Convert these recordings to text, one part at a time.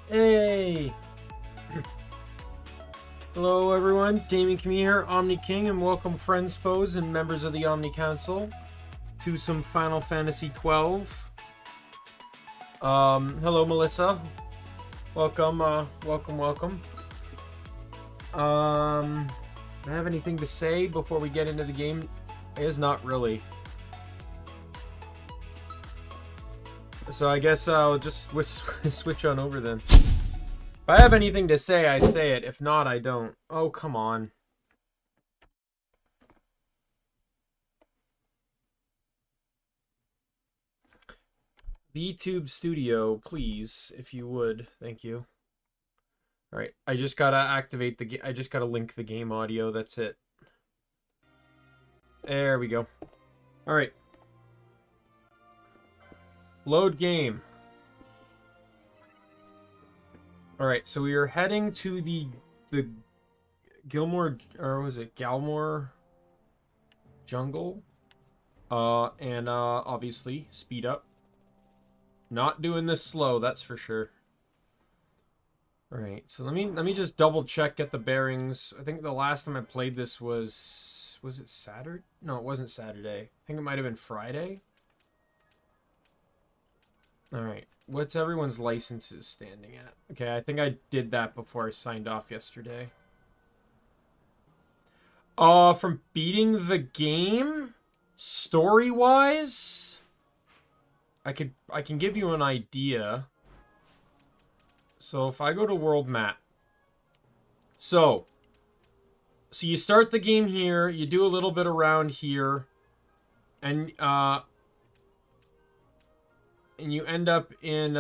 Hey! Hello everyone, Daimien Kamiya here, Omni King, and welcome friends, foes, and members of the Omni Council to some Final Fantasy XII. Hello Melissa. Welcome, welcome. Do I have anything to say before we get into the game? It is not really. So I guess I'll just switch on over then. If I have anything to say, I say it. If not, I don't. Oh, come on. Vtube Studio, please, if you would. Thank you. All right, I just gotta activate the. I just gotta link the game audio. That's it. There we go. All right. Load game. Alright, so we are heading to the Gilmore, or was it Galmore jungle? And obviously, speed up. Not doing this slow, that's for sure. Alright, so let me just double check, get the bearings. I think the last time I played this was it Saturday? No, it wasn't Saturday. I think it might have been Friday. Alright, what's everyone's licenses standing at? Okay, I think I did that before I signed off yesterday. From beating the game, story-wise, I can give you an idea. So if I go to world map, so you start the game here, you do a little bit around here, and you end up in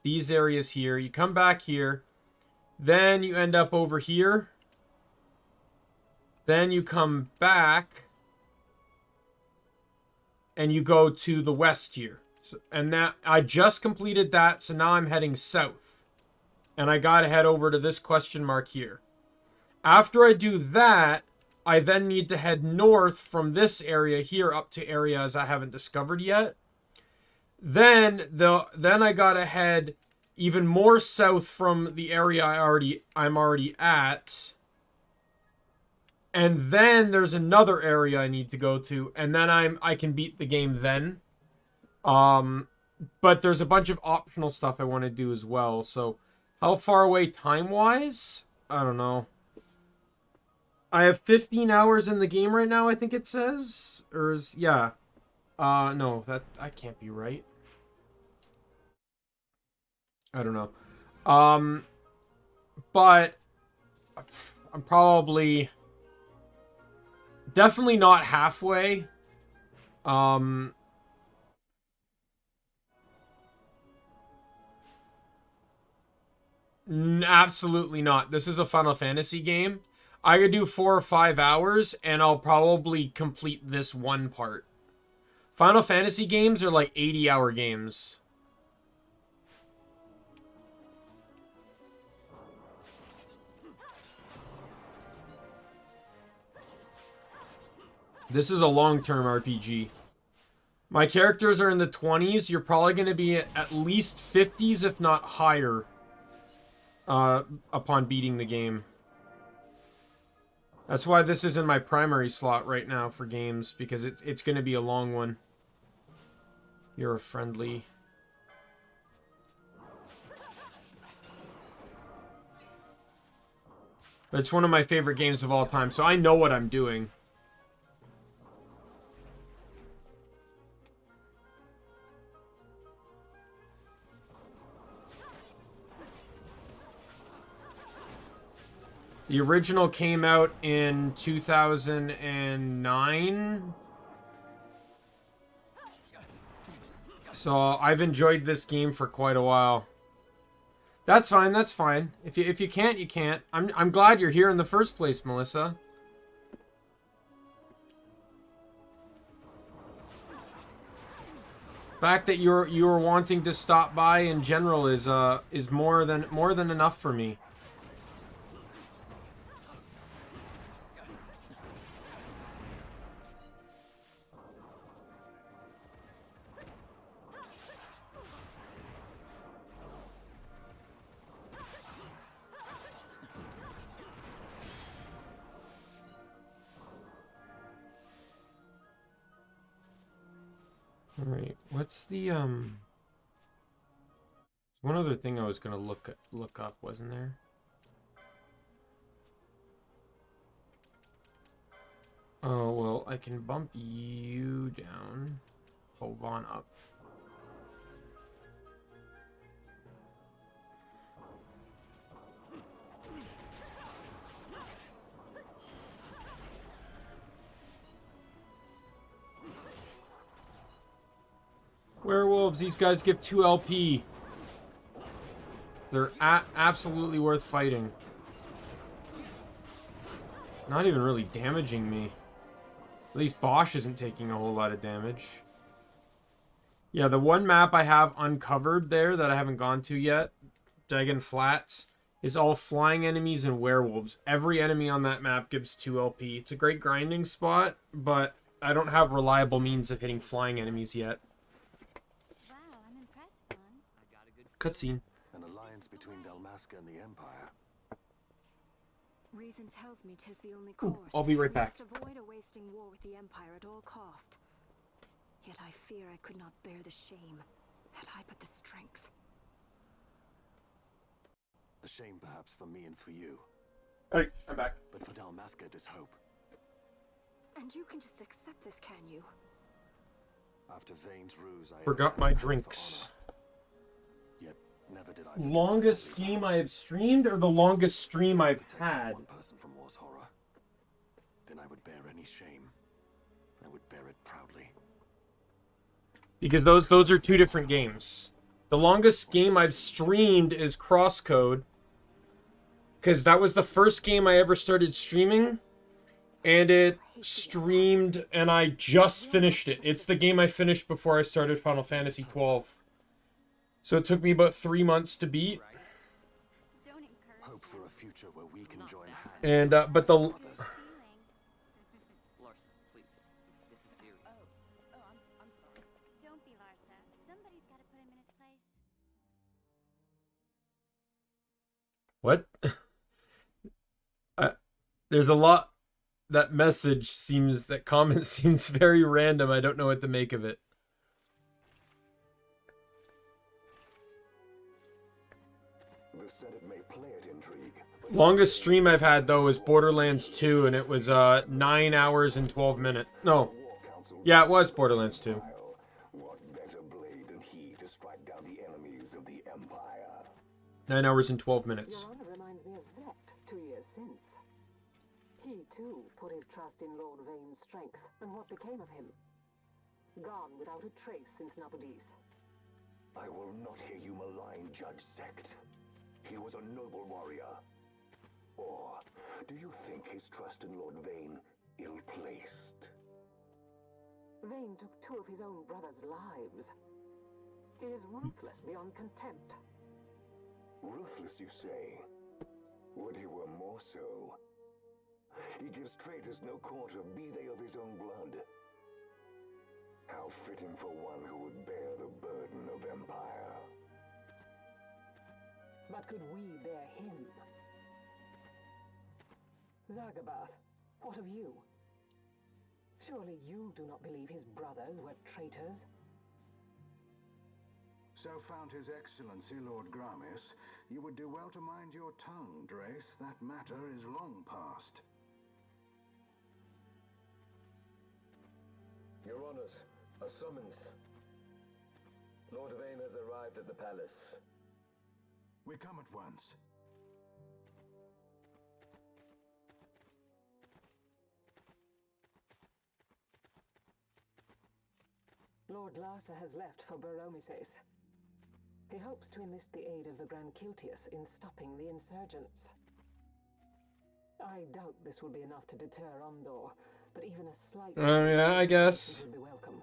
these areas here. You come back here. Then you end up over here. Then you come back. And you go to the west here. So, and that I just completed that, so now I'm heading south. And I gotta head over to this question mark here. After I do that, I then need to head north from this area here up to areas I haven't discovered yet. Then I gotta head even more south from the area I'm already at. And then there's another area I need to go to, and then I can beat the game then. But there's a bunch of optional stuff I want to do as well. So how far away time-wise? I don't know. I have 15 hours in the game right now, I think it says. Or is, yeah. No, that can't be right. I don't know. But I'm probably definitely not halfway. Absolutely not. This is a Final Fantasy game. I could do 4 or 5 hours and I'll probably complete this one part. Final Fantasy games are like 80-hour games. This is a long-term RPG. My characters are in the 20s. You're probably going to be at least 50s, if not higher, upon beating the game. That's why this is in my primary slot right now for games, because it's going to be a long one. You're a friendly. But it's one of my favorite games of all time, so I know what I'm doing. The original came out in 2009. So I've enjoyed this game for quite a while. That's fine, that's fine. If you can't, you can't. I'm glad you're here in the first place, Melissa. The fact that you're wanting to stop by in general is more than enough for me. All right, what's the one other thing I was gonna look up, wasn't there? Oh well, I can bump you down. Hold on up. Werewolves, these guys give 2 LP. They're absolutely worth fighting. Not even really damaging me. At least Bosch isn't taking a whole lot of damage. Yeah, the one map I have uncovered there that I haven't gone to yet, Dagon Flats, is all flying enemies and werewolves. Every enemy on that map gives 2 LP. It's a great grinding spot, but I don't have reliable means of hitting flying enemies yet. Wow, I'm impressed, Ron. Cutscene. An alliance between Dalmasca and the Empire. Reason tells me 'tis the only course. I'll be right back. We must avoid a wasting war with the Empire at all cost. Yet I fear I could not bear the shame, had I but the strength. A shame perhaps for me and for you. Hey, I'm back. But for Dalmasca, 'tis hope. And you can just accept this, can you? After Vane's ruse, I Forgot my drinks. Yet never did I. Longest game I have streamed, or the longest stream I've had? One person from war's horror. Then I would bear any shame. I would bear it proudly. Because those are 2 different games. The longest game I've streamed is Crosscode, because that was the first game I ever started streaming, and it streamed, and I just finished it. It's the game I finished before I started Final Fantasy XII. So it took me about 3 months to beat. Don't encourage Hope for a future where we can join hands. And but the Brothers. Larsa, please. This is serious. Oh, I'm sorry. Don't be Larsa. Somebody's got to put him in his place. what? There's a lot. That message seems, that comment seems very random. I don't know what to make of it. The Senate may play at intrigue, but Longest stream I've had though was Borderlands 2, and it was 9 hours and 12 minutes. No, War Council yeah, it was Borderlands 2. what better blade than he to strike down the enemies of the Empire? 9 hours and 12 minutes. Your Honor reminds me of Zect 2 years since. He, too, put his trust in Lord Vane's strength, and what became of him? Gone without a trace since Nabudis. I will not hear you malign Judge Sect. He was a noble warrior. Or do you think his trust in Lord Vane ill-placed? Vane took 2 of his own brothers' lives. He is ruthless beyond contempt. Ruthless, you say? Would he were more so? He gives traitors no quarter, be they of his own blood. How fitting for one who would bear the burden of empire. But could we bear him? Zargabath, what of you? Surely you do not believe his brothers were traitors? So found His Excellency Lord Gramis, you would do well to mind your tongue, Drace. That matter is long past. Your Honors, a summons. Lord Vane has arrived at the palace. We come at once. Lord Larsa has left for Baromises. He hopes to enlist the aid of the Grand Kiltius in stopping the insurgents. I doubt this will be enough to deter Ondor, but even a slight... Yeah, I guess. ...will be welcome.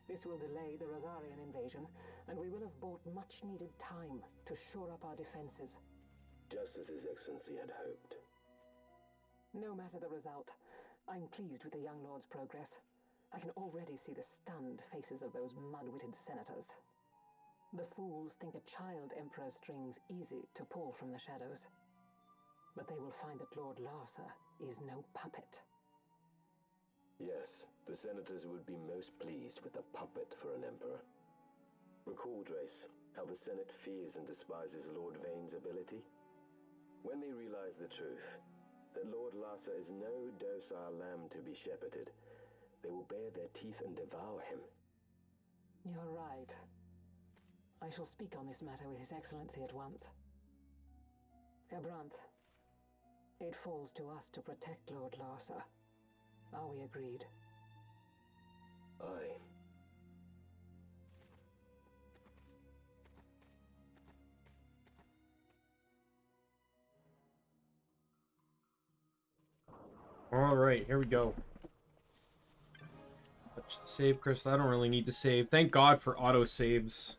This will delay the Rosarian invasion, and we will have bought much-needed time to shore up our defenses. Just as His Excellency had hoped. No matter the result, I'm pleased with the young lord's progress. I can already see the stunned faces of those mud-witted senators. The fools think a child emperor's strings easy to pull from the shadows. But they will find that Lord Larsa is no puppet. Yes, the senators would be most pleased with a puppet for an emperor. Recall, Drace, how the Senate fears and despises Lord Vane's ability? When they realize the truth, that Lord Larsa is no docile lamb to be shepherded, they will bare their teeth and devour him. You're right. I shall speak on this matter with His Excellency at once. Gabranth, it falls to us to protect Lord Larsa. Are we agreed? Aye. Alright, here we go. Touch the save crystal. I don't really need to save. Thank God for autosaves.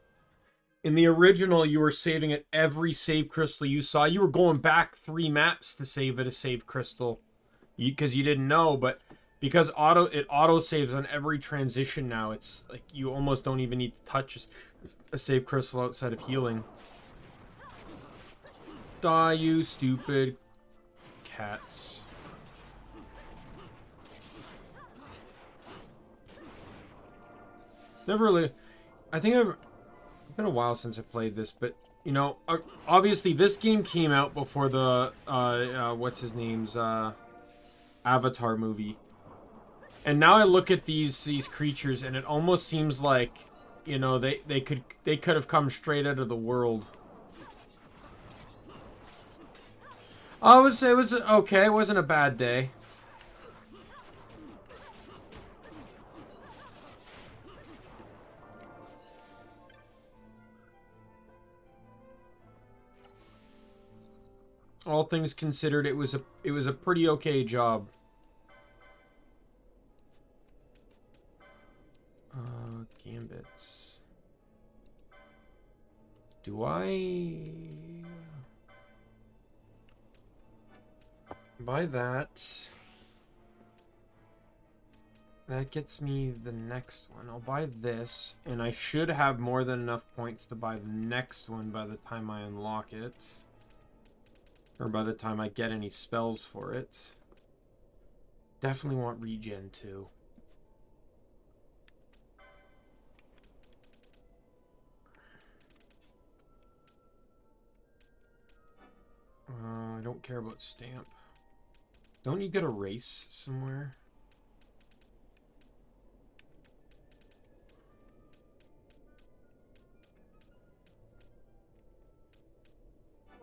In the original, you were saving at every save crystal you saw. You were going back 3 maps to save at a save crystal. Because you didn't know, but because it auto saves on every transition now, it's like you almost don't even need to touch a save crystal outside of healing. Die, you stupid cats. Never really... I think it's been a while since I played this, but, you know, obviously this game came out before the, what's his name's, Avatar movie. And now I look at these creatures, and it almost seems like, you know, they could have come straight out of the world. Oh, it was okay. It wasn't a bad day. All things considered, it was a pretty okay job. Gambits. Do I buy that? That gets me the next one. I'll buy this, and I should have more than enough points to buy the next one by the time I unlock it. Or by the time I get any spells for it. Definitely want regen too. I don't care about stamp. Don't you get a race somewhere?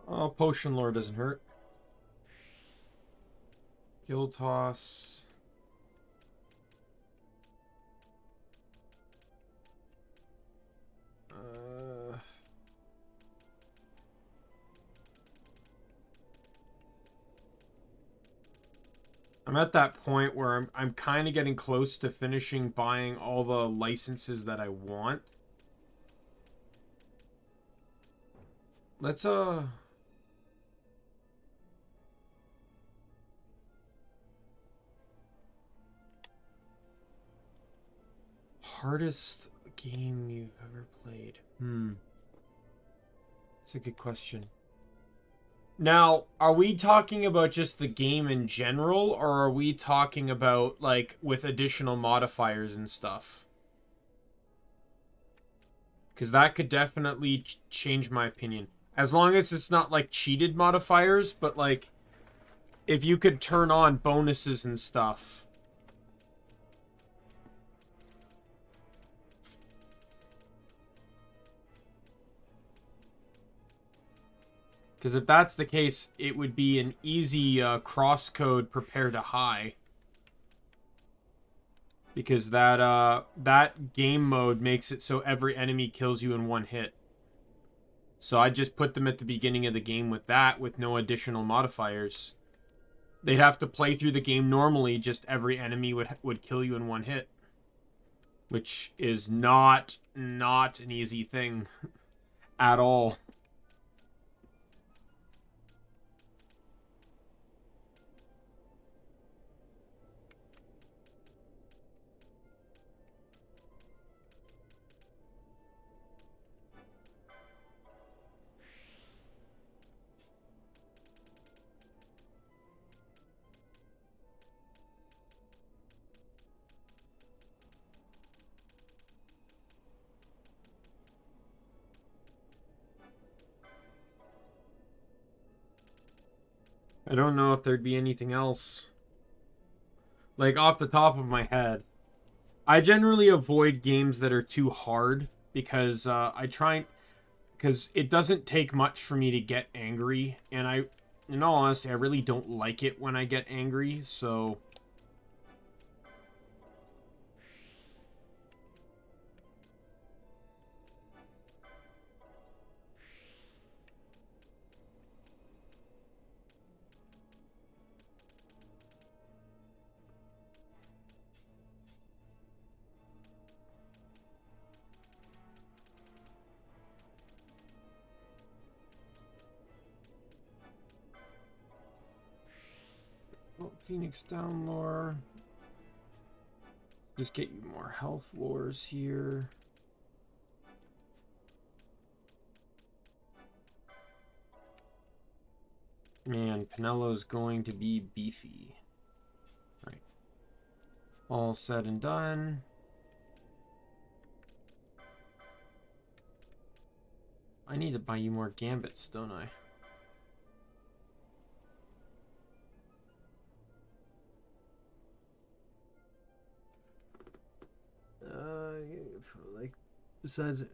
Oh, potion lore doesn't hurt. Guild toss. I'm at that point where I'm kind of getting close to finishing buying all the licenses that I want. Let's hardest game you've ever played. That's a good question. Now, are we talking about just the game in general, or are we talking about, like, with additional modifiers and stuff? Because that could definitely change my opinion. As long as it's not, like, cheated modifiers, but, like, if you could turn on bonuses and stuff. Because if that's the case, it would be an easy crosscode prepare to high. Because that game mode makes it so every enemy kills you in one hit. So I just put them at the beginning of the game with that, with no additional modifiers. They'd have to play through the game normally, just every enemy would kill you in one hit. Which is not an easy thing at all. I don't know if there'd be anything else. Like, off the top of my head. I generally avoid games that are too hard because because it doesn't take much for me to get angry, and in all honesty, I really don't like it when I get angry, so... Oh, Phoenix down lore. Just get you more health lores here. Man, Pinello's going to be beefy. Right. All said and done. I need to buy you more gambits, don't I? Like, besides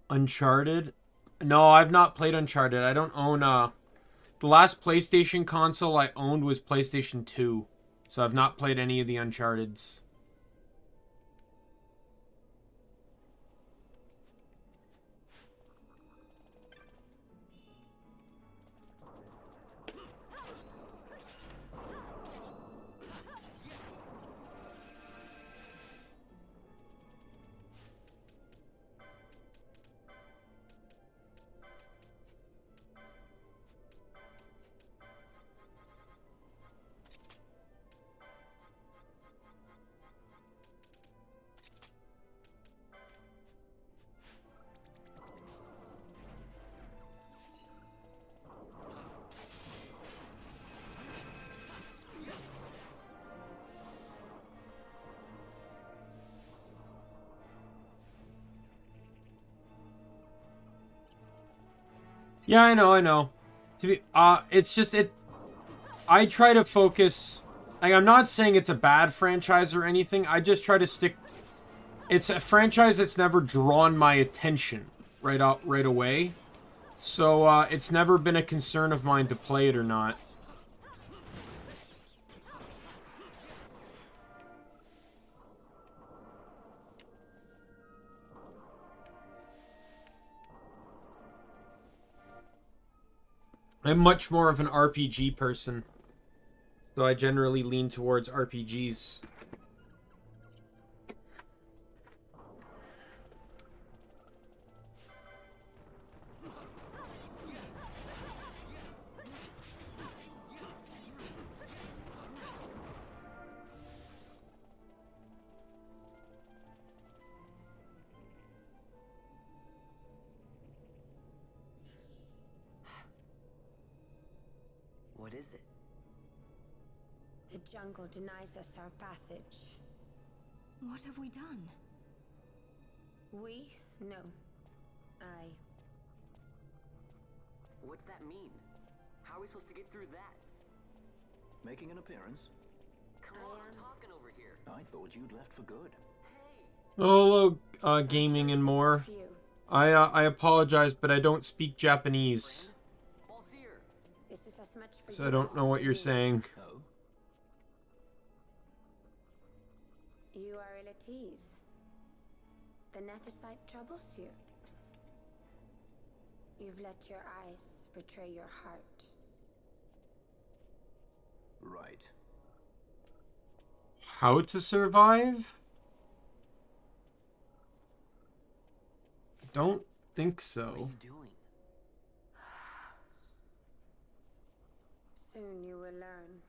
Uncharted? No, I've not played Uncharted. I don't own, the last PlayStation console I owned was PlayStation 2. So I've not played any of the Uncharteds. Yeah, I know. To be, it's just I try to focus. Like, I'm not saying it's a bad franchise or anything. I just try to stick. It's a franchise that's never drawn my attention right away. So it's never been a concern of mine to play it or not. I'm much more of an RPG person. So I generally lean towards RPGs. What is it? The jungle denies us our passage. What have we done? We? No. I. What's that mean? How are we supposed to get through that? Making an appearance? Come on, I'm talking over here. I thought you'd left for good. Hey! Hello, gaming and more. I apologize, but I don't speak Japanese. This is as much for So I don't know what you're saying. Oh? You are ill at ease. The Nethersite troubles you. You've let your eyes betray your heart. Right. How to survive? I don't think so. What are you doing? Soon you will learn.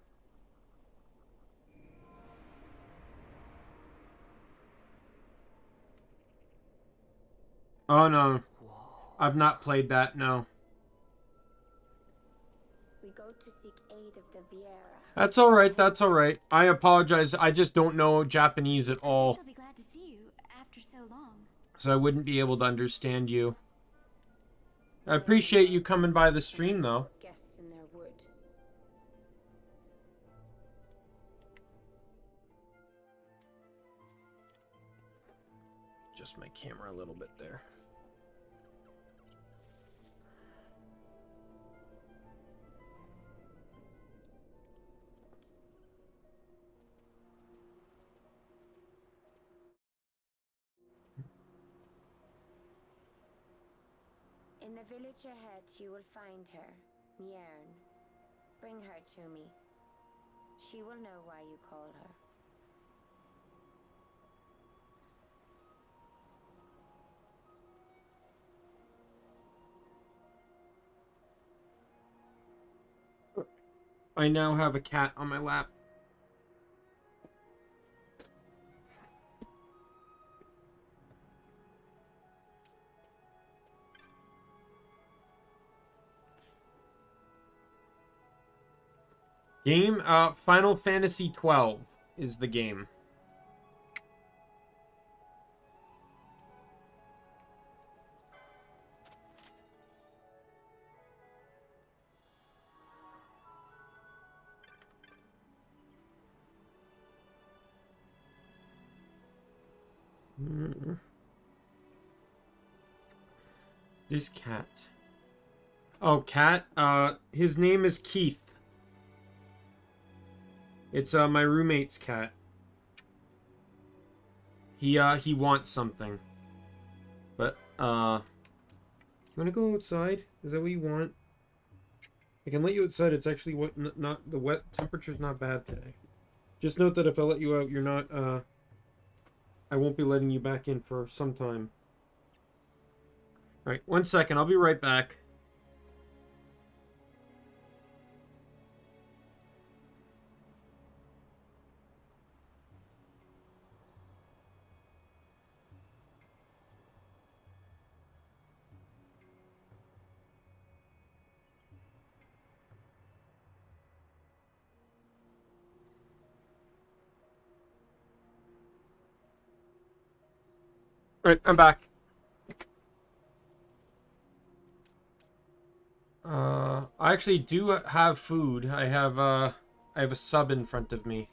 Oh no. I've not played that, no. We go to seek aid of the Viera. That's alright, that's alright. I apologize, I just don't know Japanese at all. They'll be glad to see you after so long. So I wouldn't be able to understand you. I appreciate you coming by the stream, though. Guests in their wood. adjust my camera a little bit there. In the village ahead, you will find her, Miern. Bring her to me. She will know why you call her. I now have a cat on my lap. Game, Final Fantasy 12 is the game. This cat. Oh, cat. His name is Keith. It's my roommate's cat. He wants something. But you wanna go outside? Is that what you want? I can let you outside. It's actually not the wet temperature's not bad today. Just note that if I let you out, you're not I won't be letting you back in for some time. Alright, 1 second, I'll be right back. Alright, I'm back. I actually do have food. I have a sub in front of me.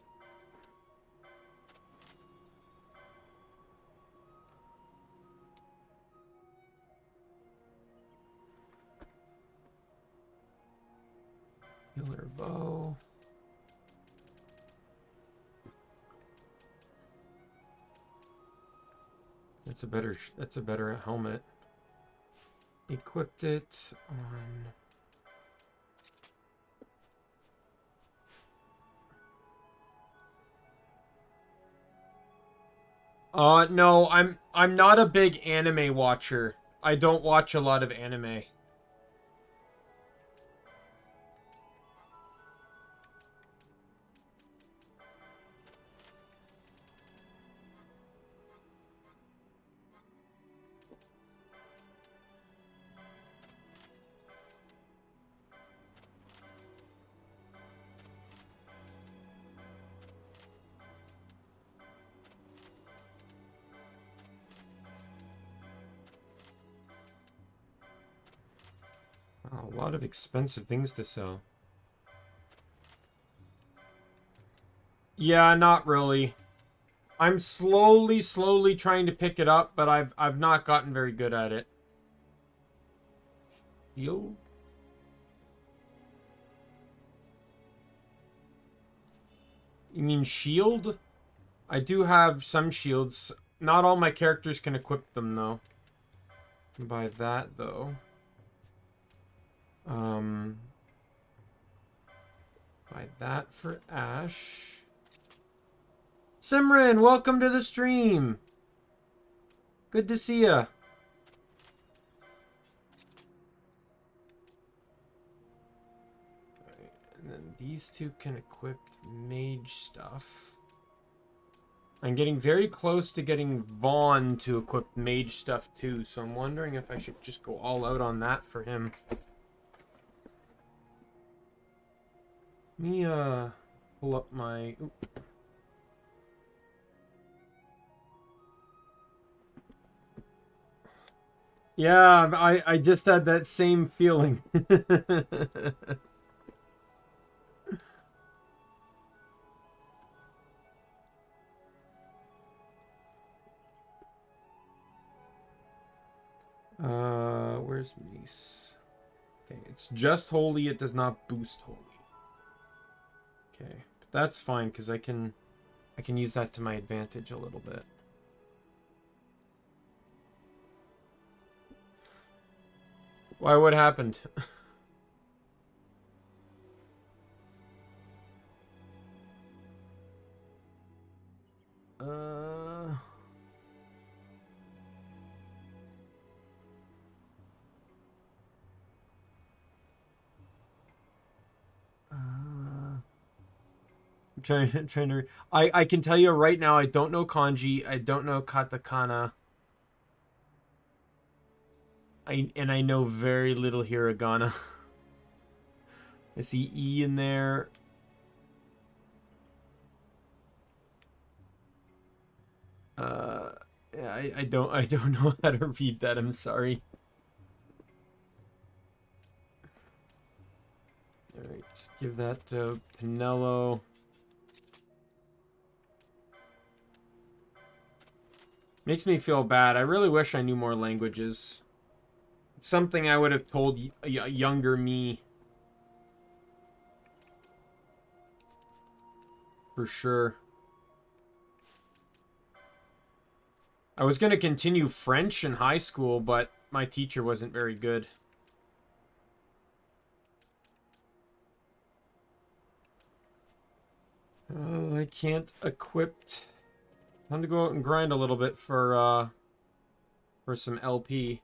Killer bow. That's a better helmet. Equipped it on. No, I'm not a big anime watcher. I don't watch a lot of anime. Wow, a lot of expensive things to sell. Yeah, not really. I'm slowly trying to pick it up, but I've not gotten very good at it. Shield? You mean shield? I do have some shields. Not all my characters can equip them, though. Buy that, though. Buy that for Ash. Simran, welcome to the stream. Good to see ya. Right, and then these two can equip mage stuff. I'm getting very close to getting Vaughn to equip mage stuff too, so I'm wondering if I should just go all out on that for him. Let me pull up my... Oop. Yeah, I just had that same feeling. Where's Mace? Okay, it's just holy, it does not boost holy. Okay, but that's fine because I can use that to my advantage a little bit. Why, what happened? I'm trying to. I can tell you right now, I don't know kanji. I don't know katakana. I know very little hiragana. I see E in there. Yeah, I don't know how to read that. I'm sorry. All right, give that to Pinello. Makes me feel bad. I really wish I knew more languages. It's something I would have told a younger me. For sure. I was going to continue French in high school, but my teacher wasn't very good. Oh, I can't equip. Time to go out and grind a little bit for some LP.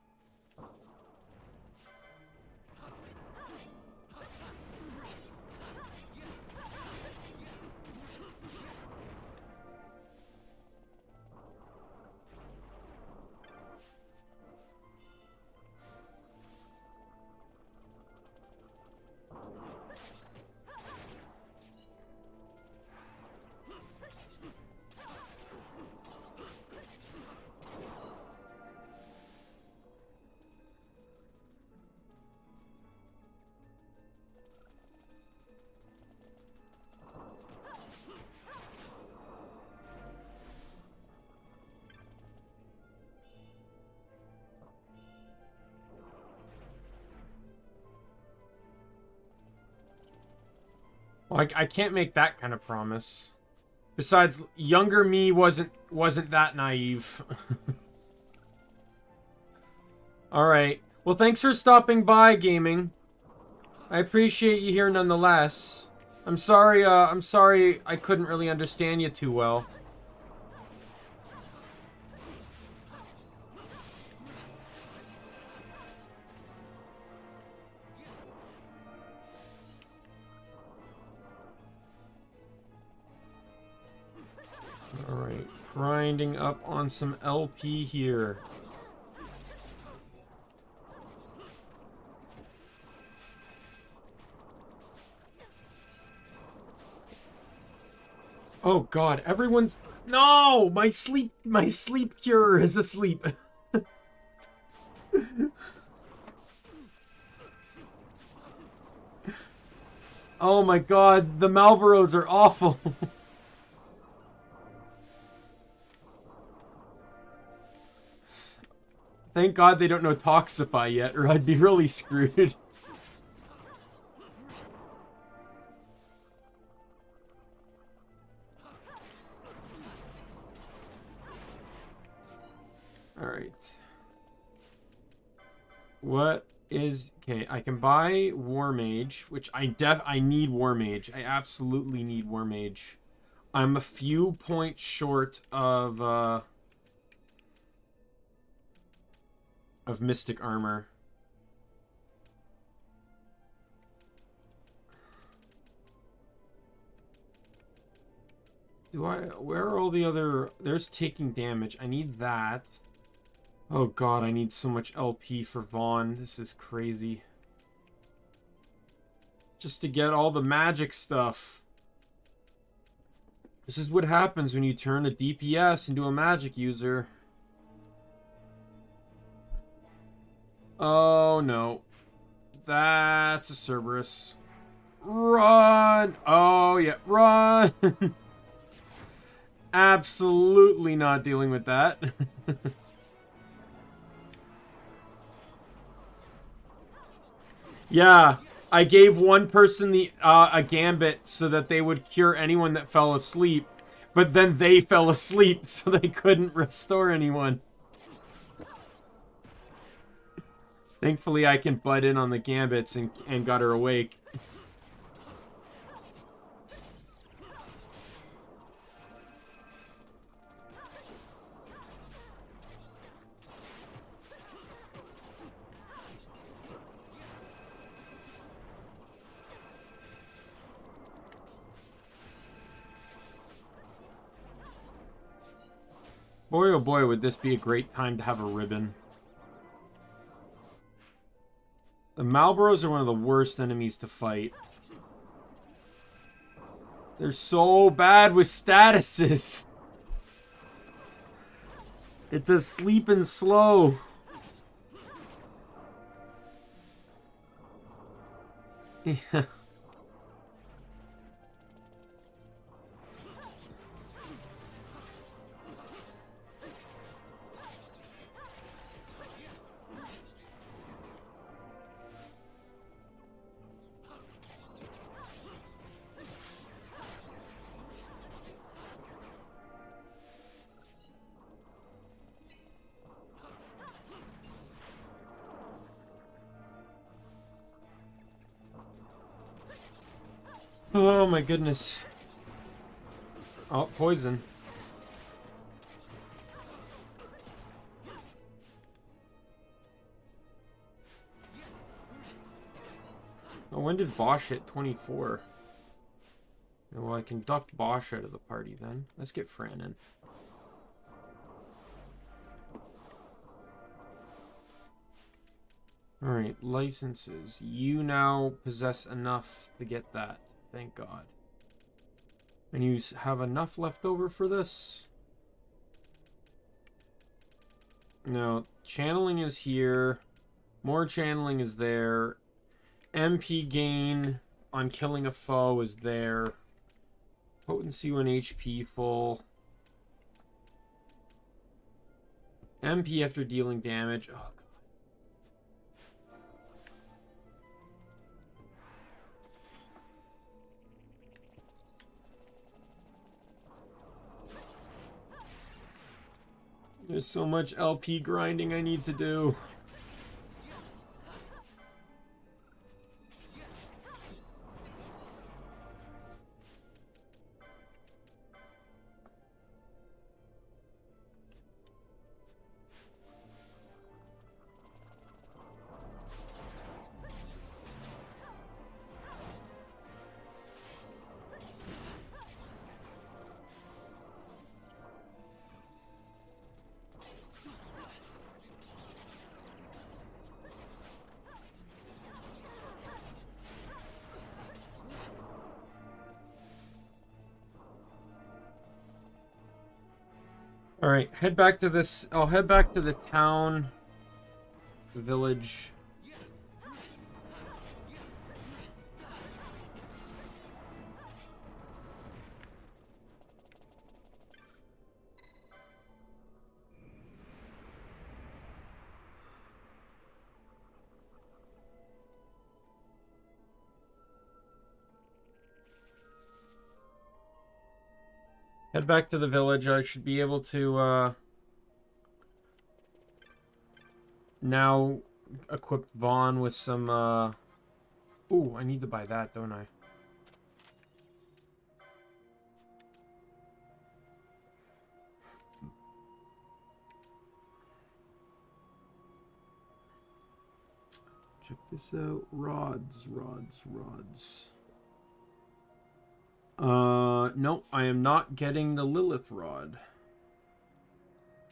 Well, I can't make that kind of promise. Besides, younger me wasn't that naive. Alright. Well, thanks for stopping by, gaming. I appreciate you here nonetheless. I'm sorry I couldn't really understand you too well. Alright, grinding up on some LP here. Oh god, everyone's... No! My sleep cure is asleep. Oh my god, the Marlboros are awful. Thank God they don't know Toxify yet, or I'd be really screwed. Alright. What is... Okay, I can buy War Mage, which I need War Mage. I absolutely need War Mage. I'm a few points short of Mystic Armor. Where are all the other... There's taking damage. I need that. Oh god, I need so much LP for Vaughn. This is crazy. Just to get all the magic stuff. This is what happens when you turn a DPS into a magic user. Oh no. That's a Cerberus. Run! Oh yeah, run! Absolutely not dealing with that. Yeah, I gave one person the a gambit so that they would cure anyone that fell asleep, but then they fell asleep, so they couldn't restore anyone. Thankfully, I can butt in on the gambits and got her awake. Boy, oh boy, would this be a great time to have a ribbon. The Malboros are one of the worst enemies to fight. They're so bad with statuses. It's a sleep and slow. Yeah. Oh my goodness. Oh, poison. Oh, when did Bosch hit 24? Well, I can duck Bosch out of the party then. Let's get Fran in. Alright, licenses. You now possess enough to get that. Thank God. And you have enough left over for this? No, channeling is here. More channeling is there. MP gain on killing a foe is there. Potency when HP full. MP after dealing damage. Oh, God. There's so much LP grinding I need to do. Alright, head back to this. I'll head back to the town, the village. Head back to the village. I should be able to now equip Vaughn with some ooh, I need to buy that, don't I? Check this out. Rods. No, I am not getting the Lilith Rod.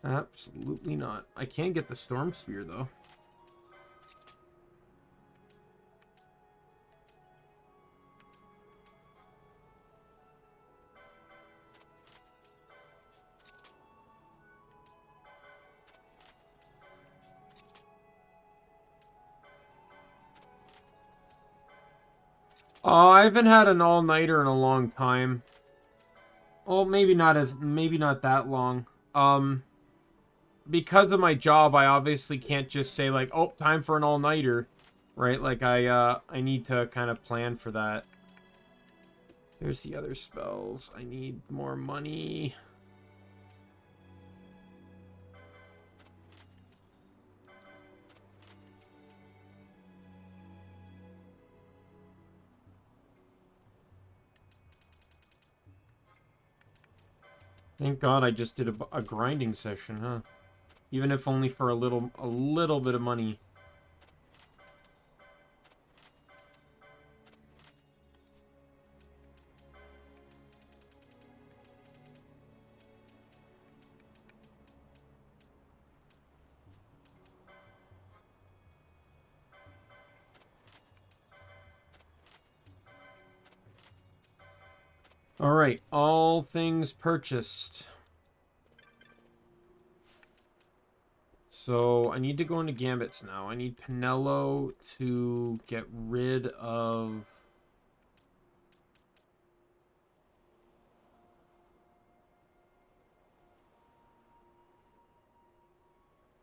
Absolutely not. I can get the Storm Spear, though. Oh, I haven't had an all-nighter in a long time. Well, maybe not that long. Because of my job, I obviously can't just say like, "Oh, time for an all-nighter." right? Like I need to kind of plan for that. There's the other spells. I need more money. Thank God I just did a grinding session, huh? Even if only for a little bit of money. All right, all things purchased. So I need to go into Gambits now. I need Pinello to get rid of...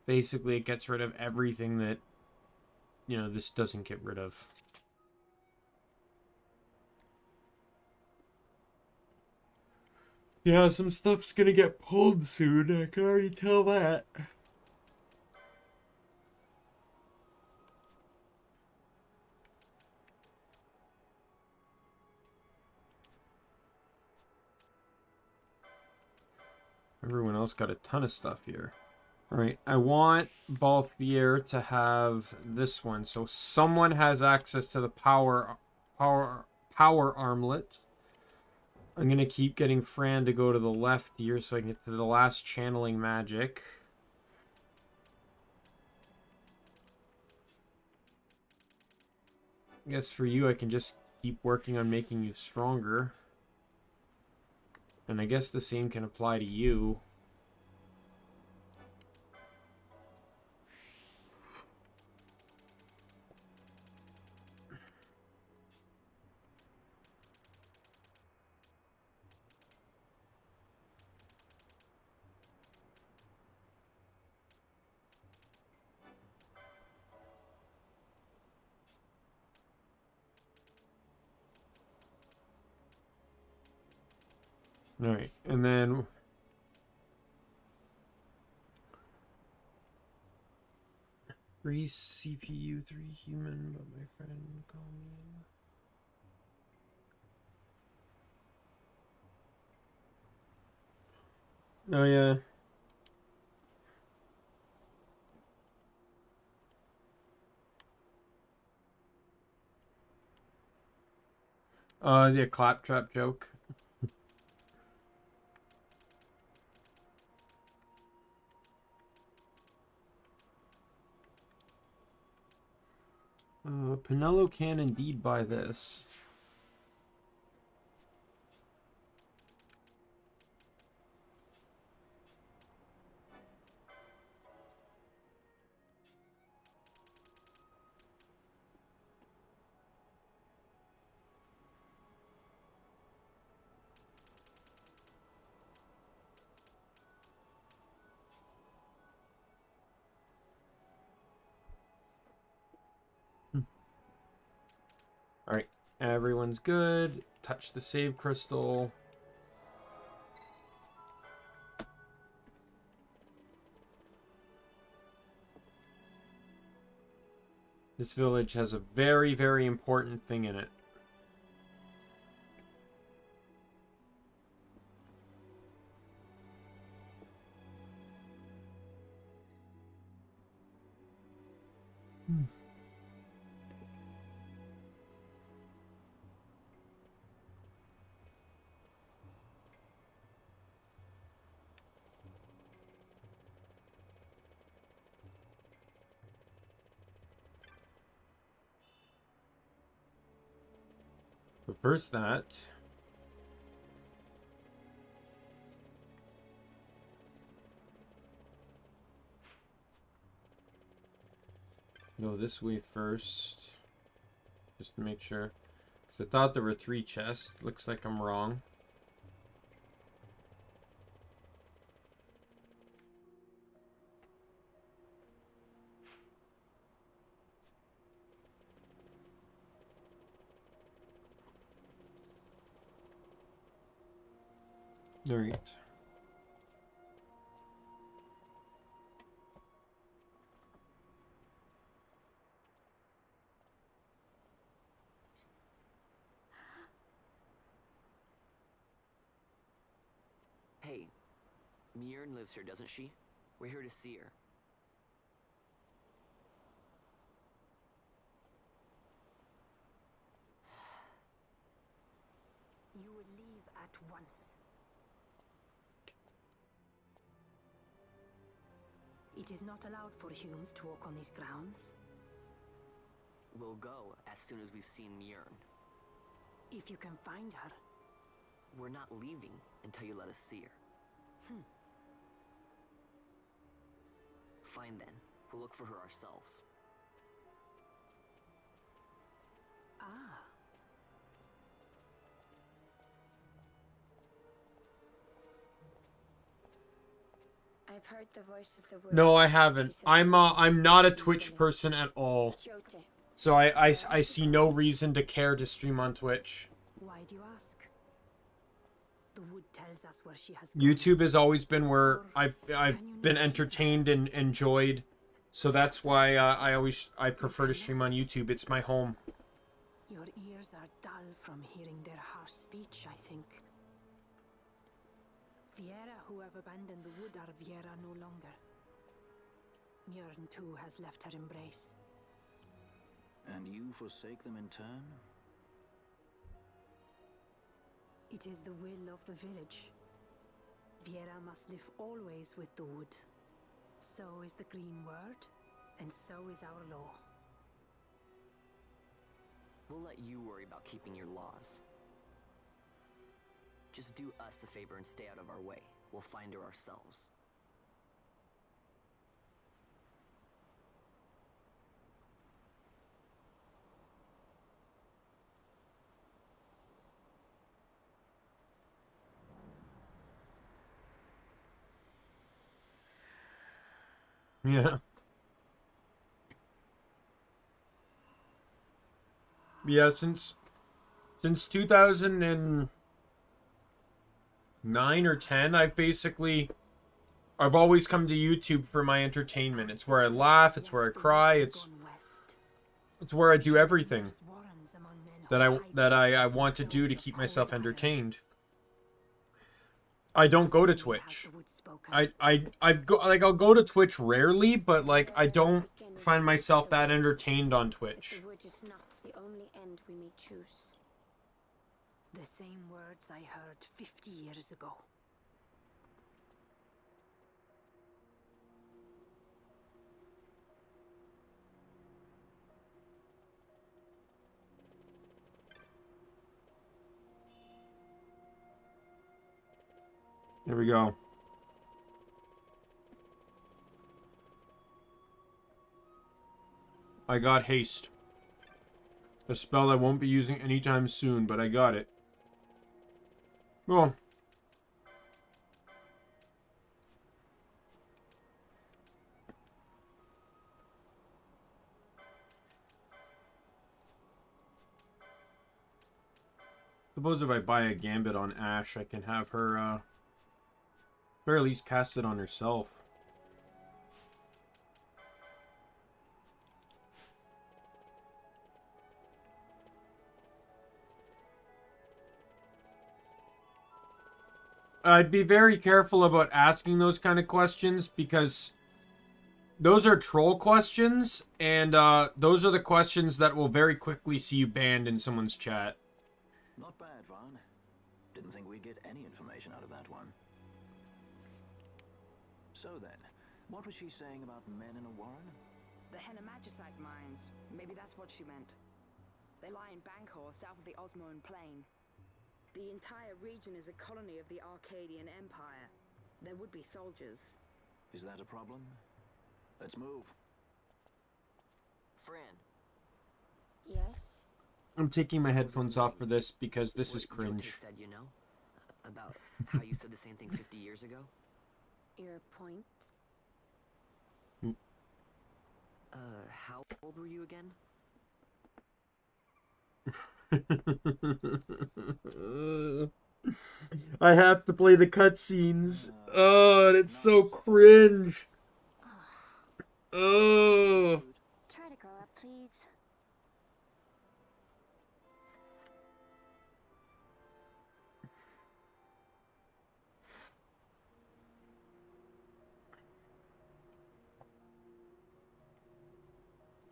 Basically, it gets rid of everything that, you know, this doesn't get rid of. Yeah, some stuff's gonna get pulled soon. I can already tell that. Everyone else got a ton of stuff here. Alright, I want Balthier to have this one. So someone has access to the power armlet. I'm going to keep getting Fran to go to the left here so I can get to the last channeling magic. I guess for you, I can just keep working on making you stronger. And I guess the same can apply to you. Alright, and then... 3 CPU, 3 human, but my friend called me. Oh, yeah. The claptrap joke. Pinello can indeed buy this. Alright, everyone's good. Touch the save crystal. This village has a very, very important thing in it. But first that... Go this way first. Just to make sure. Because I thought there were 3 chests. Looks like I'm wrong. All right. Hey, Mjern lives here, doesn't she? We're here to see her. You will leave at once. It is not allowed for humans to walk on these grounds. We'll go as soon as we've seen Mjern. If you can find her. We're not leaving until you let us see her. Fine then. We'll look for her ourselves. Ah. I've heard the voice of the word. No, I haven't. I'm not a Twitch person at all. So I see no reason to care to stream on Twitch. Why do you ask? The wood tells us where she has gone. YouTube has always been where I've been entertained and enjoyed. So that's why I prefer to stream on YouTube. It's my home. Your ears are dull from hearing their harsh speech, I think. Viera who have abandoned the wood are Viera no longer. Mjern too has left her embrace. And you forsake them in turn? It is the will of the village. Viera must live always with the wood. So is the green word, and so is our law. We'll let you worry about keeping your laws. Just do us a favor and stay out of our way. We'll find her ourselves. Yeah. Yeah, since 2009 or 10, I've always come to YouTube for my entertainment. It's where I laugh, it's where I cry, it's where I do everything that I want to do to keep myself entertained. I don't go to Twitch. I'll go to Twitch rarely, but like I don't find myself that entertained on Twitch. The wood is not the only end we may choose. The same words I heard 50 years ago. There we go. I got haste. A spell I won't be using anytime soon, but I got it. Well. Suppose if I buy a gambit on Ash, I can have her, or at least cast it on herself. I'd be very careful about asking those kind of questions because those are troll questions, and those are the questions that will very quickly see you banned in someone's chat. Not bad, Vaughn. Didn't think we'd get any information out of that one. So then, what was she saying about men in a warren? The Henna Magicite mines. Maybe that's what she meant. They lie in Bankhor, south of the Osmoan Plain. The entire region is a colony of the Arcadian Empire. There would be soldiers. Is that a problem? Let's move. Fran. Yes? I'm taking my headphones off for this because this is cringe. What said, you know? About how you said the same thing 50 years ago? Your point? How old were you again? I have to play the cutscenes. Oh, and it's so cringe. Oh. Try to grow up, please.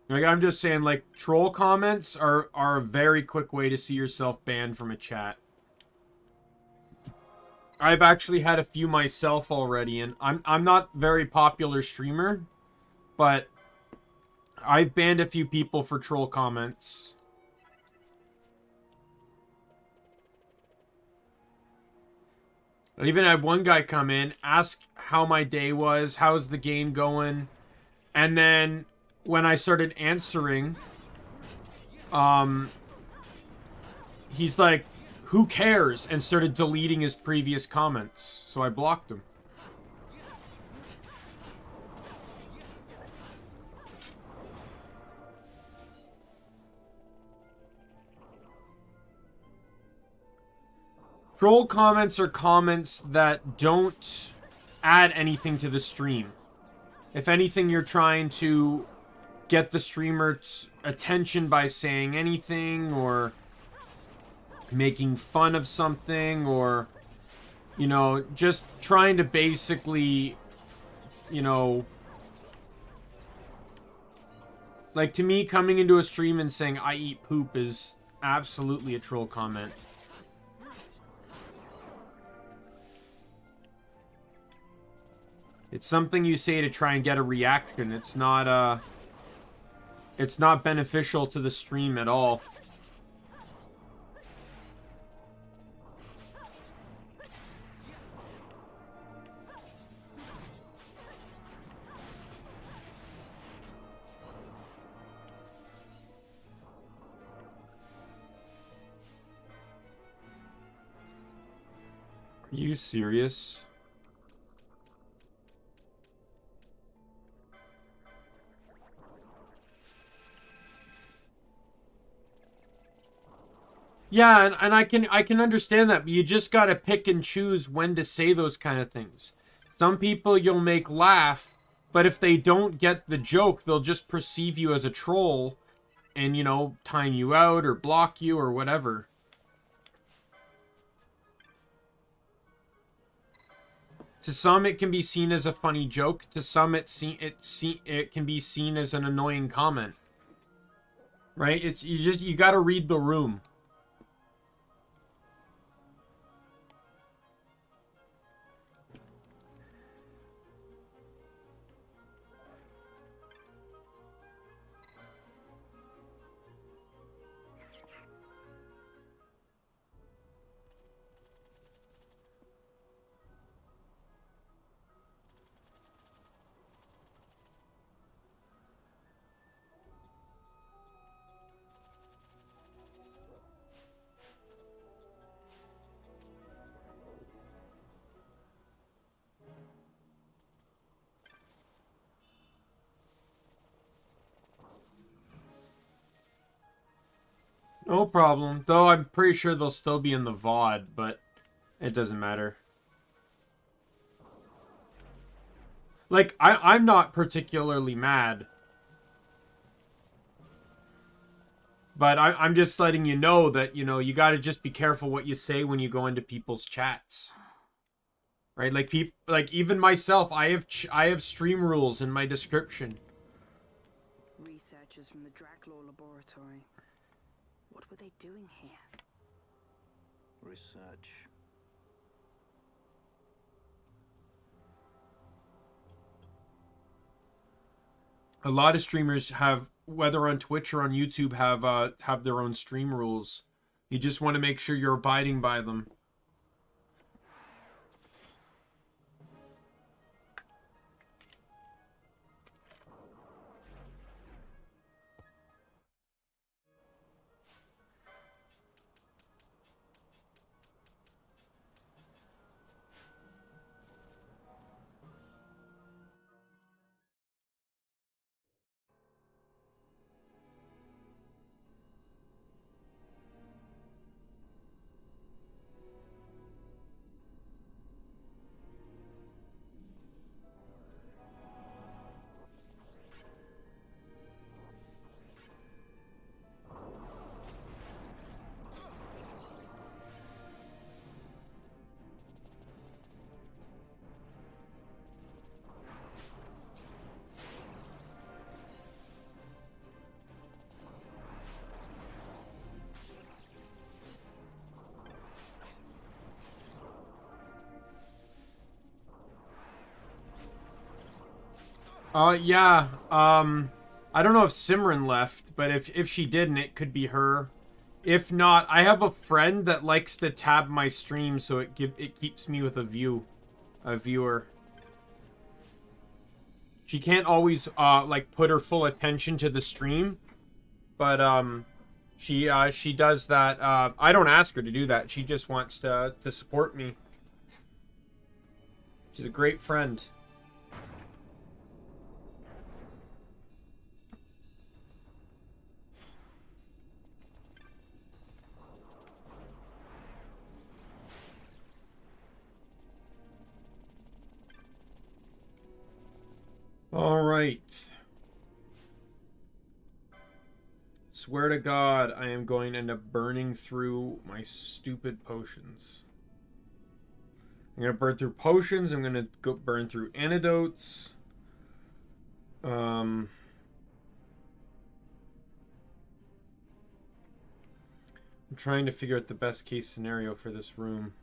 Like, I'm just saying, like, troll comments are a very quick way to see yourself banned from a chat. I've actually had a few myself already, and I'm not a very popular streamer, but I've banned a few people for troll comments. I even had one guy come in, ask how my day was, how's the game going, and then when I started answering, he's like, who cares? And started deleting his previous comments. So I blocked him. Troll comments are comments that don't add anything to the stream. If anything, you're trying to get the streamer's attention by saying anything or making fun of something or, you know, just trying to basically, you know, like, to me, coming into a stream and saying I eat poop is absolutely a troll comment. It's something you say to try and get a reaction. It's not beneficial to the stream at all. Are you serious? Yeah, and I can understand that, but you just gotta pick and choose when to say those kind of things. Some people you'll make laugh, but if they don't get the joke, they'll just perceive you as a troll and, you know, time you out or block you or whatever. To some, it can be seen as a funny joke. To some, it can be seen as an annoying comment. Right? You gotta read the room. No problem. Though I'm pretty sure they'll still be in the VOD, but it doesn't matter. Like, I'm not particularly mad. But I'm just letting you know that, you know, you gotta just be careful what you say when you go into people's chats. Right? Like even myself, I have stream rules in my description. Researchers from the Draclaw laboratory. What were they doing here? Research. A lot of streamers have, whether on Twitch or on YouTube, have their own stream rules. You just want to make sure you're abiding by them. Yeah. I don't know if Simran left, but if she didn't, it could be her. If not, I have a friend that likes to tab my stream, so it keeps me with a viewer. She can't always like put her full attention to the stream, but she does that. I don't ask her to do that. She just wants to support me. She's a great friend. All right. Swear to God, I am going to end up burning through my stupid potions. I'm going to burn through potions. I'm going to go burn through antidotes. I'm trying to figure out the best case scenario for this room.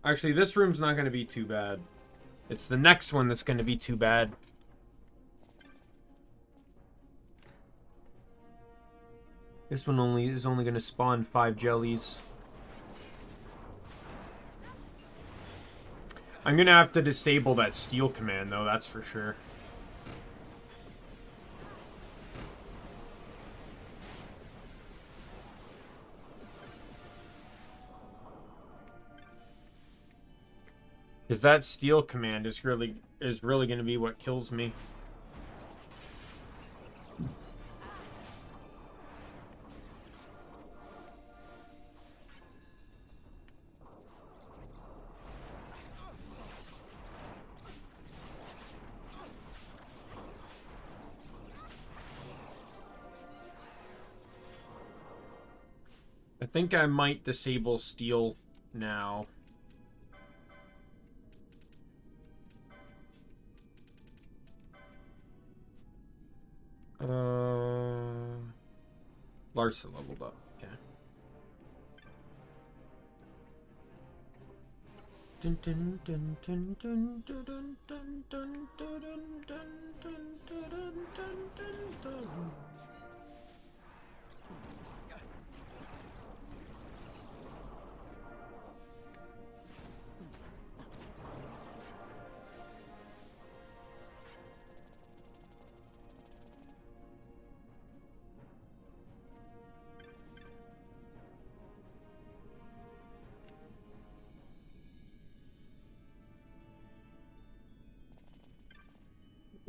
Actually, this room's not going to be too bad. It's the next one that's going to be too bad. This one is only going to spawn 5 jellies. I'm going to have to disable that steal command, though, that's for sure. Because that steal command is really going to be what kills me. I think I might disable steal now. Larsa leveled up. Okay. Dun dun dun dun dun dun dun dun dun dun dun dun dun dun dun.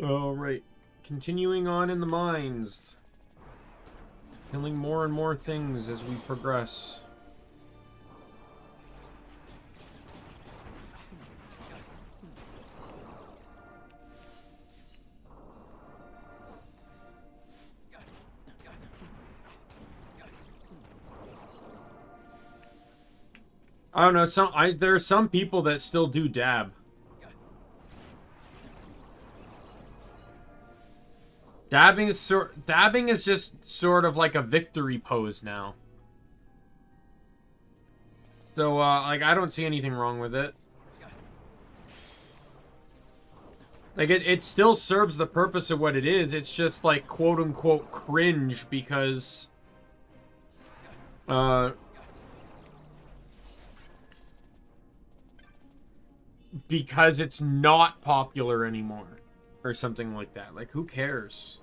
All right, continuing on in the mines, killing more and more things as we progress. I don't know. There are some people that still do dab. Dabbing is just sort of like a victory pose now. So like I don't see anything wrong with it. Like it still serves the purpose of what it is. It's just like quote unquote cringe because it's not popular anymore. Or something like that. Like, who cares?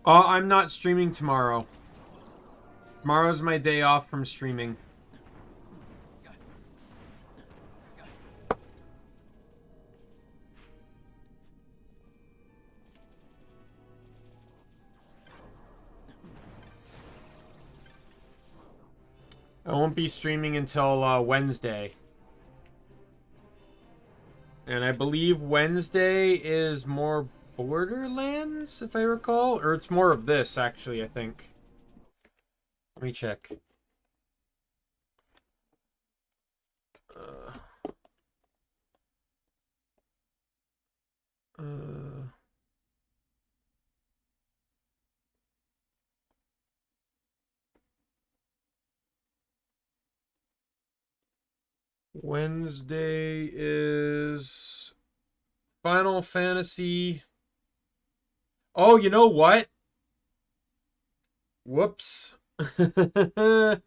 I'm not streaming tomorrow. Tomorrow's my day off from streaming. I won't be streaming until Wednesday. And I believe Wednesday is more Borderlands, if I recall. Or it's more of this, actually, I think. Let me check. Wednesday is Final Fantasy. Oh, you know what? Whoops. I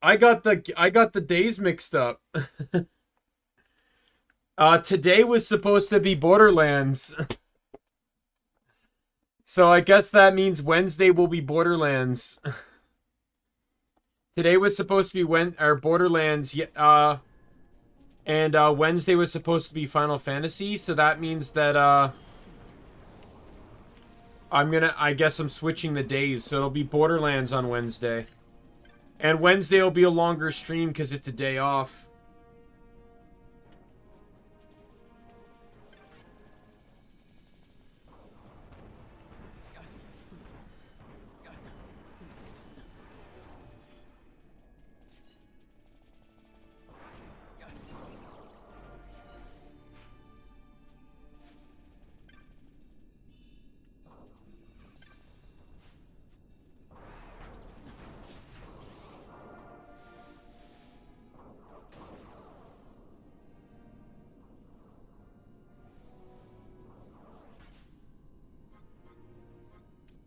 got the days mixed up. Today was supposed to be Borderlands. So I guess that means Wednesday will be Borderlands. Today was supposed to be Borderlands, and Wednesday was supposed to be Final Fantasy, so that means that I guess I'm switching the days, so it'll be Borderlands on Wednesday. And Wednesday will be a longer stream because it's a day off.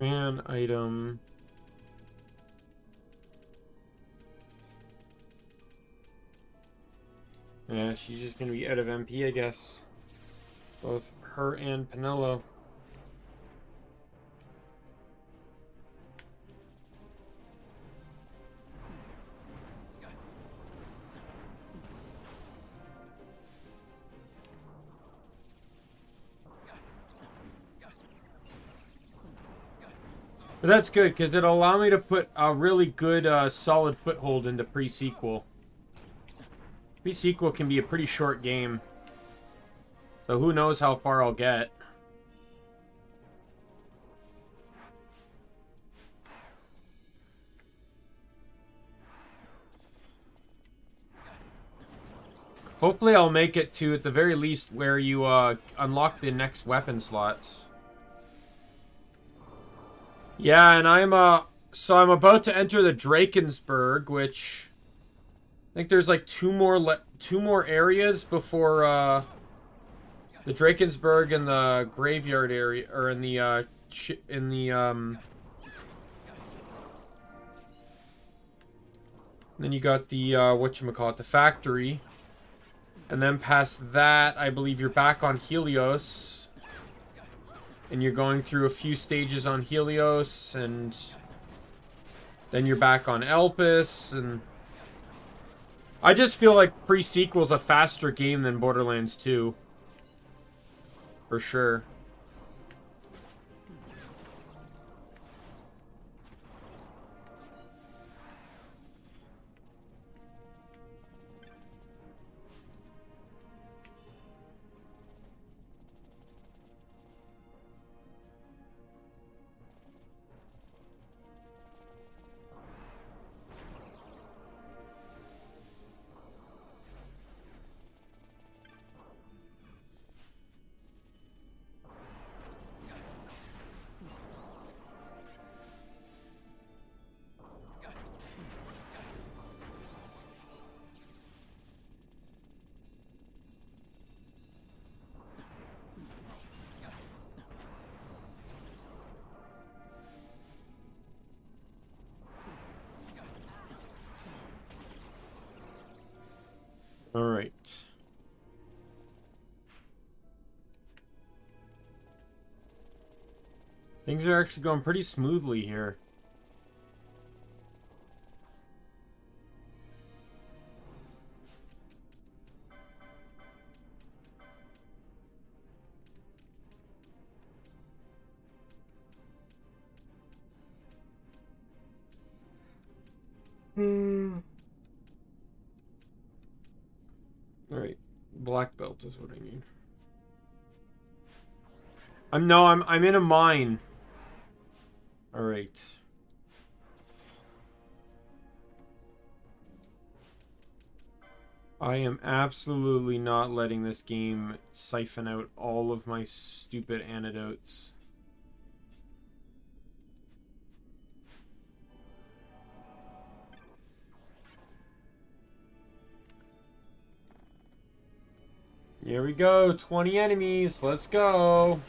Man item. Yeah, she's just gonna be out of MP, I guess. Both her and Penelo. But that's good, because it'll allow me to put a really good, solid foothold into pre-sequel. Pre-sequel can be a pretty short game. So who knows how far I'll get. Hopefully I'll make it to, at the very least, where you unlock the next weapon slots. Yeah, and I'm about to enter the Drakensberg, which I think there's like two more areas before the Drakensberg and the graveyard area, or in the then you got the whatchamacallit, the factory. And then past that, I believe you're back on Helios. And you're going through a few stages on Helios, and then you're back on Elpis, and I just feel like pre-sequel's a faster game than Borderlands 2. For sure. All right. Things are actually going pretty smoothly here. Alright. Black belt is what I need. I'm in a mine. Alright. I am absolutely not letting this game siphon out all of my stupid antidotes. Here we go, 20 enemies, let's go.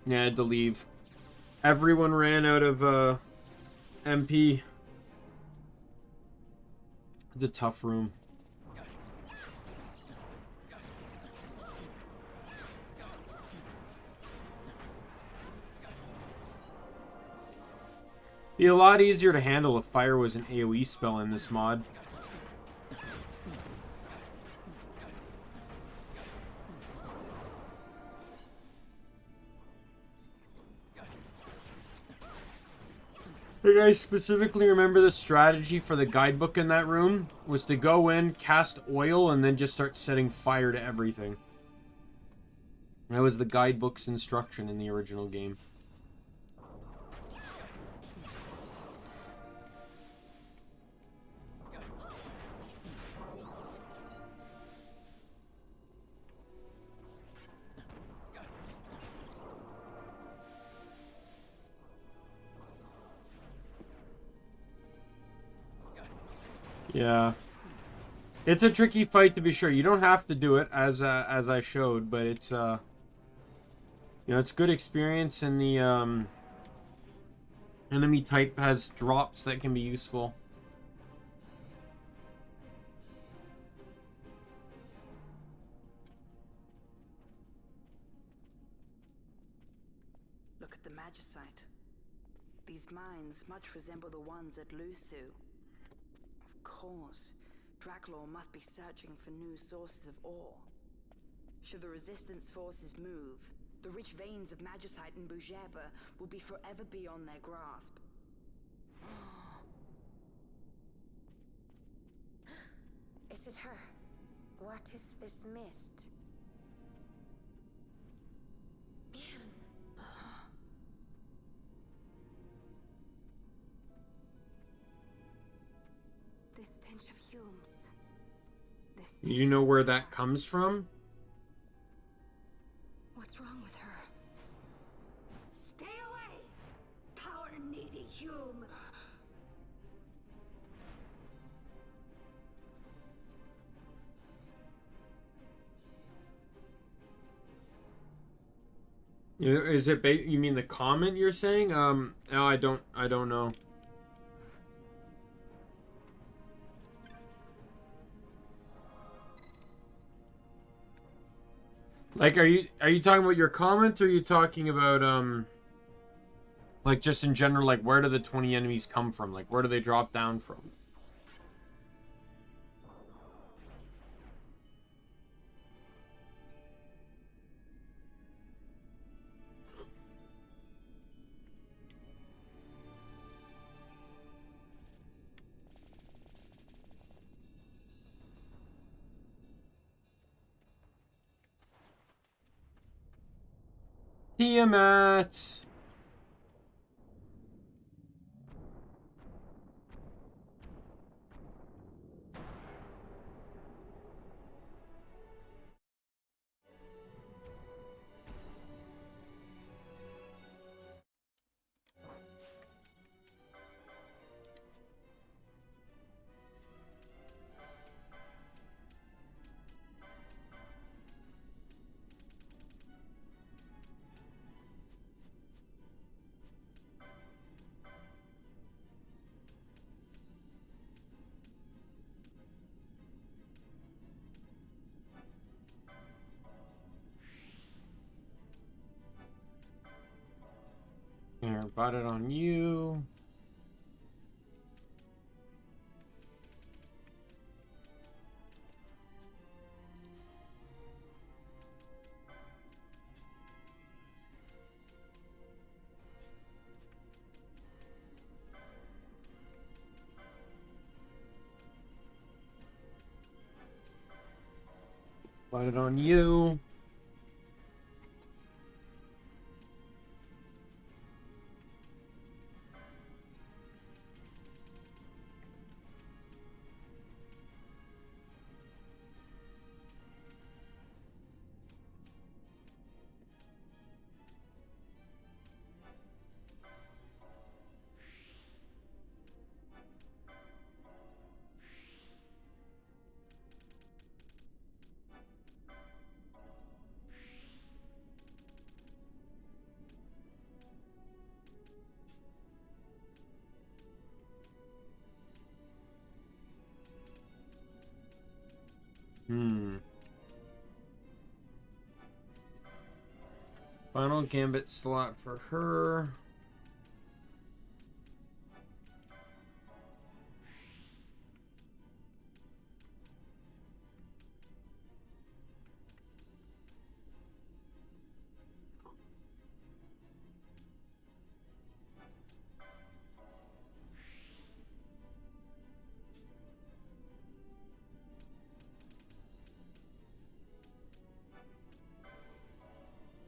Yeah, I had to leave. Everyone ran out of MP. It's a tough room. Be a lot easier to handle if fire was an AoE spell in this mod. I guys specifically remember the strategy for the guidebook in that room was to go in, cast oil, and then just start setting fire to everything. That was the guidebook's instruction in the original game. Yeah. It's a tricky fight to be sure. You don't have to do it as I showed, but it's you know, it's good experience, and the enemy type has drops that can be useful. Look at the magicite. These mines much resemble the ones at Lusu. Of course, Draculaur must be searching for new sources of ore. Should the resistance forces move, the rich veins of magicite in Bujeba will be forever beyond their grasp. Is it her? What is this mist? This stench of fumes. You know where that comes from? What's wrong with her? Stay away! Power-needy Hume! Is it you mean the comment you're saying? No, I don't know. Like, are you talking about your comment, or are you talking about like just in general, like where do the 20 enemies come from? Like where do they drop down from? Tiamat. Bought it on you. Bought it on you. Final gambit slot for her.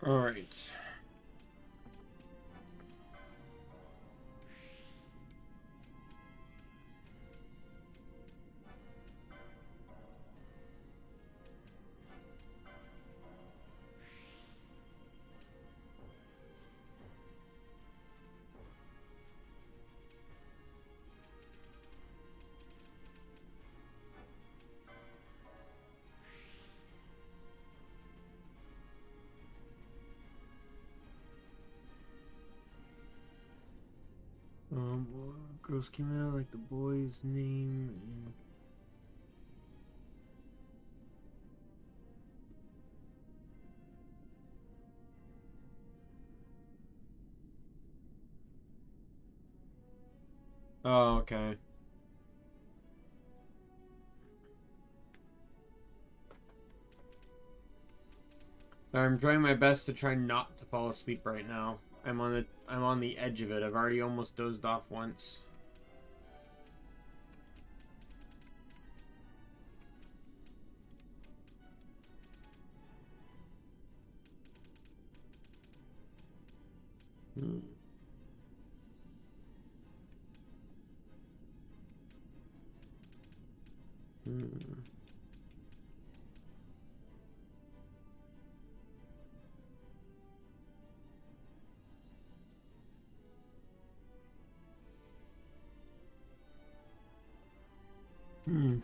All right. Girls came out like the boy's name. Oh, okay. I'm trying my best to try not to fall asleep right now. I'm on the edge of it. I've already almost dozed off once. Hmm.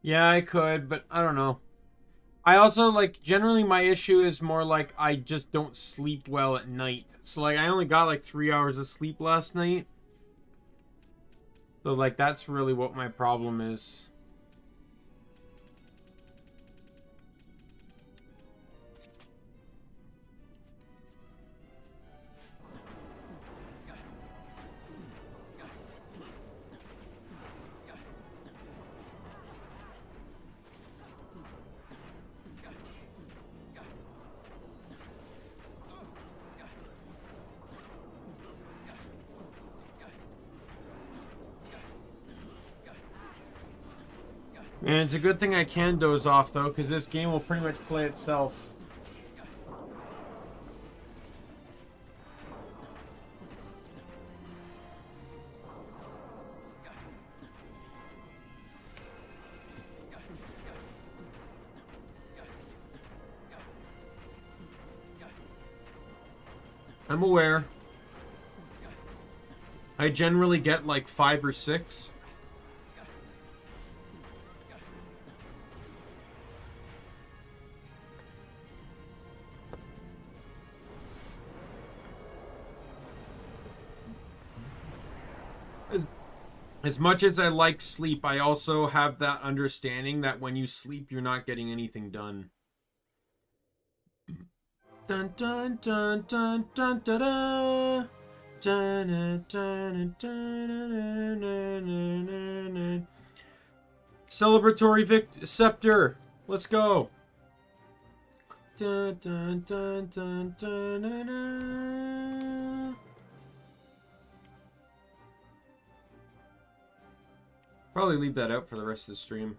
Yeah, I could, but I don't know. I also, like, generally my issue is more like I just don't sleep well at night. So, like, I only got, like, 3 hours of sleep last night. So, like, that's really what my problem is. And it's a good thing I can doze off, though, because this game will pretty much play itself. I'm aware. I generally get like 5 or 6. As much as I like sleep, I also have that understanding that when you sleep, you're not getting anything done. Dun dun dun dun dun dun dun. Dun, dun, dun, dun, dun, dun. Celebratory scepter. Let's go. Dun, dun, dun, dun, dun, dun, dun. Probably leave that out for the rest of the stream.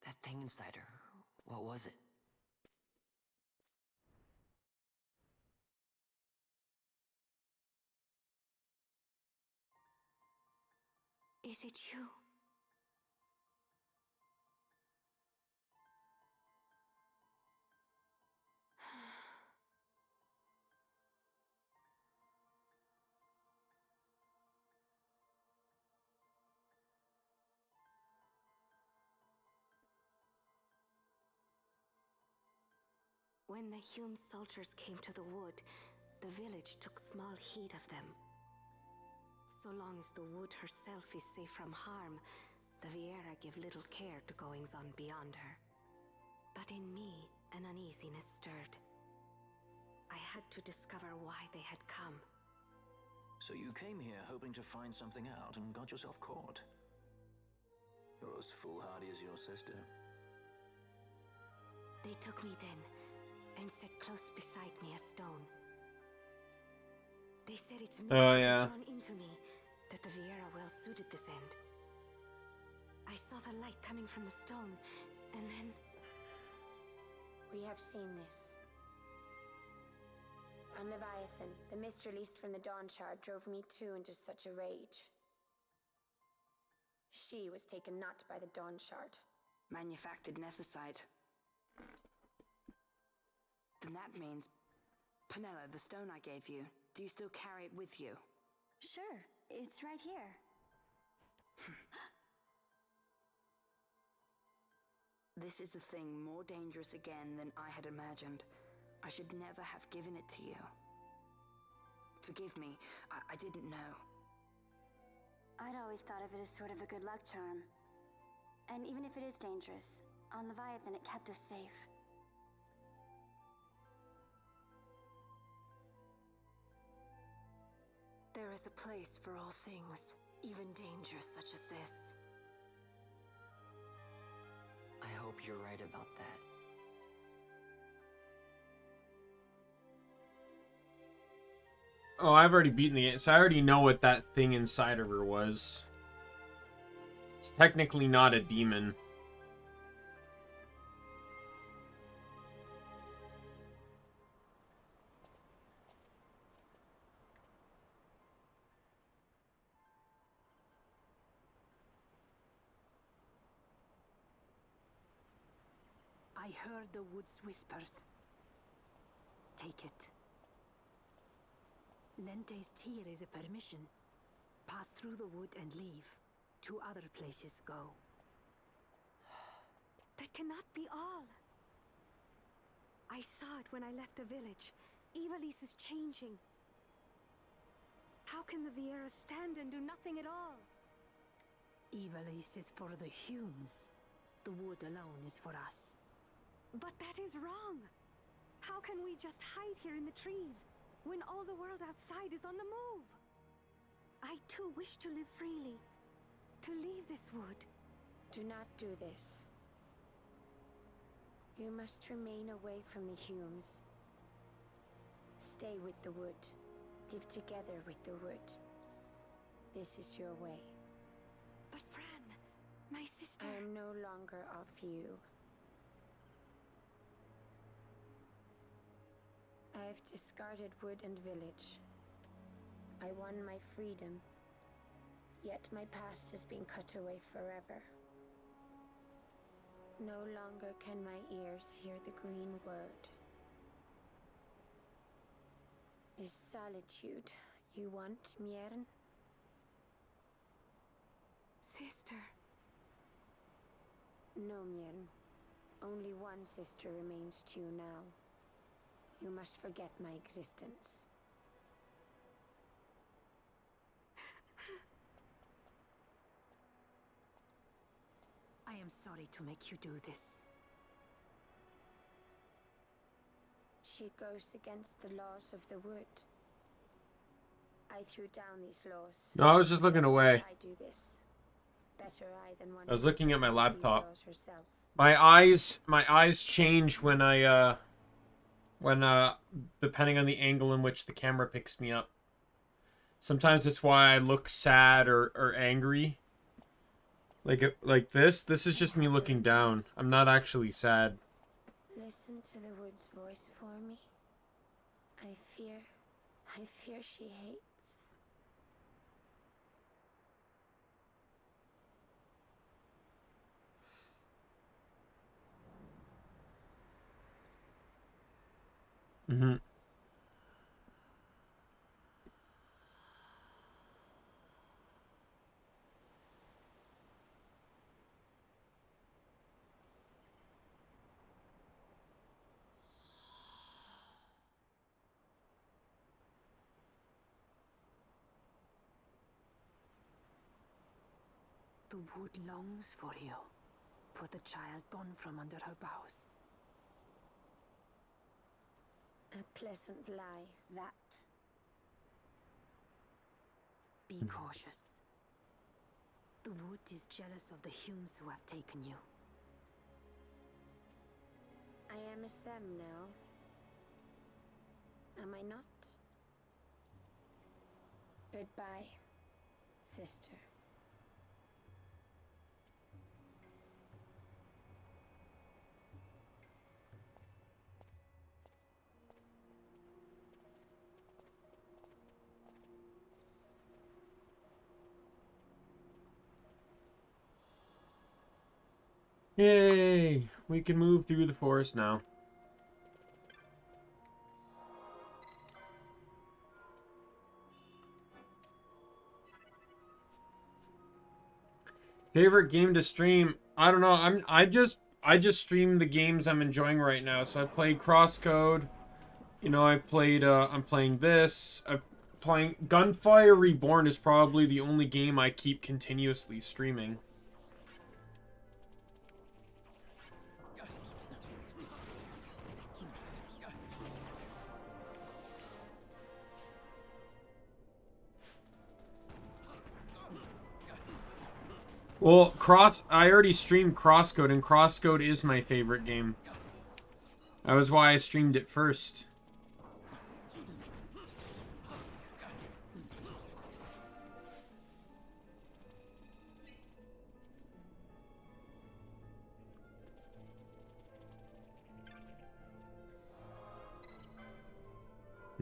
That thing inside her, what was it? Is it you? When the Hume soldiers came to the wood, the village took small heed of them. So long as the wood herself is safe from harm, the Viera give little care to goings-on beyond her. But in me, an uneasiness stirred. I had to discover why they had come. So you came here hoping to find something out and got yourself caught. You're as foolhardy as your sister. They took me then, and set close beside me a stone. They said it's mystery drawn into me, that the Viera well suited this end. I saw the light coming from the stone, and then... We have seen this. On Leviathan, the mist released from the Dawn Shard drove me too into such a rage. She was taken not by the Dawn Shard. Manufactured nethicite. Then that means... Penella, the stone I gave you, do you still carry it with you? Sure, it's right here. This is a thing more dangerous again than I had imagined. I should never have given it to you. Forgive me, I didn't know. I'd always thought of it as sort of a good luck charm. And even if it is dangerous, on Leviathan it kept us safe. There is a place for all things, even danger such as this. I hope you're right about that. Oh, I've already beaten the game, so I already know what that thing inside of her was. It's technically not a demon. I heard the wood's whispers. Take it. Lente's tear is a permission. Pass through the wood and leave. To other places go. That cannot be all. I saw it when I left the village. Ivalice is changing. How can the Viera stand and do nothing at all? Ivalice is for the Humes. The wood alone is for us. But that is wrong. How can we just hide here in the trees when all the world outside is on the move? I too wish to live freely. To leave this wood. Do not do this. You must remain away from the Humes. Stay with the wood. Live together with the wood. This is your way. But Fran, my sister... I am no longer of you. I have discarded wood and village. I won my freedom. Yet my past has been cut away forever. No longer can my ears hear the green word. This solitude you want, Miern? Sister. No, Miern. Only one sister remains to you now. You must forget my existence. I am sorry to make you do this. She goes against the laws of the wood. I threw down these laws. No, I was just looking away. I do this. Better I than one I was looking at my laptop. these laws herself. My eyes change when depending on the angle in which the camera picks me up. Sometimes it's why I look sad or angry. Like this is just me looking down. I'm not actually sad. Listen to the wood's voice for me. I fear she hates. Mm-hmm. The wood longs for you, for the child gone from under her boughs. A pleasant lie, that. Be cautious. The wood is jealous of the Humes who have taken you. I am as them now. Am I not? Goodbye, sister. Yay! We can move through the forest now. Favorite game to stream? I don't know. I just stream the games I'm enjoying right now. So I played Crosscode. You know, I played I'm playing this. I'm playing Gunfire Reborn is probably the only game I keep continuously streaming. Well, I already streamed Crosscode, and Crosscode is my favorite game. That was why I streamed it first.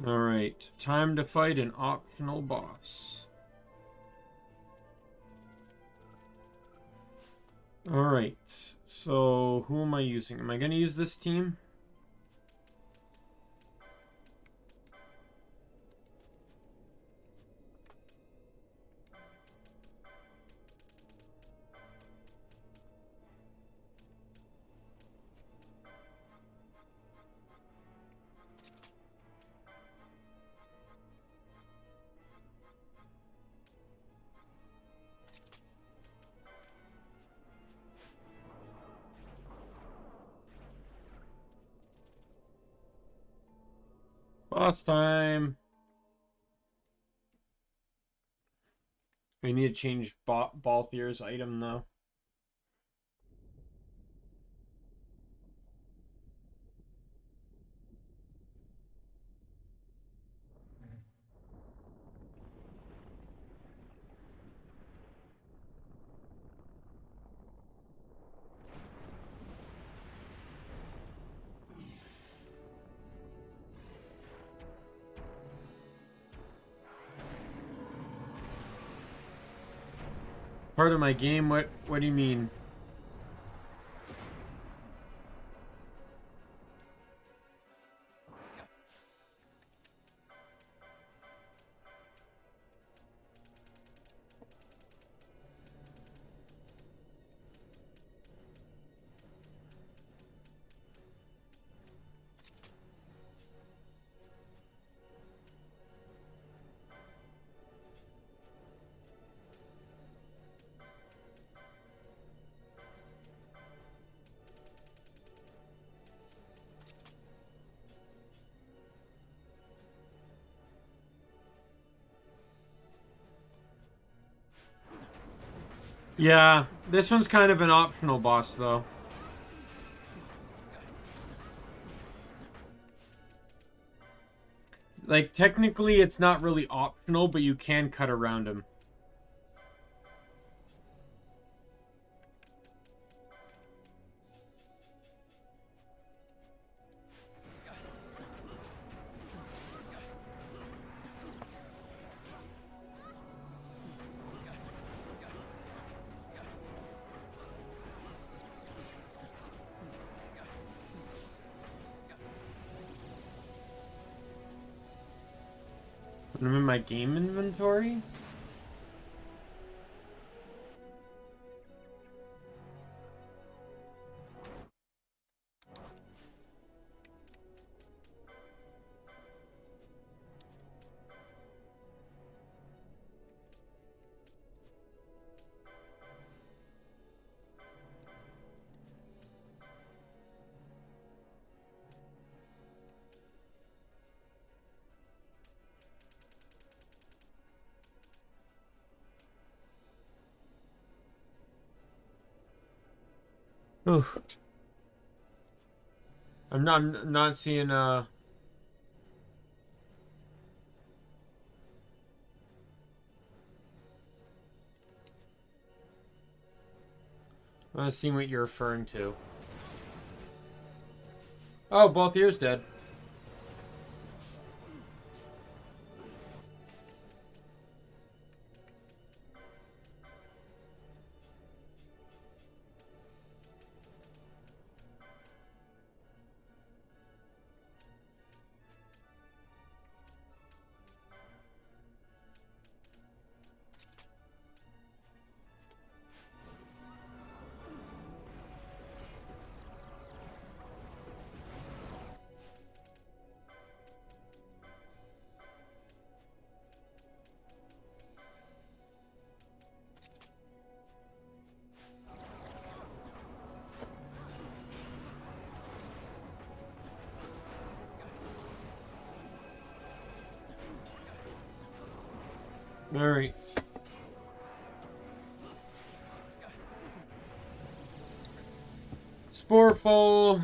Alright, time to fight an optional boss. Alright, so who am I using? Am I going to use this team? Boss time. I need to change Balthier's item though. Part of my game? What do you mean? Yeah, this one's kind of an optional boss, though. Like, technically, it's not really optional, but you can cut around him. I'm in my game inventory? Oof. I'm not seeing I'm not seeing what you're referring to. Oh, both ears dead. Alright. Sporeful.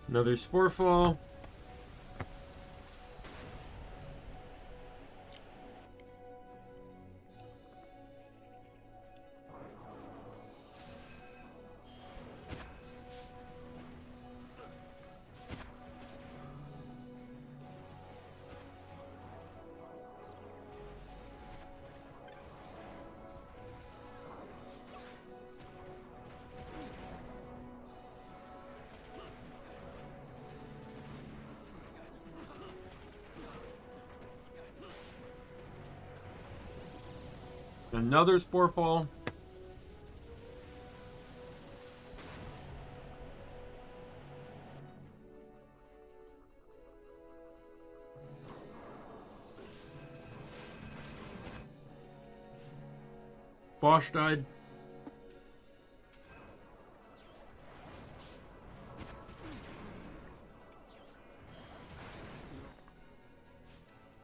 Another Spore Fall. Another Spore Fall. Bosch died.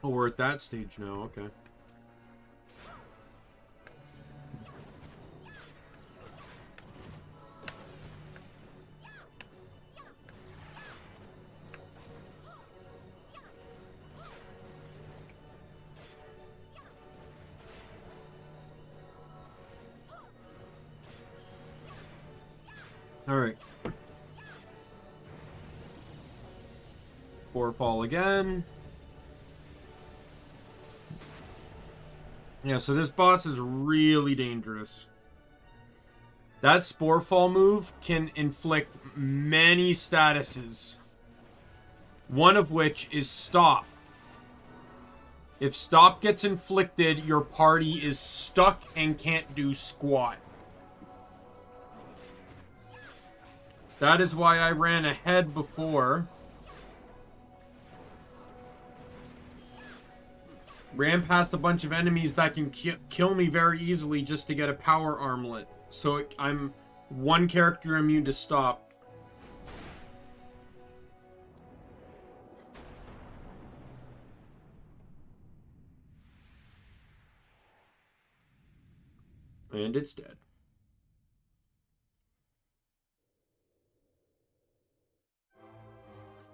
Oh, we're at that stage now, okay. Alright. Spore Fall again. Yeah, so this boss is really dangerous. That Spore Fall move can inflict many statuses. One of which is Stop. If Stop gets inflicted, your party is stuck and can't do squat. That is why I ran ahead before. Ran past a bunch of enemies that can kill me very easily just to get a power armlet. So I'm one character immune to Stop. And it's dead.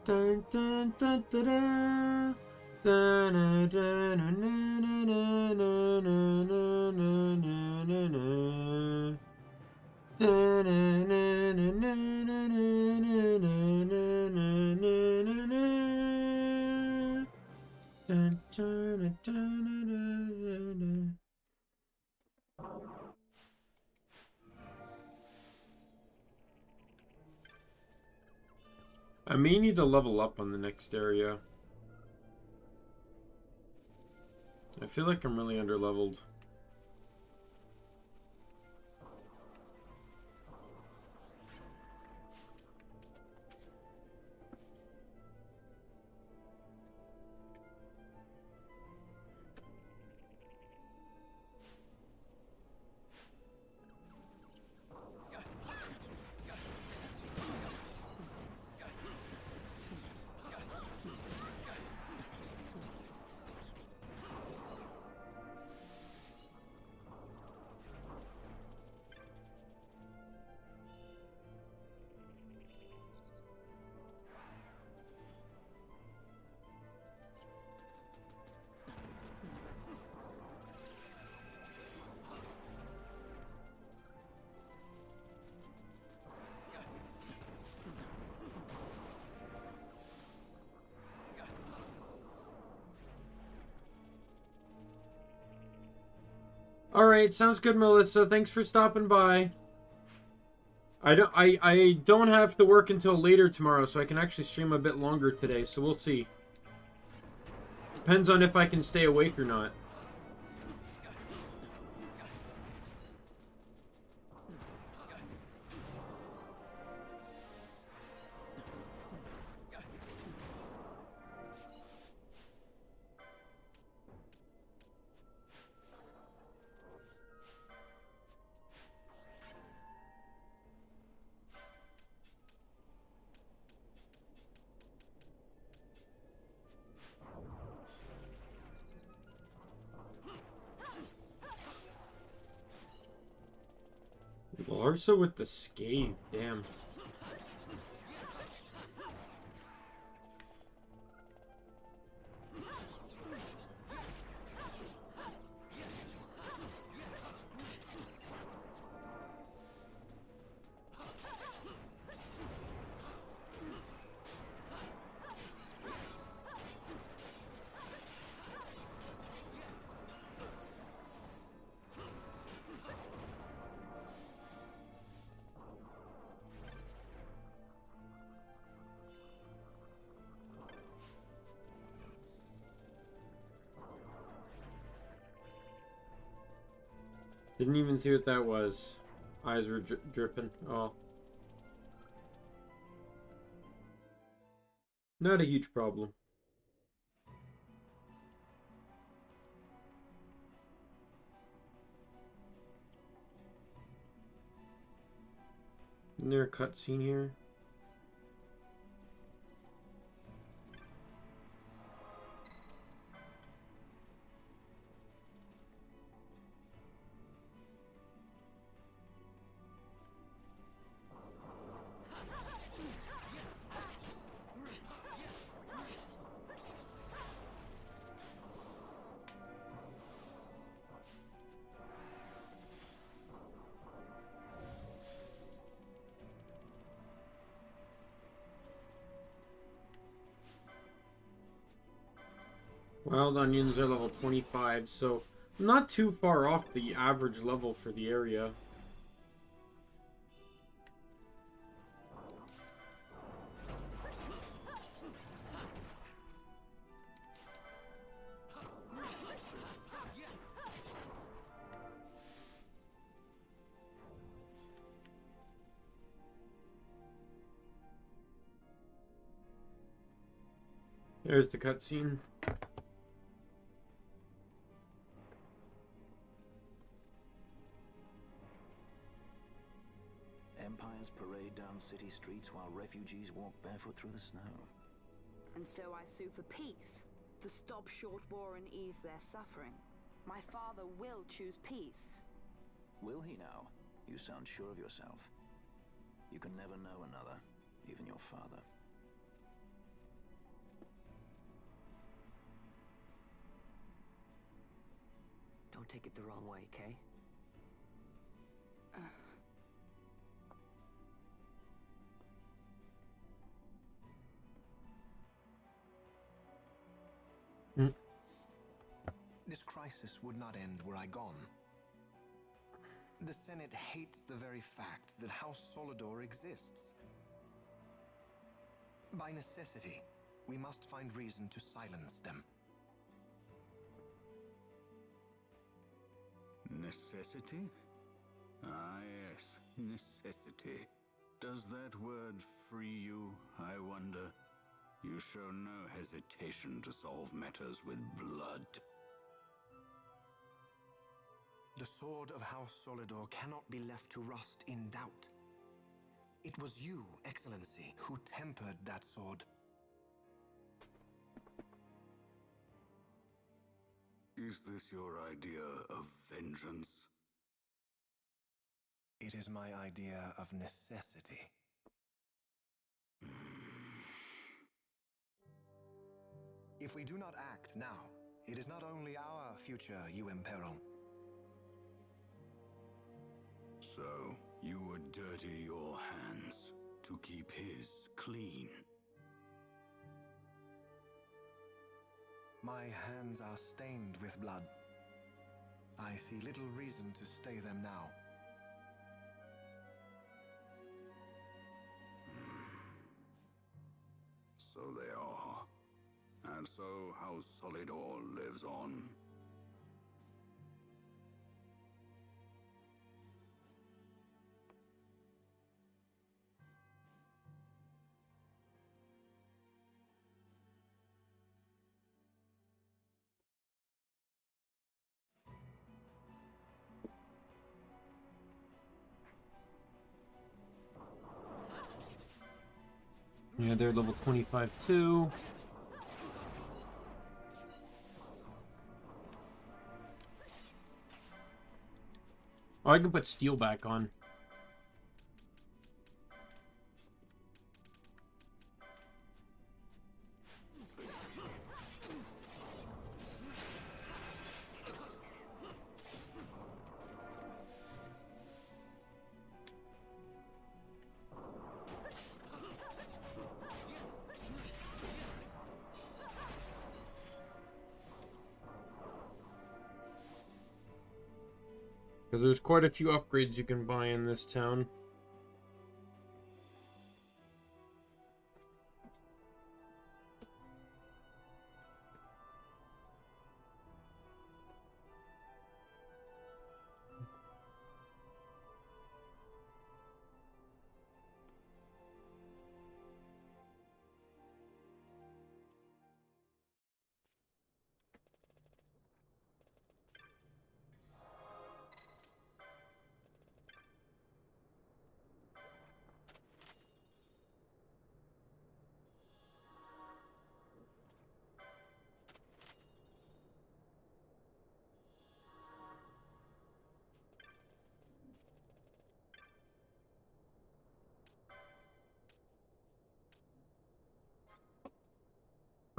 Dun, dun, dun, dun, dun. Dun, dun, dun, dun, dun, dun, dun, dun, dun, dun, dun. Dun, dun, dun, dun, dun, dun, dun, dun, dun, dun. Dun, dun, dun, dun, dun. I may need to level up on the next area. I feel like I'm really underleveled. Alright, sounds good, Melissa. Thanks for stopping by. I don't have to work until later tomorrow, so I can actually stream a bit longer today, so we'll see. Depends on if I can stay awake or not. Larsa with the scathe, damn. Didn't even see what that was. Eyes were dripping. Oh. Not a huge problem. Isn't there a cutscene here? Wild onions are level 25, so not too far off the average level for the area. There's the cutscene. Empires parade down city streets while refugees walk barefoot through the snow. And so I sue for peace, to stop short war and ease their suffering. My father will choose peace. Will he now? You sound sure of yourself. You can never know another, even your father. Don't take it the wrong way, Kay? This crisis would not end were I gone. The Senate hates the very fact that House Solidor exists. By necessity, we must find reason to silence them. Necessity? Ah, yes, necessity. Does that word free you, I wonder? You show no hesitation to solve matters with blood. The sword of House Solidor cannot be left to rust in doubt. It was you, Excellency, who tempered that sword. Is this your idea of vengeance? It is my idea of necessity. If we do not act now, it is not only our future you imperil. So, you would dirty your hands to keep his clean? My hands are stained with blood. I see little reason to stay them now. So they are. And so House Solidor lives on. Yeah, they're level 25 too. Oh, I can put steel back on. Because there's quite a few upgrades you can buy in this town.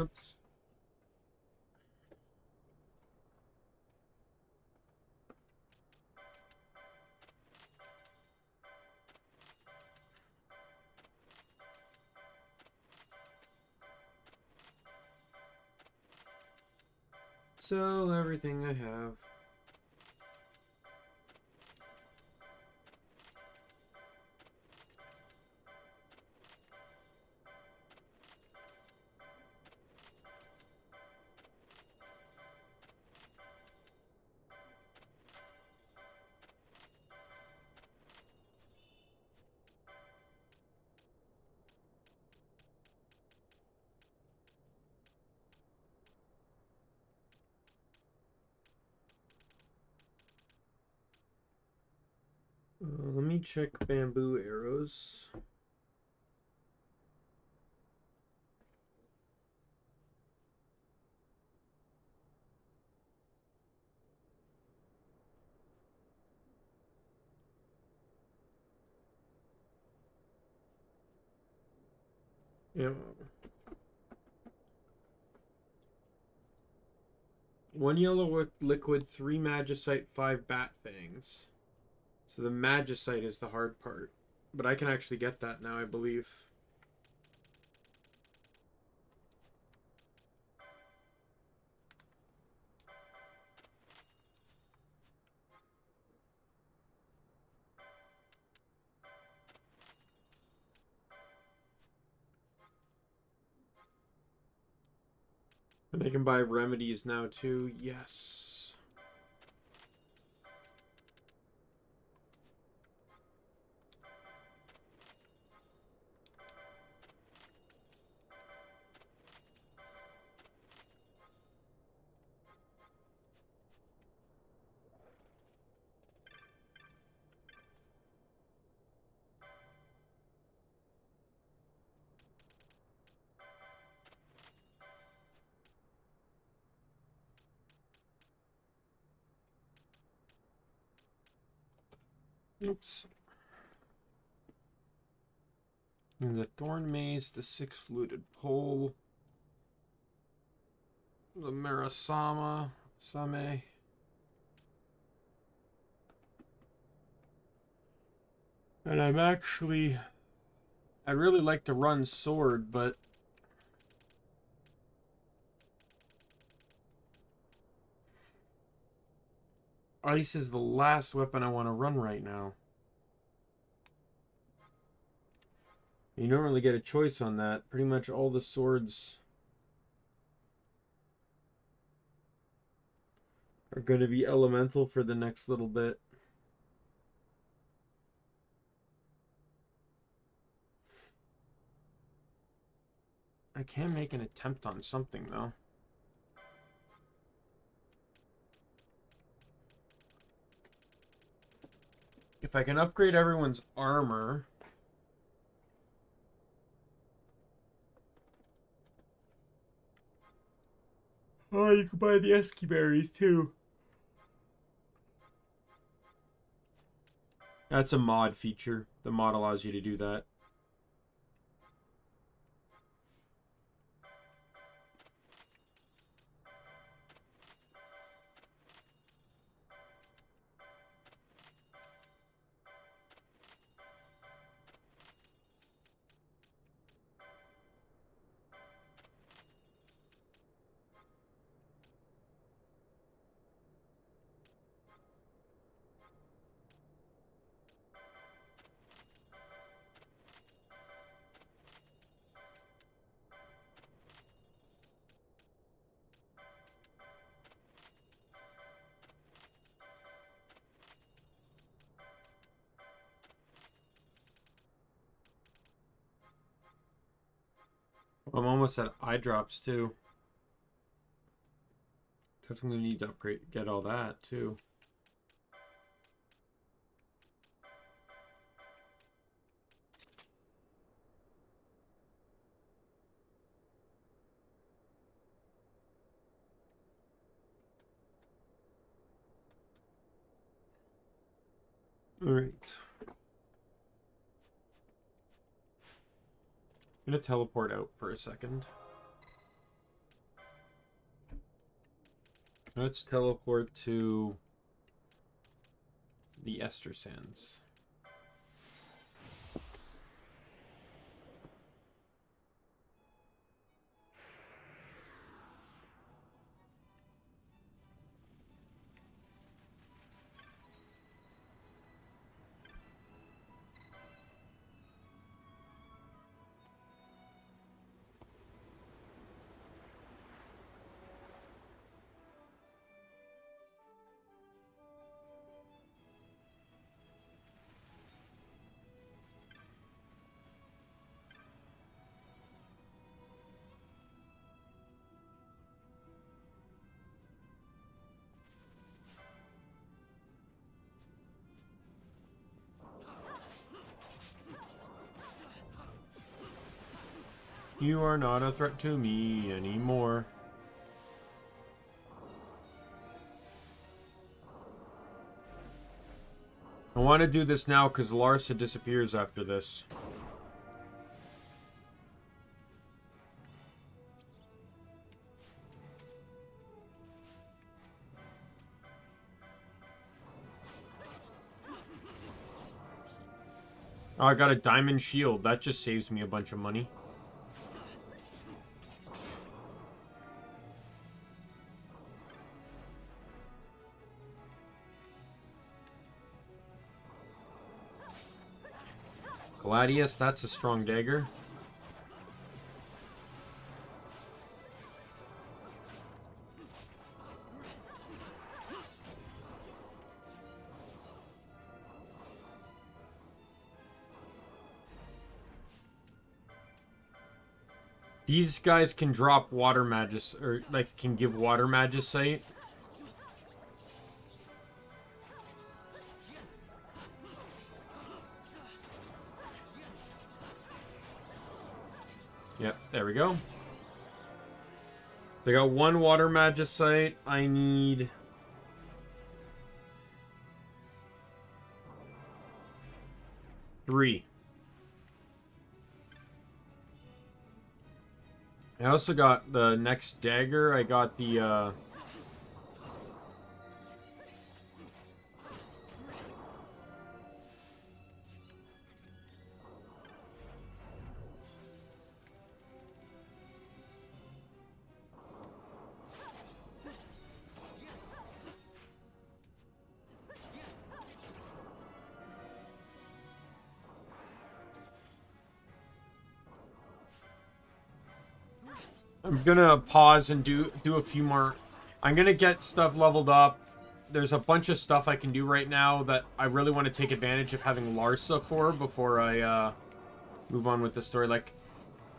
Oops. Sell everything I have. Let me check bamboo arrows. Yeah. 1 yellow liquid, 3 magicite, 5 bat fangs. So the magicite is the hard part. But I can actually get that now, I believe. And I can buy remedies now too. Yes. Oops. And the thorn maze, the 6 fluted pole, the Marasama, Same. And I'd really like to run sword, but ice is the last weapon I want to run right now. You don't really get a choice on that. Pretty much all the swords are going to be elemental for the next little bit. I can make an attempt on something, though. If I can upgrade everyone's armor... Oh, you can buy the Esky berries, too. That's a mod feature. The mod allows you to do that. I'm almost at eye drops too. Definitely need to upgrade, get all that too. All right. I'm gonna teleport out for a second. Let's teleport to the Ester Sands. You are not a threat to me anymore. I want to do this now because Larsa disappears after this. Oh, I got a diamond shield. That just saves me a bunch of money. Gladius, that's a strong dagger. These guys can drop water magis, or like can give water magicite. Yep, there we go. They got one water magicite. I need 3. I also got the next dagger. I got the I'm gonna pause and do a few more. I'm gonna get stuff leveled up. There's a bunch of stuff I can do right now that I really want to take advantage of having Larsa for before I move on with the story. Like,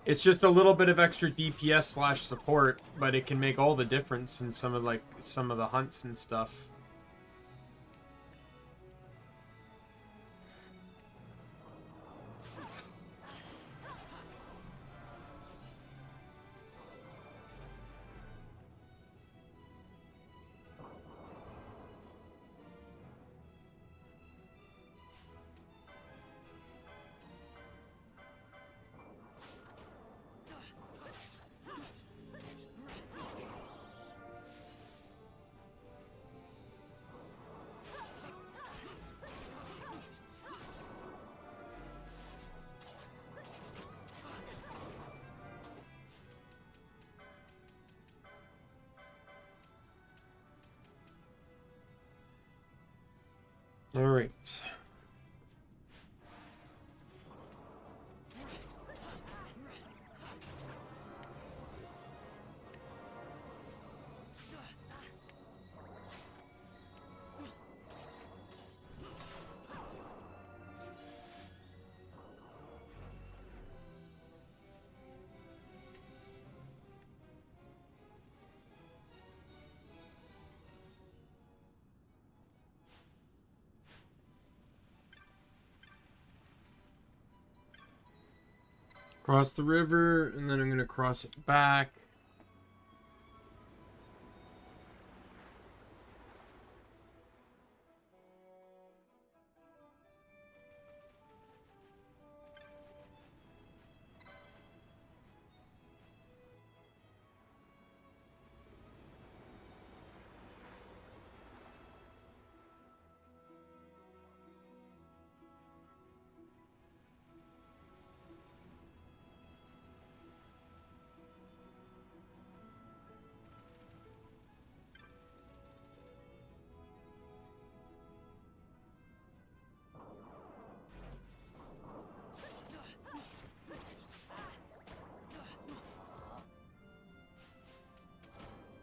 it's just a little bit of extra DPS / support, but it can make all the difference in some of the hunts and stuff. All right. Cross the river, and then I'm going to cross it back.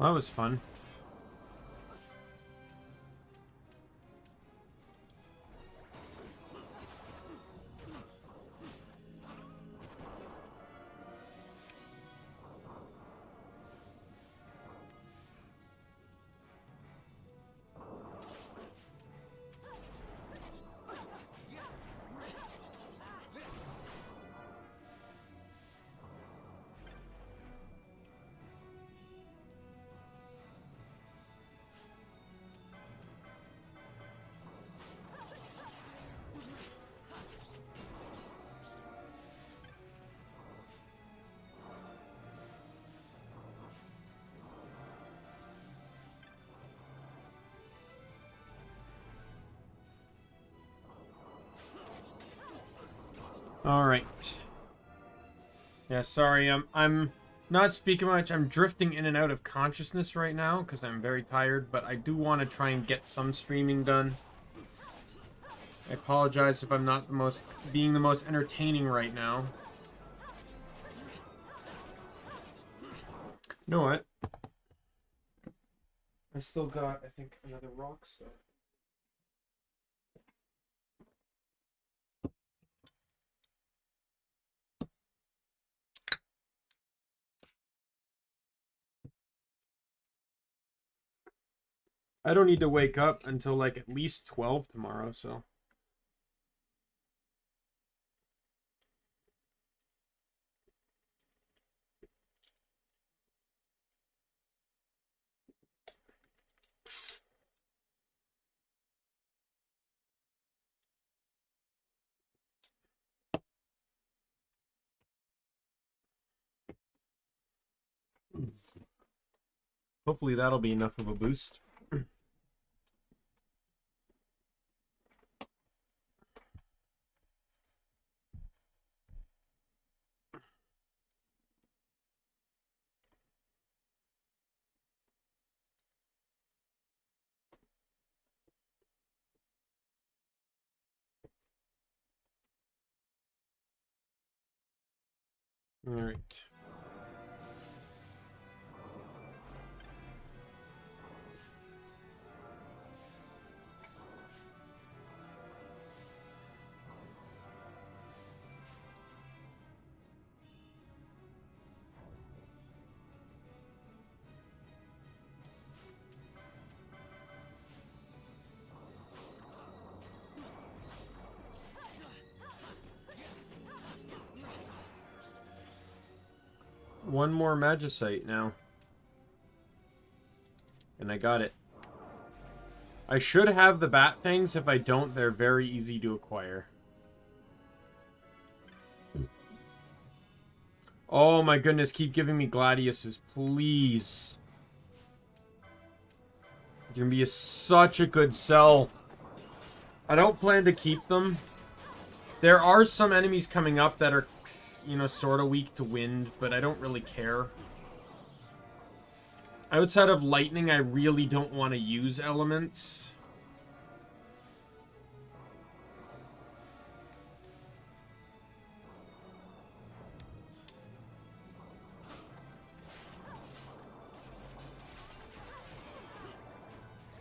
Well, that was fun. All right. Yeah, sorry. I'm not speaking much. I'm drifting in and out of consciousness right now because I'm very tired, but I do want to try and get some streaming done. I apologize if I'm not being the most entertaining right now. You know what? I still got, I think, another rock, so... I don't need to wake up until, like, at least 12 tomorrow, so... Hopefully that'll be enough of a boost. All right. One more Magicite now. And I got it. I should have the bat things. If I don't, they're very easy to acquire. Oh my goodness, keep giving me Gladiuses, please. You're gonna be such a good sell. I don't plan to keep them. There are some enemies coming up that are, you know, sort of weak to wind, but I don't really care. Outside of lightning, I really don't want to use elements.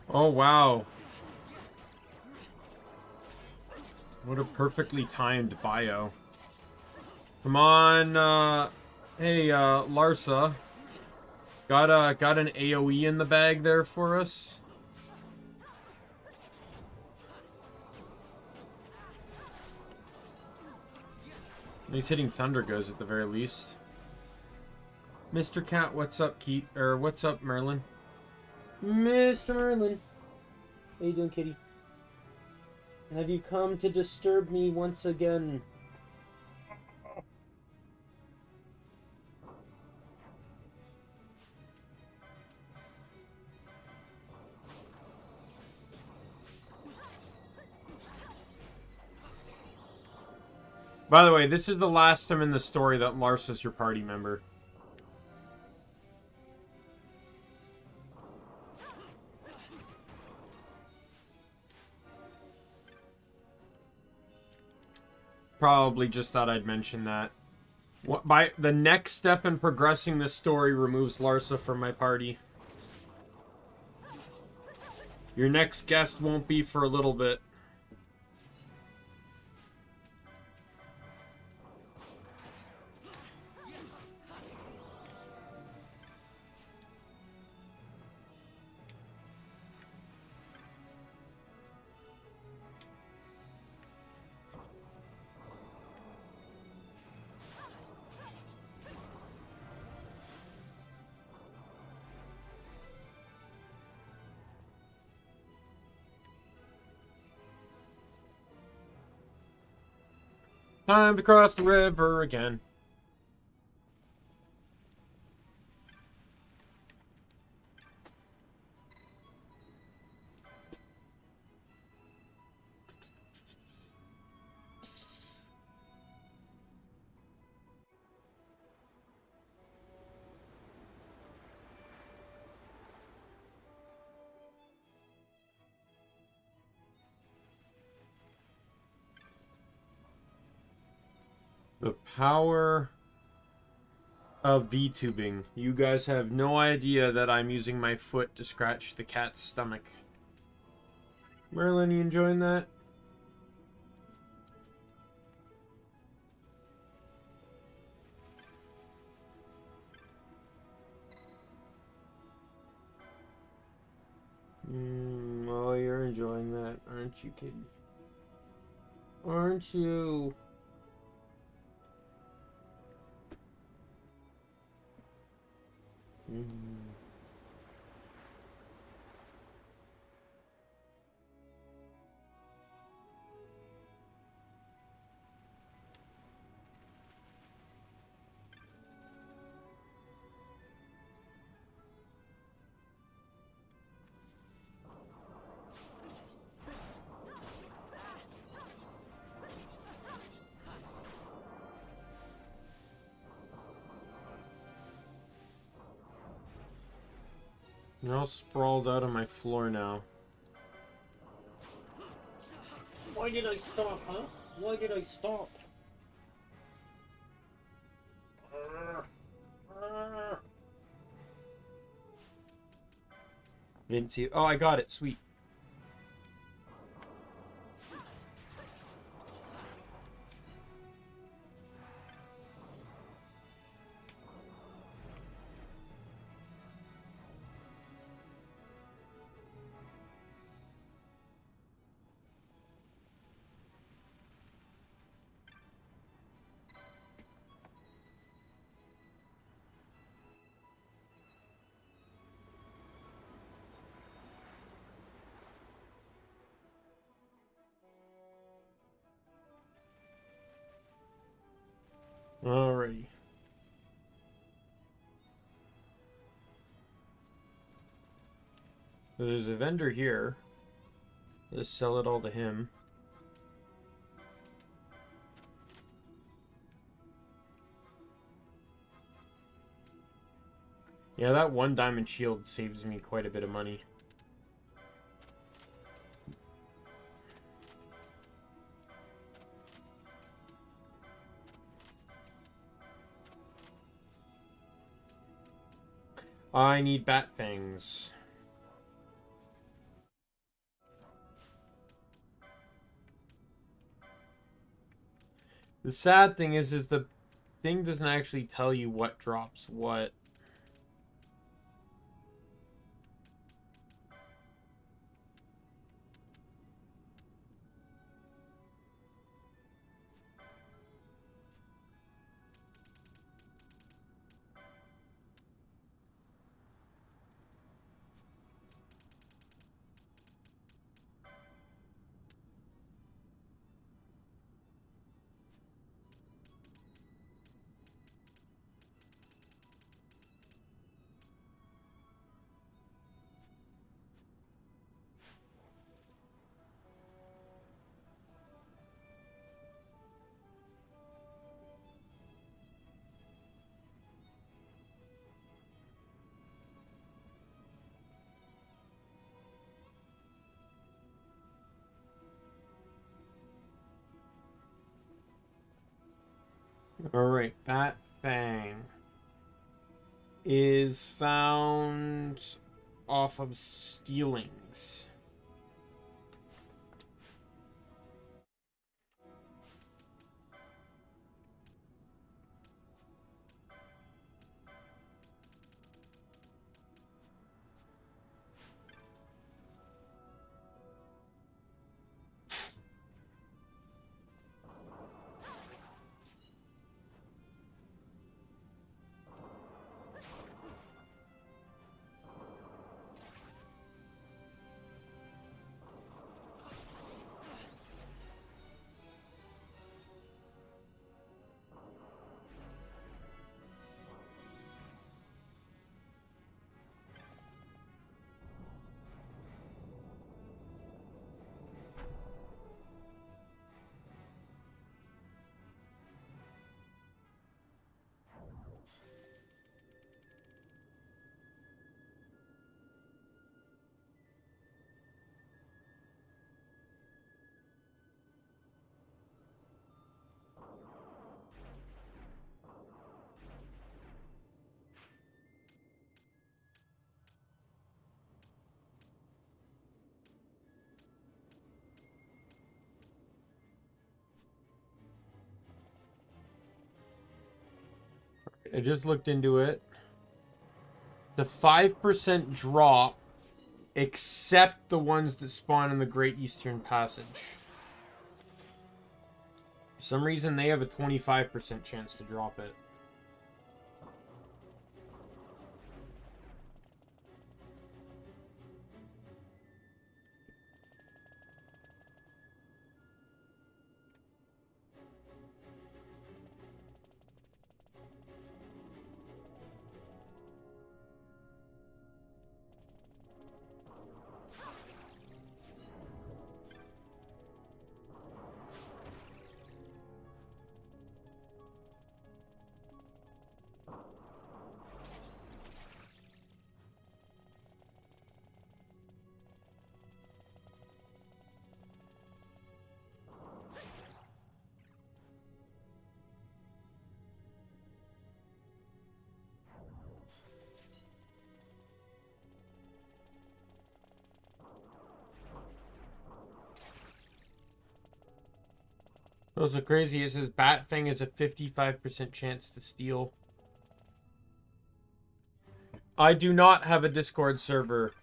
Oh, wow. What a perfectly timed bio. Come on, hey, Larsa. Got an AoE in the bag there for us. He's hitting Thunder Goes at the very least. Mr. Cat, what's up, Keith? Or what's up, Merlin? Mr. Merlin. How you doing, kitty? Have you come to disturb me once again? By the way, this is the last time in the story that Larsa's your party member. Probably just thought I'd mention that. By the next step in progressing this story removes Larsa from my party. Your next guest won't be for a little bit. Time to cross the river again. The power of VTubing. You guys have no idea that I'm using my foot to scratch the cat's stomach. Merlin, you enjoying that? Oh, you're enjoying that, aren't you, kitty? Aren't you? You're all sprawled out on my floor now. Why did I stop, huh? Why did I stop? Didn't see. Oh, I got it. Sweet. Alrighty. So there's a vendor here. Let's sell it all to him. Yeah, that one diamond shield saves me quite a bit of money. I need bat fangs. The sad thing is the thing doesn't actually tell you what drops what. Alright, Bat Fang is found off of Stealings. I just looked into it. The 5% drop, except the ones that spawn in the Great Eastern Passage. For some reason, they have a 25% chance to drop it. What's so crazy is his bat thing is a 55% chance to steal. I do not have a Discord server.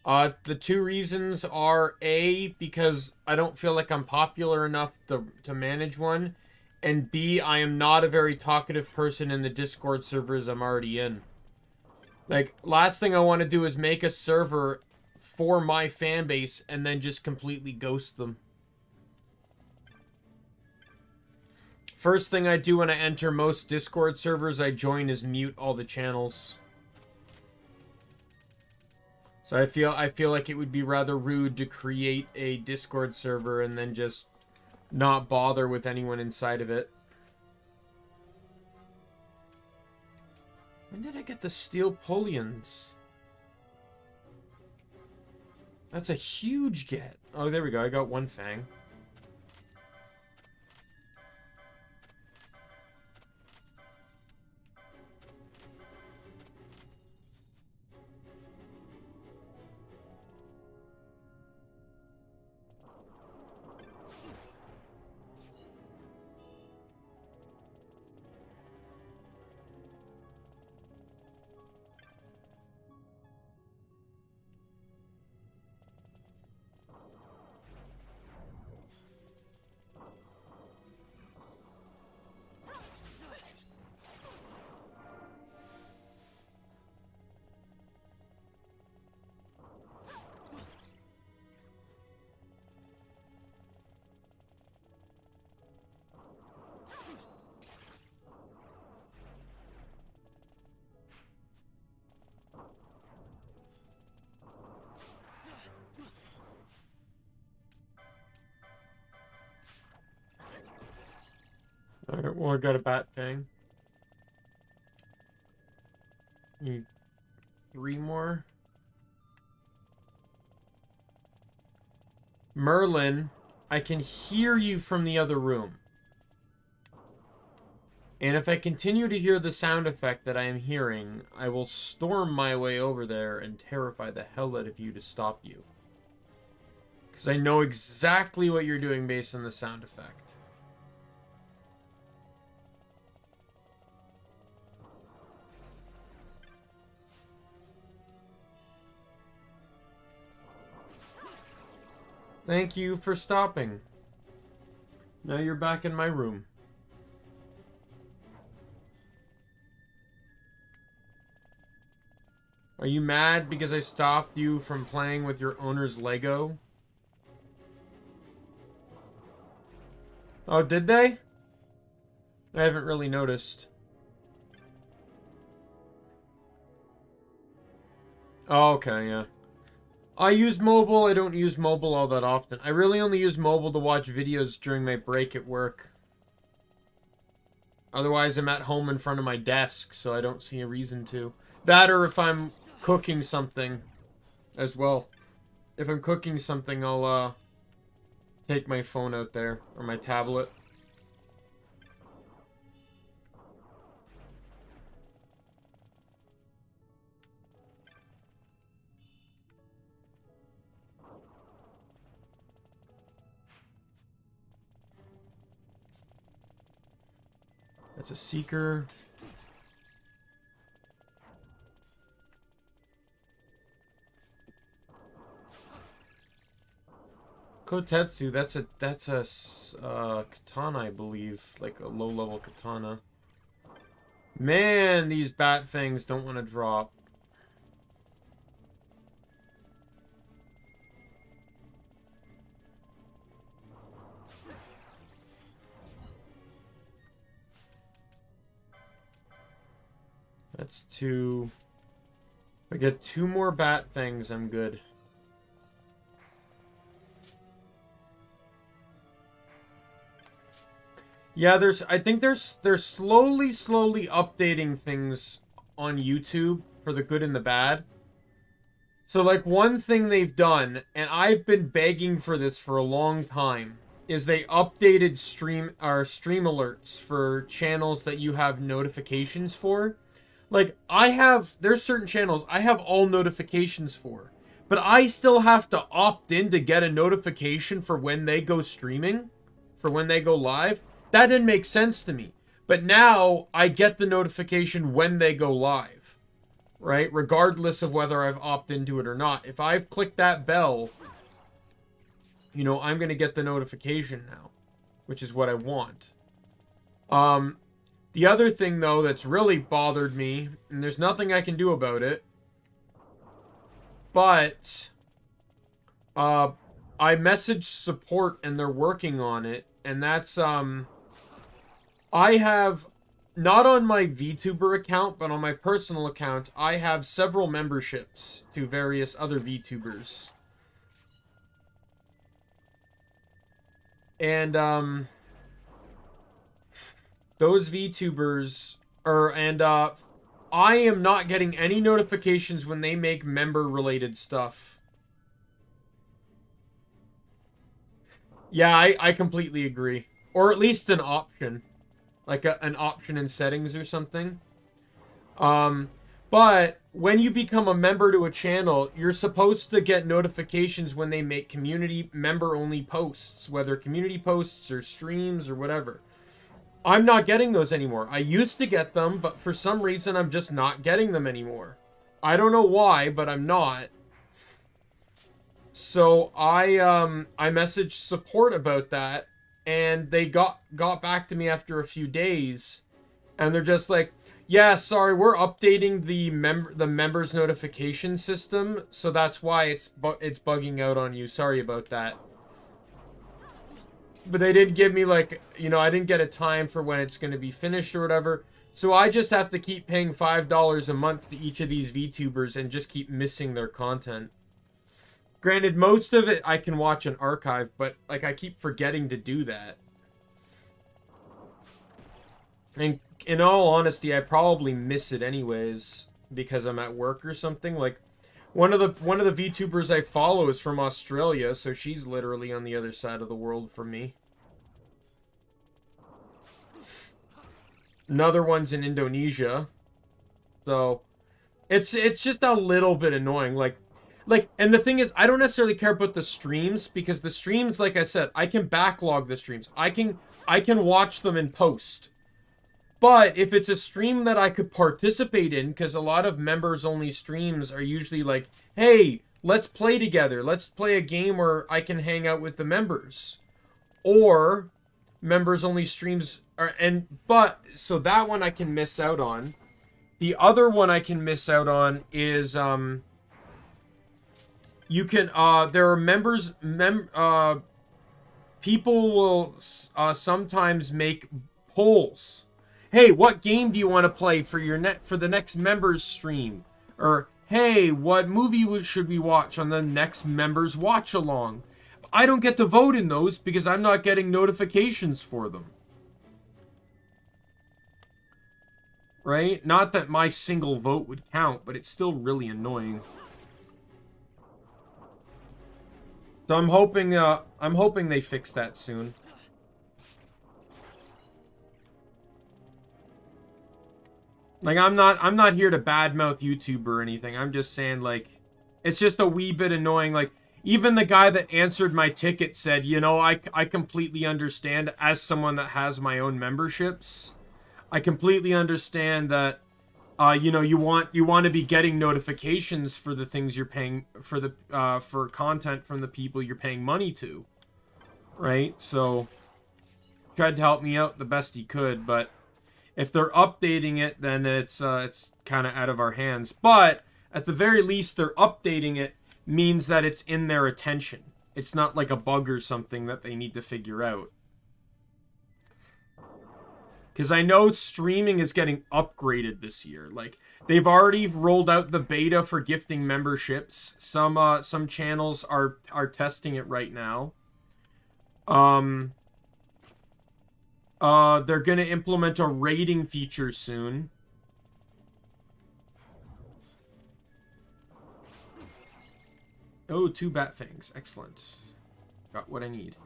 The two reasons are A, because I don't feel like I'm popular enough to manage one, and B, I am not a very talkative person in the Discord servers I'm already in. Like, last thing I want to do is make a server for my fan base and then just completely ghost them. First thing I do when I enter most Discord servers I join is mute all the channels. So I feel like it would be rather rude to create a Discord server and then just not bother with anyone inside of it. When did I get the steel Polians? That's a huge get. Oh, there we go. I got one fang. Alright, well, I got a bat fang. Need 3 more. Merlin, I can hear you from the other room. And if I continue to hear the sound effect that I am hearing, I will storm my way over there and terrify the hell out of you to stop you. Because I know exactly what you're doing based on the sound effect. Thank you for stopping. Now you're back in my room. Are you mad because I stopped you from playing with your owner's Lego? Oh, did they? I haven't really noticed. Oh, okay, yeah. I use mobile. I don't use mobile all that often. I really only use mobile to watch videos during my break at work. Otherwise, I'm at home in front of my desk, so I don't see a reason to. That or if I'm cooking something as well. If I'm cooking something, I'll take my phone out there, or my tablet. That's a seeker. Kotetsu, that's a katana, I believe, like a low-level katana. Man, these bat things don't want to drop. That's 2. If I get 2 more bat things, I'm good. Yeah, I think they're slowly updating things on YouTube for the good and the bad. So like one thing they've done, and I've been begging for this for a long time, is they updated stream alerts for channels that you have notifications for. Like there's certain channels I have all notifications for, but I still have to opt in to get a notification for when they go streaming, for when they go live. That didn't make sense to me. But now I get the notification when they go live, right? Regardless of whether I've opted into it or not. If I've clicked that bell, you know, I'm going to get the notification now, which is what I want. The other thing, though, that's really bothered me, and there's nothing I can do about it, but I messaged support and they're working on it, and that's I have, not on my VTuber account, but on my personal account, I have several memberships to various other VTubers. And, those VTubers I am not getting any notifications when they make member-related stuff. Yeah, I completely agree. Or at least an option. Like an option in settings or something. But when you become a member to a channel, you're supposed to get notifications when they make community member-only posts. Whether community posts or streams or whatever. I'm not getting those anymore. I used to get them, but for some reason I'm just not getting them anymore. I don't know why, but I'm not. So I messaged support about that, and they got back to me after a few days, and they're just like, yeah, sorry, we're updating the members notification system, so that's why it's bugging out on you. Sorry about that. But they didn't give me, like, you know, I didn't get a time for when it's going to be finished or whatever. So I just have to keep paying $5 a month to each of these VTubers and just keep missing their content. Granted, most of it I can watch an archive, but, like, I keep forgetting to do that. And in all honesty, I probably miss it anyways because I'm at work or something. Like, one of the VTubers I follow is from Australia, so she's literally on the other side of the world from me. Another one's in Indonesia. So it's just a little bit annoying. Like and the thing is, I don't necessarily care about the streams, because the streams, like I said, I can backlog the streams. I can watch them in post. But if it's a stream that I could participate in, because a lot of members-only streams are usually like, hey, let's play together. Let's play a game where I can hang out with the members. Or members-only streams are, so that one I can miss out on. The other one I can miss out on is, you can, there are people will sometimes make polls. Hey, what game do you want to play for the next members stream? Or, hey, what movie should we watch on the next members watch along? I don't get to vote in those because I'm not getting notifications for them. Right? Not that my single vote would count, but it's still really annoying. So I'm hoping they fix that soon. Like, I'm not here to badmouth YouTube or anything. I'm just saying, like, it's just a wee bit annoying. Like, even the guy that answered my ticket said, you know, I completely understand, as someone that has my own memberships, I completely understand that, you know, you want to be getting notifications for the things you're paying for, for content from the people you're paying money to. right? So tried to help me out the best he could, but if they're updating it, then it's kind of out of our hands. But at the very least, they're updating it means that it's in their attention. It's not like a bug or something that they need to figure out. Because I know streaming is getting upgraded this year. Like, they've already rolled out the beta for gifting memberships. Some channels are testing it right now. They're going to implement a rating feature soon. Oh, 2 bat fangs. Excellent. Got what I need.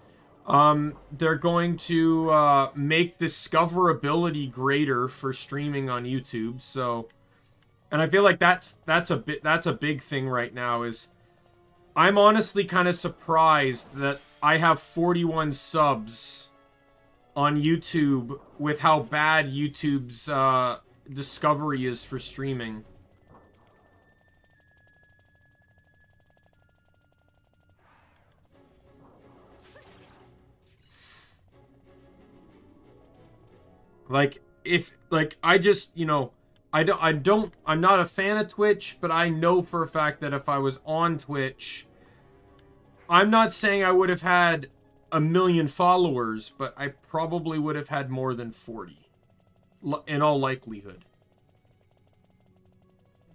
They're going to make discoverability greater for streaming on YouTube. So, and I feel like that's a big thing right now. Is I'm honestly kind of surprised that I have 41 subs on YouTube with how bad YouTube's discovery is for streaming. Like, if, like, I just, you know, I'm not a fan of Twitch, but I know for a fact that if I was on Twitch, I'm not saying I would have had 1 million followers, but I probably would have had more than 40. In all likelihood.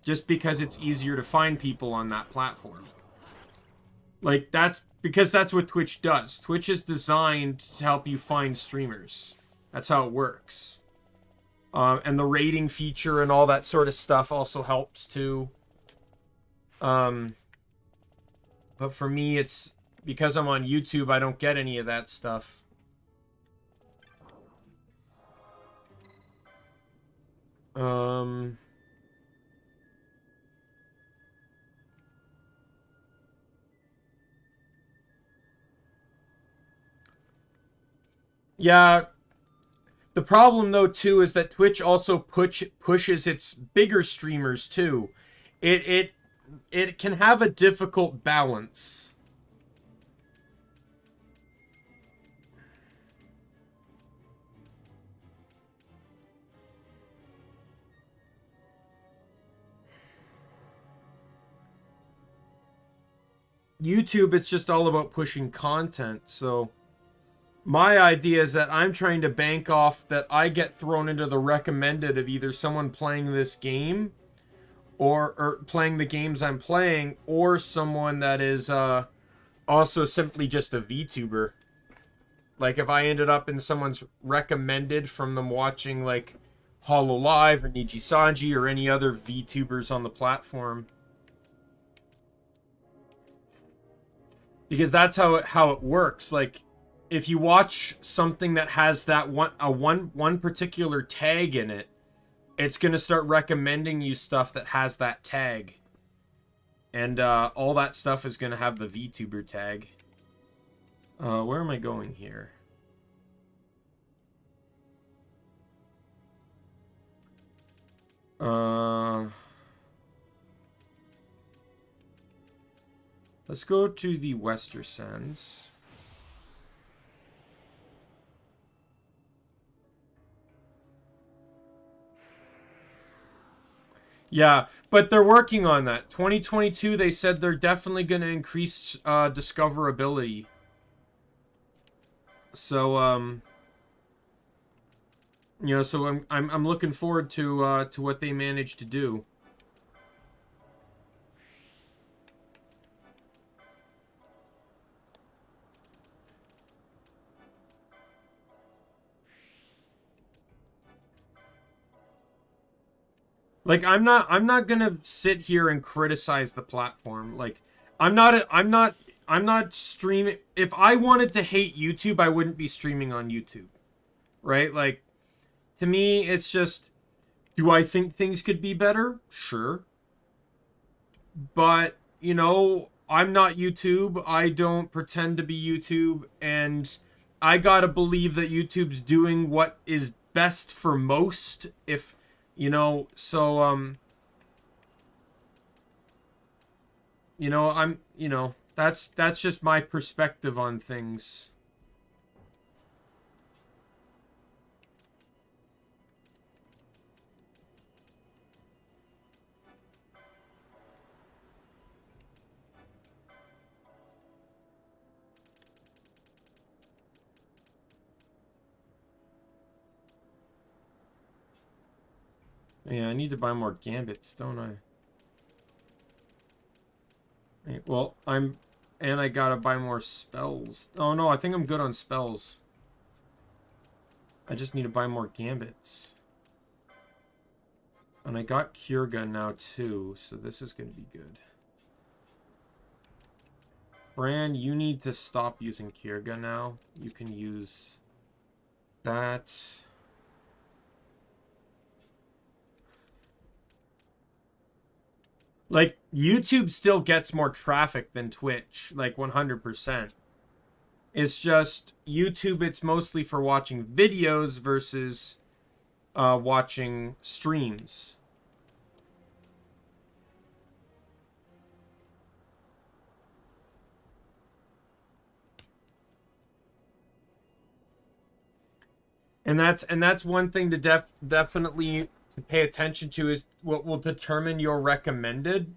Just because it's easier to find people on that platform. Like, because that's what Twitch does. Twitch is designed to help you find streamers. That's how it works. And the rating feature and all that sort of stuff also helps too. But for me, it's because I'm on YouTube, I don't get any of that stuff. Yeah. The problem, though, too, is that Twitch also pushes its bigger streamers, too. It can have a difficult balance. YouTube, it's just all about pushing content, so my idea is that I'm trying to bank off that I get thrown into the recommended of either someone playing this game or playing the games I'm playing, or someone that is also simply just a VTuber. Like, if I ended up in someone's recommended from them watching, like, HoloLive or Nijisanji or any other VTubers on the platform. Because that's how it works. Like, if you watch something that has that one particular tag in it, it's going to start recommending you stuff that has that tag. And all that stuff is going to have the VTuber tag. Where am I going here? Let's go to the Wester Sands. Yeah, but they're working on that. 2022, they said they're definitely going to increase discoverability. So, you know, so I'm looking forward to what they manage to do. Like, I'm not gonna sit here and criticize the platform. Like, I'm not streaming. If I wanted to hate YouTube, I wouldn't be streaming on YouTube, right? Like, to me, it's just, do I think things could be better? Sure. But, you know, I'm not YouTube. I don't pretend to be YouTube, and I gotta believe that YouTube's doing what is best for most. If you know, so, you know, that's just my perspective on things. Yeah, I need to buy more gambits, don't I? Right, well, and I gotta buy more spells. Oh no, I think I'm good on spells. I just need to buy more gambits. And I got Cure Gun now too, so this is gonna be good. Bran, you need to stop using Cure Gun now. You can use that. Like, YouTube still gets more traffic than Twitch, like 100%. It's just, YouTube, it's mostly for watching videos versus watching streams. And that's one thing to definitely to pay attention to, is what will determine your recommended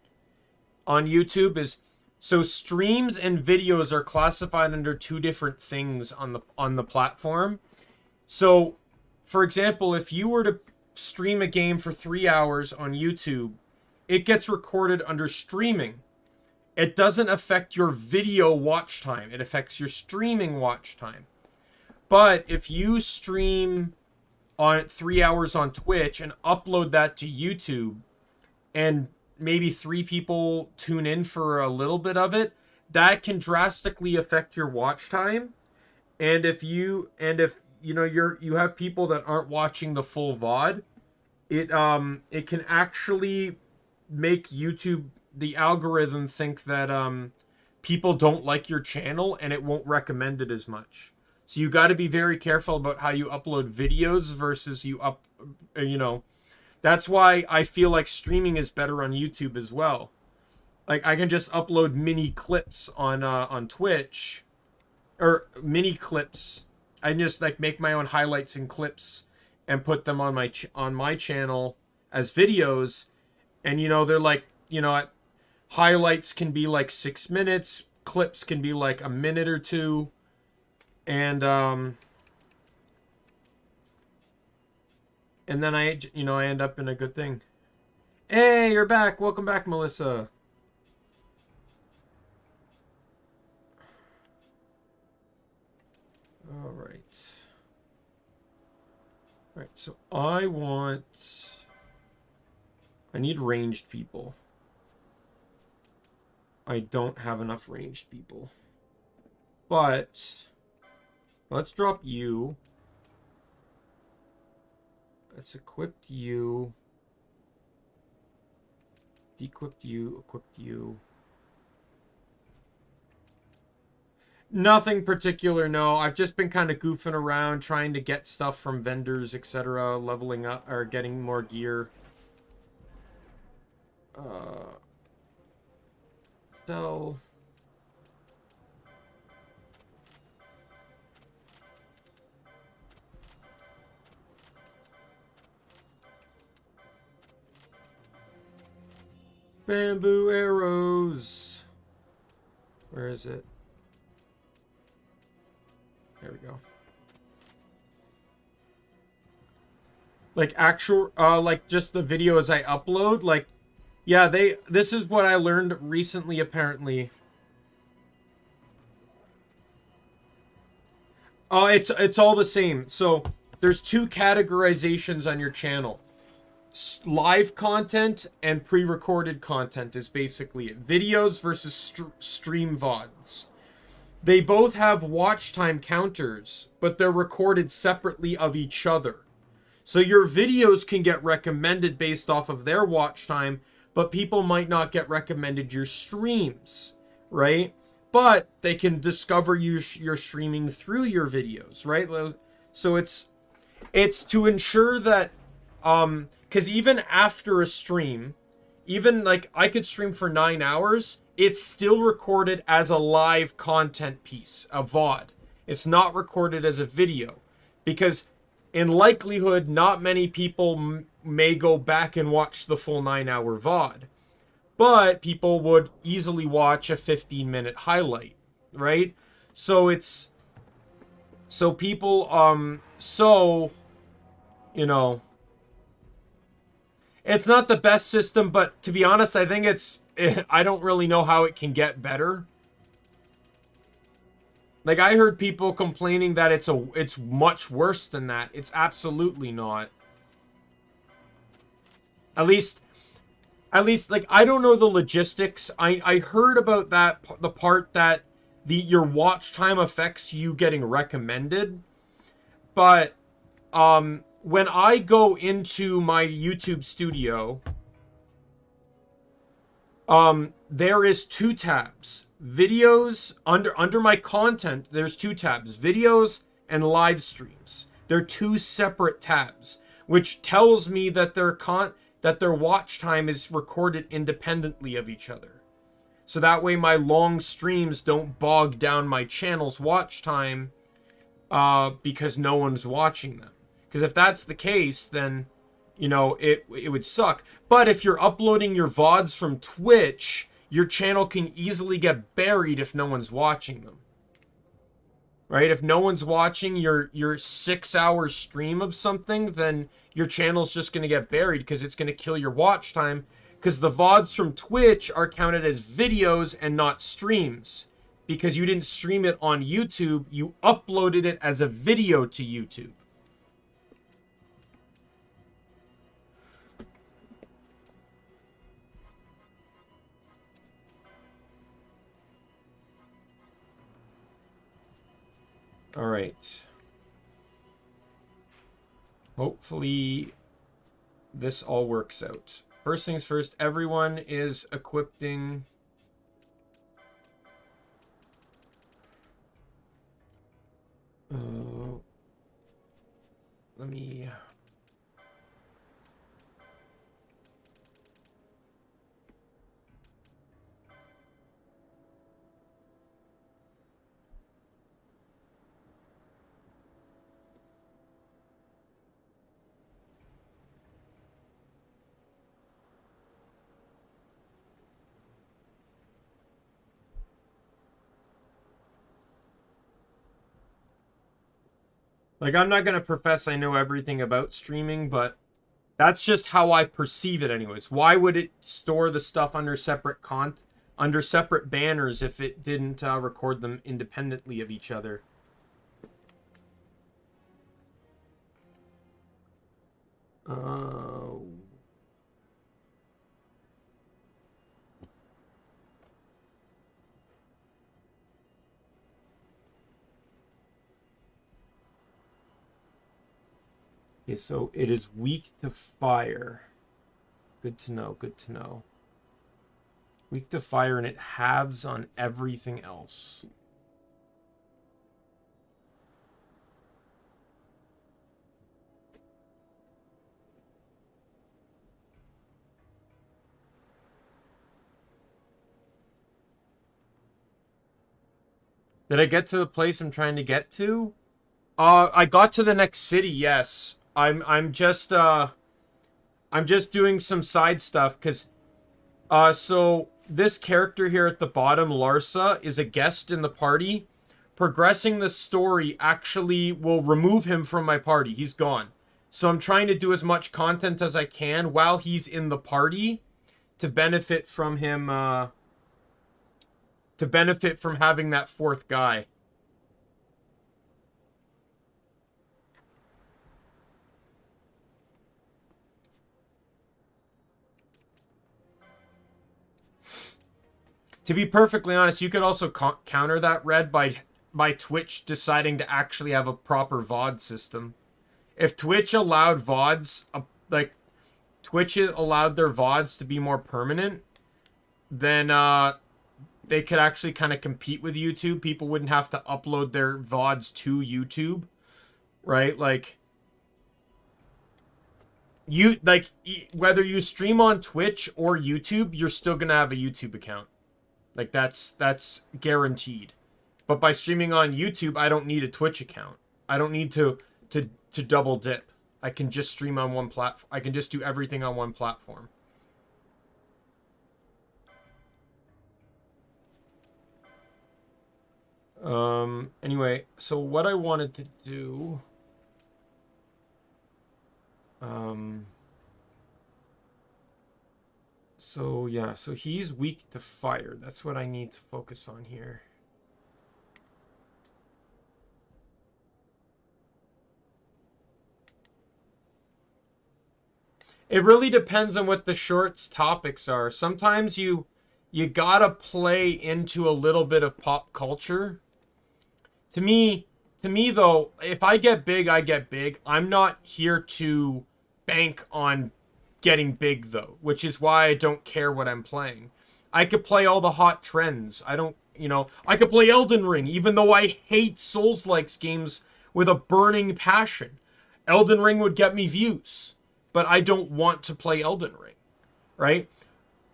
on YouTube is, so streams and videos are classified under two different things on the platform. So, for example, if you were to stream a game for 3 hours on YouTube, it gets recorded under streaming. It doesn't affect your video watch time. It affects your streaming watch time. But if you stream on 3 hours on Twitch and upload that to YouTube, and maybe 3 people tune in for a little bit of it, that can drastically affect your watch time. And if you know you have people that aren't watching the full VOD, it can actually make YouTube, the algorithm, think that people don't like your channel, and it won't recommend it as much. So you got to be very careful about how you upload videos versus that's why I feel like streaming is better on YouTube as well. Like, I can just upload mini clips on Twitch, or mini clips. I can just like make my own highlights and clips and put them on my channel as videos, and they're like, highlights can be like 6 minutes, clips can be like a minute or two. And then I end up in a good thing. Hey, you're back. Welcome back, Melissa. All right. All right, so I need ranged people. I don't have enough ranged people. But let's drop you. Let's equip you. Equipped you. Equipped you. Nothing particular, no. I've just been kind of goofing around, trying to get stuff from vendors, etc. Leveling up, or getting more gear. Sell. Bamboo arrows. Where is it? There we go. Like actual, like just the videos I upload, like, yeah, this is what I learned recently, apparently. Oh, it's all the same. So there's 2 categorizations on your channel. Live content and pre-recorded content is basically it. Videos versus stream VODs. They both have watch time counters, but they're recorded separately of each other. So your videos can get recommended based off of their watch time, but people might not get recommended your streams, right? But they can discover your streaming through your videos, right? So it's to ensure that, because even after a stream, even like I could stream for 9 hours, it's still recorded as a live content piece, a VOD. It's not recorded as a video, because in likelihood, not many people may go back and watch the full 9-hour VOD. But people would easily watch a 15-minute highlight, right? So it's, so people, It's not the best system, but to be honest, I think I don't really know how it can get better. Like, I heard people complaining that it's much worse than that. It's absolutely not. At least, like, I don't know the logistics. I heard about that, the part that your watch time affects you getting recommended. But, when I go into my YouTube studio, there is 2 tabs. Videos, under my content, there's 2 tabs. Videos and live streams. They're 2 separate tabs, which tells me that their watch time is recorded independently of each other. So that way my long streams don't bog down my channel's watch time because no one's watching them. Because if that's the case, then, you know, it would suck. But if you're uploading your VODs from Twitch, your channel can easily get buried if no one's watching them. Right? If no one's watching your 6-hour stream of something, then your channel's just going to get buried because it's going to kill your watch time. Because the VODs from Twitch are counted as videos and not streams. Because you didn't stream it on YouTube, you uploaded it as a video to YouTube. All right. Hopefully this all works out. First things first, everyone is equipping let me like, I'm not going to profess I know everything about streaming, but that's just how I perceive it anyways. Why would it store the stuff under separate banners if it didn't record them independently of each other? Okay, so it is weak to fire. Good to know, good to know. Weak to fire, and it halves on everything else. Did I get to the place I'm trying to get to? I got to the next city, yes. I'm just doing some side stuff because so this character here at the bottom, Larsa, is a guest in the party. Progressing the story actually will remove him from my party. He's gone. So I'm trying to do as much content as I can while he's in the party to benefit from him to benefit from having that 4th guy. To be perfectly honest, you could also counter that, Red, by Twitch deciding to actually have a proper VOD system. If Twitch allowed VODs, like, Twitch allowed their VODs to be more permanent, then they could actually kind of compete with YouTube. People wouldn't have to upload their VODs to YouTube, right? Like, whether you stream on Twitch or YouTube, you're still gonna have a YouTube account. Like, that's guaranteed. But by streaming on YouTube, I don't need a Twitch account. I don't need to double dip. I can just stream on one platform. I can just do everything on one platform. Anyway, so what I wanted to do So, yeah. So he's weak to fire. That's what I need to focus on here. It really depends on what the short's topics are. Sometimes you gotta play into a little bit of pop culture. To me though, if I get big, I get big. I'm not here to bank on getting big though, which is why I don't care what I'm playing. I could play all the hot trends. I don't, I could play Elden Ring, even though I hate Souls-like games with a burning passion. Elden Ring would get me views, but I don't want to play Elden Ring, right?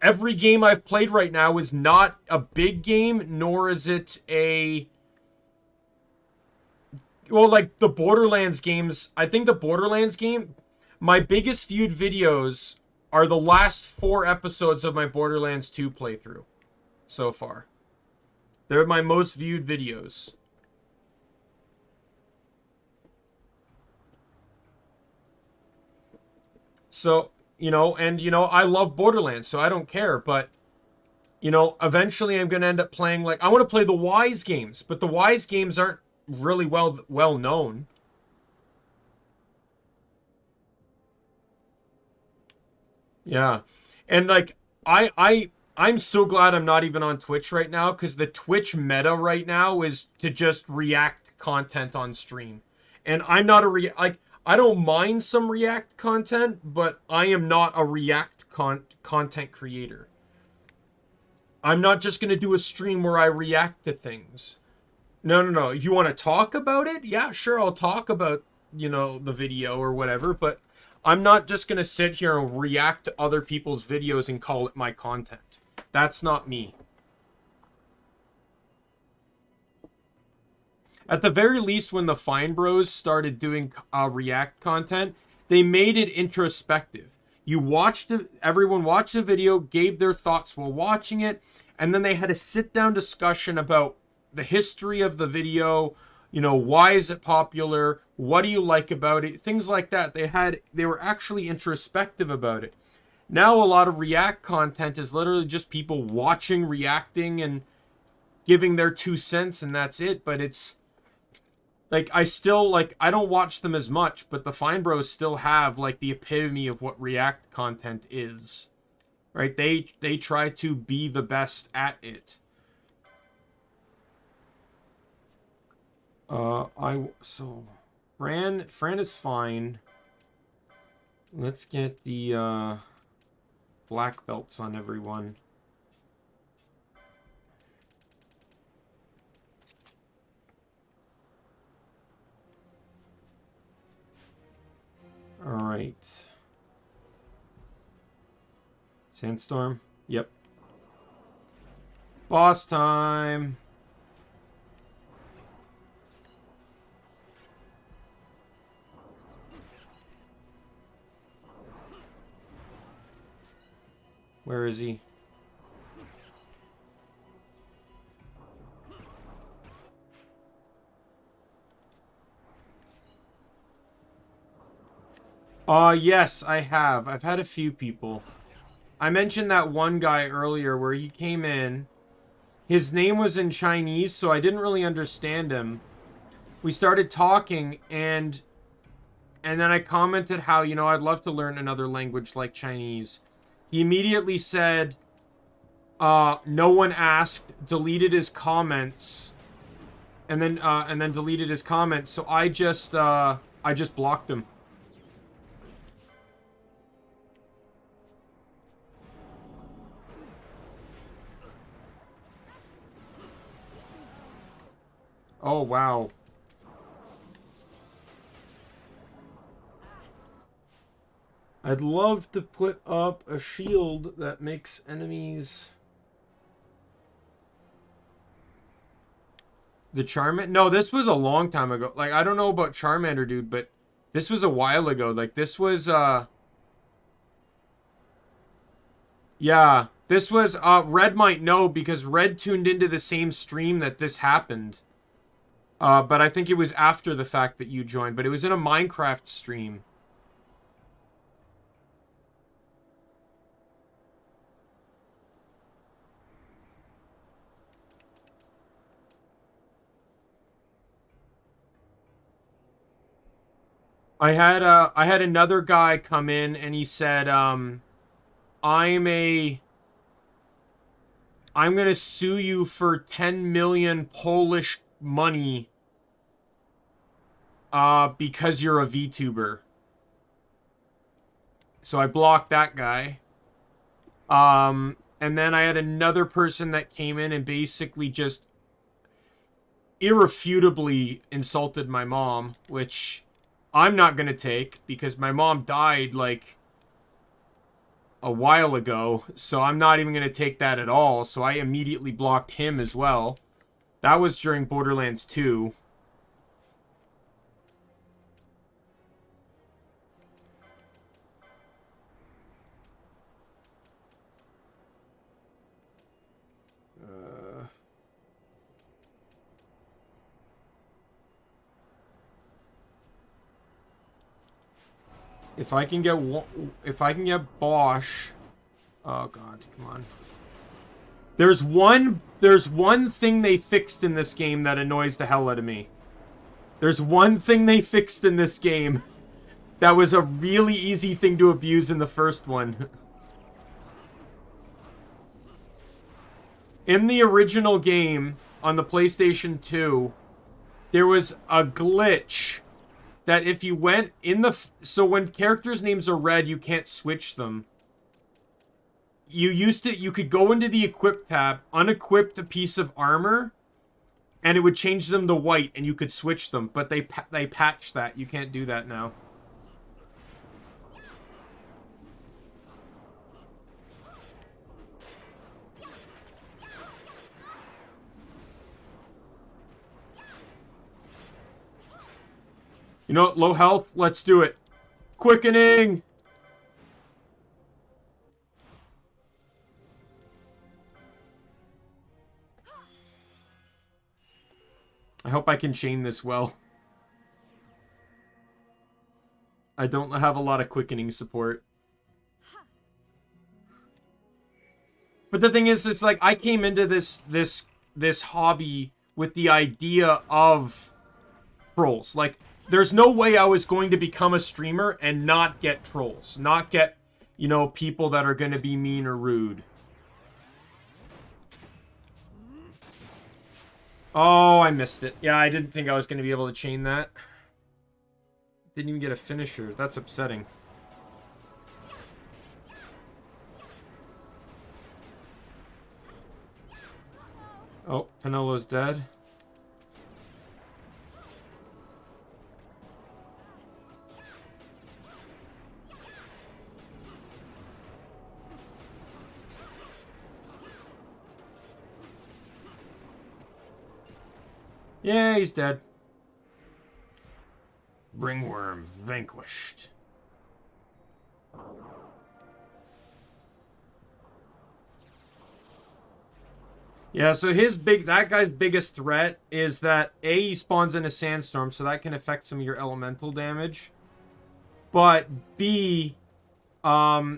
Every game I've played right now is not a big game, nor is it a... Well, like the Borderlands games, I think the Borderlands game, my biggest viewed videos are the last 4 episodes of my Borderlands 2 playthrough so far. They're my most viewed videos. So, I love Borderlands, so I don't care, but, eventually I'm going to end up playing, I want to play the Wise games, but the Wise games aren't really well known. Yeah. And, I'm so glad I'm not even on Twitch right now, because the Twitch meta right now is to just react content on stream. And I'm not I don't mind some React content, but I am not a React content creator. I'm not just going to do a stream where I react to things. No. If you want to talk about it, yeah, sure, I'll talk about, the video or whatever, but I'm not just going to sit here and react to other people's videos and call it my content. That's not me. At the very least, when the Fine Bros started doing React content, they made it introspective. Everyone watched the video, gave their thoughts while watching it, and then they had a sit-down discussion about the history of the video, why is it popular, what do you like about it, things like that. They were actually introspective about it. Now a lot of React content is literally just people watching, reacting, and giving their 2 cents, and that's it. But it's I don't watch them as much, but the Fine Bros still have the epitome of what React content is, right? They try to be the best at it. Fran is fine. Let's get the black belts on everyone. All right. Sandstorm. Yep. Boss time. Where is he? Yes, I have. I've had a few people. I mentioned that one guy earlier where he came in. His name was in Chinese, so I didn't really understand him. We started talking, and then I commented how, I'd love to learn another language like Chinese. He immediately said, no one asked, deleted his comments, and then deleted his comments. So I just blocked him. Oh, wow. I'd love to put up a shield that makes enemies... The Charmander? No, this was a long time ago. I don't know about Charmander, dude, but this was a while ago. This was, Yeah, this was, Red might know because Red tuned into the same stream that this happened. But I think it was after the fact that you joined, but it was in a Minecraft stream. I had another guy come in and he said, I'm gonna sue you for 10 million Polish money because you're a VTuber. So I blocked that guy. And then I had another person that came in and basically just irrefutably insulted my mom, which I'm not gonna take because my mom died like a while ago, so I'm not even gonna take that at all. So I immediately blocked him as well. That was during Borderlands 2. If I can get Bosch. Oh god, come on. There's one thing they fixed in this game that annoys the hell out of me. There's one thing they fixed in this game that was a really easy thing to abuse in the first one. In the original game on the PlayStation 2, there was a glitch that if you went in the... So when characters' names are red, you can't switch them. You could go into the Equip tab, unequip a piece of armor, and it would change them to white, and you could switch them. But they patched that. You can't do that now. You know what? Low health? Let's do it. Quickening! I hope I can chain this well. I don't have a lot of quickening support. But the thing is, it's like, I came into this hobby with the idea of trolls. Like, there's no way I was going to become a streamer and not get trolls. Not get, you know, people that are going to be mean or rude. Oh, I missed it. Yeah, I didn't think I was going to be able to chain that. Didn't even get a finisher. That's upsetting. Oh, Penelo's dead. Yeah, he's dead. Ringworm vanquished. Yeah, so that guy's biggest threat is that A, he spawns in a sandstorm, so that can affect some of your elemental damage. But B,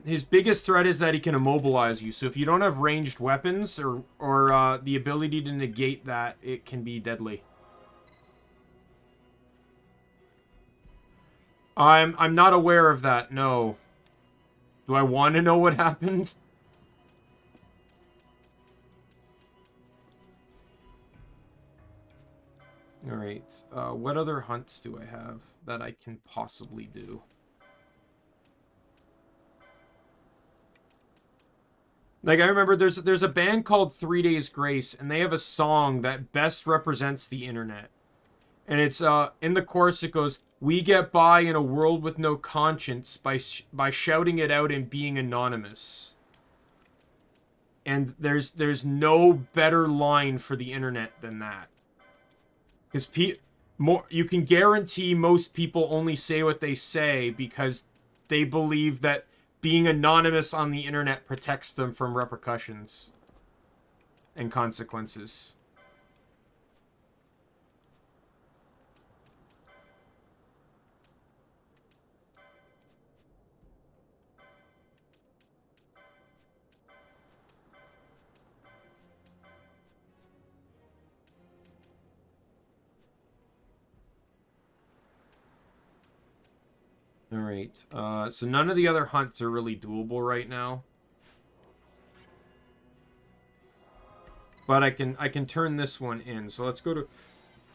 his biggest threat is that he can immobilize you. So if you don't have ranged weapons or the ability to negate that, it can be deadly. I'm not aware of that, no. Do I want to know what happened? Alright, what other hunts do I have that I can possibly do? Like, I remember there's a band called 3 Days Grace, and they have a song that best represents the internet. And it's, in the chorus it goes, "We get by in a world with no conscience by shouting it out and being anonymous." And there's no better line for the internet than that. Because you can guarantee most people only say what they say because they believe that being anonymous on the internet protects them from repercussions and consequences. Alright, so none of the other hunts are really doable right now. But I can turn this one in. So let's go to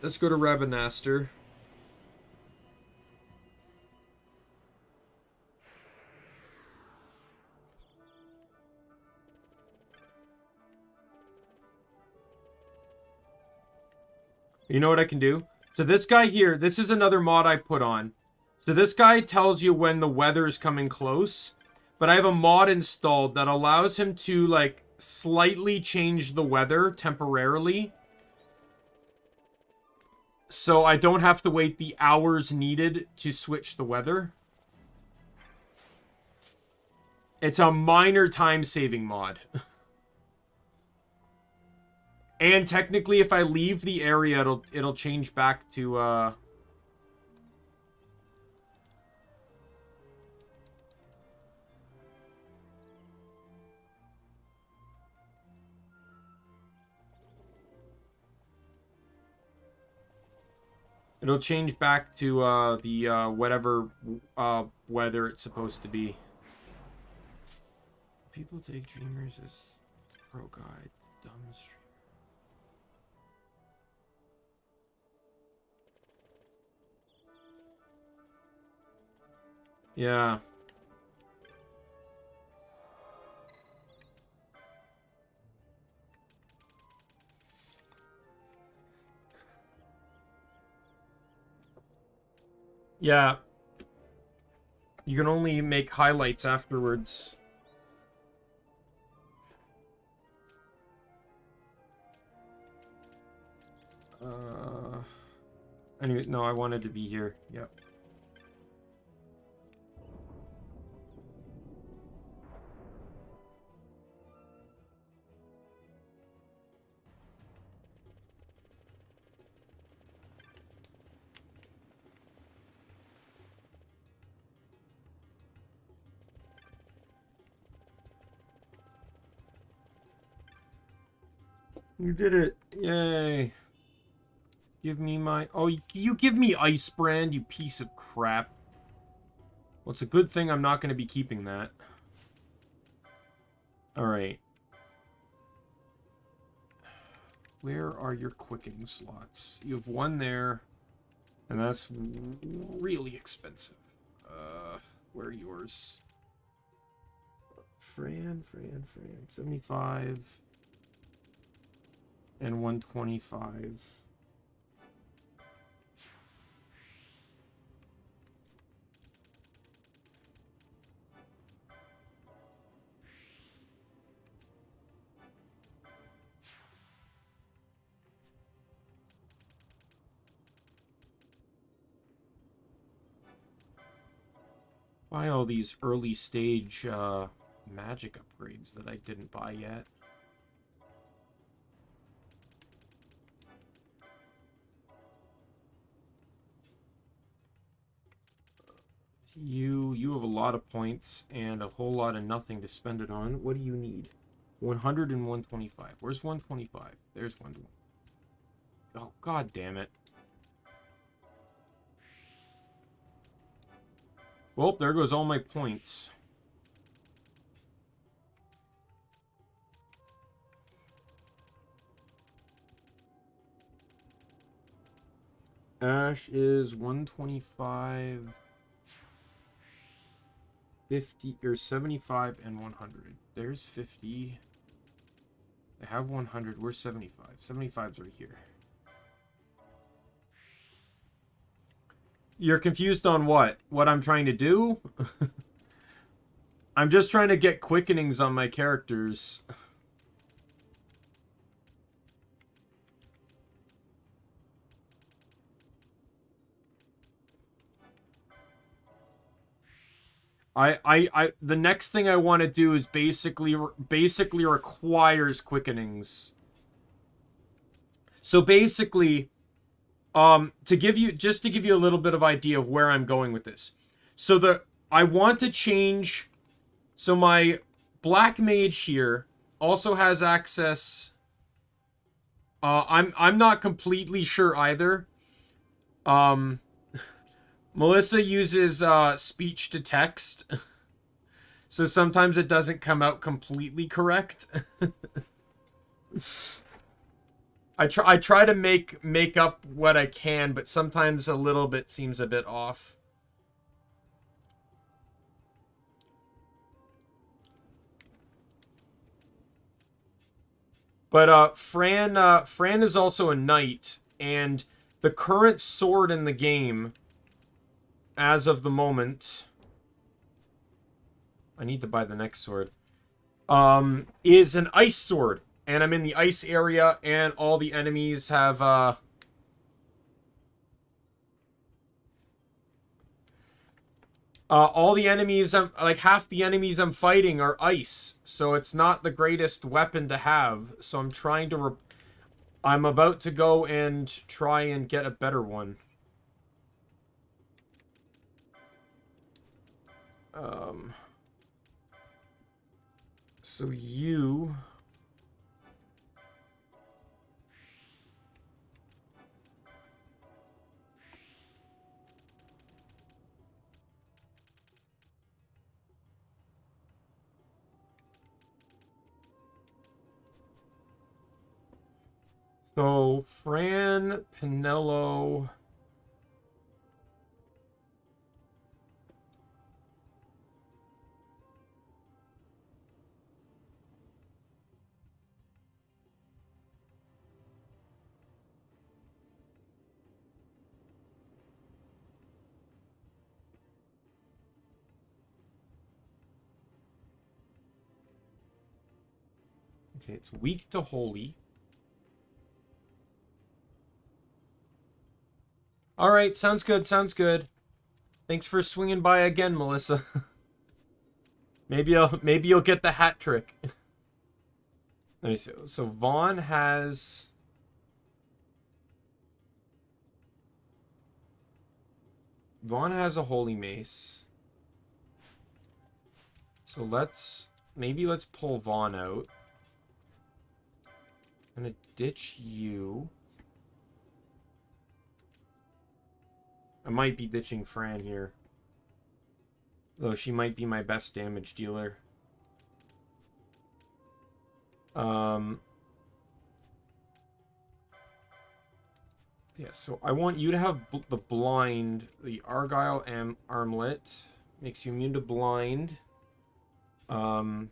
Rabanaster. You know what I can do? So this guy here, this is another mod I put on. So this guy tells you when the weather is coming close. But I have a mod installed that allows him to, like, slightly change the weather temporarily. So I don't have to wait the hours needed to switch the weather. It's a minor time-saving mod. And technically, if I leave the area, it'll change back to, it'll change back to, the, whatever, weather it's supposed to be. People take dreamers as pro guide. Dumb stream. Yeah. Yeah. You can only make highlights afterwards. Anyway, no, I wanted to be here. Yep. You did it. Yay. Give me my... Oh, you give me Ice Brand, you piece of crap. Well, it's a good thing I'm not going to be keeping that. Alright. Where are your quickening slots? You have one there. And that's really expensive. Where are yours? Fran. 75. And 125. Buy all these early stage magic upgrades that I didn't buy yet. You have a lot of points and a whole lot of nothing to spend it on. What do you need? 100 and 125. Where's 125? There's 1. Oh, god damn it. Well, there goes all my points. Ash is 125, 50, or 75 and 100. There's 50. I have 100. Where's 75? 75's right here. You're confused on what? What I'm trying to do? I'm just trying to get quickenings on my characters. The next thing I want to do is basically requires quickenings. So basically, to give you a little bit of idea of where I'm going with this. So I want to change. So my Black Mage here also has access. I'm not completely sure either. Melissa uses speech to text. So sometimes it doesn't come out completely correct. I try to make up what I can, but sometimes a little bit seems a bit off. But Fran is also a knight, and the current sword in the game, as of the moment, I need to buy the next sword, is an ice sword. And I'm in the ice area, and all the enemies have, all the enemies, like, half the enemies I'm fighting are ice. So it's not the greatest weapon to have. So I'm trying to, I'm about to go and try and get a better one. So you... So, Fran, Pinello... Okay, it's weak to holy. Alright, sounds good, sounds good. Thanks for swinging by again, Melissa. maybe you'll get the hat trick. Let me see. So Vaughn has... Vaughn has a holy mace. So maybe let's pull Vaughn out. I'm gonna ditch you. I might be ditching Fran here. Though she might be my best damage dealer. Yeah, so I want you to have the blind. The Argyle armlet makes you immune to blind. I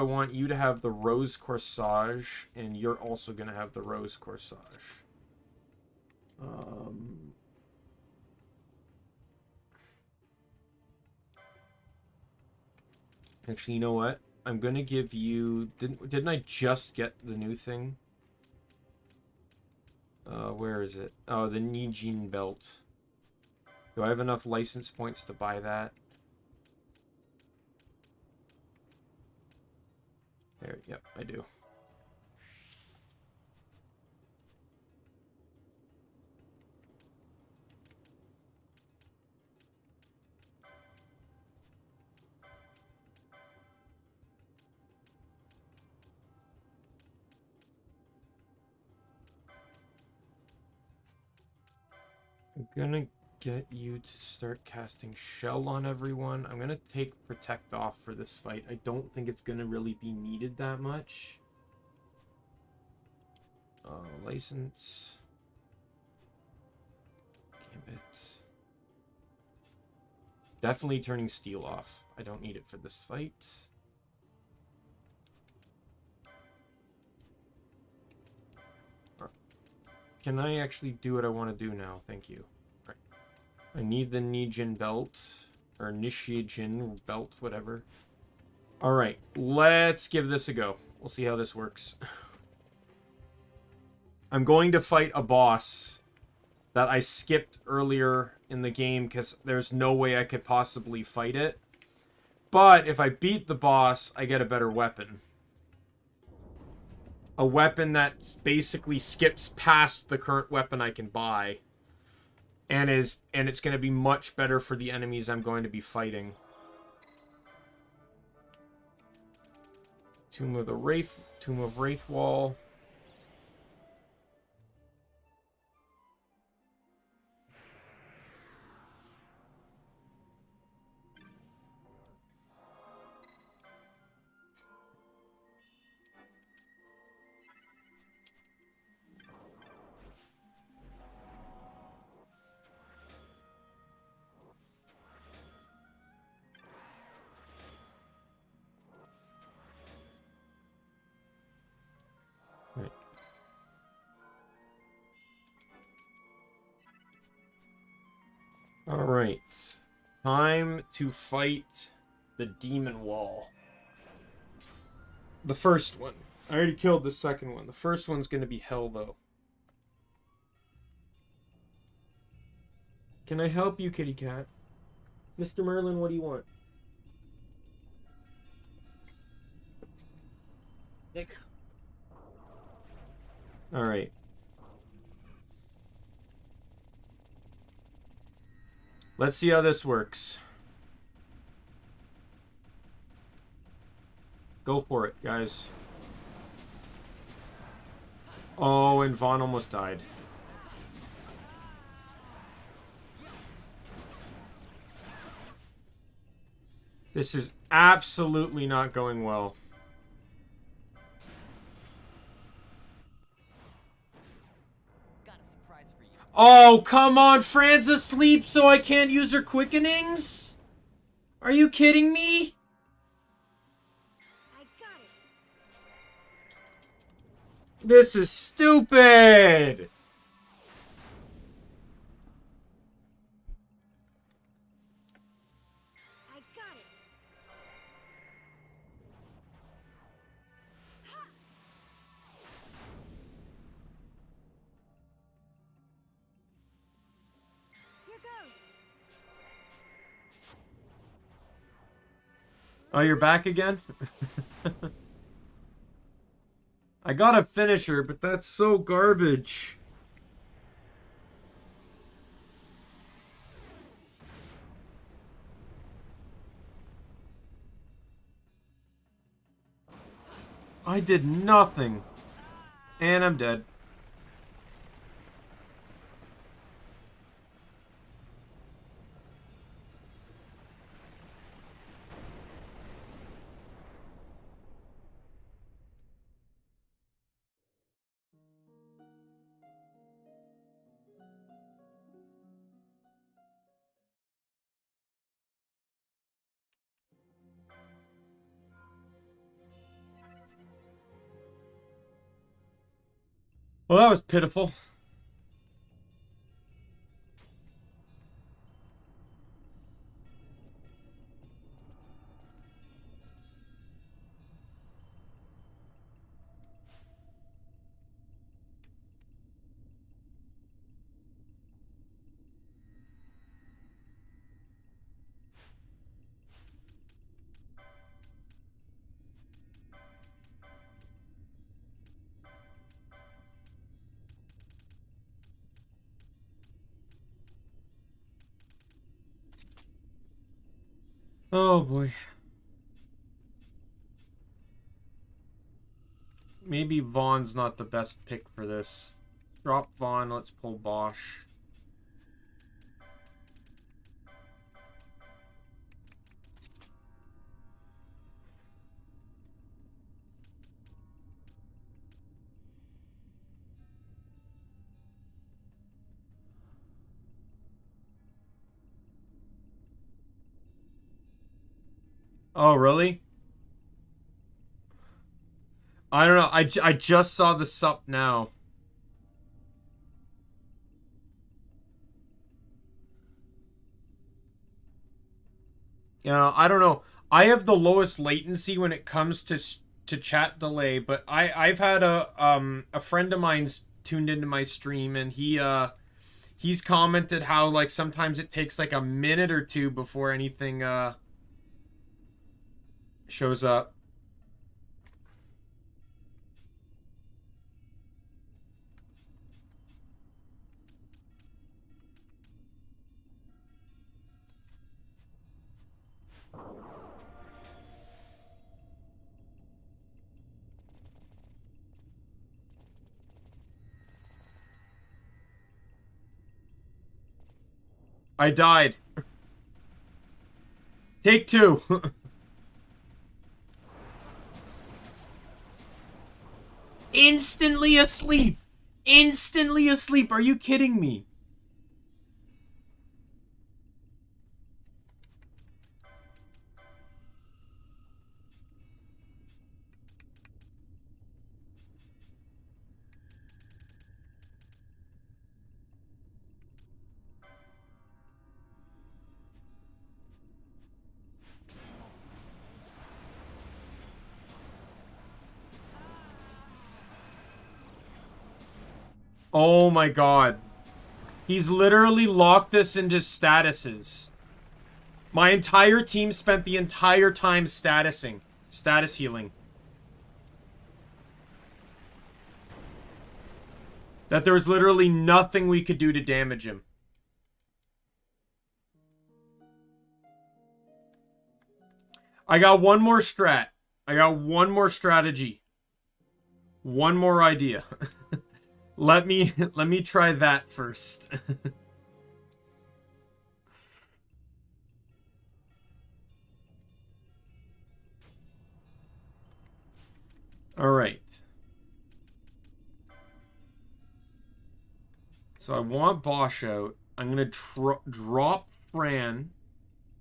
want you to have the rose corsage, and you're also gonna have the rose corsage. Actually, you know what? I'm gonna give you... Didn't I just get the new thing? Where is it? Oh, the Nijin belt. Do I have enough license points to buy that? There, yep, I do. I'm gonna get you to start casting Shell on everyone. I'm gonna take Protect off for this fight. I don't think it's gonna really be needed that much. License. Gambit. Definitely turning Steel off. I don't need it for this fight. Can I actually do what I want to do now? Thank you. Right. I need the Nijin belt. Or Nishijin belt, whatever. Alright, let's give this a go. We'll see how this works. I'm going to fight a boss that I skipped earlier in the game because there's no way I could possibly fight it. But if I beat the boss, I get a better weapon. A weapon that basically skips past the current weapon I can buy. And it's going to be much better for the enemies I'm going to be fighting. Tomb of Wraithwall. Alright. Time to fight the demon wall. The first one. I already killed the second one. The first one's going to be hell, though. Can I help you, kitty cat? Mr. Merlin, what do you want? Nick. Alright. Let's see how this works. Go for it, guys. Oh, and Vaughn almost died. This is absolutely not going well. Oh, come on, Fran's asleep so I can't use her quickenings? Are you kidding me? This is stupid! Oh, you're back again? I got a finisher, but that's so garbage. I did nothing. And I'm dead. Well, that was pitiful. Oh boy. Maybe Vaughn's not the best pick for this. Drop Vaughn, let's pull Bosch. Oh, really? I don't know. I just saw the sup now. I don't know. I have the lowest latency when it comes to chat delay, but I've had a friend of mine's tuned into my stream, and he's commented how like sometimes it takes like a minute or two before anything shows up. I died. Take two. Instantly asleep. Instantly asleep. Are you kidding me? Oh my god. He's literally locked us into statuses. My entire team spent the entire time status healing. That there was literally nothing we could do to damage him. I got one more strat. I got one more strategy. One more idea. Let me try that first. All right. So I want Bosch out. I'm going to drop Fran,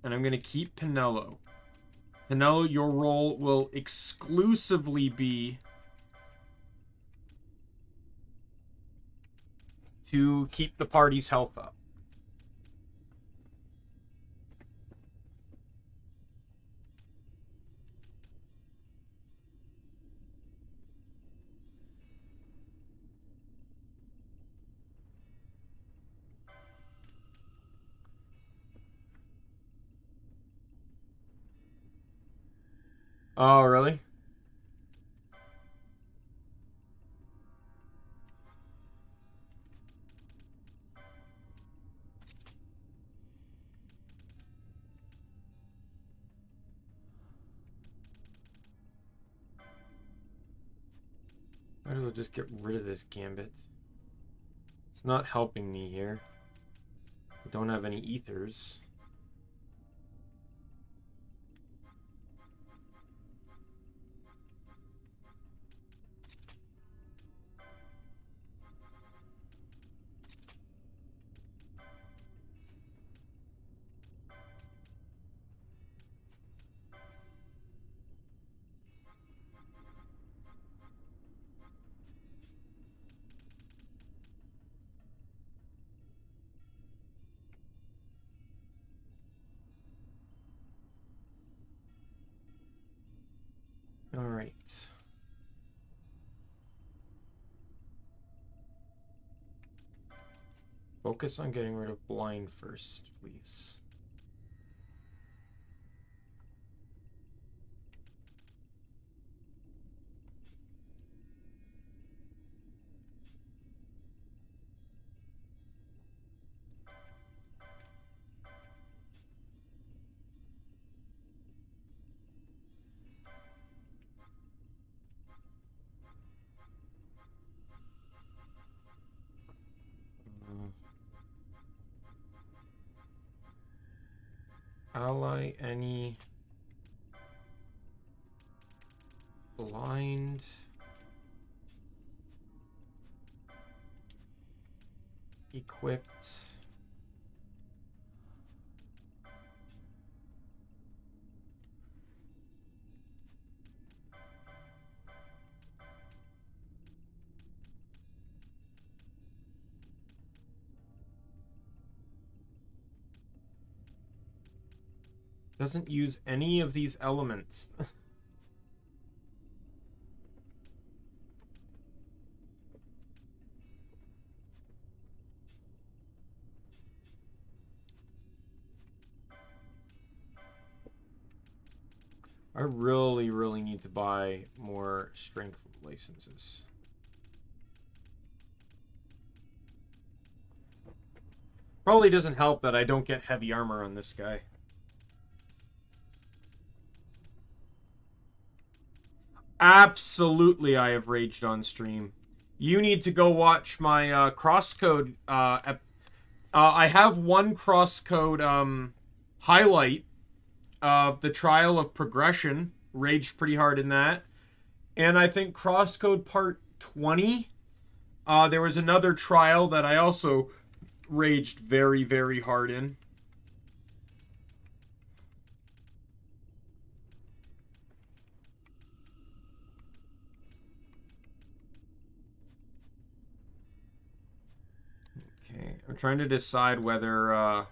and I'm going to keep Pinello. Pinello, your role will exclusively be to keep the party's health up. Oh, really? Might as well just get rid of this gambit. It's not helping me here. I don't have any ethers. All right. Focus on getting rid of blind first, please. Ally any blind equipped doesn't use any of these elements. I really need to buy more strength licenses. Probably doesn't help that I don't get heavy armor on this guy. Absolutely, I have raged on stream. You need to go watch my crosscode. I have one crosscode highlight of the trial of progression. Raged pretty hard in that. And I think crosscode part 20. There was another trial that I also raged very hard in. Okay, I'm trying to decide whether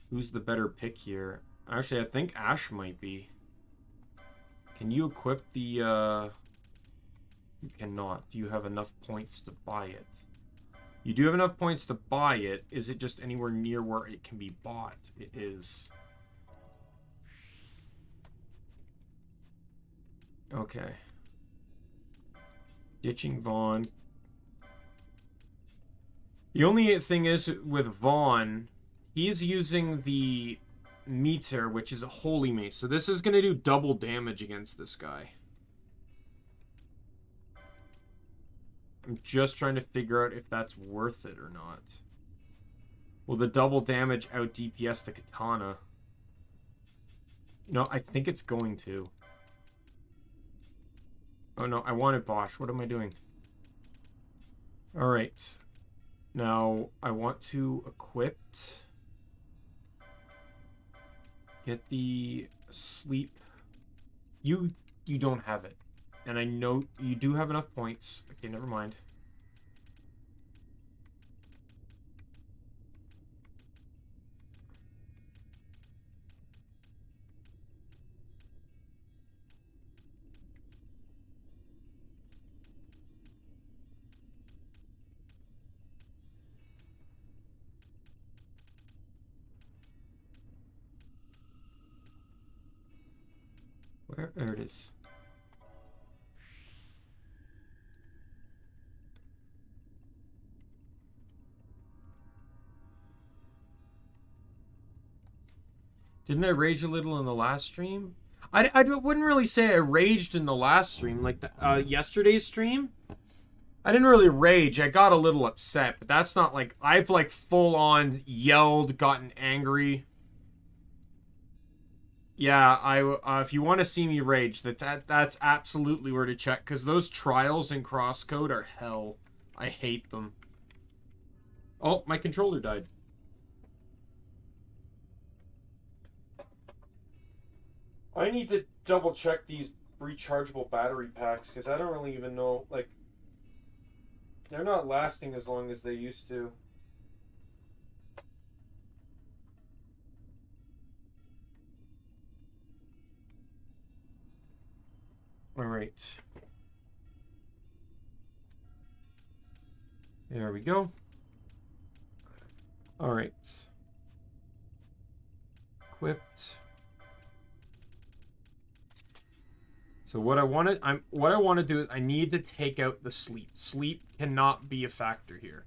who's the better pick here. Actually, I think Ash might be. Can you equip the you cannot. Do you have enough points to buy it? You do have enough points to buy it. Is it just anywhere near where it can be bought? It is. Okay. Ditching Vaughn. The only thing is with Vaughn, he's using the meter, which is a holy mace. So this is going to do double damage against this guy. I'm just trying to figure out if that's worth it or not. Will the double damage out DPS the katana? No, I think it's going to. Oh no, I wanted Bosch. What am I doing? Alright. Now, I want to equip... Get the sleep. You don't have it. And I know you do have enough points. Okay, never mind. Where? There it is. Didn't I rage a little in the last stream? I wouldn't really say I raged in the last stream. Like the, yesterday's stream, I didn't really rage. I got a little upset, but that's not like... I've like full on yelled, gotten angry. Yeah, if you want to see me rage, that's absolutely where to check. Because those trials in Crosscode are hell. I hate them. Oh, my controller died. I need to double check these rechargeable battery packs, because I don't really even know, like, they're not lasting as long as they used to. Alright. There we go. Alright. Equipped. So what I want to do is I need to take out the sleep. Sleep cannot be a factor here.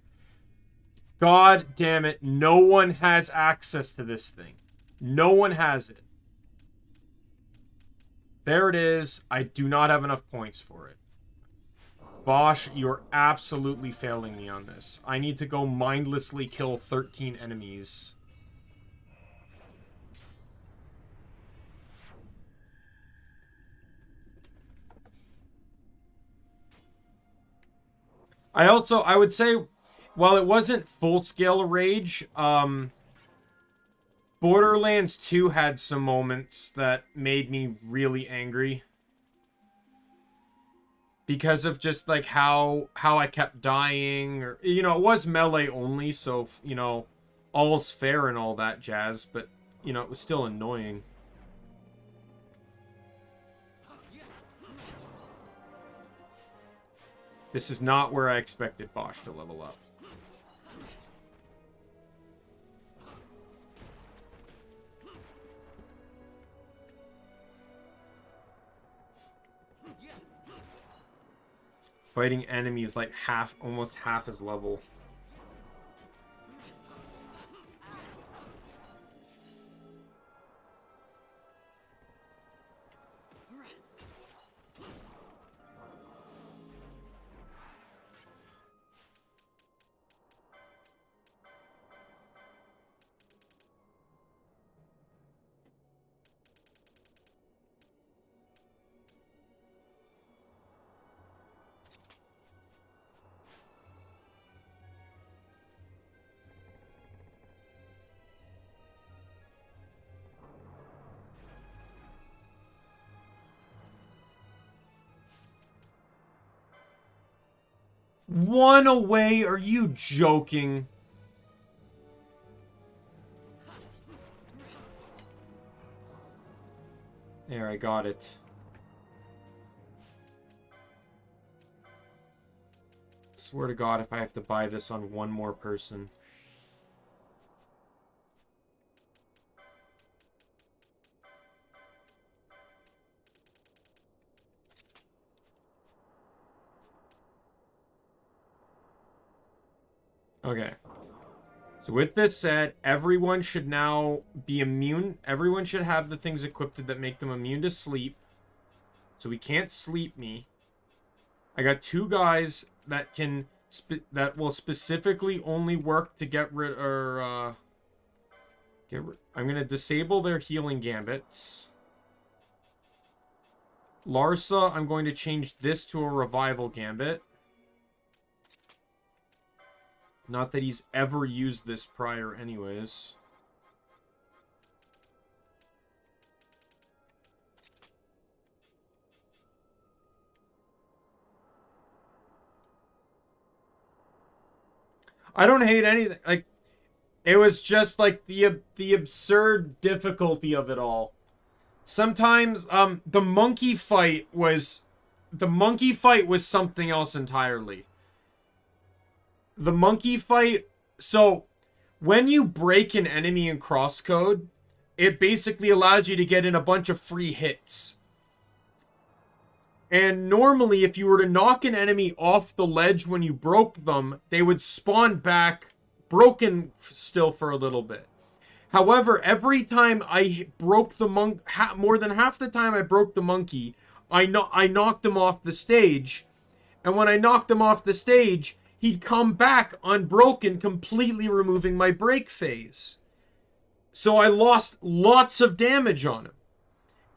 God damn it, no one has access to this thing. No one has it. There it is. I do not have enough points for it. Bosch, you're absolutely failing me on this. I need to go mindlessly kill 13 enemies. I would say, while it wasn't full-scale rage, Borderlands 2 had some moments that made me really angry. Because of just, like, how I kept dying, or, you know, it was melee only, so, you know, all's fair and all that jazz, but, you know, it was still annoying. This is not where I expected Bosch to level up. Fighting enemies like almost half his level. One away? Are you joking? There, I got it. swear to God if I have to buy this on one more person. Okay. So with this said, everyone should now be immune. Everyone should have the things equipped that make them immune to sleep. So we can't sleep me. I got 2 guys that can that will specifically only work to get rid I'm gonna disable their healing gambits. Larsa, I'm going to change this to a revival gambit. Not that he's ever used this prior anyways. I don't hate anything. Like, it was just like the absurd difficulty of it all. Sometimes the monkey fight was something else entirely. The monkey fight, so when you break an enemy in crosscode, it basically allows you to get in a bunch of free hits. And normally, if you were to knock an enemy off the ledge when you broke them, they would spawn back broken still for a little bit. However, every time I broke the more than half the time I broke the monkey, I knocked him off the stage. And when I knocked him off the stage, he'd come back unbroken, completely removing my break phase. So I lost lots of damage on him.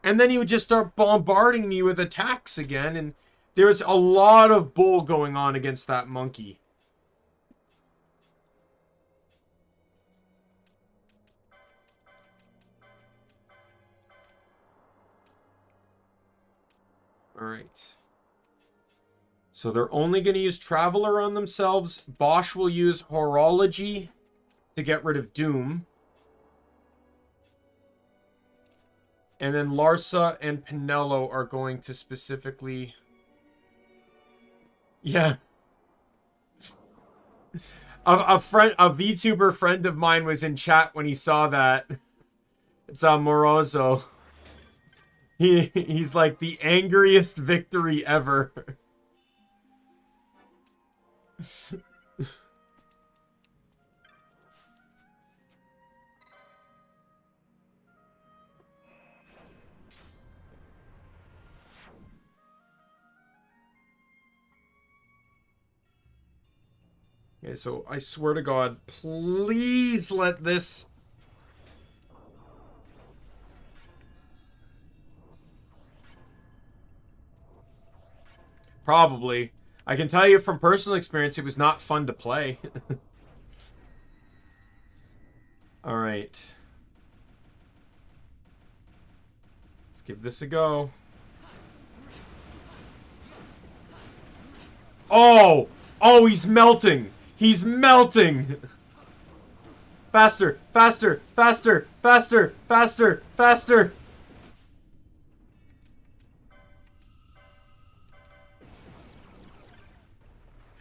And then he would just start bombarding me with attacks again. And there was a lot of bull going on against that monkey. Alright. So they're only going to use Traveler on themselves. Bosch will use Horology to get rid of Doom. And then Larsa and Pinello are going to specifically... Yeah. A VTuber friend of mine was in chat when he saw that. It's Morozo. He's like the angriest victory ever. Okay, so I swear to God, please let this... Probably. I can tell you from personal experience, it was not fun to play. Alright. Let's give this a go. Oh! Oh, he's melting! He's melting! Faster! Faster! Faster! Faster! Faster! Faster!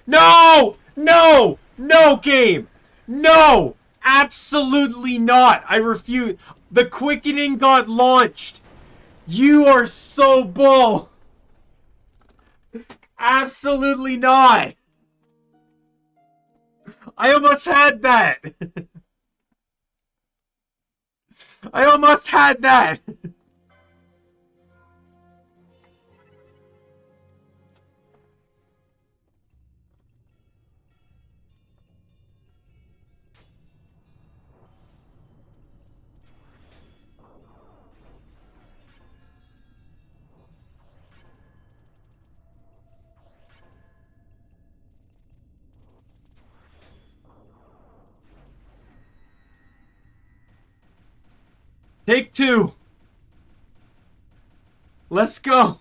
No! No! No, game! No! Absolutely not! I refuse. The quickening got launched! You are so bull! Absolutely not! I almost had that! I almost had that! Take 2. Let's go.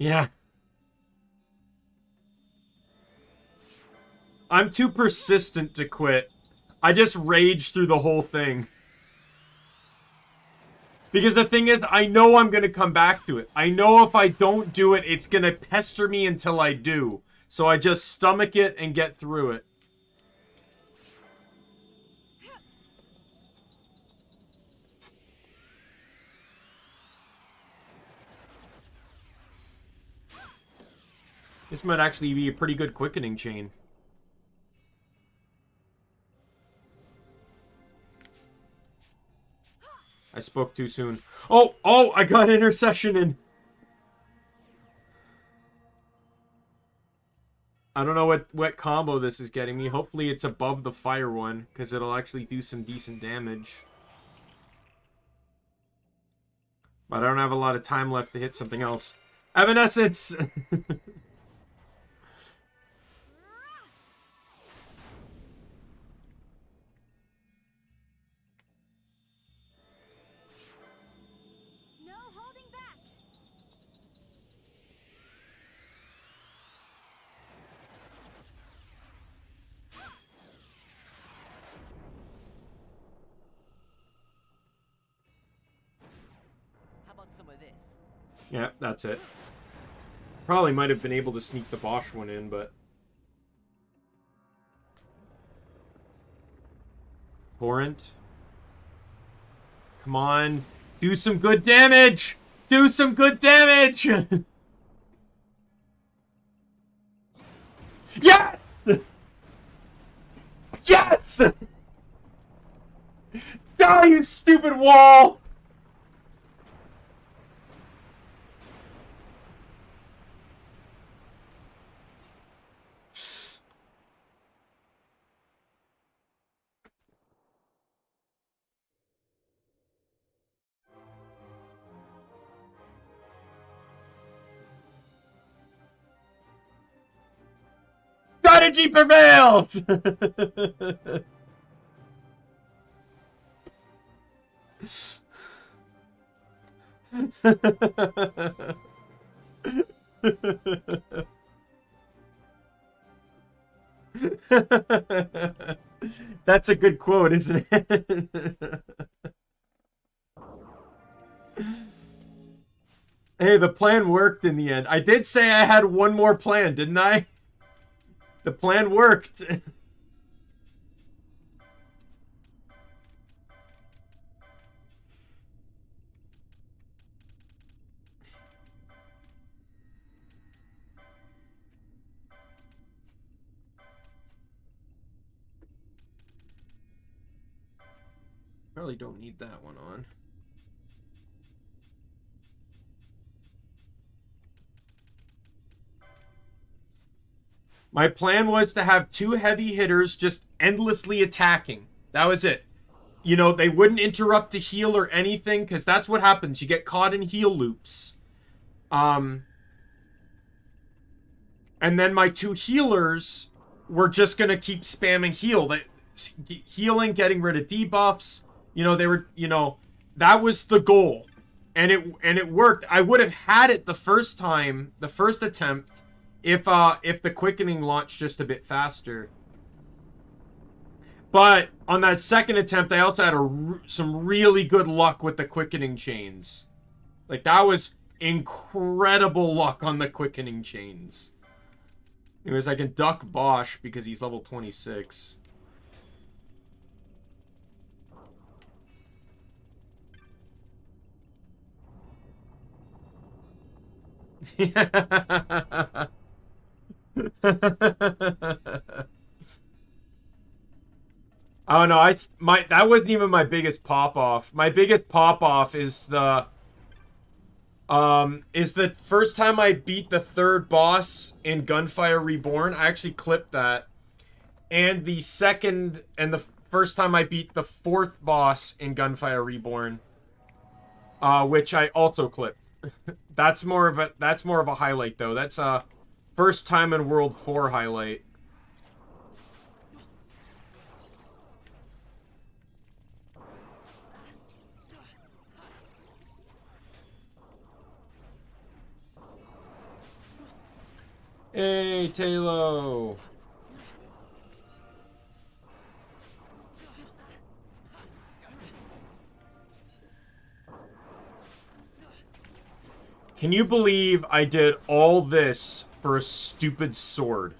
Yeah. I'm too persistent to quit. I just rage through the whole thing. Because the thing is, I know I'm going to come back to it. I know if I don't do it, it's going to pester me until I do. So I just stomach it and get through it. This might actually be a pretty good quickening chain. I spoke too soon. Oh, I got intercession in. I don't know what combo this is getting me. Hopefully it's above the fire one, because it'll actually do some decent damage. But I don't have a lot of time left to hit something else. Evanescence! Some of this. Yeah, that's it. Probably might have been able to sneak the Bosch one in, but... Torrent. Come on. Do some good damage! Do some good damage! Yes! Yes! Die, you stupid wall! Strategy prevails! That's a good quote, isn't it? Hey, the plan worked in the end. I did say I had one more plan, didn't I? The plan worked. Probably don't need that one on. My plan was to have two heavy hitters just endlessly attacking. That was it. You know, they wouldn't interrupt to heal or anything, because that's what happens. You get caught in heal loops. And then my two healers were just going to keep spamming heal. Healing, getting rid of debuffs. You know, they were, you know, that was the goal. And it worked. I would have had it the first time, the first attempt, if the quickening launched just a bit faster. But on that second attempt, I also had some really good luck with the quickening chains. Like, that was incredible luck on the quickening chains. Anyways, I can duck Bosch because he's level 26. Oh no, that wasn't even my biggest pop off. My biggest pop off is the first time I beat the third boss in Gunfire Reborn. I actually clipped that. And the first time I beat the fourth boss in Gunfire Reborn, which I also clipped. That's more of a highlight though. That's a first time in World 4 highlight. Hey, Talo. Can you believe I did all this for a stupid sword?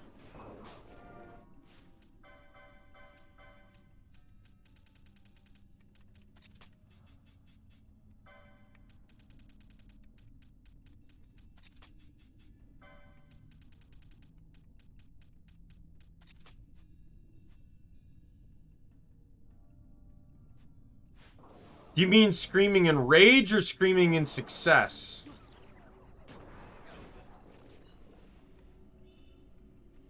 Do you mean screaming in rage or screaming in success?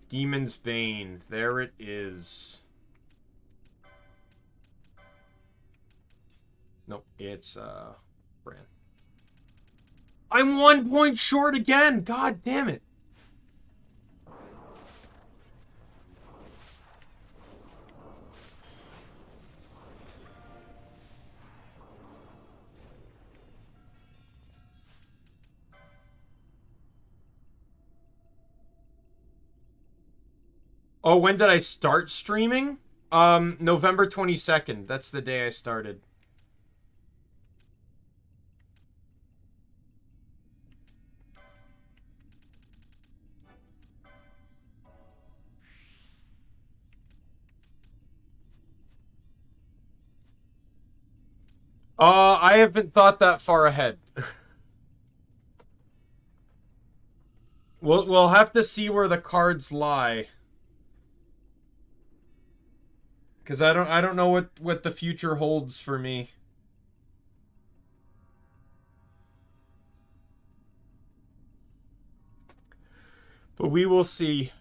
Demon's Bane. There it is. Nope, it's, Bran. I'm 1 point short again! God damn it! Oh, when did I start streaming? November 22nd. That's the day I started. I haven't thought that far ahead. We'll have to see where the cards lie. Cause I don't know what the future holds for me. But we will see.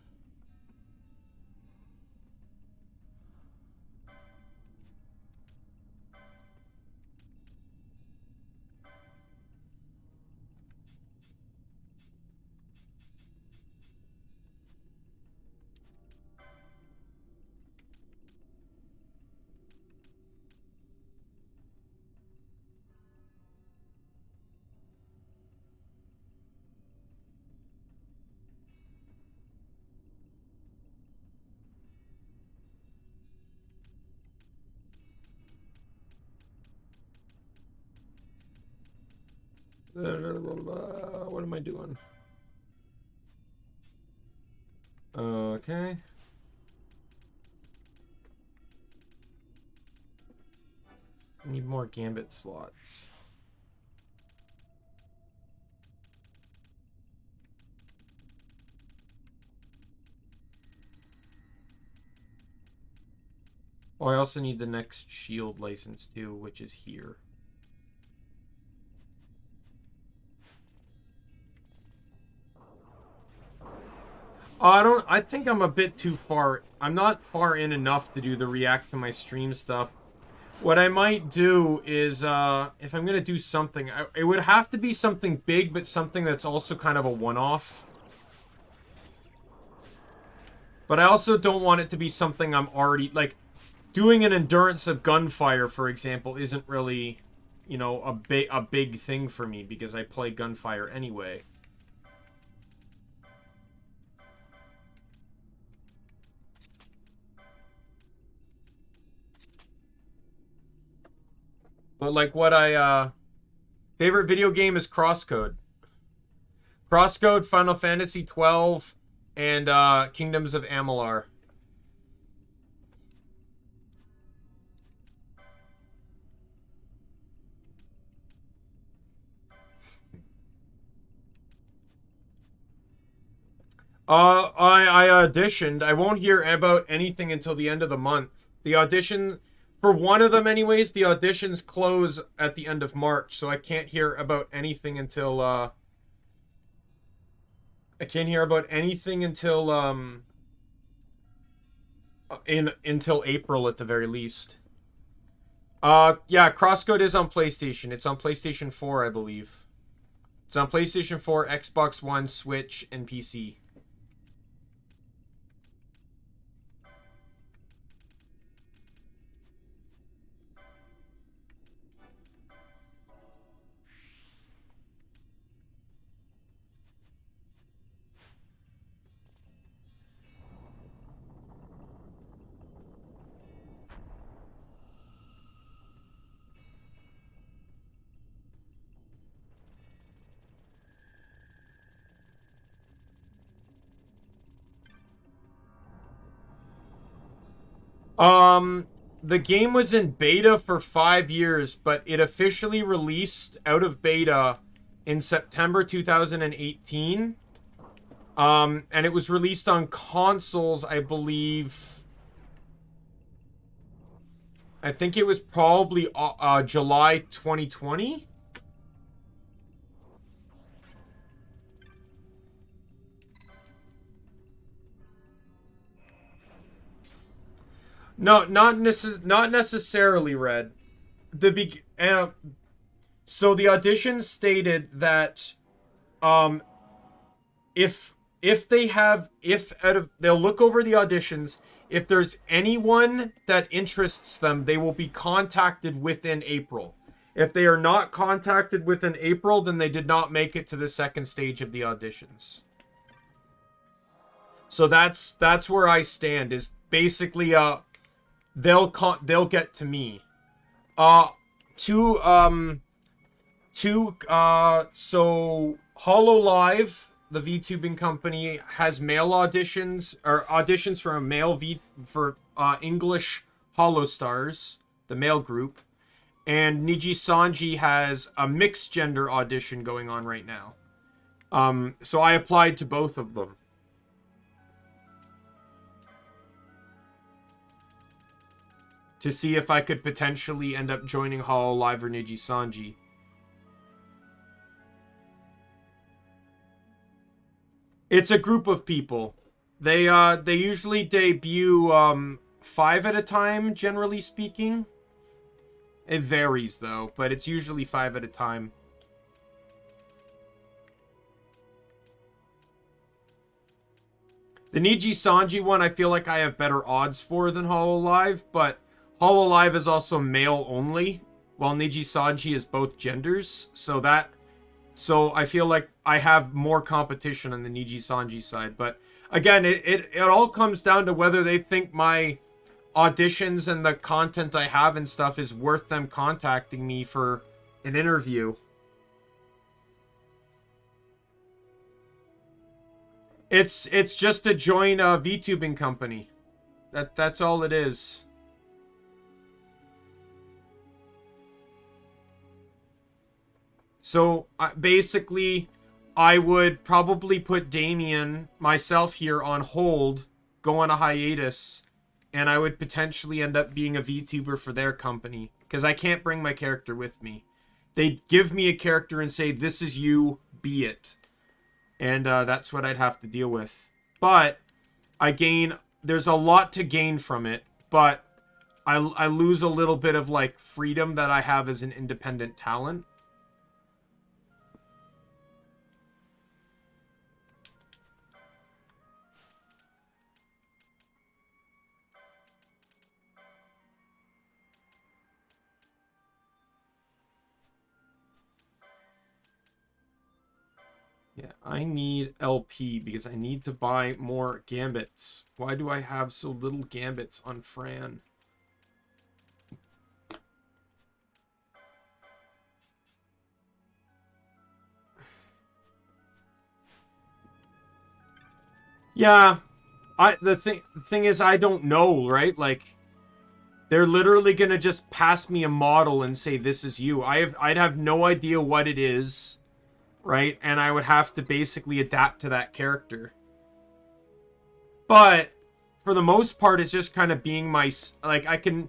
What am I doing? Okay. Need more gambit slots. Oh, I also need the next shield license too, which is here. I think I'm a bit too far. I'm not far in enough to do the react to my stream stuff. What I might do is, if I'm gonna do something, it would have to be something big, but something that's also kind of a one-off. But I also don't want it to be something I'm already, like, doing an endurance of gunfire, for example, isn't really, you know, a big thing for me, because I play gunfire anyway. But like what favorite video game is Crosscode. Crosscode, Final Fantasy 12, and Kingdoms of Amalur. I auditioned. I won't hear about anything until the end of the month. The audition, for one of them anyways, the auditions close at the end of March, so I can't hear about anything until, I can't hear about anything until, until April at the very least. Yeah, Crosscode is on PlayStation. It's on PlayStation 4, I believe. It's on PlayStation 4, Xbox One, Switch, and PC. The game was in beta for 5 years, but it officially released out of beta in September 2018. And it was released on consoles, I believe. I think it was probably July 2020. No, not necessarily, Red. So the audition stated that if they'll look over the auditions, if there's anyone that interests them, they will be contacted within April. If they are not contacted within April, then they did not make it to the second stage of the auditions. So that's where I stand, is basically they'll get to me. So HoloLive, the VTubing company, has male auditions, or auditions for a male English Holostars, the male group, and Niji Sanji has a mixed gender audition going on right now. So I applied to both of them. To see if I could potentially end up joining HoloLive or Niji Sanji. It's a group of people. They usually debut 5 at a time, generally speaking. It varies though, but it's usually 5 at a time. The Niji Sanji one I feel like I have better odds for than HoloLive, but HoloLive is also male only, while Niji Sanji is both genders, so I feel like I have more competition on the Niji Sanji side. But again, it all comes down to whether they think my auditions and the content I have and stuff is worth them contacting me for an interview. It's just to join a VTubing company. That's all it is. So basically, I would probably put Daimien, myself here, on hold, go on a hiatus, and I would potentially end up being a VTuber for their company, because I can't bring my character with me. They'd give me a character and say, this is you, be it. And that's what I'd have to deal with. But there's a lot to gain from it, but I lose a little bit of like freedom that I have as an independent talent. Yeah, I need LP because I need to buy more gambits. Why do I have so little gambits on Fran? Yeah, the thing is, I don't know, right? Like, they're literally gonna just pass me a model and say, this is you. I'd have no idea what it is. Right? And I would have to basically adapt to that character. But for the most part, it's just kind of being like I could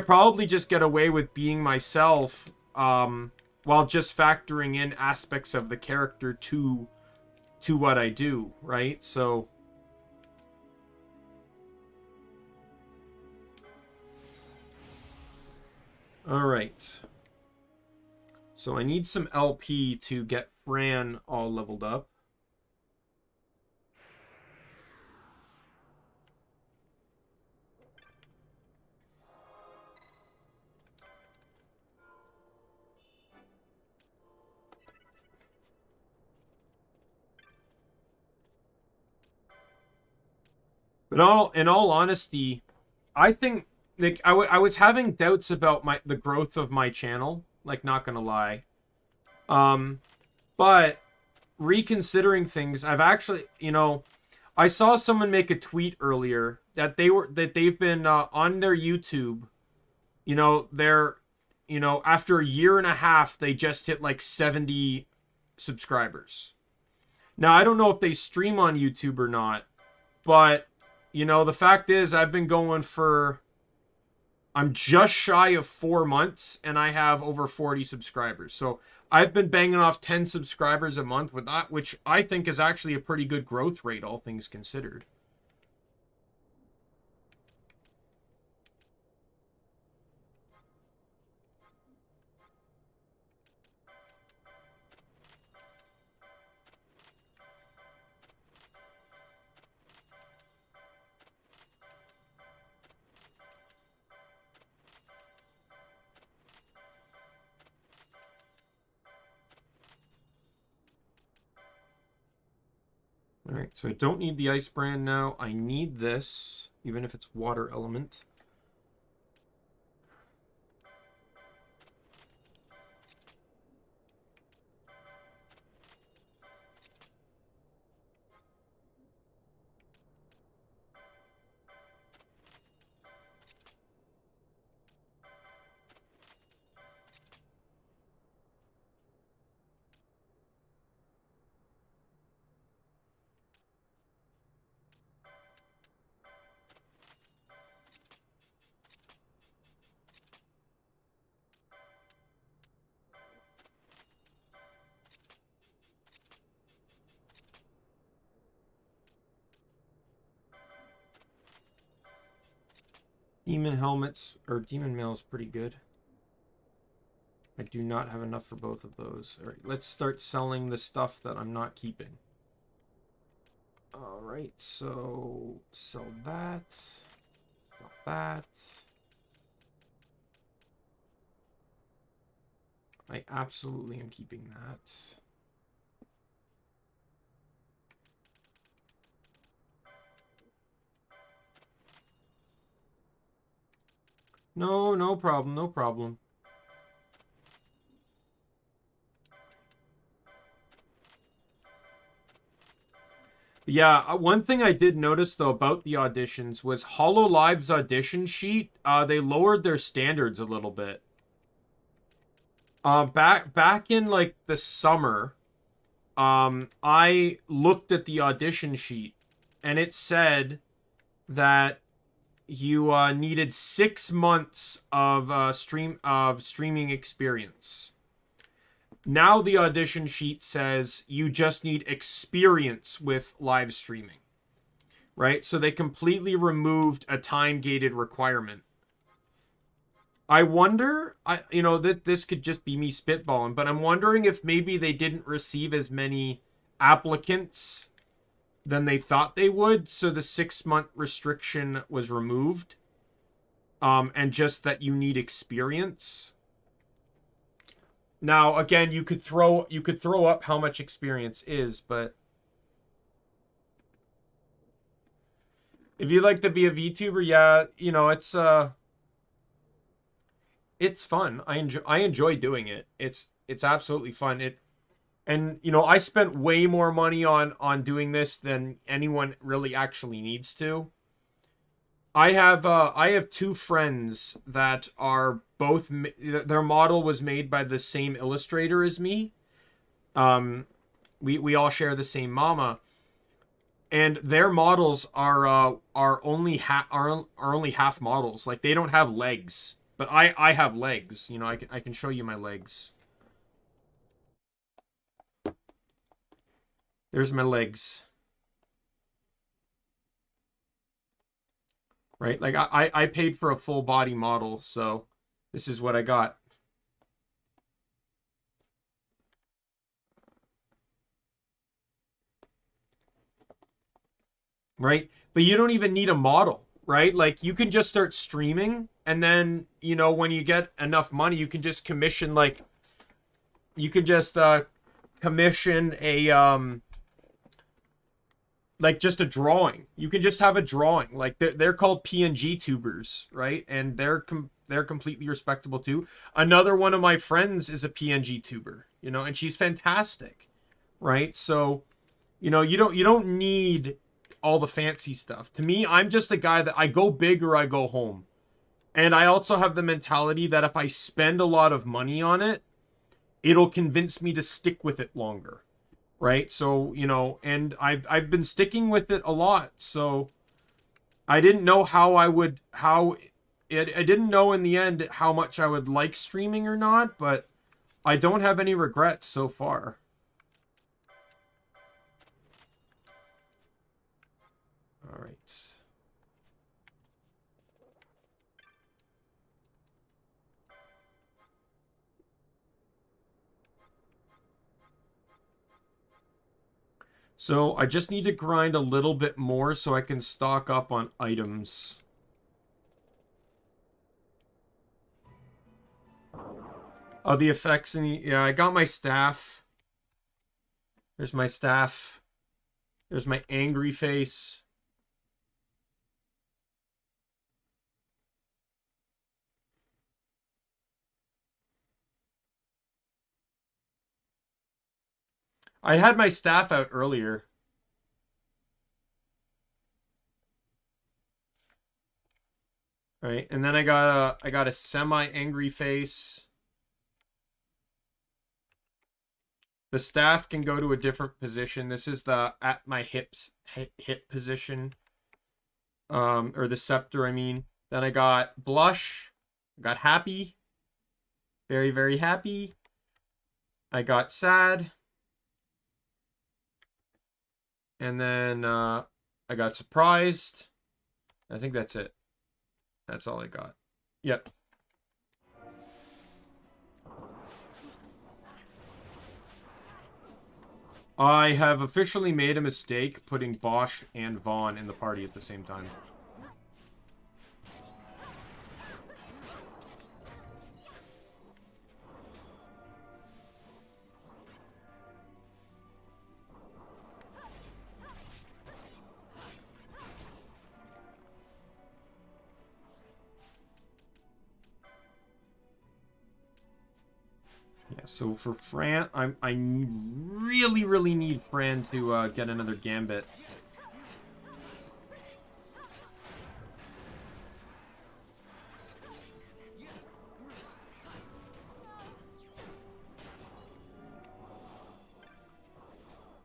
probably just get away with being myself while just factoring in aspects of the character to what I do, right? So all right. So I need some LP to get Fran all leveled up. But in all honesty, I think like I was having doubts about the growth of my channel, like not gonna lie. But reconsidering things, I've actually, I saw someone make a tweet earlier that they've been on their YouTube. You know, after a year and a half, they just hit like 70 subscribers. Now, I don't know if they stream on YouTube or not, but, the fact is I'm just shy of 4 months, and I have over 40 subscribers. So I've been banging off 10 subscribers a month with that, which I think is actually a pretty good growth rate, all things considered. Alright, so I don't need the ice brand now. I need this, even if it's water element. Demon helmets, or demon mail is pretty good. I do not have enough for both of those. Alright, let's start selling the stuff that I'm not keeping. Alright, so sell that. Sell that. I absolutely am keeping that. No, no problem, no problem. Yeah, one thing I did notice, though, about the auditions was HoloLive's audition sheet, they lowered their standards a little bit. Back in, like, the summer, I looked at the audition sheet, and it said that you needed 6 months of streaming experience. Now the audition sheet says you just need experience with live streaming, right? So they completely removed a time-gated requirement. I wonder, that this could just be me spitballing, but I'm wondering if maybe they didn't receive as many applicants than they thought they would, so the 6-month restriction was removed, and just that you need experience. Now, again, you could throw up how much experience is, but if you'd like to be a VTuber, yeah, it's fun. I enjoy doing it. It's absolutely fun. And I spent way more money on doing this than anyone really actually needs to. I have 2 friends that are both, their model was made by the same illustrator as me. We all share the same mama, and their models are only half models. Like, they don't have legs, but I have legs. I can show you my legs. There's my legs. Right? Like, I paid for a full body model, so this is what I got. Right? But you don't even need a model, right? Like, you can just start streaming, and then, when you get enough money, you can just commission, like, you can just commission a like, just a drawing. You can just have a drawing. Like, they're called PNG tubers, right? And they're completely respectable too. Another one of my friends is a PNG tuber, and she's fantastic, right? So, you don't need all the fancy stuff. To me, I'm just a guy that I go big or I go home. And I also have the mentality that if I spend a lot of money on it, it'll convince me to stick with it longer. Right? So, you know, and I've been sticking with it a lot. So I didn't know I didn't know in the end how much I would like streaming or not, but I don't have any regrets so far. All right. So I just need to grind a little bit more so I can stock up on items. Oh, the effects and yeah, I got my staff. There's my staff. There's my angry face. I had my staff out earlier. All right, and then I got a semi-angry face. The staff can go to a different position. This is the at my hip position. Or the scepter, I mean. Then I got blush. I got happy. Very, very happy. I got sad. And then I got surprised. I think that's it. That's all I got. Yep. I have officially made a mistake putting Bosch and Vaughn in the party at the same time. Yeah, so for Fran, I really need Fran to get another Gambit.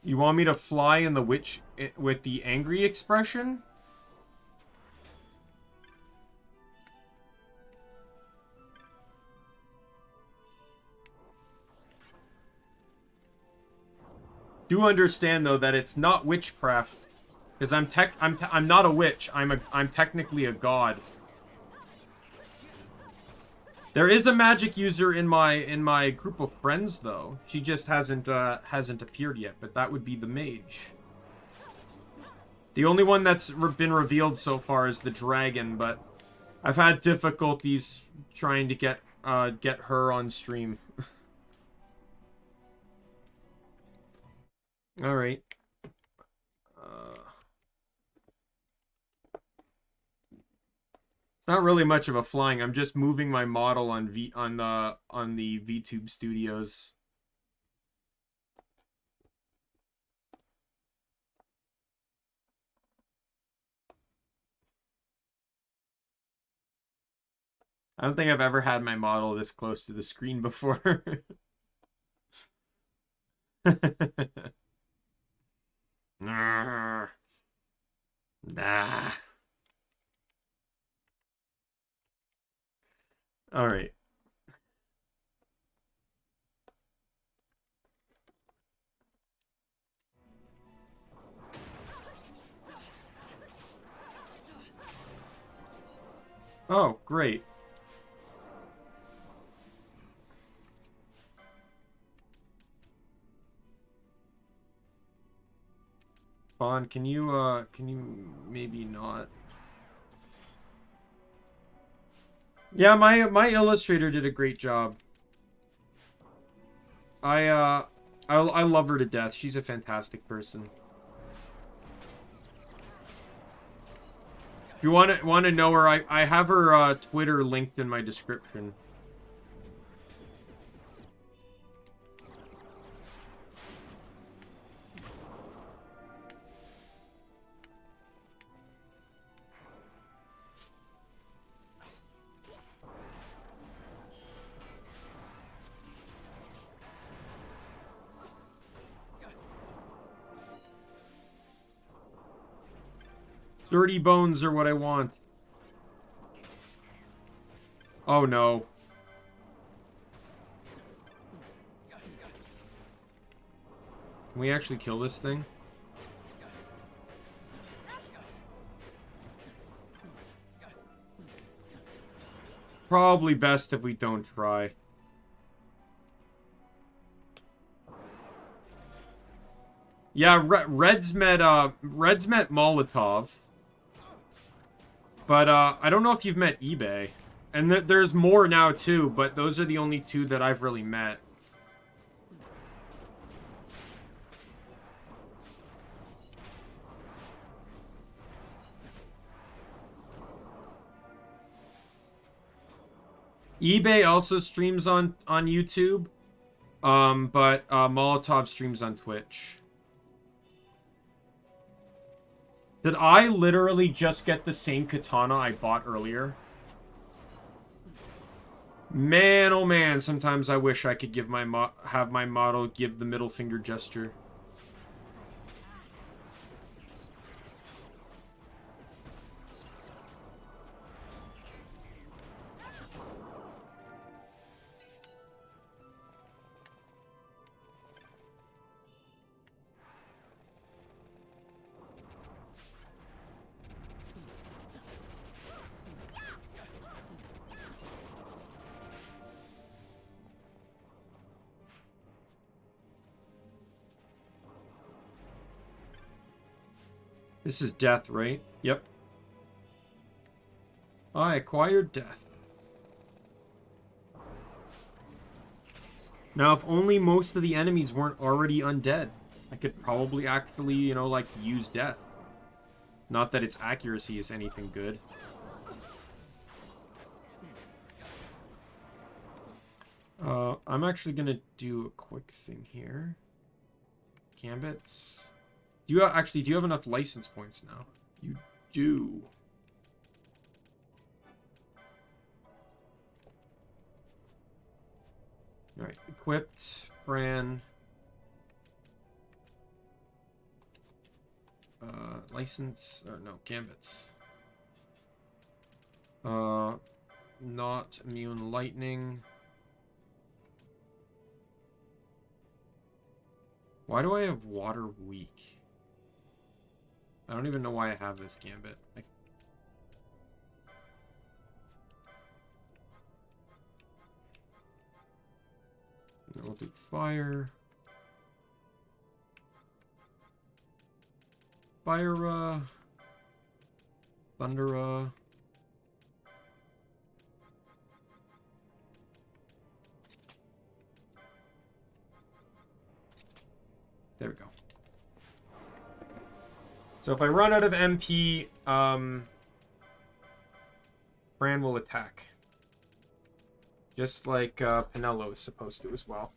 You want me to fly in the witch with the angry expression? Do understand though that it's not witchcraft, because I'm not a witch. I'm technically a god. There is a magic user in my group of friends though. She just hasn't appeared yet, but that would be the mage. The only one that's been revealed so far is the dragon, but I've had difficulties trying to get her on stream. All right. It's not really much of a flying. I'm just moving my model on the Vtube Studios. I don't think I've ever had my model this close to the screen before. Nah. All right. Oh, great. Bond, can you maybe not? Yeah, my illustrator did a great job. I love her to death. She's a fantastic person. If you want to know her, I have her Twitter linked in my description. Dirty bones are what I want. Oh no. Can we actually kill this thing? Probably best if we don't try. Yeah, Red's met Molotov. But I don't know if you've met eBay. And there's more now too, but those are the only two that I've really met. eBay also streams on YouTube, but Molotov streams on Twitch. Did I literally just get the same katana I bought earlier? Man, oh man, sometimes I wish I could give have my model give the middle finger gesture. This is death, right? Yep. I acquired death. Now, if only most of the enemies weren't already undead, I could probably actually, you know, like, use death. Not that its accuracy is anything good. I'm actually gonna do a quick thing here. Gambits. Do you have enough license points now? You do. Alright, equipped, Bran. License, or no, gambits. Not immune lightning. Why do I have water weak? I don't even know why I have this gambit. We'll do fire. Fire, thunder, there we go. So if I run out of MP, Bran will attack. Just like Pinello is supposed to as well.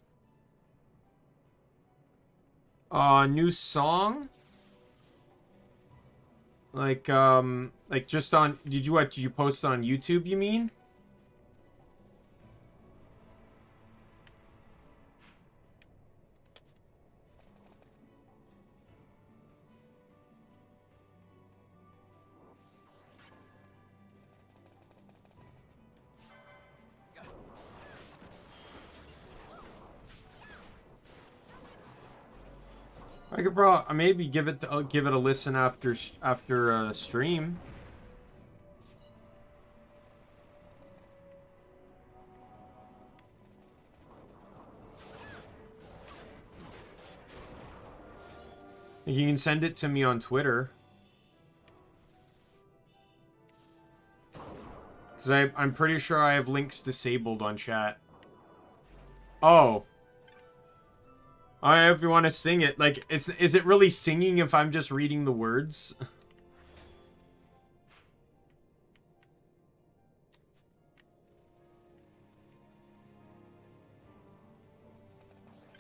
New song? Like just on, did you post it on YouTube, you mean? I could probably maybe give it a listen after stream. You can send it to me on Twitter. Because I'm pretty sure I have links disabled on chat. Oh. If you want to sing it, like, is it really singing if I'm just reading the words?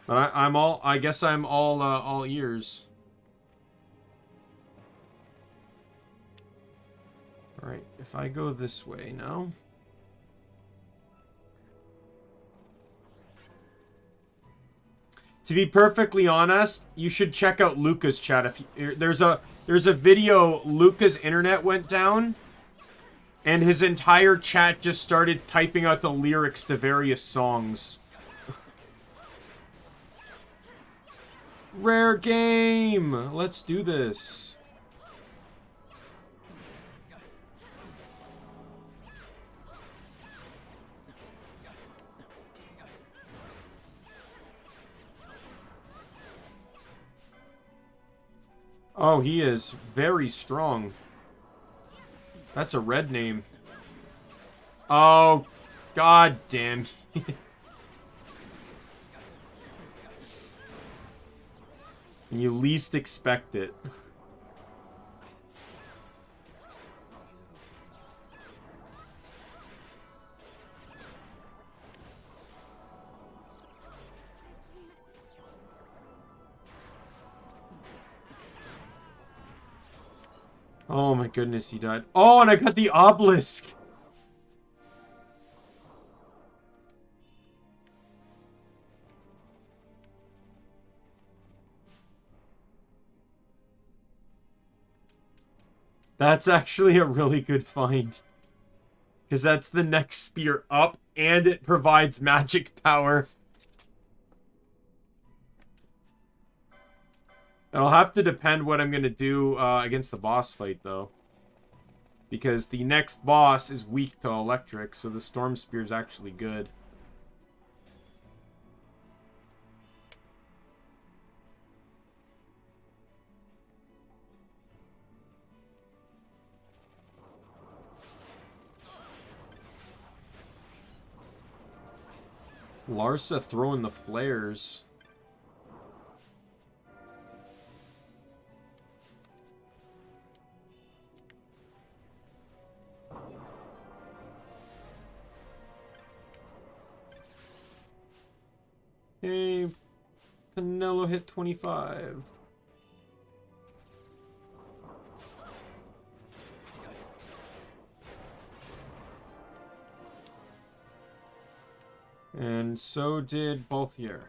But I guess I'm all ears. All right, if I go this way now. To be perfectly honest, you should check out Luca's chat. If there's There's a video, Luca's internet went down, and his entire chat just started typing out the lyrics to various songs. Rare game! Let's do this. Oh, he is very strong. That's a red name. Oh, god damn. And you least expect it. Oh my goodness, he died. Oh, and I got the obelisk! That's actually a really good find. Because that's the next spear up, and it provides magic power. It'll have to depend what I'm going to do against the boss fight, though. Because the next boss is weak to electric, so the Storm Spear is actually good. Larsa throwing the flares. Hey, Pinello hit 25. And so did Balthier.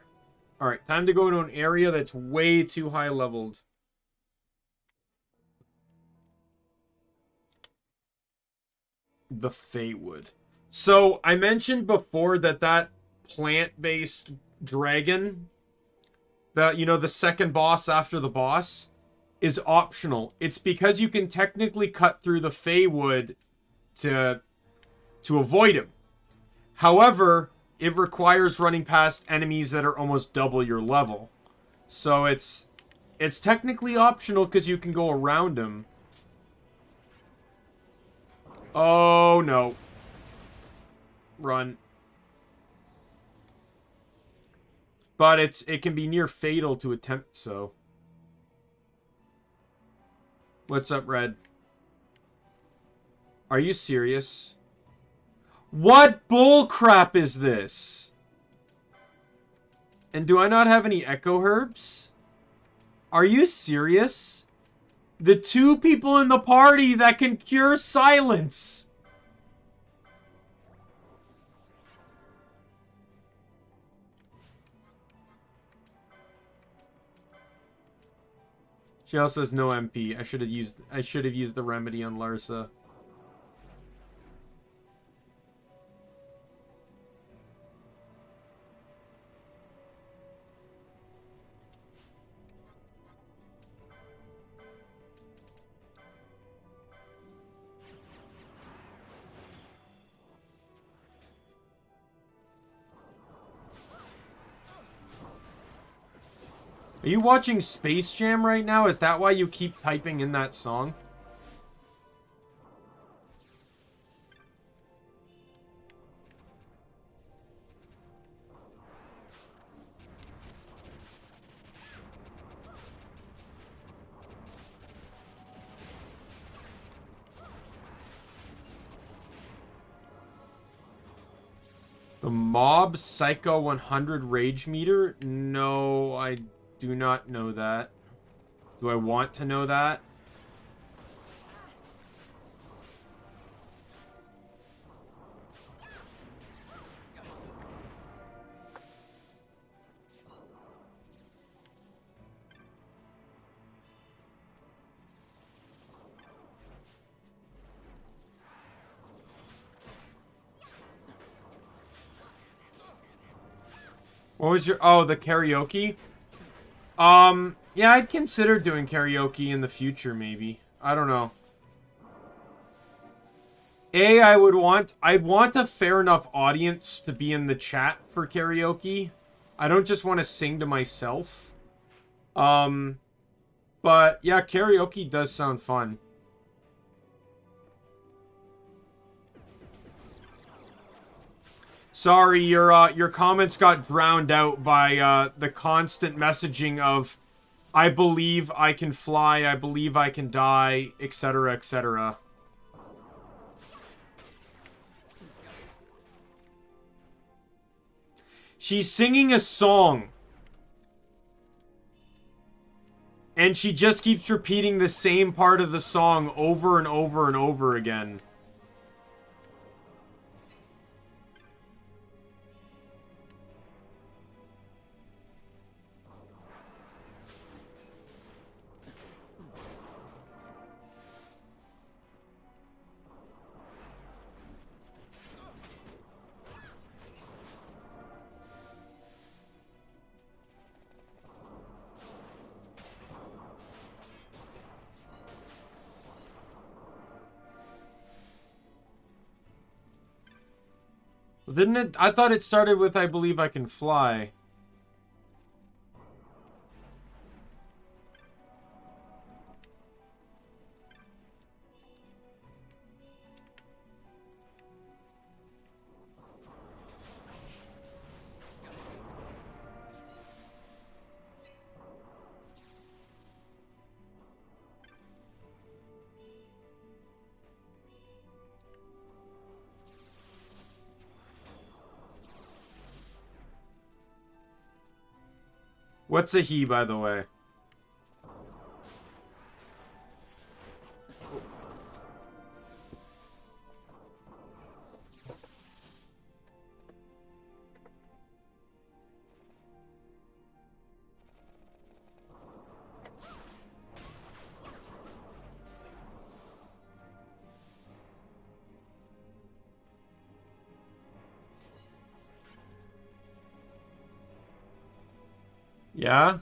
Alright, time to go to an area that's way too high leveled. The Feywood. So, I mentioned before that plant-based dragon, the second boss after the boss, is optional. It's because you can technically cut through the Feywood to avoid him. However, it requires running past enemies that are almost double your level. So it's technically optional because you can go around him. Oh no. Run. But it can be near fatal to attempt so. What's up, Red? Are you serious? What bullcrap is this? And do I not have any echo herbs? Are you serious? The two people in the party that can cure silence. She also has no MP. I should have used the remedy on Larsa. Are you watching Space Jam right now? Is that why you keep typing in that song? The Mob Psycho 100 Rage Meter? No, I do not know that. Do I want to know that? What was your... Oh, the karaoke? Yeah, I'd consider doing karaoke in the future, maybe. I don't know. I'd want a fair enough audience to be in the chat for karaoke. I don't just want to sing to myself. But yeah, karaoke does sound fun. Sorry, your comments got drowned out by the constant messaging of I believe I can fly, I believe I can die, etc., etc. She's singing a song. And she just keeps repeating the same part of the song over and over and over again. Didn't it? I thought it started with I believe I can fly. What's a he, by the way? Yeah?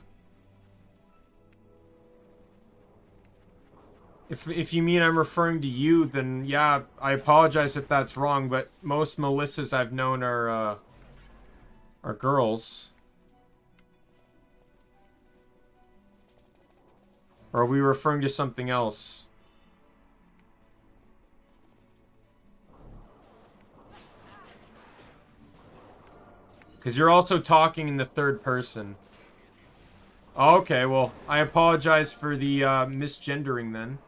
If you mean I'm referring to you, then yeah, I apologize if that's wrong, but most Melissas I've known are girls. Or are we referring to something else? Because you're also talking in the third person. Okay, well, I apologize for the misgendering then.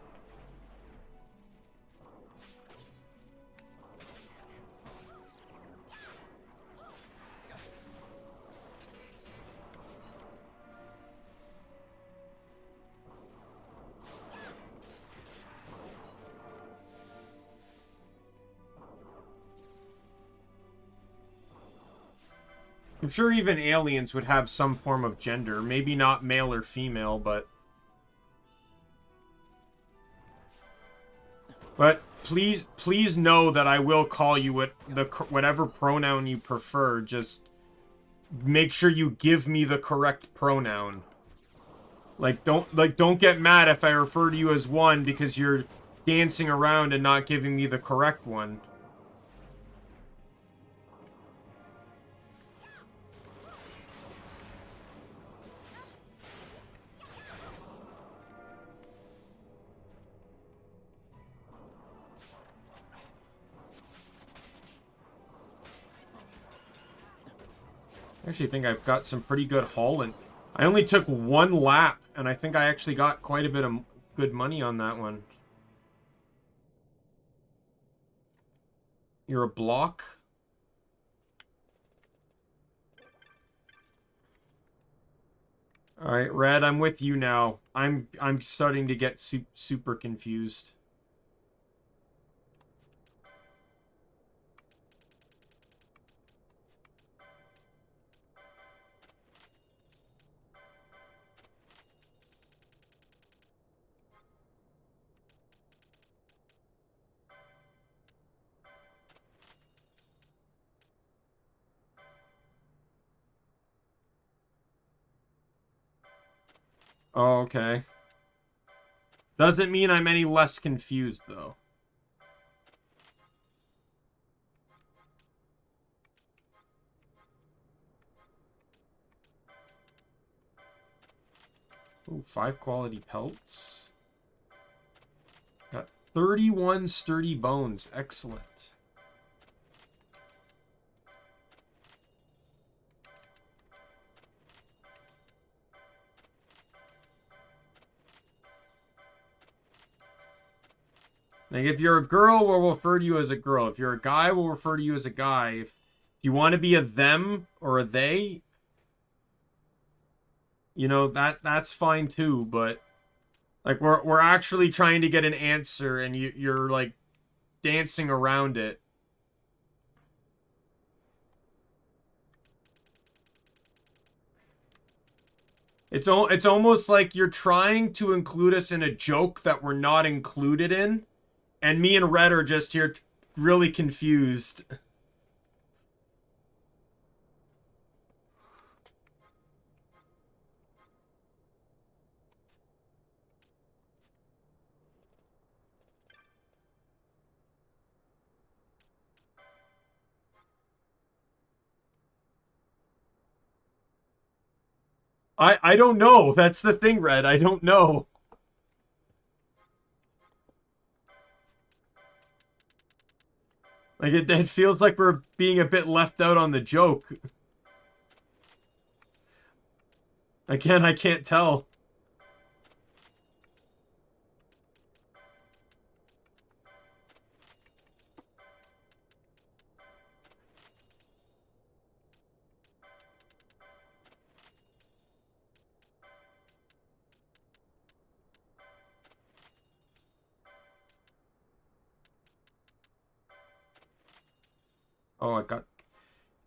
I'm sure even aliens would have some form of gender. Maybe not male or female, but... But please know that I will call you whatever pronoun you prefer. Just make sure you give me the correct pronoun. Don't get mad if I refer to you as one because you're dancing around and not giving me the correct one. I actually think I've got some pretty good hauling. I only took one lap, and I think I actually got quite a bit of good money on that one. You're a block? Alright, Red, I'm with you now. I'm starting to get super confused. Oh, okay. Doesn't mean I'm any less confused, though. Ooh, 5 quality pelts. Got 31 sturdy bones. Excellent. Like, if you're a girl, we'll refer to you as a girl. If you're a guy, we'll refer to you as a guy. If you want to be a them or a they, you know, that's fine too. But like, we're actually trying to get an answer, and you're like dancing around it. It's almost like you're trying to include us in a joke that we're not included in. And me and Red are just here really confused. I don't know. That's the thing, Red. I don't know. Like, it feels like we're being a bit left out on the joke. Again, I can't tell. Oh, I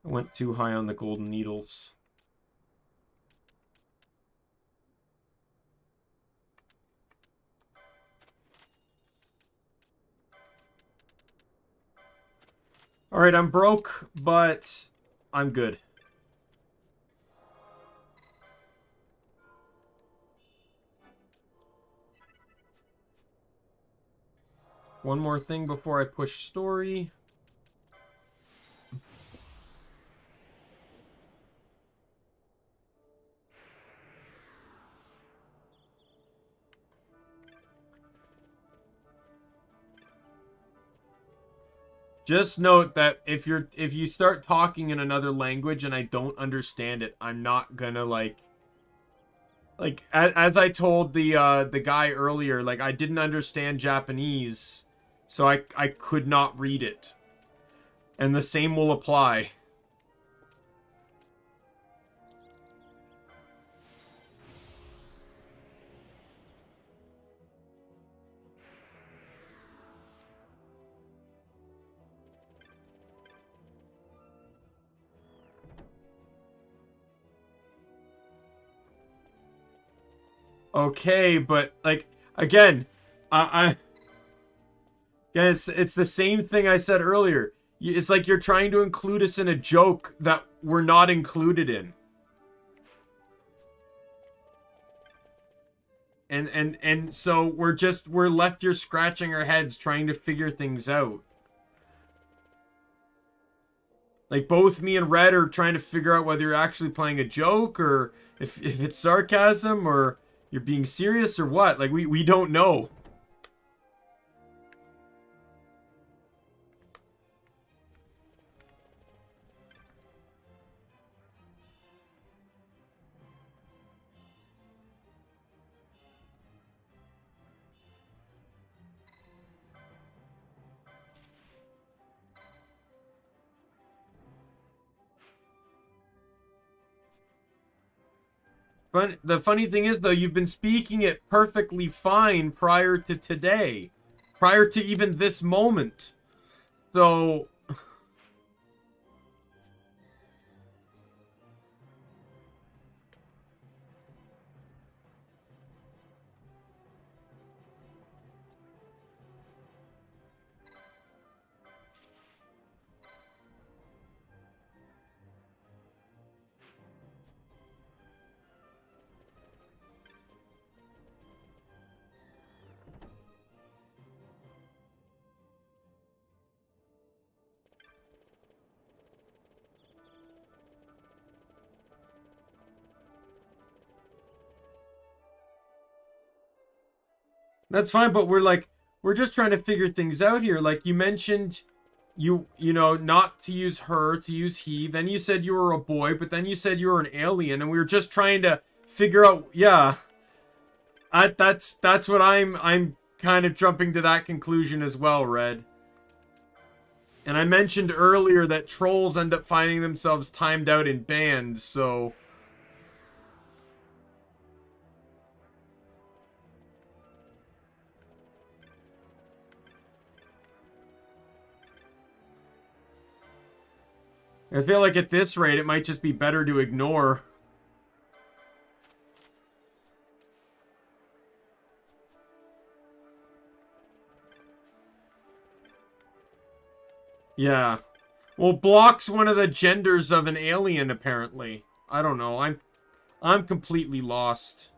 went too high on the golden needles. Alright, I'm broke, but I'm good. One more thing before I push story. Just note that if you start talking in another language and I don't understand it, I'm not gonna like as I told the guy earlier, like, I didn't understand Japanese, so I could not read it. And the same will apply. Okay, but like, again, yeah, it's the same thing I said earlier. It's like you're trying to include us in a joke that we're not included in. And so we're left here scratching our heads trying to figure things out. Like, both me and Red are trying to figure out whether you're actually playing a joke, or if it's sarcasm, or you're being serious, or what. Like, we don't know. The funny thing is, though, you've been speaking it perfectly fine prior to today. Prior to even this moment. So... That's fine, but we're just trying to figure things out here. Like, you mentioned you know, not to use her, to use he. Then you said you were a boy, but then you said you were an alien, and we were just trying to figure out, yeah. That's what I'm kind of jumping to that conclusion as well, Red. And I mentioned earlier that trolls end up finding themselves timed out in bands, so... I feel like at this rate, it might just be better to ignore. Yeah. Well, block's one of the genders of an alien, apparently. I don't know. I'm completely lost.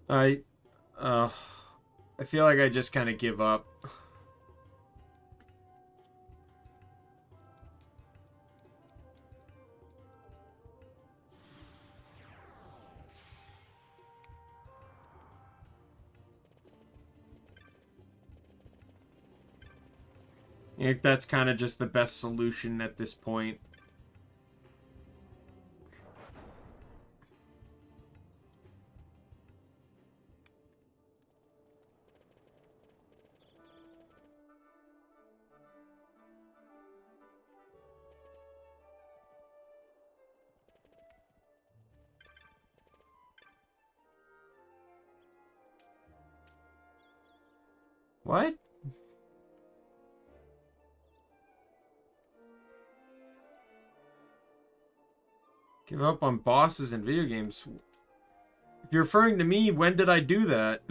I feel like I just kind of give up. I think that's kind of just the best solution at this point. What? Give up on bosses in video games. If you're referring to me, when did I do that?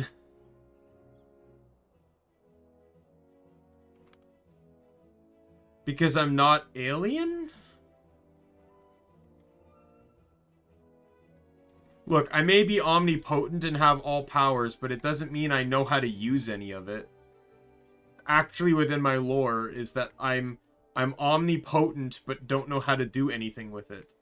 Because I'm not alien? Look, I may be omnipotent and have all powers, but it doesn't mean I know how to use any of it. Actually within my lore is that I'm omnipotent but don't know how to do anything with it.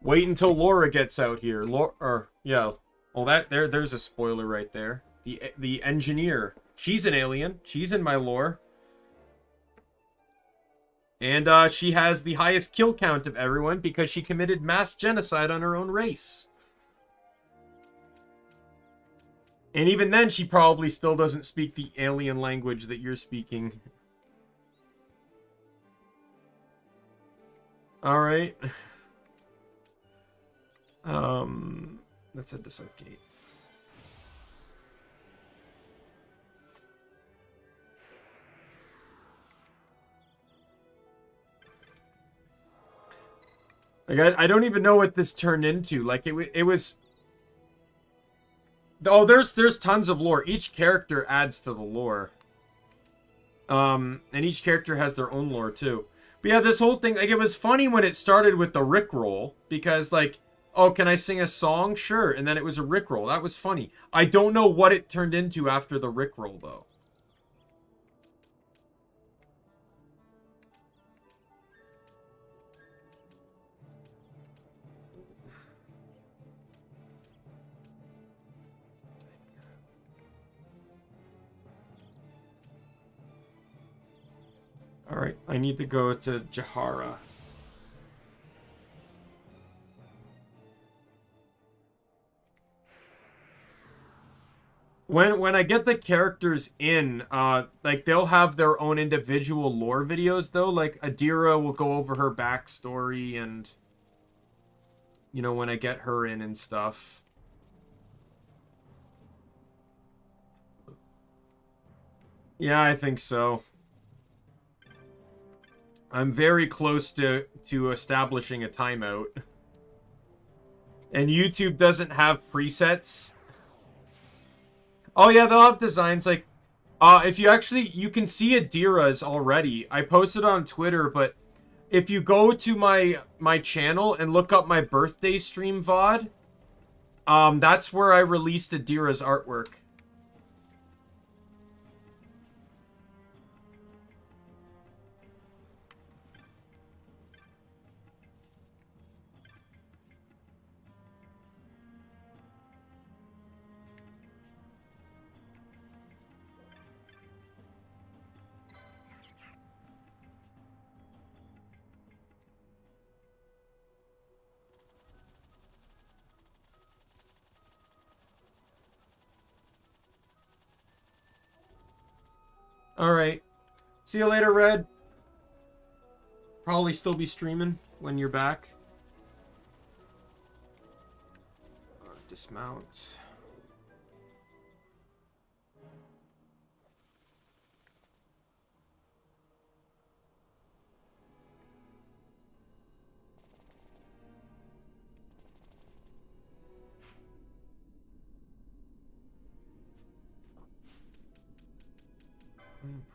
Wait until Laura gets out here. Yeah. Well, there's a spoiler right there. The engineer. She's an alien. She's in my lore. And she has the highest kill count of everyone because she committed mass genocide on her own race. And even then, she probably still doesn't speak the alien language that you're speaking. Alright. Let's head to Southgate. Like, I don't even know what this turned into. Like, it was... Oh, there's tons of lore. Each character adds to the lore. And each character has their own lore, too. But yeah, this whole thing... Like, it was funny when it started with the Rickroll. Because, like... Oh, can I sing a song? Sure. And then it was a Rickroll. That was funny. I don't know what it turned into after the Rickroll, though. Alright, I need to go to Jahara. When I get the characters in, like they'll have their own individual lore videos though. Like Adira will go over her backstory and, you know, when I get her in and stuff. Yeah, I think so. I'm very close to establishing a timeout. And YouTube doesn't have presets. Oh yeah, they'll have designs like if you actually you can see Adira's already. I posted on Twitter, but if you go to my channel and look up my birthday stream VOD, that's where I released Adira's artwork. Alright. See you later, Red. Probably still be streaming when you're back. Dismount.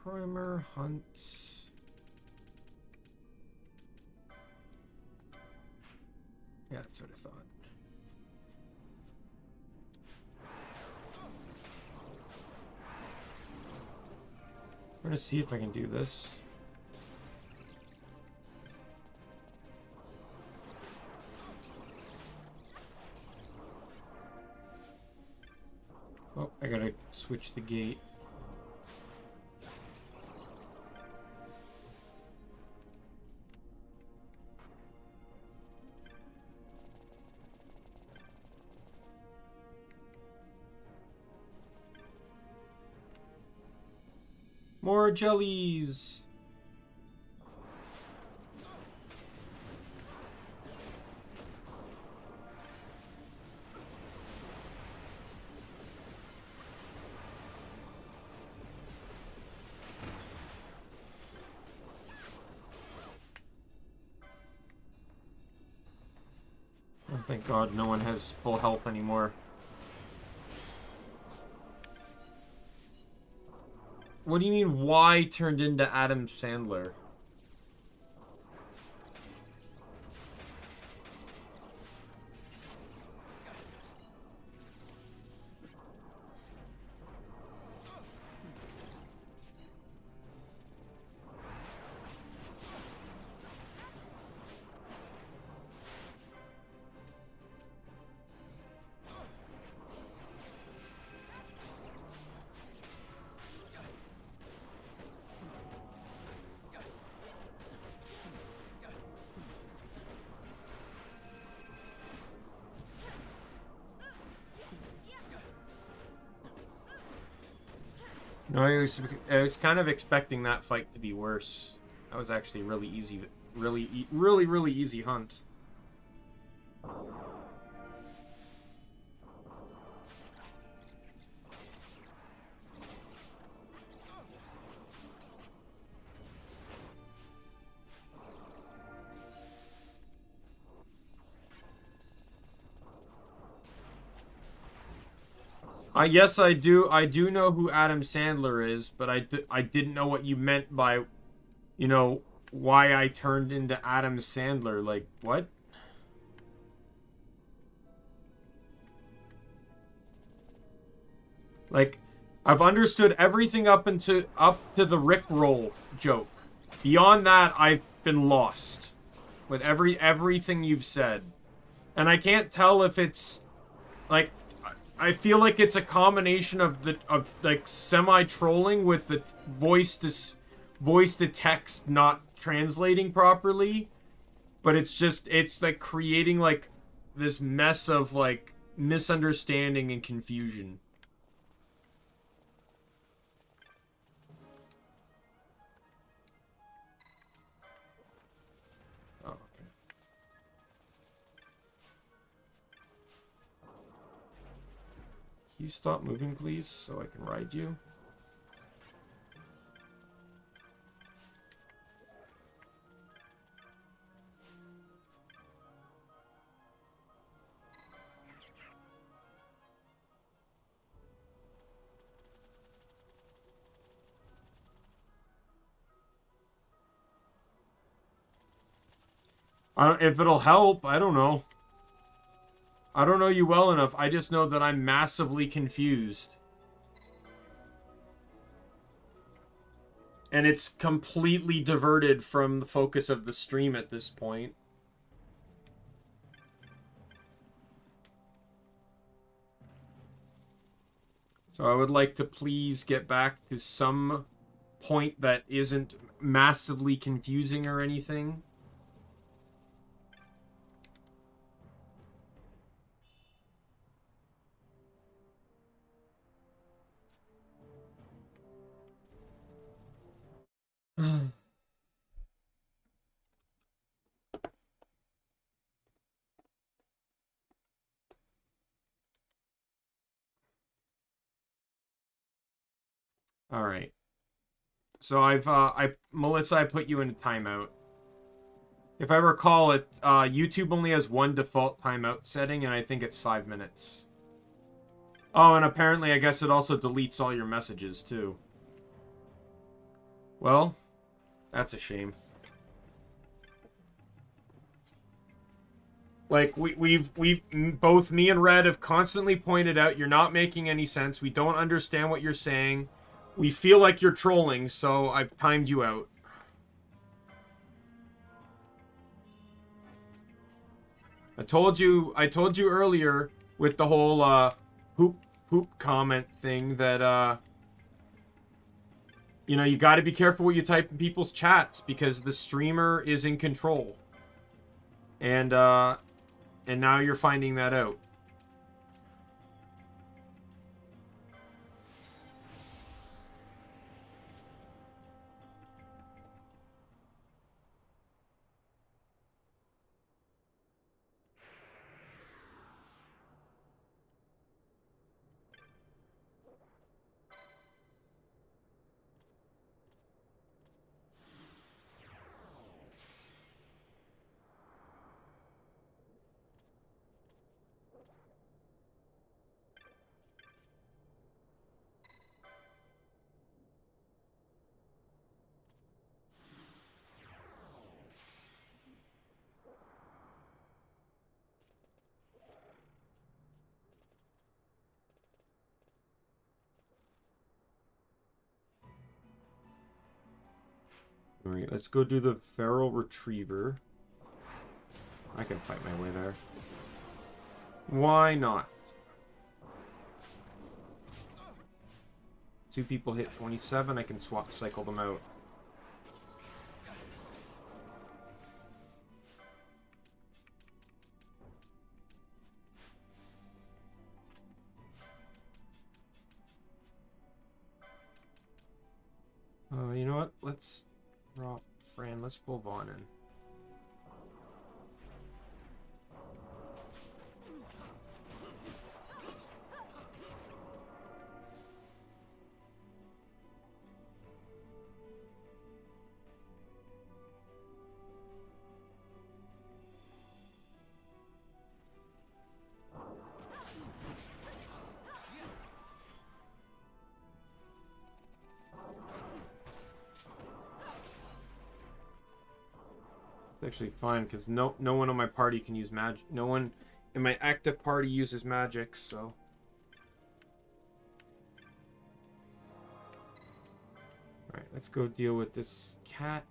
Primer, hunt. Yeah, that's what I thought. I'm gonna see if I can do this. Oh, I gotta switch the gate. More jellies. Oh, thank God no one has full health anymore. What do you mean, why turned into Adam Sandler? No, I was kind of expecting that fight to be worse. That was actually really easy, really easy hunt. Yes, I do. I do know who Adam Sandler is, but I didn't know what you meant by, you know, why I turned into Adam Sandler. Like, what? Like, I've understood everything up to the Rickroll joke. Beyond that, I've been lost with everything you've said, and I can't tell if it's like. I feel like it's a combination of like semi-trolling with the voice to text not translating properly, but it's like creating like this mess of like misunderstanding and confusion. Can you stop moving, please, so I can ride you? If it'll help, I don't know. I don't know you well enough. I just know that I'm massively confused. And it's completely diverted from the focus of the stream at this point. So I would like to please get back to some point that isn't massively confusing or anything. All right. So Melissa, I put you in a timeout. If I recall it, YouTube only has one default timeout setting, and I think it's 5 minutes. Oh, and apparently I guess it also deletes all your messages, too. Well, that's a shame. Like, we've both me and Red have constantly pointed out you're not making any sense. We don't understand what you're saying. We feel like you're trolling, so I've timed you out. I told you earlier with the whole poop comment thing that you know, you got to be careful what you type in people's chats because the streamer is in control. And now you're finding that out. Alright, let's go do the feral retriever. I can fight my way there. Why not? 2 people hit 27, I can cycle them out. You know what? Let's drop Fran. Let's pull Vaughn in. Actually fine because no one on my party can use magic. No one in my active party uses magic, so alright, let's go deal with this cat.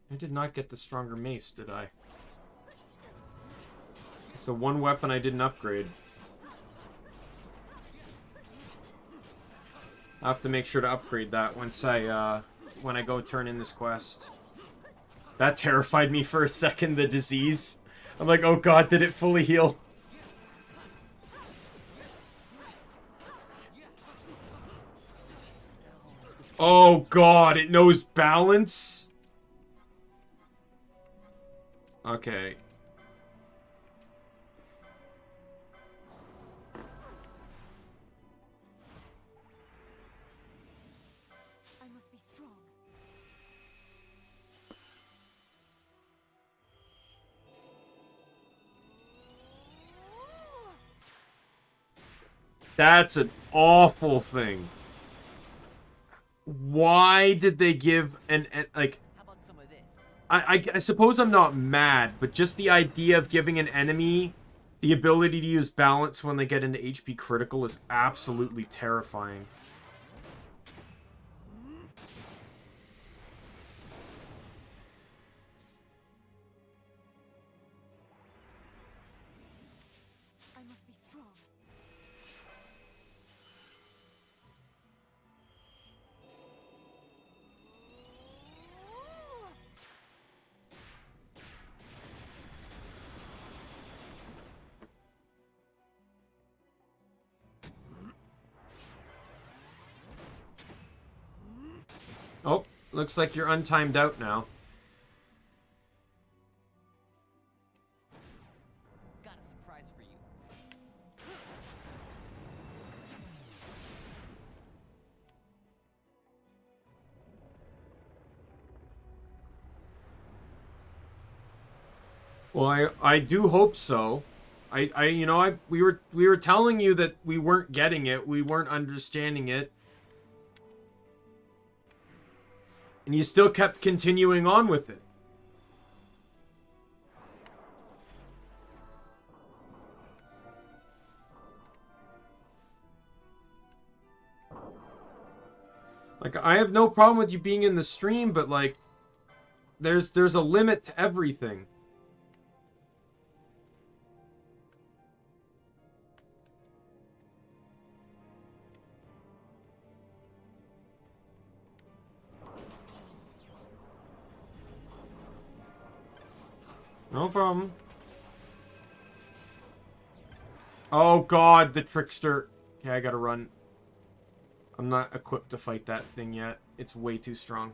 I did not get the stronger mace, did I? It's the one weapon I didn't upgrade. I'll have to make sure to upgrade that once when I go turn in this quest. That terrified me for a second, the disease. I'm like, oh god, did it fully heal? Oh god, it knows balance? Okay. I must be strong. That's an awful thing. Why did they give an like... I suppose I'm not mad, but just the idea of giving an enemy the ability to use balance when they get into HP critical is absolutely terrifying. I must be strong. Oh, looks like you're untimed out now. Got a surprise for you. Well, I do hope so. We were telling you that we weren't getting it, we weren't understanding it. And you still kept continuing on with it. Like, I have no problem with you being in the stream, but like, there's a limit to everything. No problem. Oh god, the trickster. Okay, I gotta run. I'm not equipped to fight that thing yet. It's way too strong.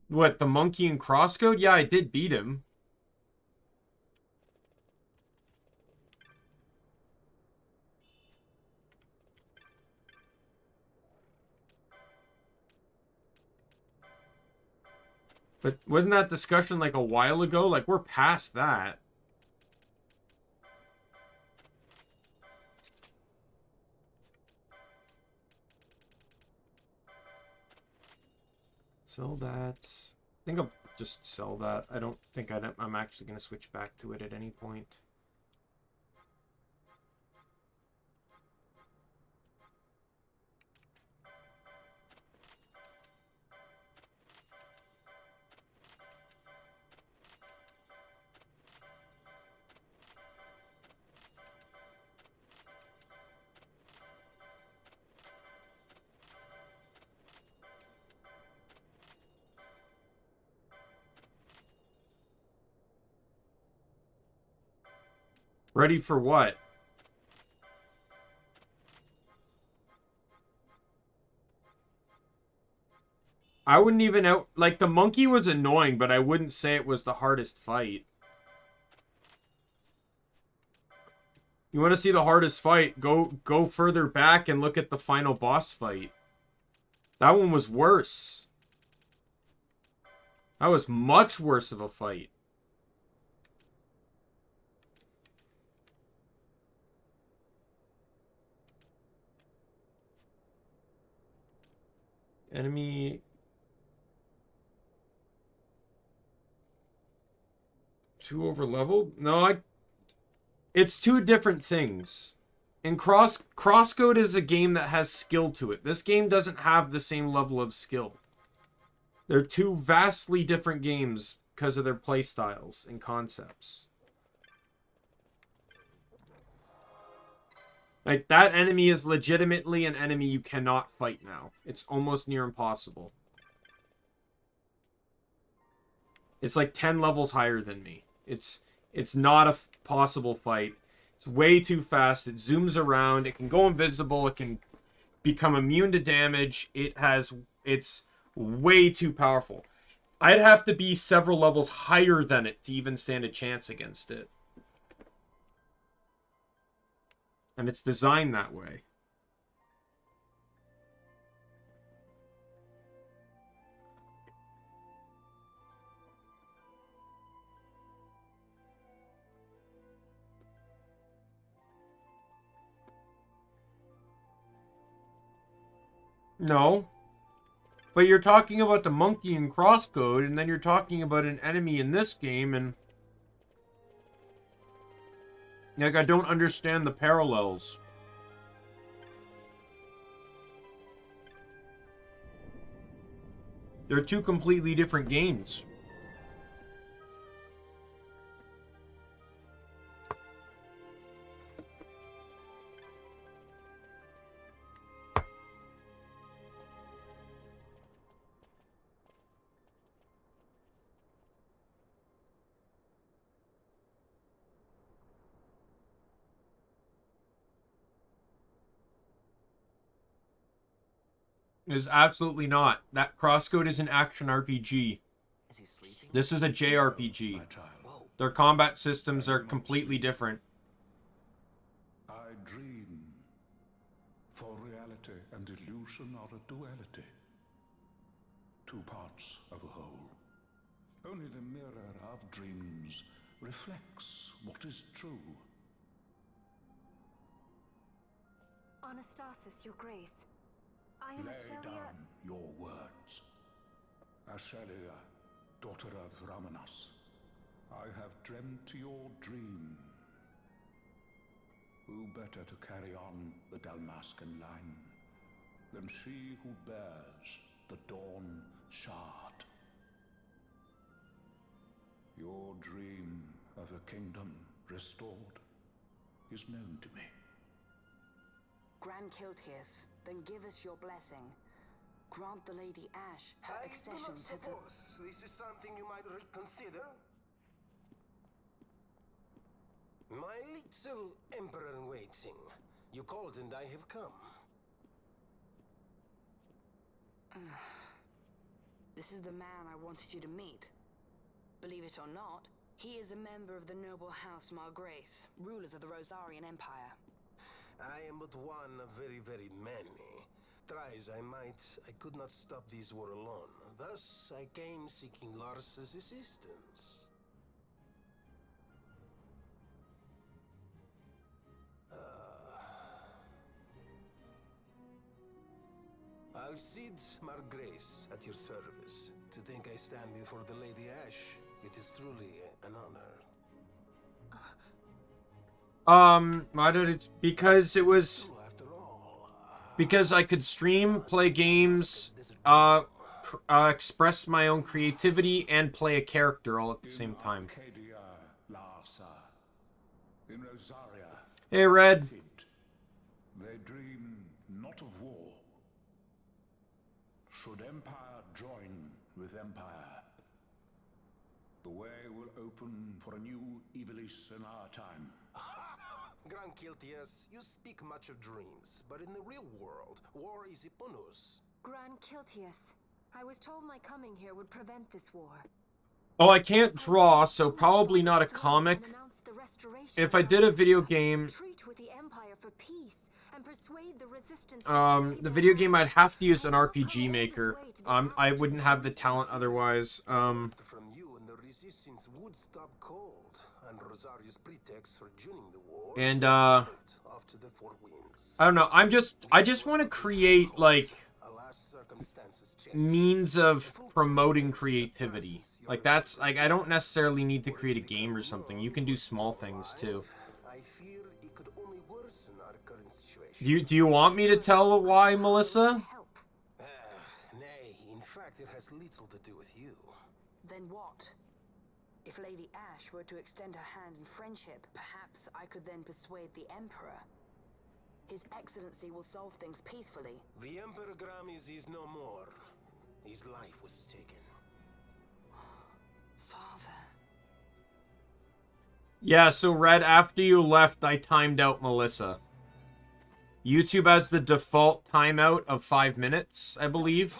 What, the monkey and crosscode? Yeah, I did beat him. But wasn't that discussion like a while ago? Like, we're past that. Sell that. I think I'll just sell that. I don't think I'm actually going to switch back to it at any point. Ready for what? I wouldn't even out... Like, the monkey was annoying, but I wouldn't say it was the hardest fight. You want to see the hardest fight? Go further back and look at the final boss fight. That one was worse. That was much worse of a fight. Enemy... Too over leveled? No, it's two different things. And Crosscode is a game that has skill to it. This game doesn't have the same level of skill. They're two vastly different games because of their play styles and concepts. Like, that enemy is legitimately an enemy you cannot fight now. It's almost near impossible. It's like 10 levels higher than me. It's not a possible fight. It's way too fast. It zooms around. It can go invisible. It can become immune to damage. It's way too powerful. I'd have to be several levels higher than it to even stand a chance against it. And it's designed that way. No. But you're talking about the monkey in Crosscode, and then you're talking about an enemy in this game, and... like, I don't understand the parallels. They're two completely different games. It is absolutely not. That Crosscode is an action RPG. Is he sleeping? This is a JRPG. Their combat systems are completely different. I dream. For reality and illusion are a duality. Two parts of a whole. Only the mirror of dreams reflects what is true. Anastasis, Your Grace. I am Lay Ashelia. down your words. Ashelia, daughter of Ramanas, I have dreamt your dream. Who better to carry on the Dalmascan line than she who bears the Dawn Shard? Your dream of a kingdom restored is known to me. Grand Kiltius, then give us your blessing. Grant the Lady Ash her accession to the... this is something you might reconsider. My little Emperor-in-Waiting. You called and I have come. This is the man I wanted you to meet. Believe it or not, he is a member of the noble house Margrace, rulers of the Rosarian Empire. I am but one of very, very many. Try as I might, I could not stop this war alone. Thus, I came seeking Lars's assistance. Alcide Margrace at your service. To think I stand before the Lady Ash, it is truly an honor. Why did it? Because it was... because I could stream, play games, express my own creativity, and play a character all at the same time. In Rosaria, Hey, Red. they dream not of war. Should empire join with empire, the way will open for a new Evilis in our time. Grand Kiltius, you speak much of dreams, but in the real world, war is upon us. Grand Kiltius, I was told my coming here would prevent this war. Oh, I can't draw, so probably not a comic. If I did a video game, the video game I'd have to use an RPG maker. I wouldn't have the talent otherwise. From you and the resistance would stop cold, and Rosaria's pretext for joining the war. And I don't know. I just want to create like means of promoting creativity. Like that's like I don't necessarily need to create a game or something. You can do small things too. I fear it could only worsen was not a good situation. Do you want me to tell why, Melissa? Nay, in fact, it has little to do with you. Then what? If Lady Ash were to extend her hand in friendship, perhaps I could then persuade the Emperor. His Excellency will solve things peacefully. The Emperor Gramis is no more. His life was taken. Father. Yeah, so Red, after you left, I timed out Melissa. YouTube has the default timeout of 5 minutes, I believe.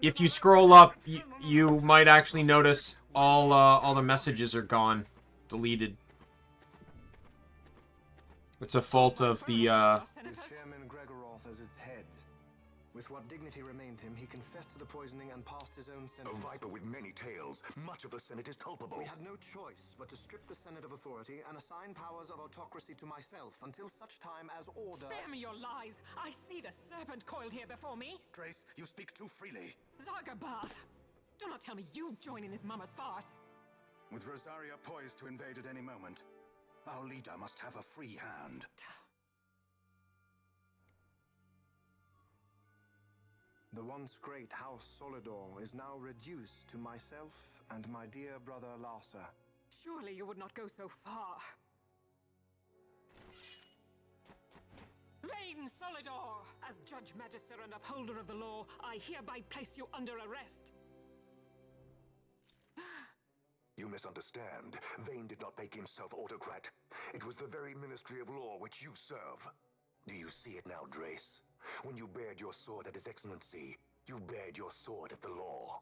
If you scroll up, you might actually notice all the messages are gone, deleted. It's a fault of the With Chairman Gregoroth as its head. With what dignity remained him, he confessed to the poisoning and passed his own sentence. A viper with many tails. Much of the Senate is culpable. We had no choice but to strip the Senate of authority and assign powers of autocracy to myself until such time as order... Spare me your lies! I see the serpent coiled here before me! Trace, you speak too freely. Zargabath! Do not tell me you join in this mama's farce! With Rosaria poised to invade at any moment, our leader must have a free hand. The once great House Solidor is now reduced to myself and my dear brother Larsa. Surely you would not go so far. Vain Solidor! As Judge Magister and upholder of the law, I hereby place you under arrest. You misunderstand. Vane did not make himself autocrat. It was the very Ministry of Law which you serve. Do you see it now, Drace? When you bared your sword at His Excellency, you bared your sword at the law.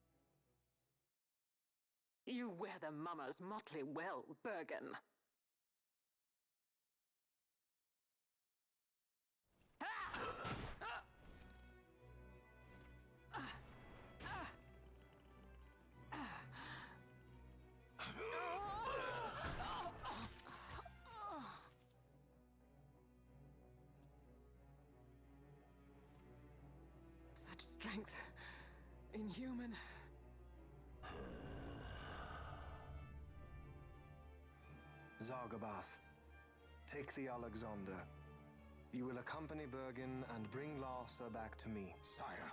You wear the mama's motley well, Bergen. Such strength, inhuman. Zargabath, take the Alexander. You will accompany Bergen and bring Larsa back to me. Sire.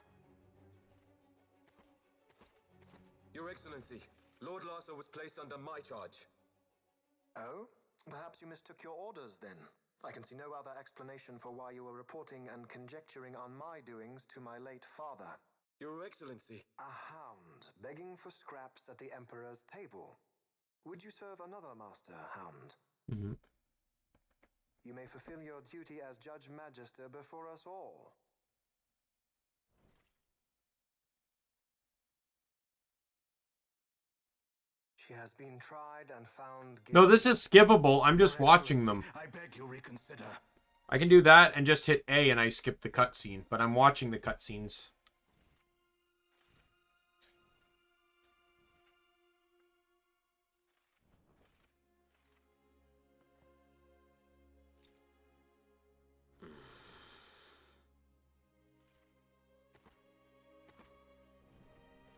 Your Excellency, Lord Larsa was placed under my charge. Oh? Perhaps you mistook your orders then. I can see no other explanation for why you were reporting and conjecturing on my doings to my late father. Your Excellency. A hound begging for scraps at the Emperor's table. Would you serve another master, Hound? Mm-hmm. You may fulfill your duty as Judge Magister before us all. She has been tried and found guilty. No, this is skippable. I'm just watching them. I beg you reconsider. I can do that and just hit A and I skip the cutscene, but I'm watching the cutscenes.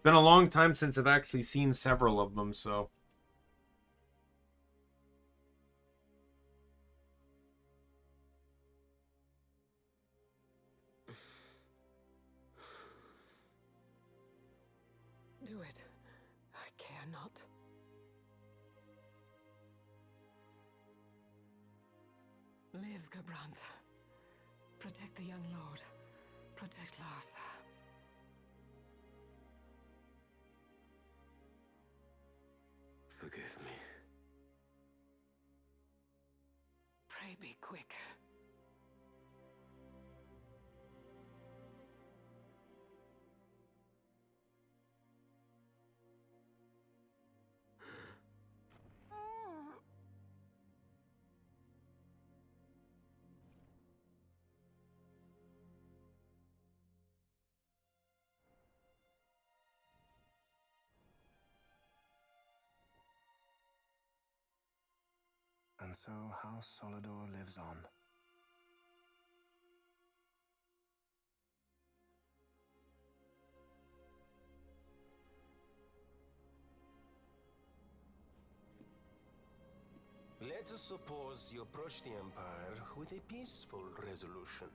Been a long time since I've actually seen several of them, so... Do it. I care not. Live, Gabranth. Protect the young lord. Protect Larsa. Forgive me. Pray be quick. And so House Solidor lives on. Let Let us suppose you approach the Empire with a peaceful resolution.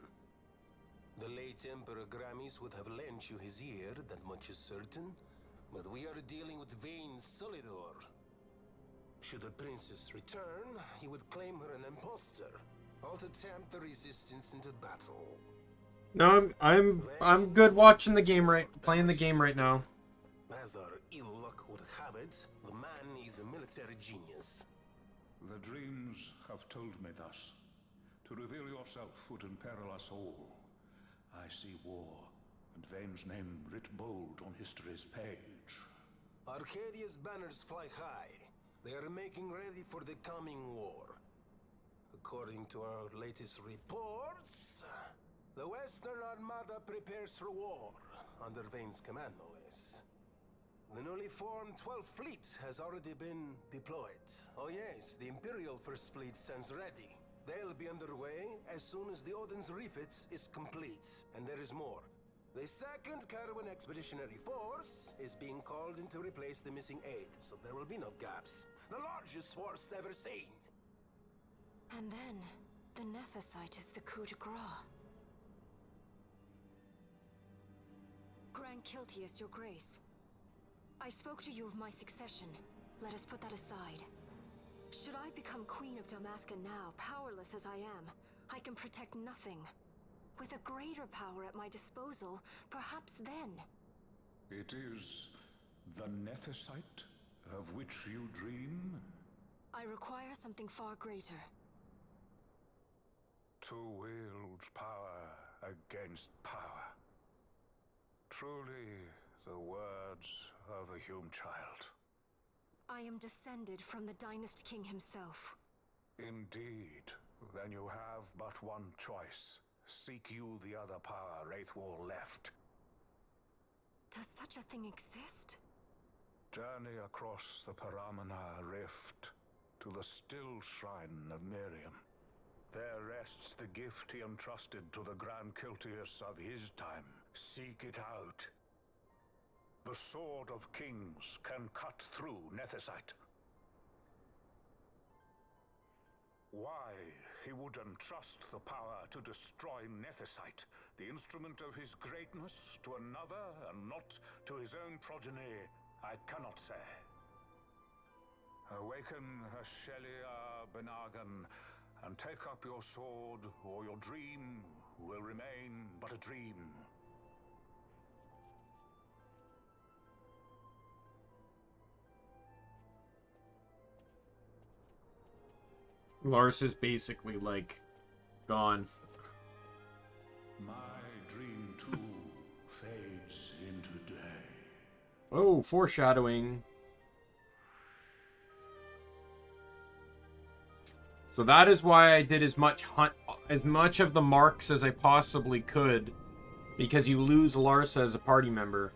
The late Emperor Gramis would have lent you his ear, that much is certain, but we are dealing with vain Solidor. Should the princess return, he would claim her an impostor, or to tempt the resistance into battle. No, I'm good watching the game playing the game right now. As our ill luck would have it, the man is a military genius. The dreams have told me thus. To reveal yourself would imperil us all. I see war, and Vane's name writ bold on history's page. Arcadia's banners fly high. They are making ready for the coming war. According to our latest reports, the Western Armada prepares for war, under Vane's command, no less. The newly formed 12th Fleet has already been deployed. Oh yes, the Imperial First Fleet stands ready. They'll be underway as soon as the Odin's refit is complete. And there is more. The 2nd Caravan Expeditionary Force is being called in to replace the missing 8th, so there will be no gaps. The largest force ever seen. And then, the Nethicite is the coup de grace. Grand Kiltius, your grace. I spoke to you of my succession. Let us put that aside. Should I become Queen of Dalmasca now, powerless as I am, I can protect nothing. With a greater power at my disposal, perhaps then. It is the Nethicite of which you dream? I require something far greater. To wield power against power. Truly, the words of a human child. I am descended from the Dynast King himself. Indeed. Then you have but one choice. Seek you the other power Wraithwall left. Does such a thing exist? Journey across the Paramana Rift to the still shrine of Miriam. There rests the gift he entrusted to the Grand Kiltius of his time. Seek it out. The Sword of Kings can cut through Nethicite. Why he would entrust the power to destroy Nethicite, the instrument of his greatness, to another and not to his own progeny, I cannot say. Awaken Ashelia Benagan and take up your sword, or your dream will remain but a dream. Lars is basically, like, gone. My dream too fades into day. Oh, foreshadowing. So that is why I did as much of the marks as I possibly could, because you lose Larsa as a party member.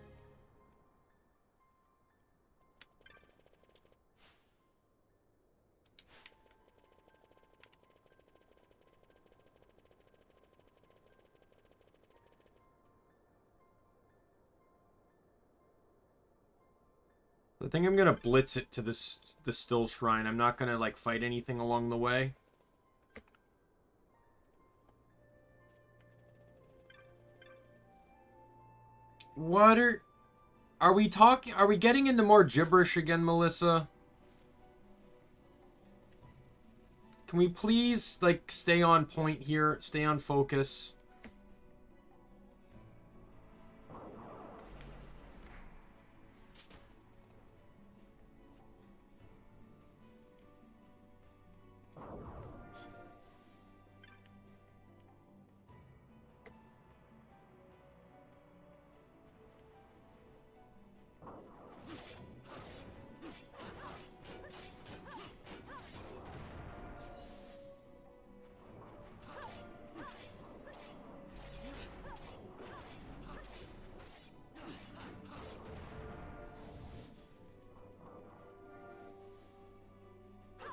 I think I'm gonna blitz it to the Still Shrine. I'm not gonna, like, fight anything along the way. What are we talking? Are we getting into more gibberish again, Melissa? Can we please, like, stay on point here? Stay on focus.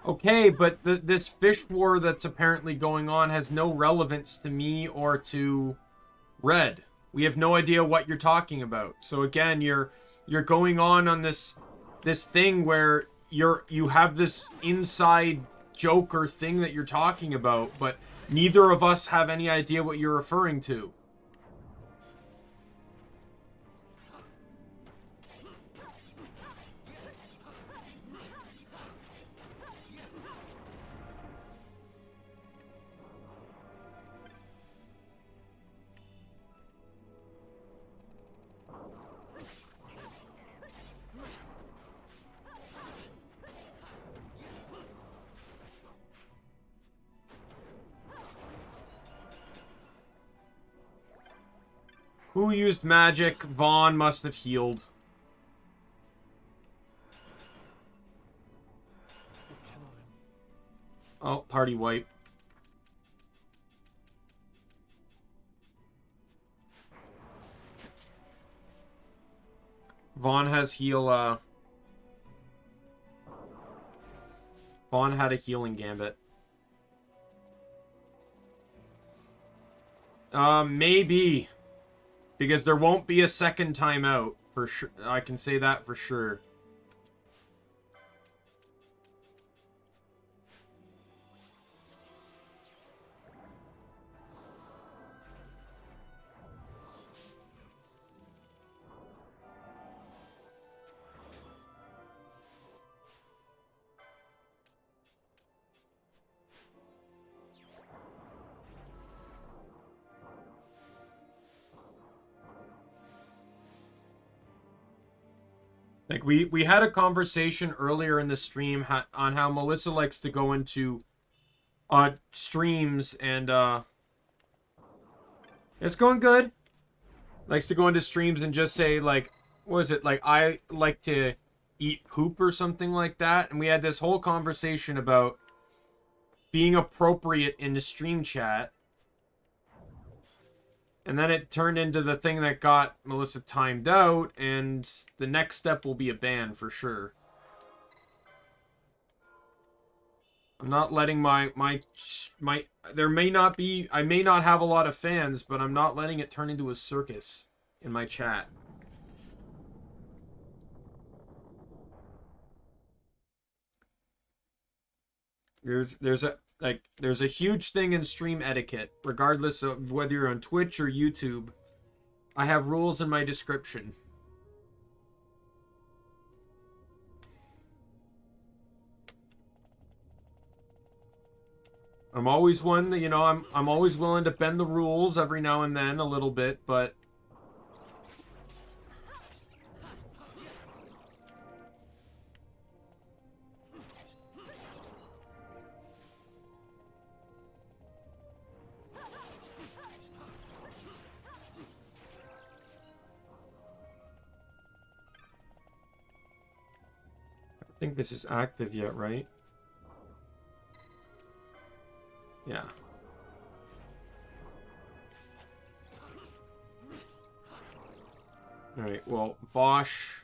Okay, but this fish war that's apparently going on has no relevance to me or to Red. We have no idea what you're talking about. So again, you're going on this thing where you have this inside joke or thing that you're talking about, but neither of us have any idea what you're referring to. Who used magic? Vaughn must have healed. Oh, party wipe. Vaughn has heal, Vaughn had a healing gambit. Maybe. Because there won't be a second time out, for sure. I can say that for sure. Like, we had a conversation earlier in the stream on how Melissa likes to go into streams and it's going good. Likes to go into streams and just say, like, what is it? Like, I like to eat poop or something like that. And we had this whole conversation about being appropriate in the stream chat. And then it turned into the thing that got Melissa timed out, and the next step will be a ban for sure. I'm not letting my there may not be, I may not have a lot of fans, but I'm not letting it turn into a circus in my chat. There's a huge thing in stream etiquette, regardless of whether you're on Twitch or YouTube. I have rules in my description. I'm always one, you know, I'm always willing to bend the rules every now and then a little bit, but I think this is active yet, right? Yeah. Alright, well, Bosch,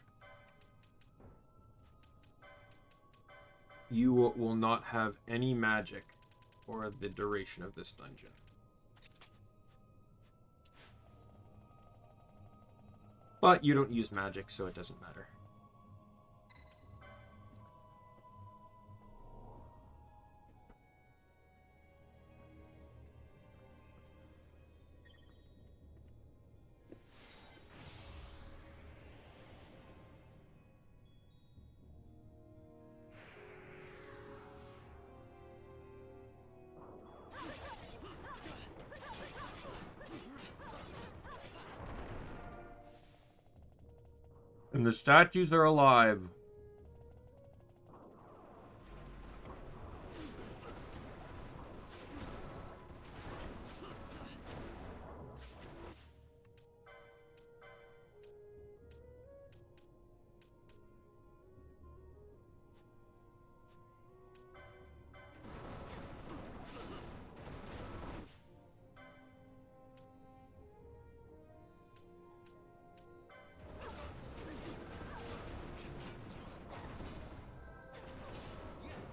you will not have any magic for the duration of this dungeon. But you don't use magic, so it doesn't matter. And the statues are alive.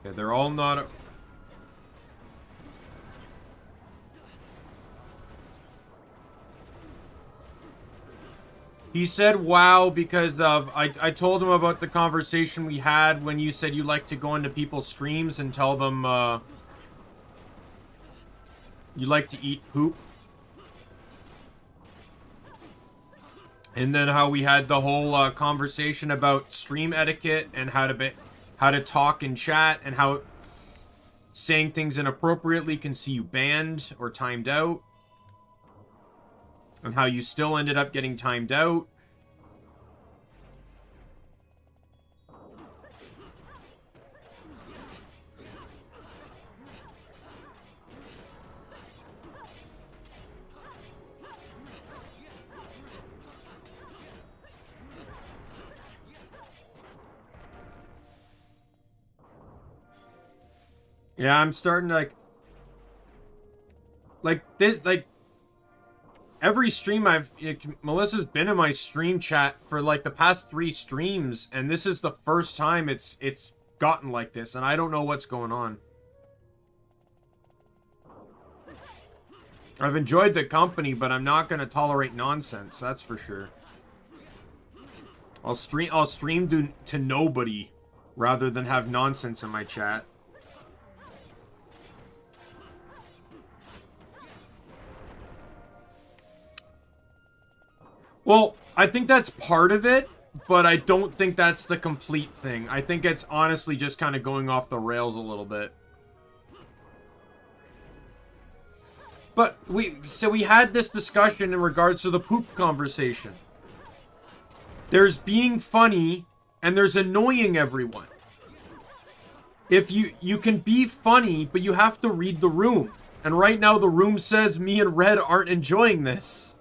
Okay, they're all not... He said wow because of I told him about the conversation we had when you said you like to go into people's streams and tell them you like to eat poop. And then how we had the whole conversation about stream etiquette and how to talk in chat, and how saying things inappropriately can see you banned or timed out. And how you still ended up getting timed out. Yeah, I'm starting to like every stream Melissa's been in my stream chat for like the past 3 streams, and this is the first time it's gotten like this, and I don't know what's going on. I've enjoyed the company, but I'm not going to tolerate nonsense, that's for sure. I'll stream to nobody rather than have nonsense in my chat. Well, I think that's part of it, but I don't think that's the complete thing. I think it's honestly just kind of going off the rails a little bit. But we had this discussion in regards to the poop conversation. There's being funny and there's annoying everyone. If you can be funny, but you have to read the room. And right now the room says me and Red aren't enjoying this.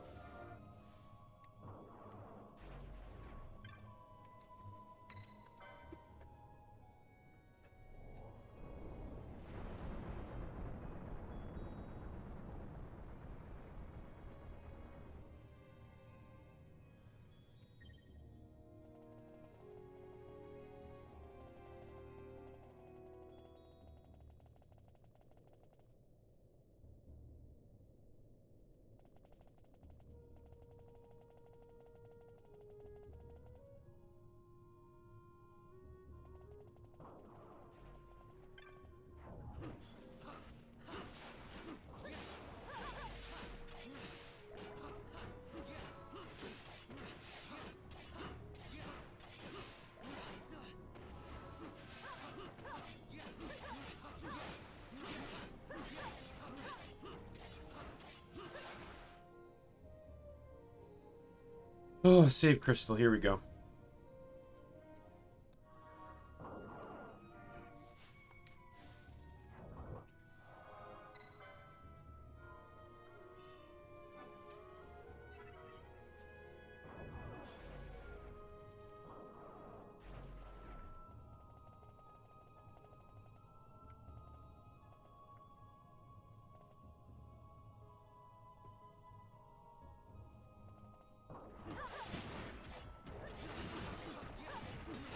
Oh, save crystal. Here we go.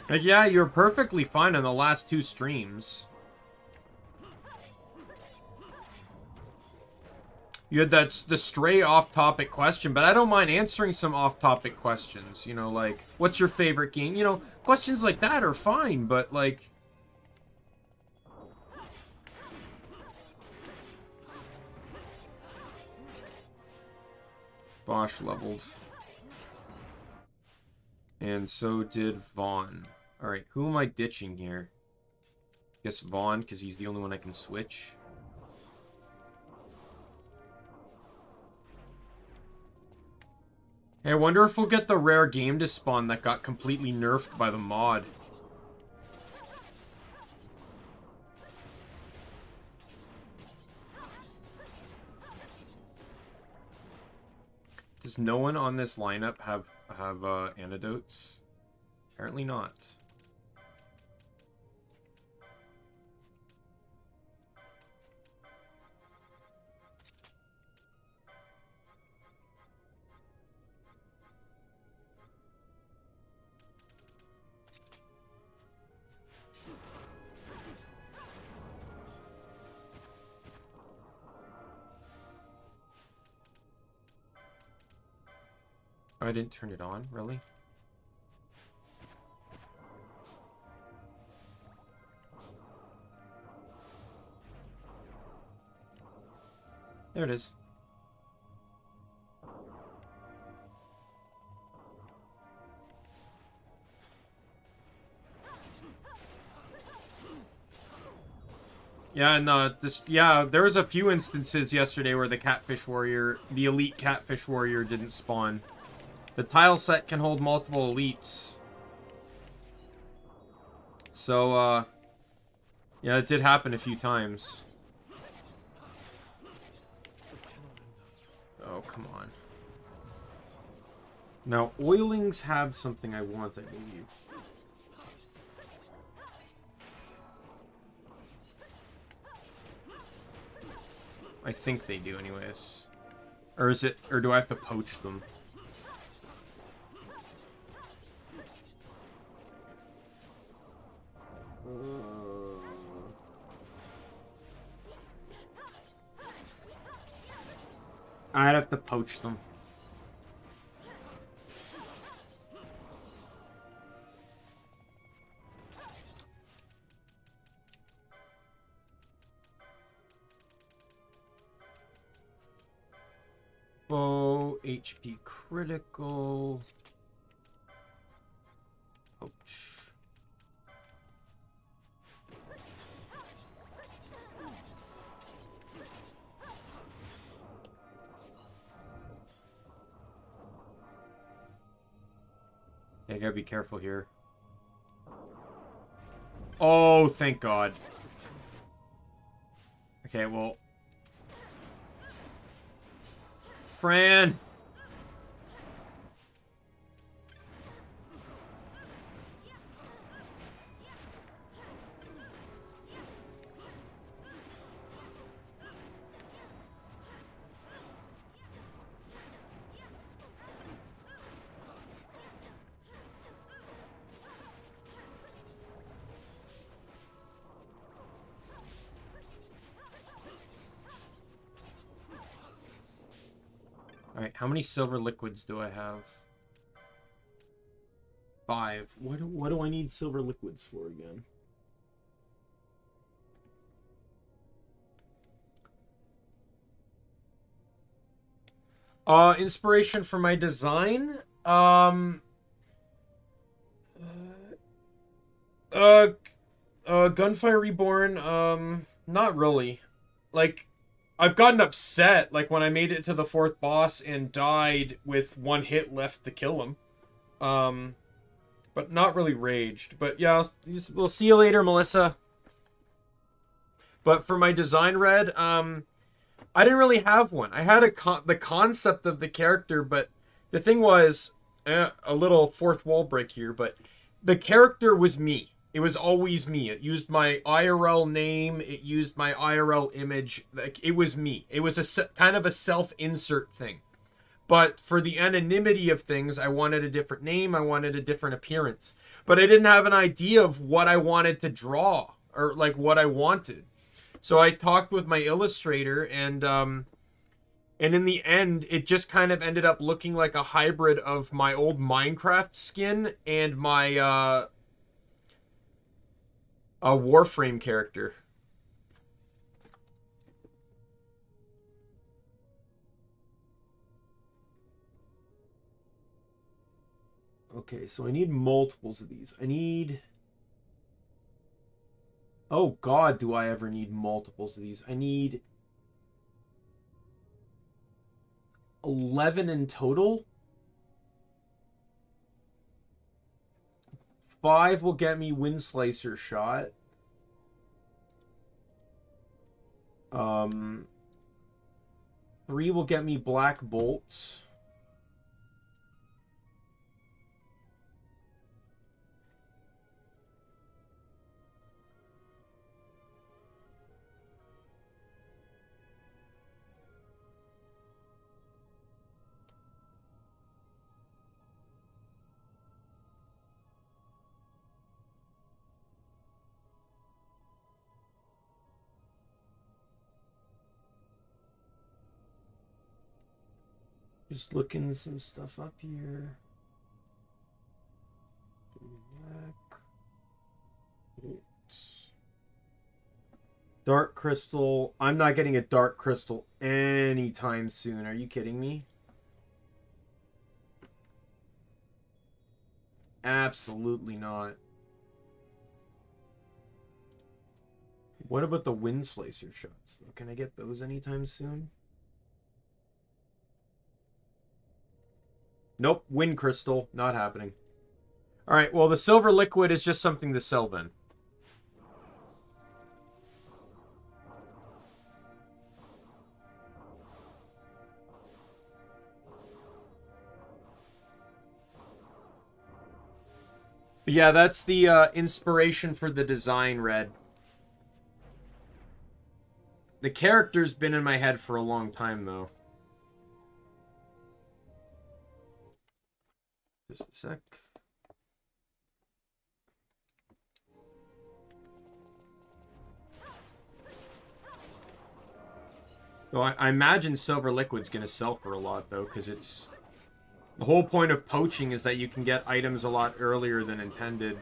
Yeah, you're perfectly fine in the last 2 streams. You had the stray off-topic question, but I don't mind answering some off-topic questions. You know, like, what's your favorite game? You know, questions like that are fine, but, like... Bosch leveled. And so did Vaughn. Alright, who am I ditching here? Guess Vaughn, because he's the only one I can switch. Hey, I wonder if we'll get the rare game to spawn that got completely nerfed by the mod. Does no one on this lineup have antidotes? Apparently not. I didn't turn it on, really? There it is. Yeah, no, there was a few instances yesterday where the elite catfish warrior didn't spawn. The tile set can hold multiple elites. So, yeah, it did happen a few times. Oh, come on. Now, oilings have something I want, I believe. I think they do anyways. Or do I have to poach them? I'd have to poach them. Bow, HP critical. Poach. I gotta be careful here. Oh, thank God. Okay, well. Fran! Alright, how many silver liquids do I have? 5. What do I need silver liquids for again? Inspiration for my design? Gunfire Reborn, not really. Like, I've gotten upset, like, when I made it to the 4th boss and died with 1 hit left to kill him. But not really raged. But yeah, we'll see you later, Melissa. But for my design red, I didn't really have one. I had the concept of the character, but the thing was, a little fourth wall break here, but the character was me. It was always me. It used my IRL name. It used my IRL image. Like, it was me. It was kind of a self-insert thing. But for the anonymity of things, I wanted a different name. I wanted a different appearance. But I didn't have an idea of what I wanted to draw, or like what I wanted. So I talked with my illustrator, and in the end, it just kind of ended up looking like a hybrid of my old Minecraft skin and my a Warframe character. Okay, so I need multiples of these. I need... Oh God, do I ever need multiples of these? I need 11 in total. 5 will get me Wind Slicer shot. 3 will get me Black Bolts. Just looking some stuff up here. Dark crystal. I'm not getting a dark crystal anytime soon. Are you kidding me? Absolutely not. What about the wind slicer shots? Can I get those anytime soon? Nope, wind crystal, not happening. All right, well, the silver liquid is just something to sell then. But yeah, that's the inspiration for the design, Red. The character's been in my head for a long time, though. Just a sec. So I imagine silver liquid's going to sell for a lot, though, because it's... The whole point of poaching is that you can get items a lot earlier than intended.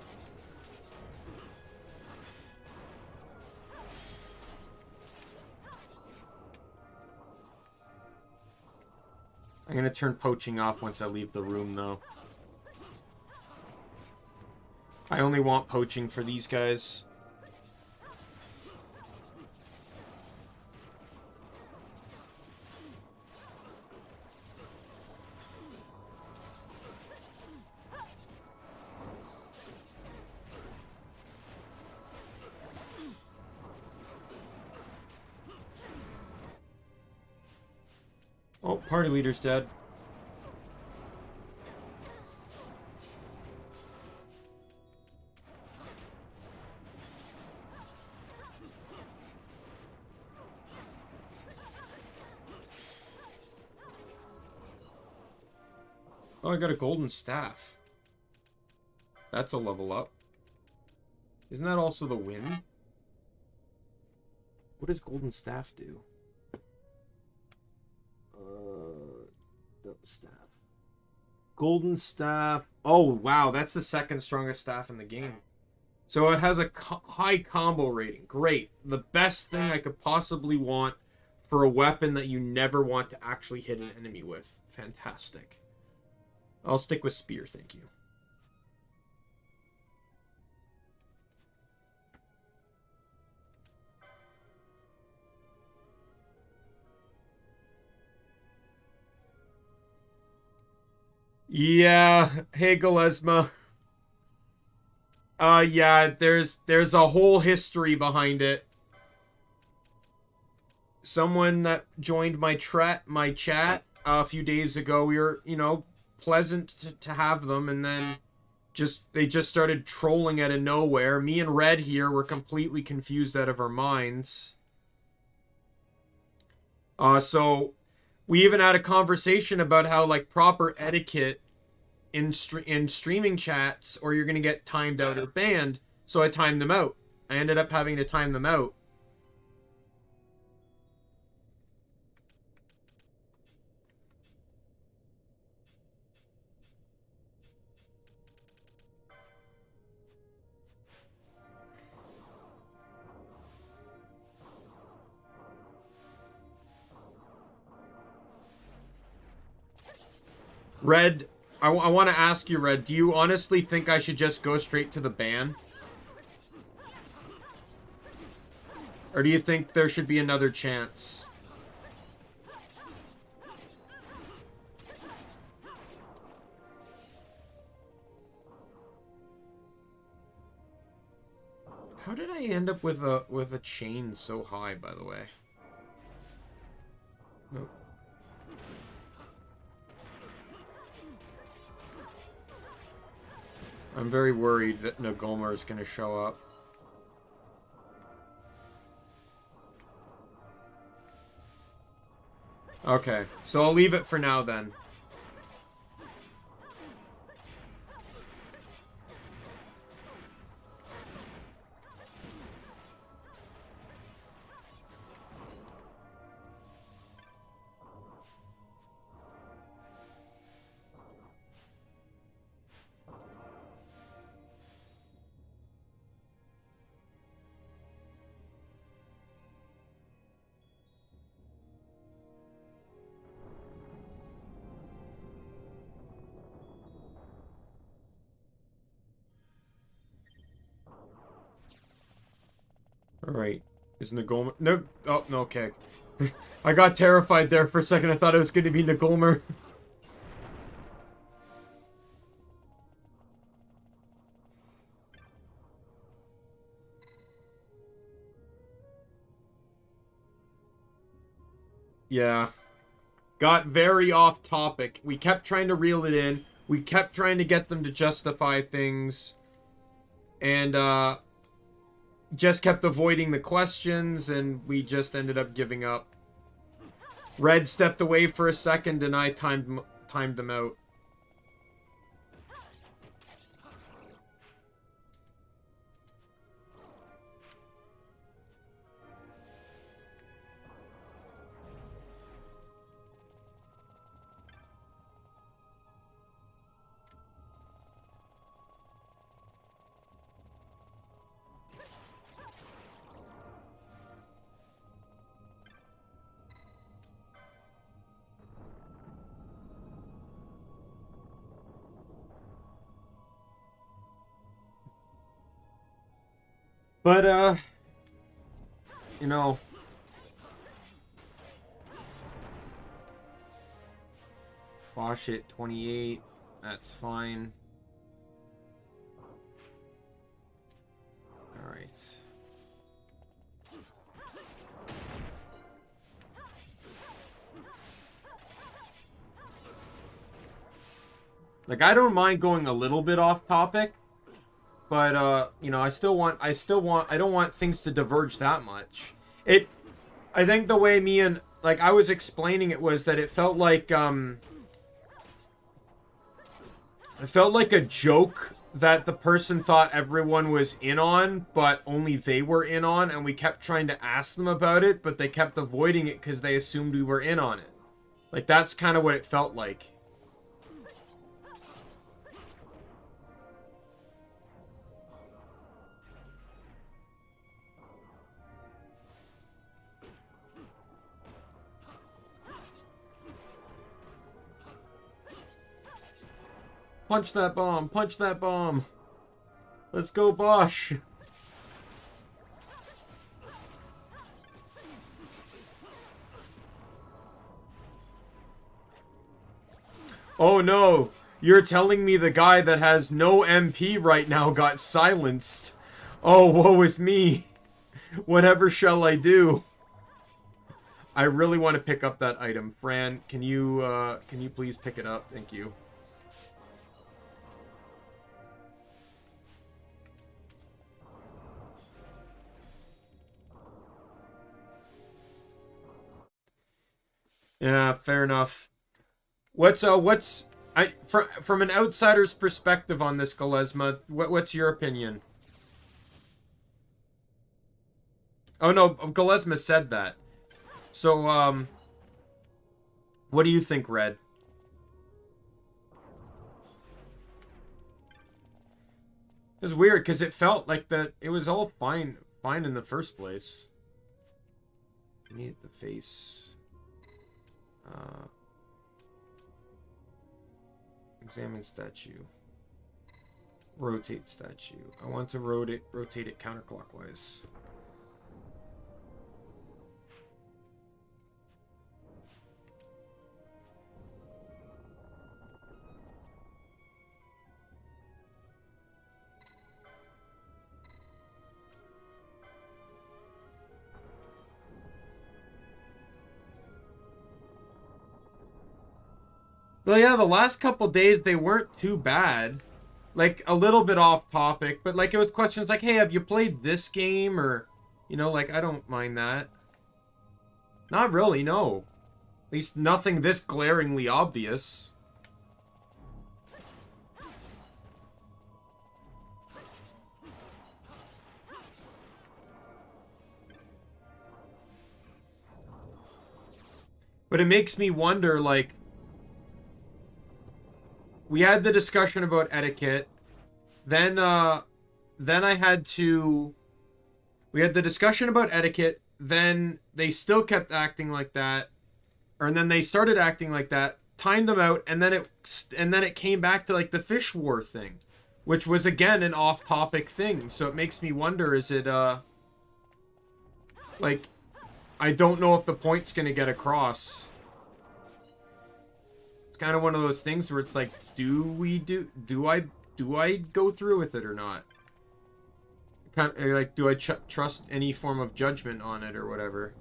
I'm going to turn poaching off once I leave the room, though. I only want poaching for these guys. Oh, party leader's dead. Oh, I got a golden staff. That's a level up. Isn't that also the wind? What does golden staff do? Double staff. Golden staff. Oh, wow. That's the second strongest staff in the game. So it has a high combo rating. Great. The best thing I could possibly want for a weapon that you never want to actually hit an enemy with. Fantastic. I'll stick with spear, thank you. Yeah, hey Galesma. Yeah, there's a whole history behind it. Someone that joined my chat a few days ago, we were, you know, pleasant to have them, and then they just started trolling out of nowhere. Me and Red here were completely confused out of our minds. So we even had a conversation about how, like, proper etiquette in streaming chats, or you're going to get timed out or banned. So I timed them out. I ended up having to time them out. Red, I want to ask you, Red, do you honestly think I should just go straight to the ban? Or do you think there should be another chance? How did I end up with a chain so high, by the way? Nope. I'm very worried that Nagomar is going to show up. Okay, so I'll leave it for now then. Alright. Is Nagolmer... No. Oh, no, okay. I got terrified there for a second. I thought it was going to be Nagolmer. Yeah. Got very off topic. We kept trying to reel it in. We kept trying to get them to justify things. And, just kept avoiding the questions, and we just ended up giving up. Red stepped away for a second, and I timed him out. But, you know... Wash it, 28. That's fine. Alright. Like, I don't mind going a little bit off topic. But, you know, I don't want things to diverge that much. I think the way I was explaining it was that it felt like a joke that the person thought everyone was in on, but only they were in on, and we kept trying to ask them about it, but they kept avoiding it because they assumed we were in on it. Like, that's kind of what it felt like. Punch that bomb! Punch that bomb! Let's go, Bosch! Oh no! You're telling me the guy that has no MP right now got silenced. Oh, woe is me! Whatever shall I do? I really want to pick up that item. Fran, can you please pick it up? Thank you. Yeah, fair enough. From an outsider's perspective on this, Galesma, what's your opinion? Oh no, Galesma said that. So, what do you think, Red? It was weird, because it felt like that it was all fine in the first place. Need the face. Examine statue. Rotate statue. I want to rotate it counterclockwise. Well, yeah, the last couple days, they weren't too bad. Like, a little bit off topic, but, like, it was questions like, hey, have you played this game? Or, you know, like, I don't mind that. Not really, no. At least nothing this glaringly obvious. But it makes me wonder, like, we had the discussion about etiquette. Then I had to... We had the discussion about etiquette. Then they still kept acting like that. And then they started acting like that. Timed them out. And then it came back to, like, the fish war thing. Which was, again, an off-topic thing. So it makes me wonder, is it like, I don't know if the point's gonna get across. It's kind of one of those things where it's like, do I go through with it or not? Kind of, like, do I trust any form of judgment on it or whatever?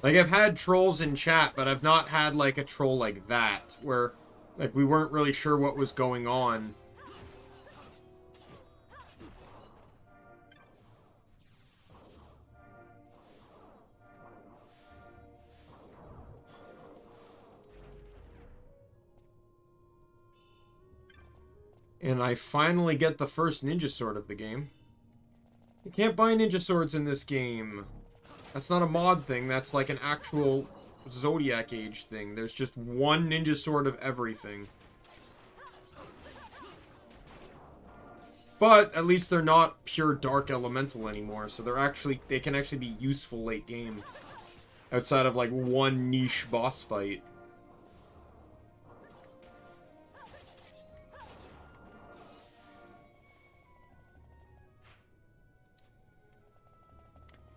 Like, I've had trolls in chat, but I've not had, like, a troll like that, where, like, we weren't really sure what was going on. And I finally get the first ninja sword of the game. You can't buy ninja swords in this game. That's not a mod thing, that's like an actual Zodiac Age thing. There's just one ninja sword of everything. But at least they're not pure dark elemental anymore, so they can actually be useful late game. Outside of like one niche boss fight.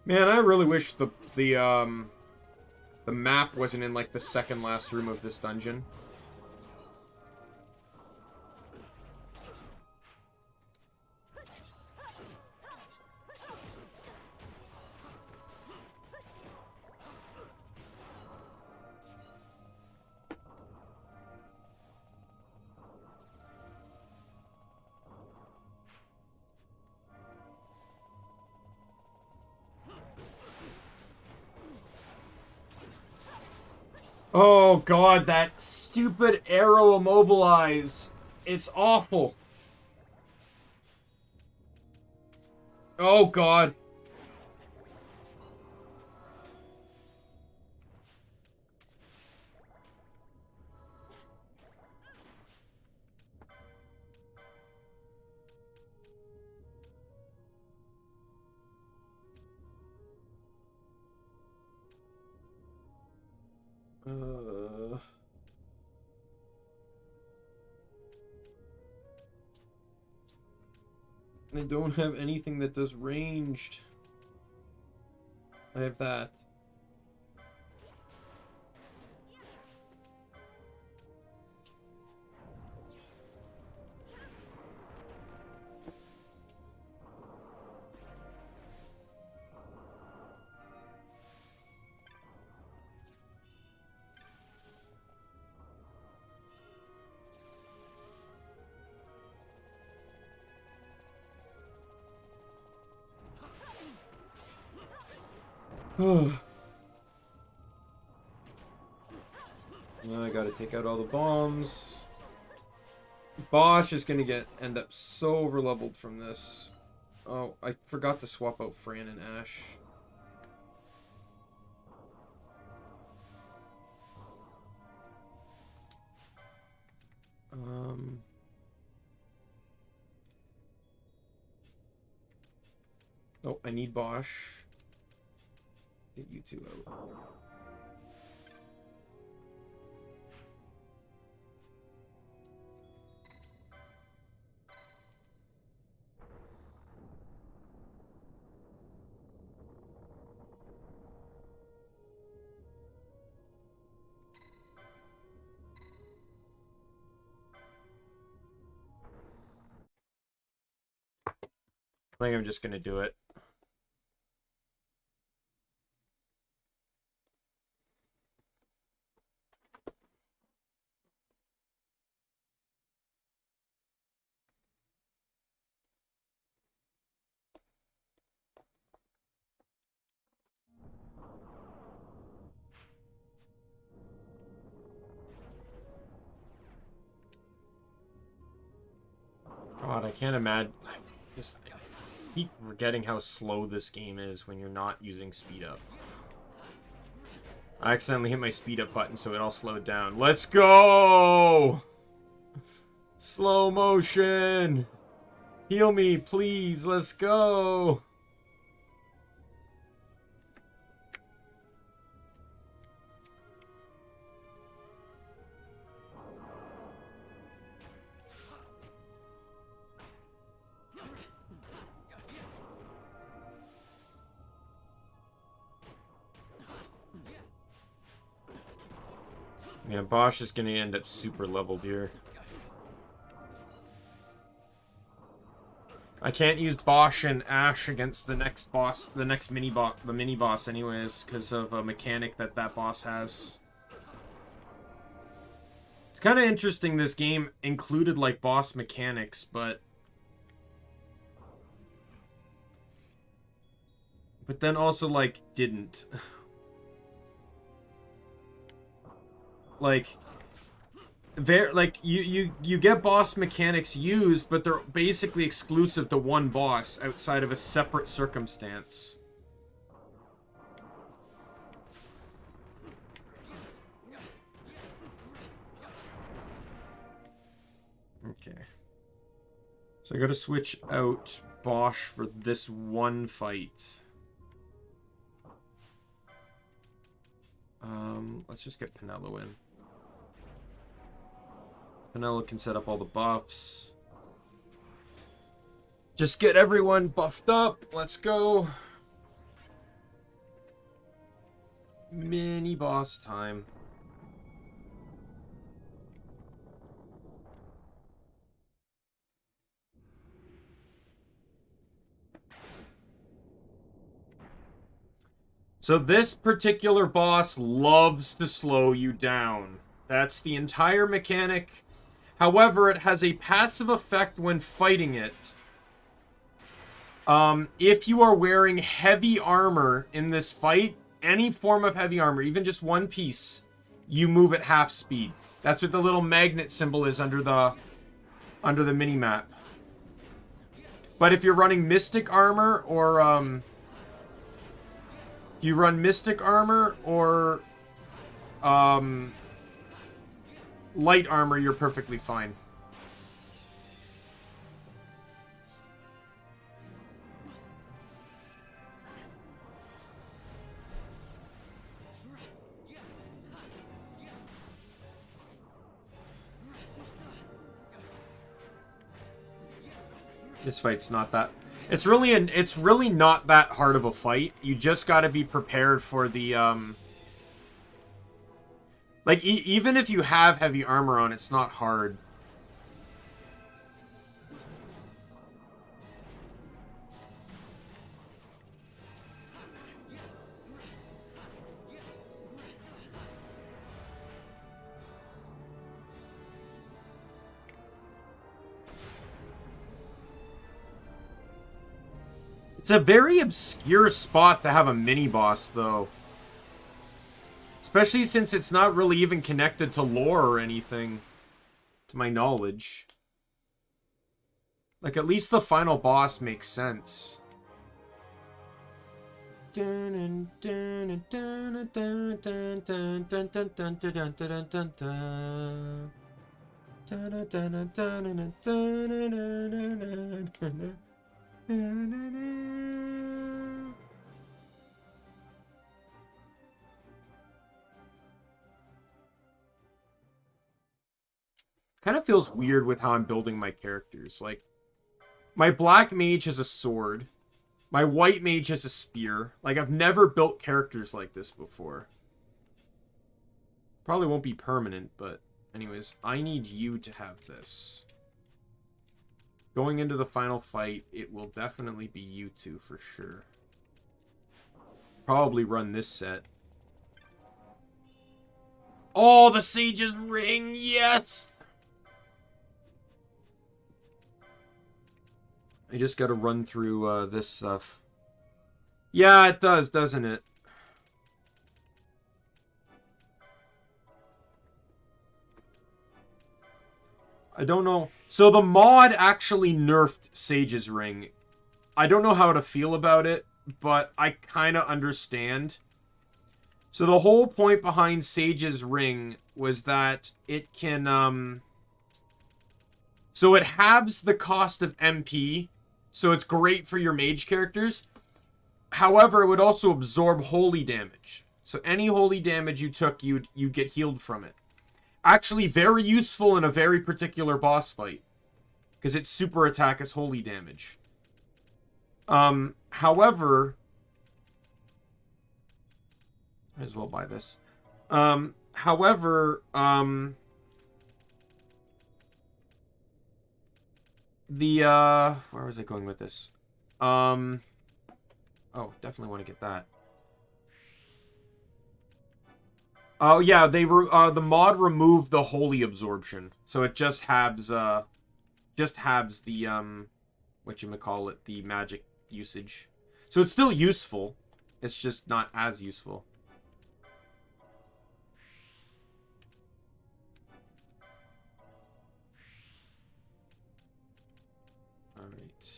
Man, I really wish the map wasn't in like the second last room of this dungeon. Oh god, that stupid arrow immobilize. It's awful. Oh god. I don't have anything that does ranged. I have that. Now I gotta take out all the bombs. Bosch is gonna end up so overleveled from this. Oh, I forgot to swap out Fran and Ash. Oh, I need Bosch. Get you two out. I think I'm just gonna do it. God, I can't imagine. I keep forgetting how slow this game is when you're not using speed up. I accidentally hit my speed up button, so it all slowed down. Let's go! Slow motion! Heal me, please. Let's go! Yeah, Bosch is going to end up super leveled here. I can't use Bosch and Ash against the next boss, the next mini boss anyways, because of a mechanic that boss has. It's kind of interesting this game included, like, boss mechanics, but then also, like, didn't. Like, you get boss mechanics used, but they're basically exclusive to one boss outside of a separate circumstance. Okay. So I gotta switch out Bosch for this one fight. Let's just get Pinello in. Pinello can set up all the buffs. Just get everyone buffed up. Let's go. Mini boss time. So this particular boss loves to slow you down. That's the entire mechanic. However, it has a passive effect when fighting it. If you are wearing heavy armor in this fight, any form of heavy armor, even just one piece, you move at half speed. That's what the little magnet symbol is under the mini-map. But if you're running mystic armor or you run mystic armor or light armor, you're perfectly fine. This fight's not that... It's really not that hard of a fight. You just gotta be prepared for the, like, even if you have heavy armor on, it's not hard. It's a very obscure spot to have a mini-boss, though. Especially since it's not really even connected to lore or anything, to my knowledge. Like, at least the final boss makes sense. Kind of feels weird with how I'm building my characters. Like, my black mage has a sword. My white mage has a spear. Like, I've never built characters like this before. Probably won't be permanent, but anyways, I need you to have this. Going into the final fight, it will definitely be you two for sure. Probably run this set. Oh, the Sage's Ring! Yes! I just gotta run through this stuff. Yeah, it does, doesn't it? I don't know. So the mod actually nerfed Sage's Ring. I don't know how to feel about it, but I kind of understand. So the whole point behind Sage's Ring was that it can, so it halves the cost of MP, so it's great for your mage characters. However, it would also absorb holy damage. So any holy damage you took, you'd get healed from it. Actually, very useful in a very particular boss fight, because its super attack is holy damage. However, might as well buy this. However, where was I going with this? Oh, definitely want to get that. Oh yeah, the mod removed the holy absorption, so it just halves the whatchamacallit, the magic usage. So it's still useful. It's just not as useful. Alright.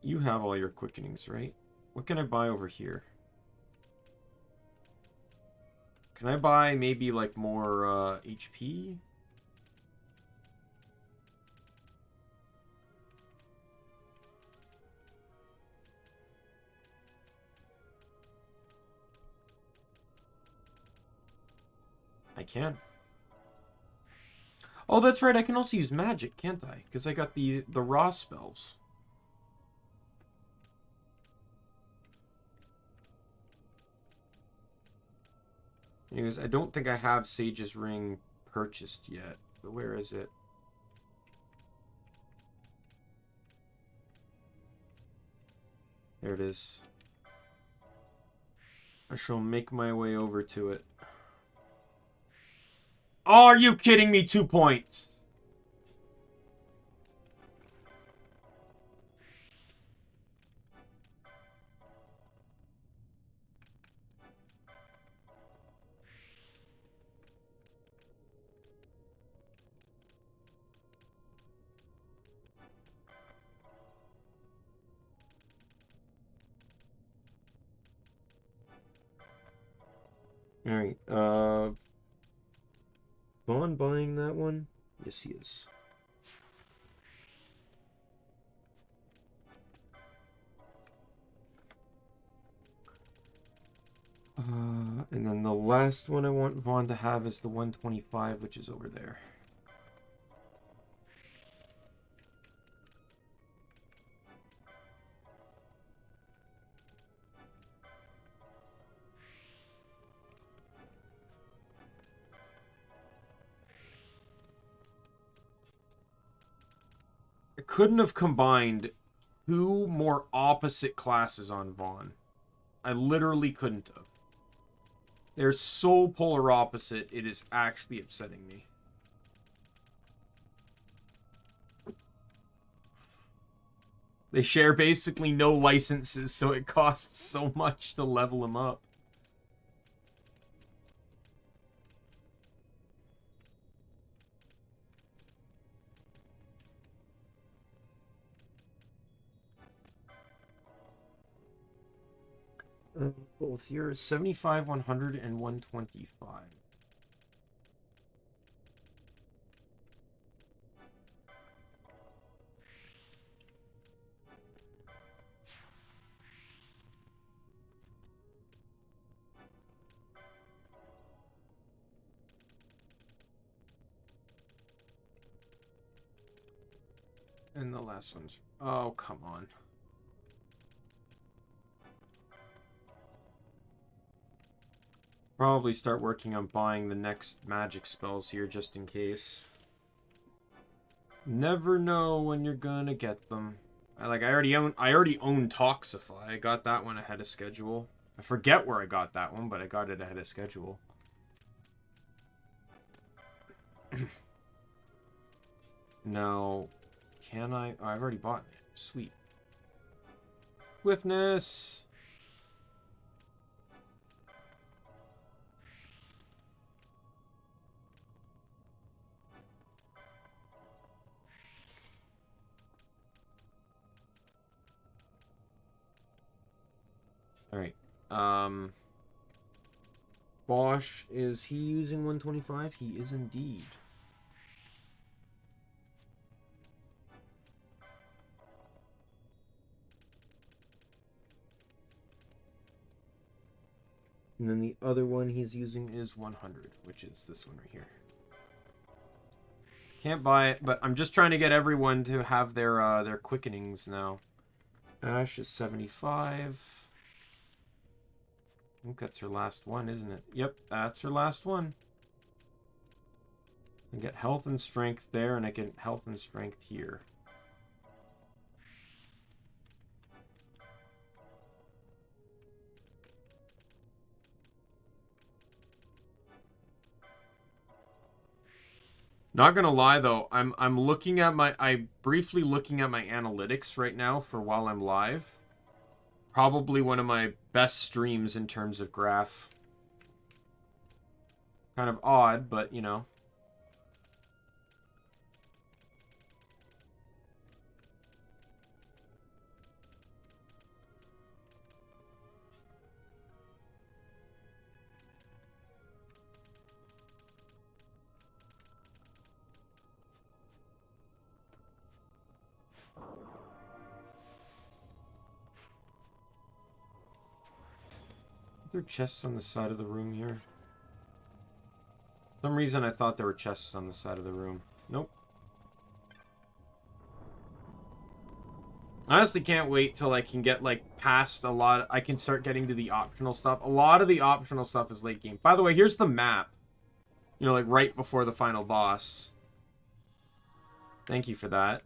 You have all your quickenings, right? What can I buy over here? Can I buy maybe like more HP? I can. Oh, that's right. I can also use magic, can't I? Because I got the raw spells. Anyways, I don't think I have Sage's Ring purchased yet. But where is it? There it is. I shall make my way over to it. Oh, are you kidding me? 2 points. Alright, Vaughn buying that one? Yes, he is. And then the last one I want Vaughn to have is the 125, which is over there. I couldn't have combined 2 more opposite classes on Vaughn. I literally couldn't have. They're so polar opposite, it is actually upsetting me. They share basically no licenses, so it costs so much to level them up. Both here, 75, 100, and 125. And the last one's... Oh, come on. Probably start working on buying the next magic spells here just in case. Never know when you're gonna get them. I already own Toxify. I got that one ahead of schedule. I forget where I got that one, but I got it ahead of schedule. Now, can I? Oh, I've already bought it. Sweet. Swiftness. Alright. Bosch, is he using 125? He is indeed. And then the other one he's using is 100, which is this one right here. Can't buy it, but I'm just trying to get everyone to have their quickenings now. Ash is 75. I think that's her last one, isn't it? Yep, that's her last one. I get health and strength there, and I get health and strength here. Not gonna lie though, I'm looking at I'm briefly looking at my analytics right now for while I'm live. Probably one of my best streams in terms of graph. Kind of odd, but you know. Are there chests on the side of the room here? For some reason I thought there were chests on the side of the room. Nope. I honestly can't wait till I can get like past a lot. I can start getting to the optional stuff. A lot of the optional stuff is late game. By the way, here's the map. You know, like right before the final boss. Thank you for that.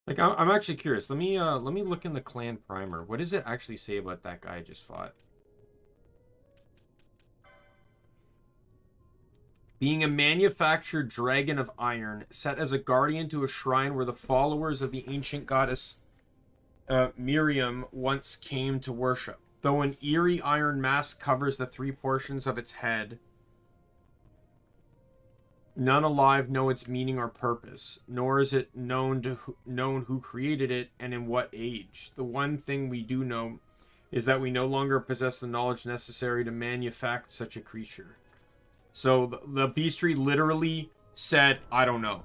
Like, I'm actually curious. Let me look in the clan primer. What does it actually say about that guy I just fought? Being a manufactured dragon of iron, set as a guardian to a shrine where the followers of the ancient goddess Miriam once came to worship. Though an eerie iron mask covers the three portions of its head, none alive know its meaning or purpose, nor is it known who created it and in what age. The one thing we do know is that we no longer possess the knowledge necessary to manufacture such a creature. So the bestiary literally said, I don't know.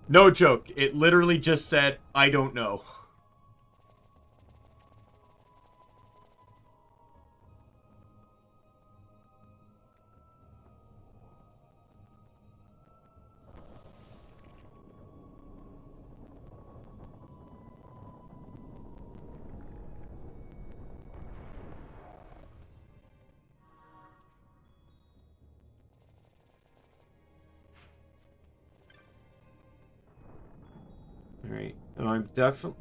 No joke. It literally just said, I don't know. Alright, and I'm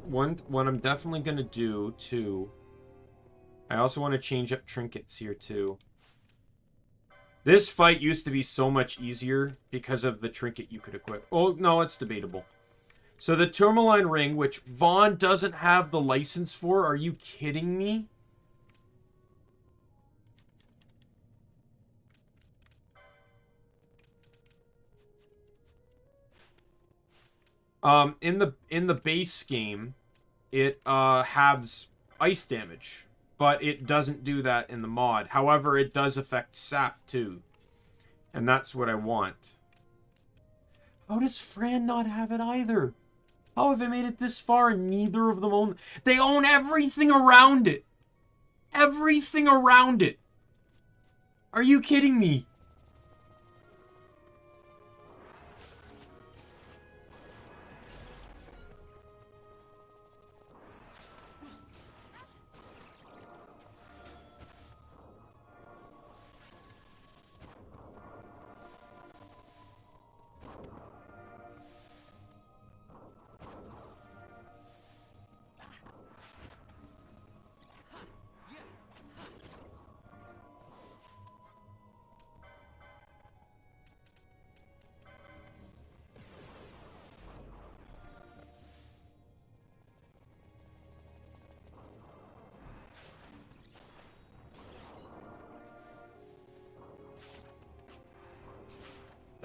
what I'm definitely gonna do too. I also want to change up trinkets here too. This fight used to be so much easier because of the trinket you could equip. Oh no, it's debatable. So the tourmaline ring, which Vaughn doesn't have the license for. Are you kidding me? In the base game, it halves ice damage, but it doesn't do that in the mod. However, it does affect sap too, and that's what I want. How does Fran not have it either? How have I made it this far and neither of them own? They own everything around it. Everything around it. Are you kidding me?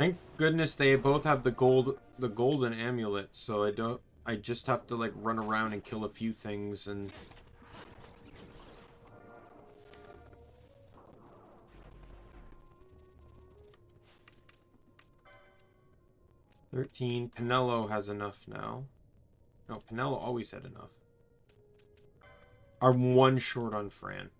Thank goodness they both have the golden amulet, so I just have to like run around and kill a few things and 13. Pinello has enough now. No, Pinello always had enough. I'm one short on Fran.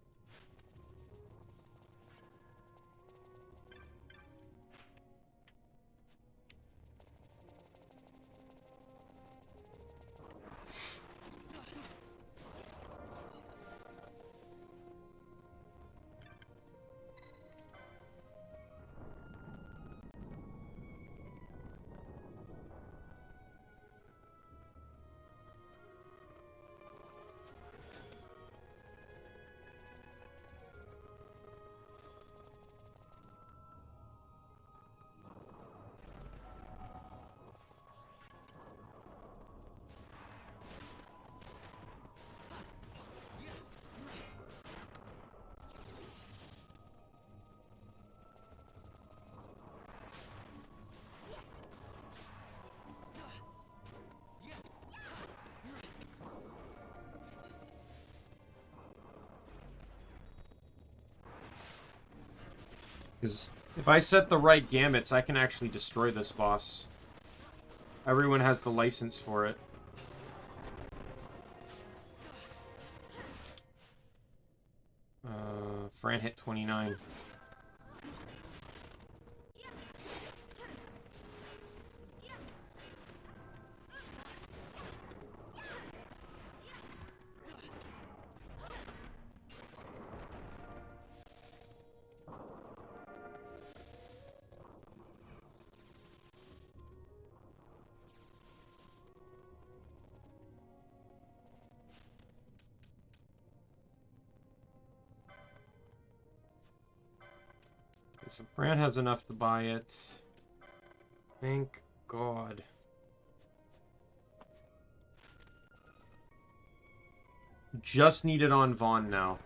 Because if I set the right gambits, I can actually destroy this boss. Everyone has the license for it. Fran hit 29. So Fran has enough to buy it. Thank God. Just need it on Vaughn now.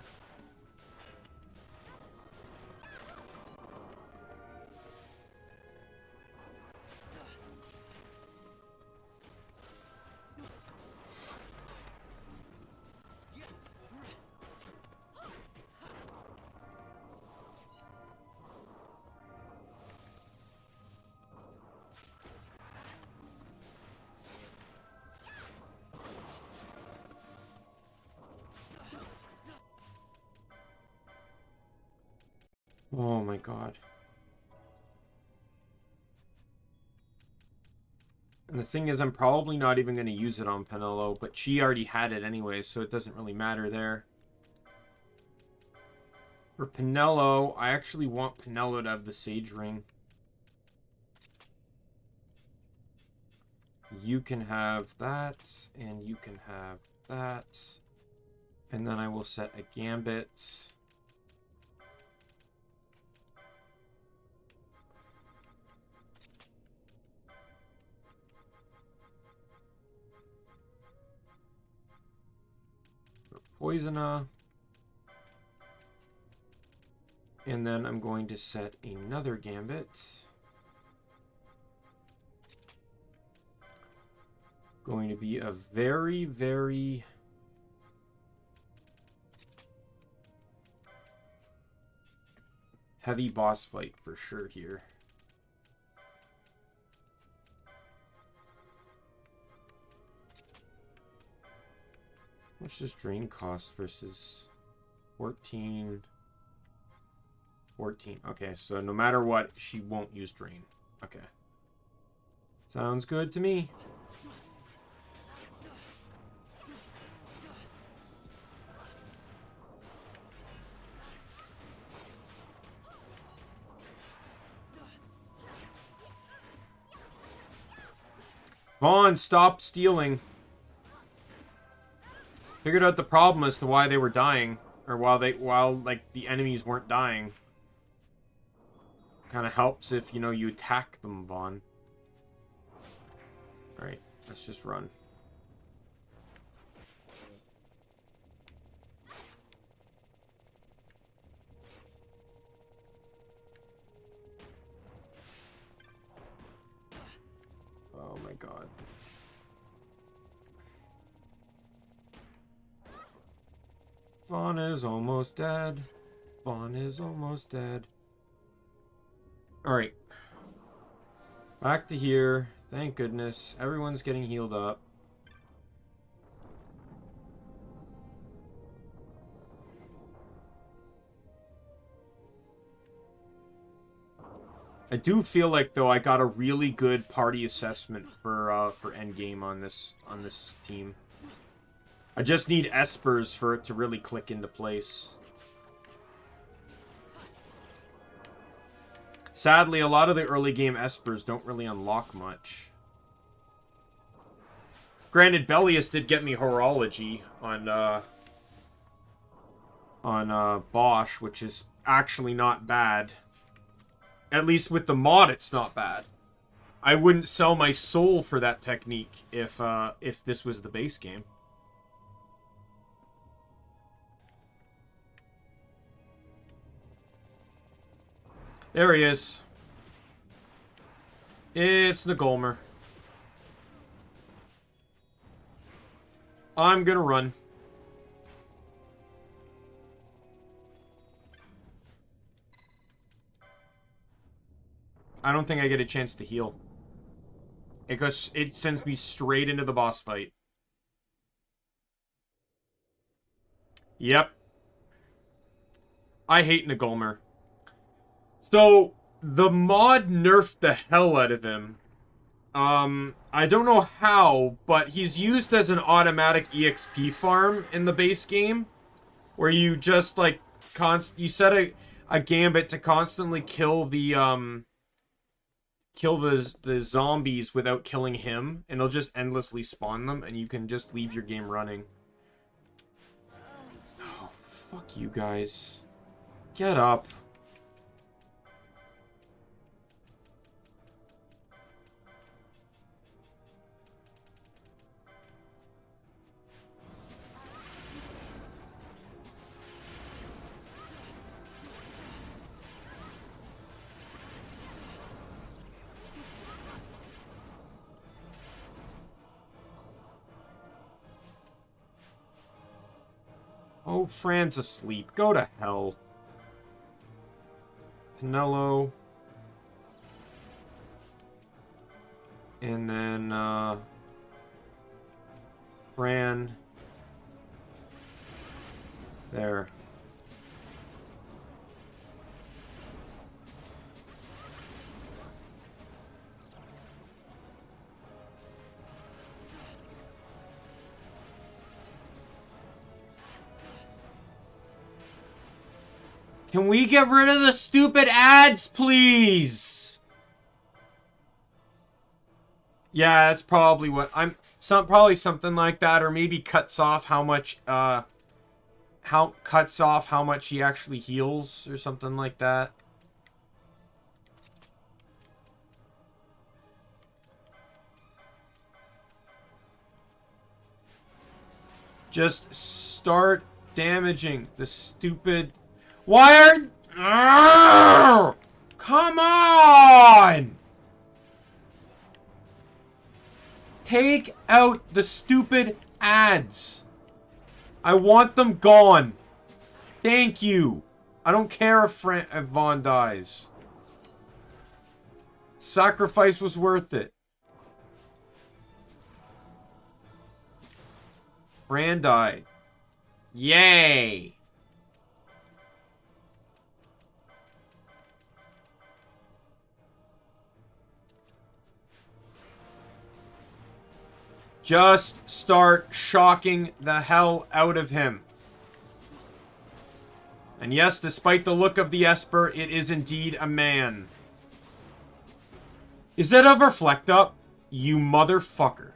Oh my God. And the thing is, I'm probably not even going to use it on Pinello, but she already had it anyway, so it doesn't really matter there. For Pinello, I actually want Pinello to have the Sage Ring. You can have that, and you can have that. And then I will set a Gambit. Poisoner. And then I'm going to set another Gambit. Going to be a very, very heavy boss fight for sure here. What's this drain cost versus 14? 14. Okay, so no matter what, she won't use drain. Okay. Sounds good to me. Vaughn, stop stealing. Figured out the problem as to why they were dying, or while like the enemies weren't dying. Kind of helps if, you know, you attack them, Vaughn. Alright, let's just run. god. Vaughn is almost dead. Vaughn is almost dead. Alright. Back to here. Thank goodness. Everyone's getting healed up. I do feel like, though, I got a really good party assessment for endgame on this team. I just need Espers for it to really click into place. Sadly, a lot of the early game Espers don't really unlock much. Granted, Bellius did get me Horology on Bosch, which is actually not bad. At least with the mod, it's not bad. I wouldn't sell my soul for that technique if this was the base game. There he is. It's Nagolmer. I'm gonna run. I don't think I get a chance to heal. It sends me straight into the boss fight. Yep. I hate Nagolmer. So, the mod nerfed the hell out of him. I don't know how, but he's used as an automatic EXP farm in the base game. Where you just, like, you set a gambit to constantly kill the zombies without killing him. And it'll just endlessly spawn them, and you can just leave your game running. Oh, fuck you guys. Get up. Oh, Fran's asleep. Go to hell. Pinello. And then, Fran. There. Can we get rid of the stupid ads, please? Yeah, that's probably what probably something like that, or maybe cuts off how much he actually heals, or something like that. Just start damaging the stupid. Why are... Come on! Take out the stupid ads. I want them gone. Thank you. I don't care if Vaughn dies. Sacrifice was worth it. Fran died. Yay! Just start shocking the hell out of him. And yes, despite the look of the Esper, it is indeed a man. Is it a reflect up? You motherfucker.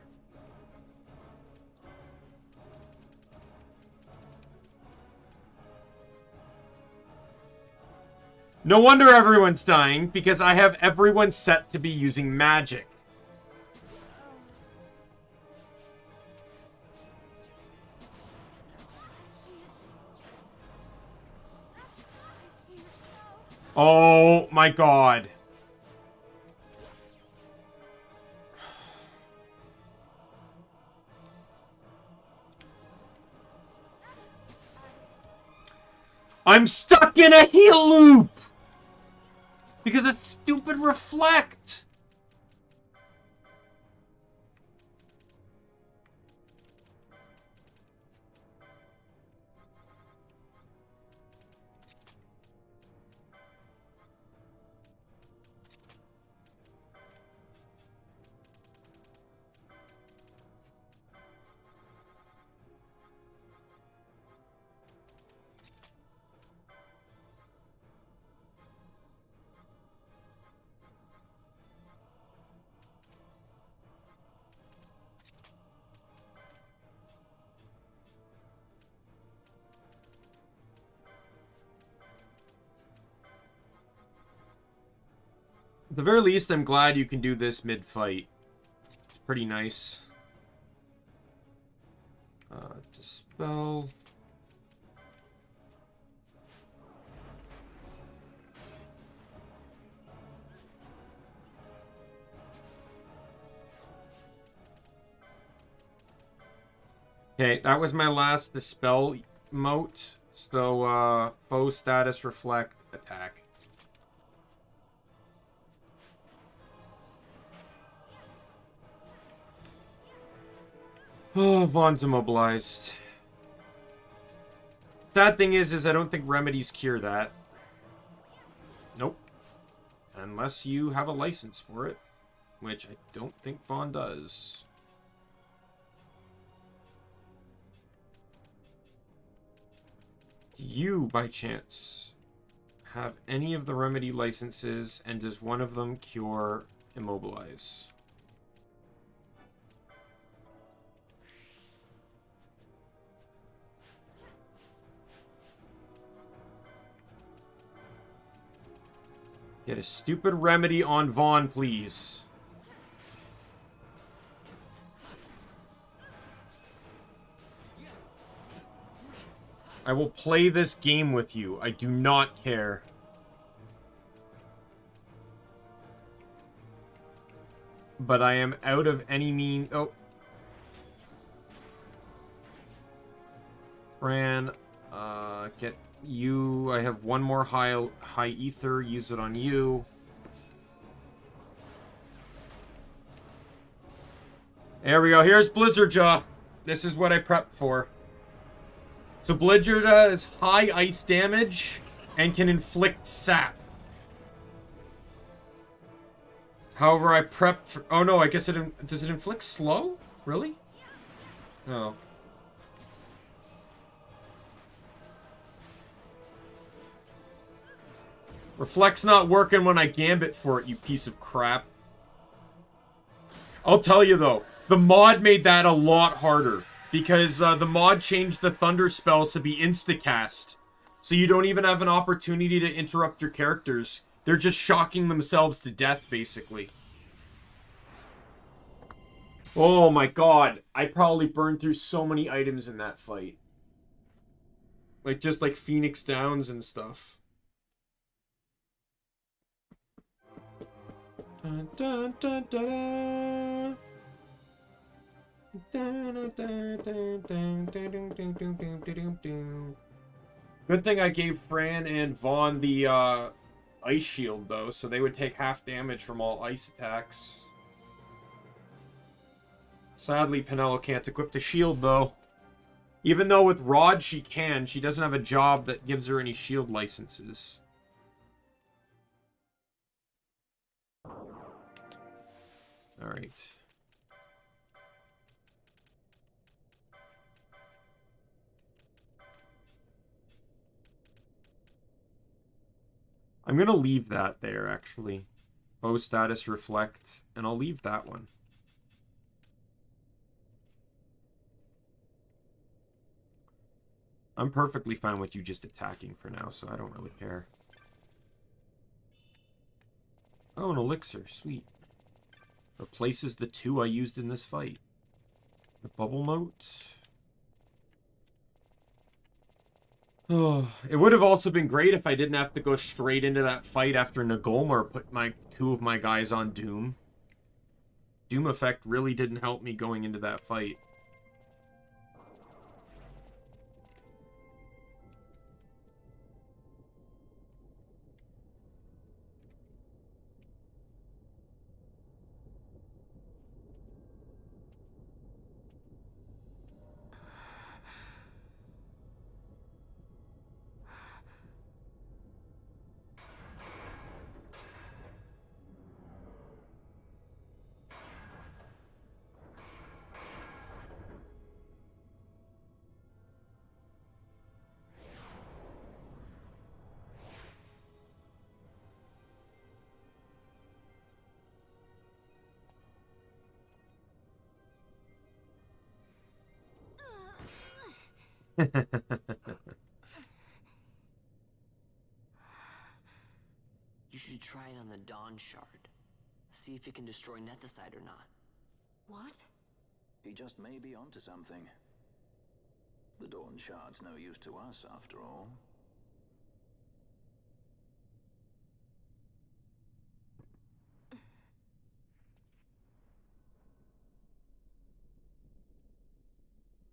No wonder everyone's dying, because I have everyone set to be using magic. Oh my god. I'm stuck in a heal loop! Because it's stupid reflect! At the very least, I'm glad you can do this mid-fight. It's pretty nice. Dispel. Okay, that was my last Dispel mote. So, foe status, reflect, attack. Oh, Vaughn's immobilized. Sad thing is I don't think remedies cure that. Nope. Unless you have a license for it. Which I don't think Vaughn does. Do you, by chance, have any of the remedy licenses, and does one of them cure immobilize? Get a stupid remedy on Vaughn, please. I will play this game with you. I do not care. But I am out of any mean... Oh. Fran, get you. I have one more high ether. Use it on you. There we go. Here's Blizzard Jaw. This is what I prepped for. So Blizzard Jaw is high ice damage and can inflict sap. However, I prepped for... Oh no, I guess it... Does it inflict slow? Really? No. Reflect's not working when I gambit for it, you piece of crap. I'll tell you though, the mod made that a lot harder. Because the mod changed the thunder spells to be instacast. So you don't even have an opportunity to interrupt your characters. They're just shocking themselves to death, basically. Oh my god. I probably burned through so many items in that fight. Like, just like Phoenix Downs and stuff. Dun, dun, dun, dun, dun. Good thing I gave Fran and Vaughn the ice shield though, so they would take half damage from all ice attacks. Sadly, Penelo can't equip the shield though. Even though with Rod she can, she doesn't have a job that gives her any shield licenses. Alright. I'm going to leave that there, actually. Bow status, reflect, and I'll leave that one. I'm perfectly fine with you just attacking for now, so I don't really care. Oh, an elixir. Sweet. Replaces the 2 I used in this fight. The bubble mote. Oh, it would have also been great if I didn't have to go straight into that fight after Nagolmar put 2 of my guys on Doom. Doom effect really didn't help me going into that fight. You should try it on the Dawn Shard. See if it can destroy Nethicite or not. What? He just may be onto something. The Dawn Shard's no use to us, after all.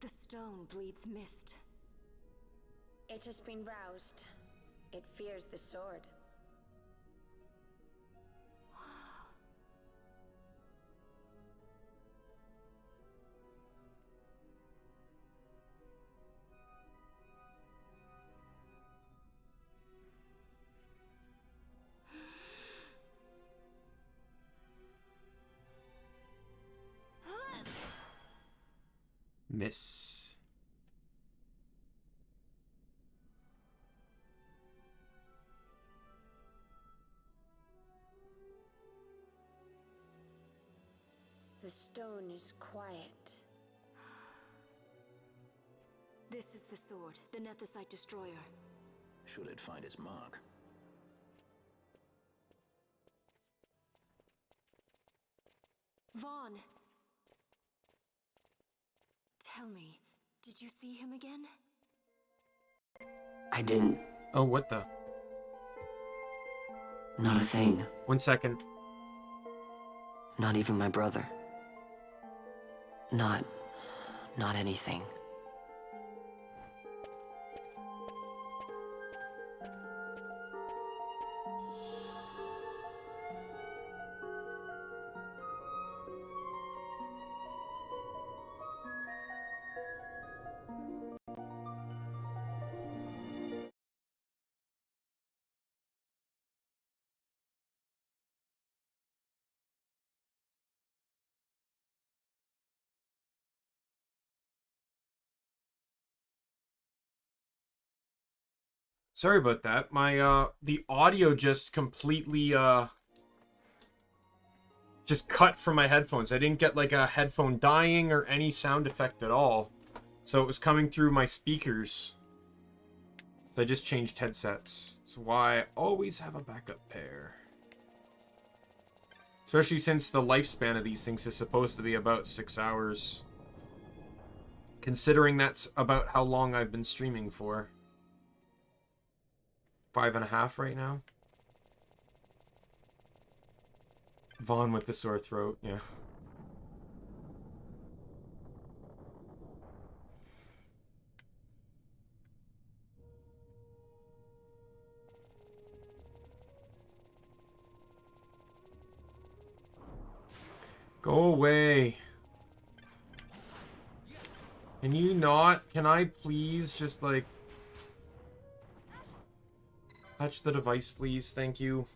The stone bleeds mist. It has been roused. It fears the sword. Miss. The stone is quiet. This is the sword, the Nethicite destroyer. Should it find its mark? Vaughn! Tell me, did you see him again? I didn't. Oh, what the? Not a thing. 1 second. Not even my brother. Not anything. Sorry about that. My the audio just completely just cut from my headphones. I didn't get like a headphone dying or any sound effect at all. So it was coming through my speakers. So I just changed headsets. That's why I always have a backup pair. Especially since the lifespan of these things is supposed to be about 6 hours. Considering that's about how long I've been streaming for. 5.5 right now. Vaughn with the sore throat, yeah. Go away. Can you not? Can I please just like touch the device, please? Thank you.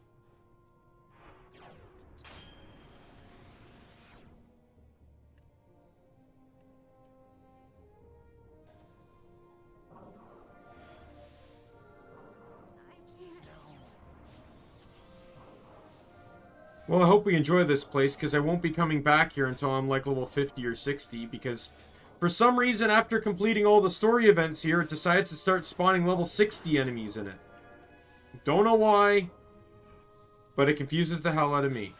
Well, I hope we enjoy this place, because I won't be coming back here until I'm like level 50 or 60, because for some reason, after completing all the story events here, it decides to start spawning level 60 enemies in it. Don't know why, but it confuses the hell out of me.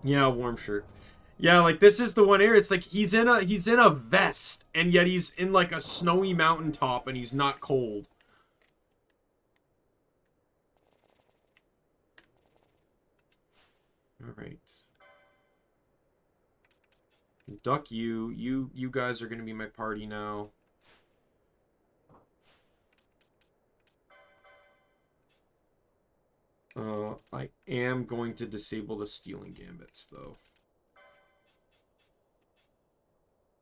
Yeah, warm shirt. Yeah, like this is the one here. It's like he's in a vest, and yet he's in like a snowy mountaintop, and he's not cold. All right. Duck you. You guys are gonna be my party now. I am going to disable the stealing gambits though.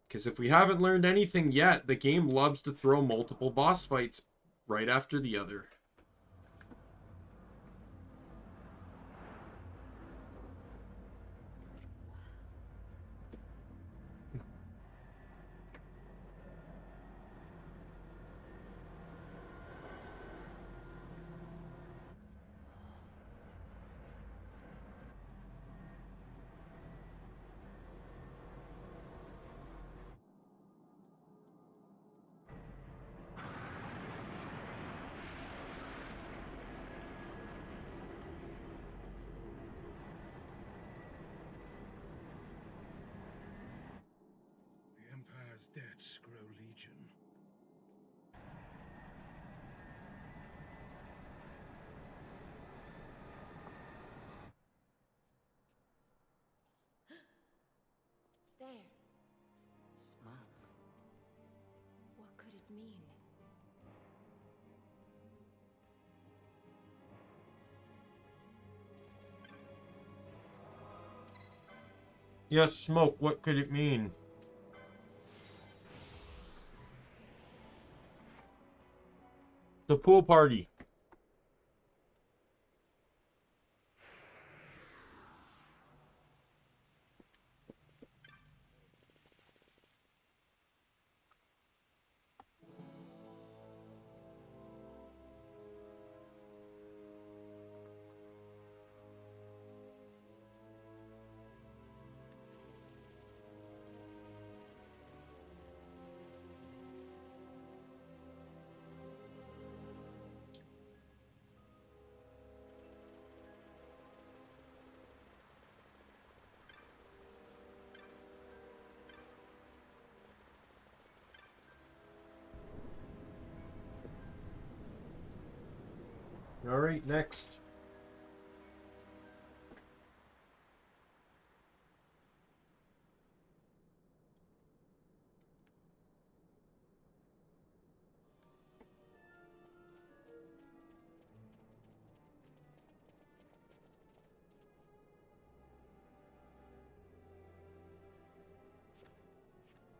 Because if we haven't learned anything yet, the game loves to throw multiple boss fights right after the other. gods grow legion. There. Smoke. What could it mean? Yes, smoke. What could it mean? The pool party. All right, next.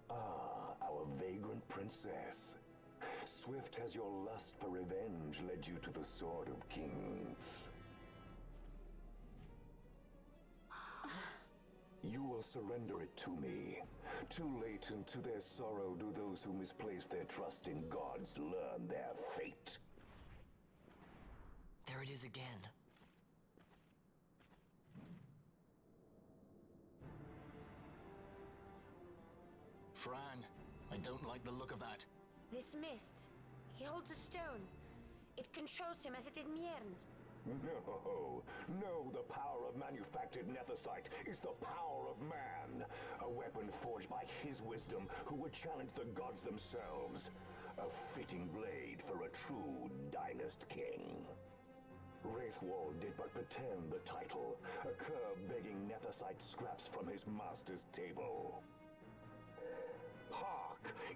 Ah, our vagrant princess. Swift has your lust for revenge led you to the Sword of Kings. You will surrender it to me. Too late, and to their sorrow do those who misplace their trust in gods learn their fate. There it is again. Fran, I don't like the look of that. This mist. He holds a stone. It controls him as it did Miern. No, the power of manufactured nethicite is the power of man. A weapon forged by his wisdom who would challenge the gods themselves. A fitting blade for a true dynast king. Wraithwall did but pretend the title, a cur begging nethicite scraps from his master's table. Hark!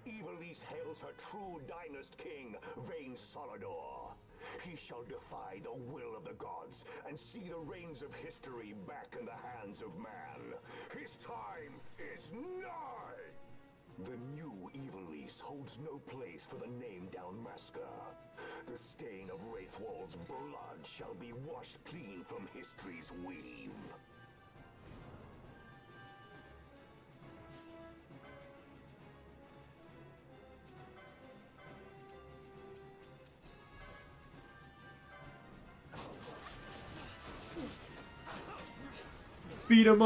Evilise hails her true dynast king, Vain Solidor. He shall defy the will of the gods and see the reins of history back in the hands of man. His time is nigh! The new Evilise holds no place for the name Downmasker. The stain of Wraithwall's blood shall be washed clean from history's weave. Beat him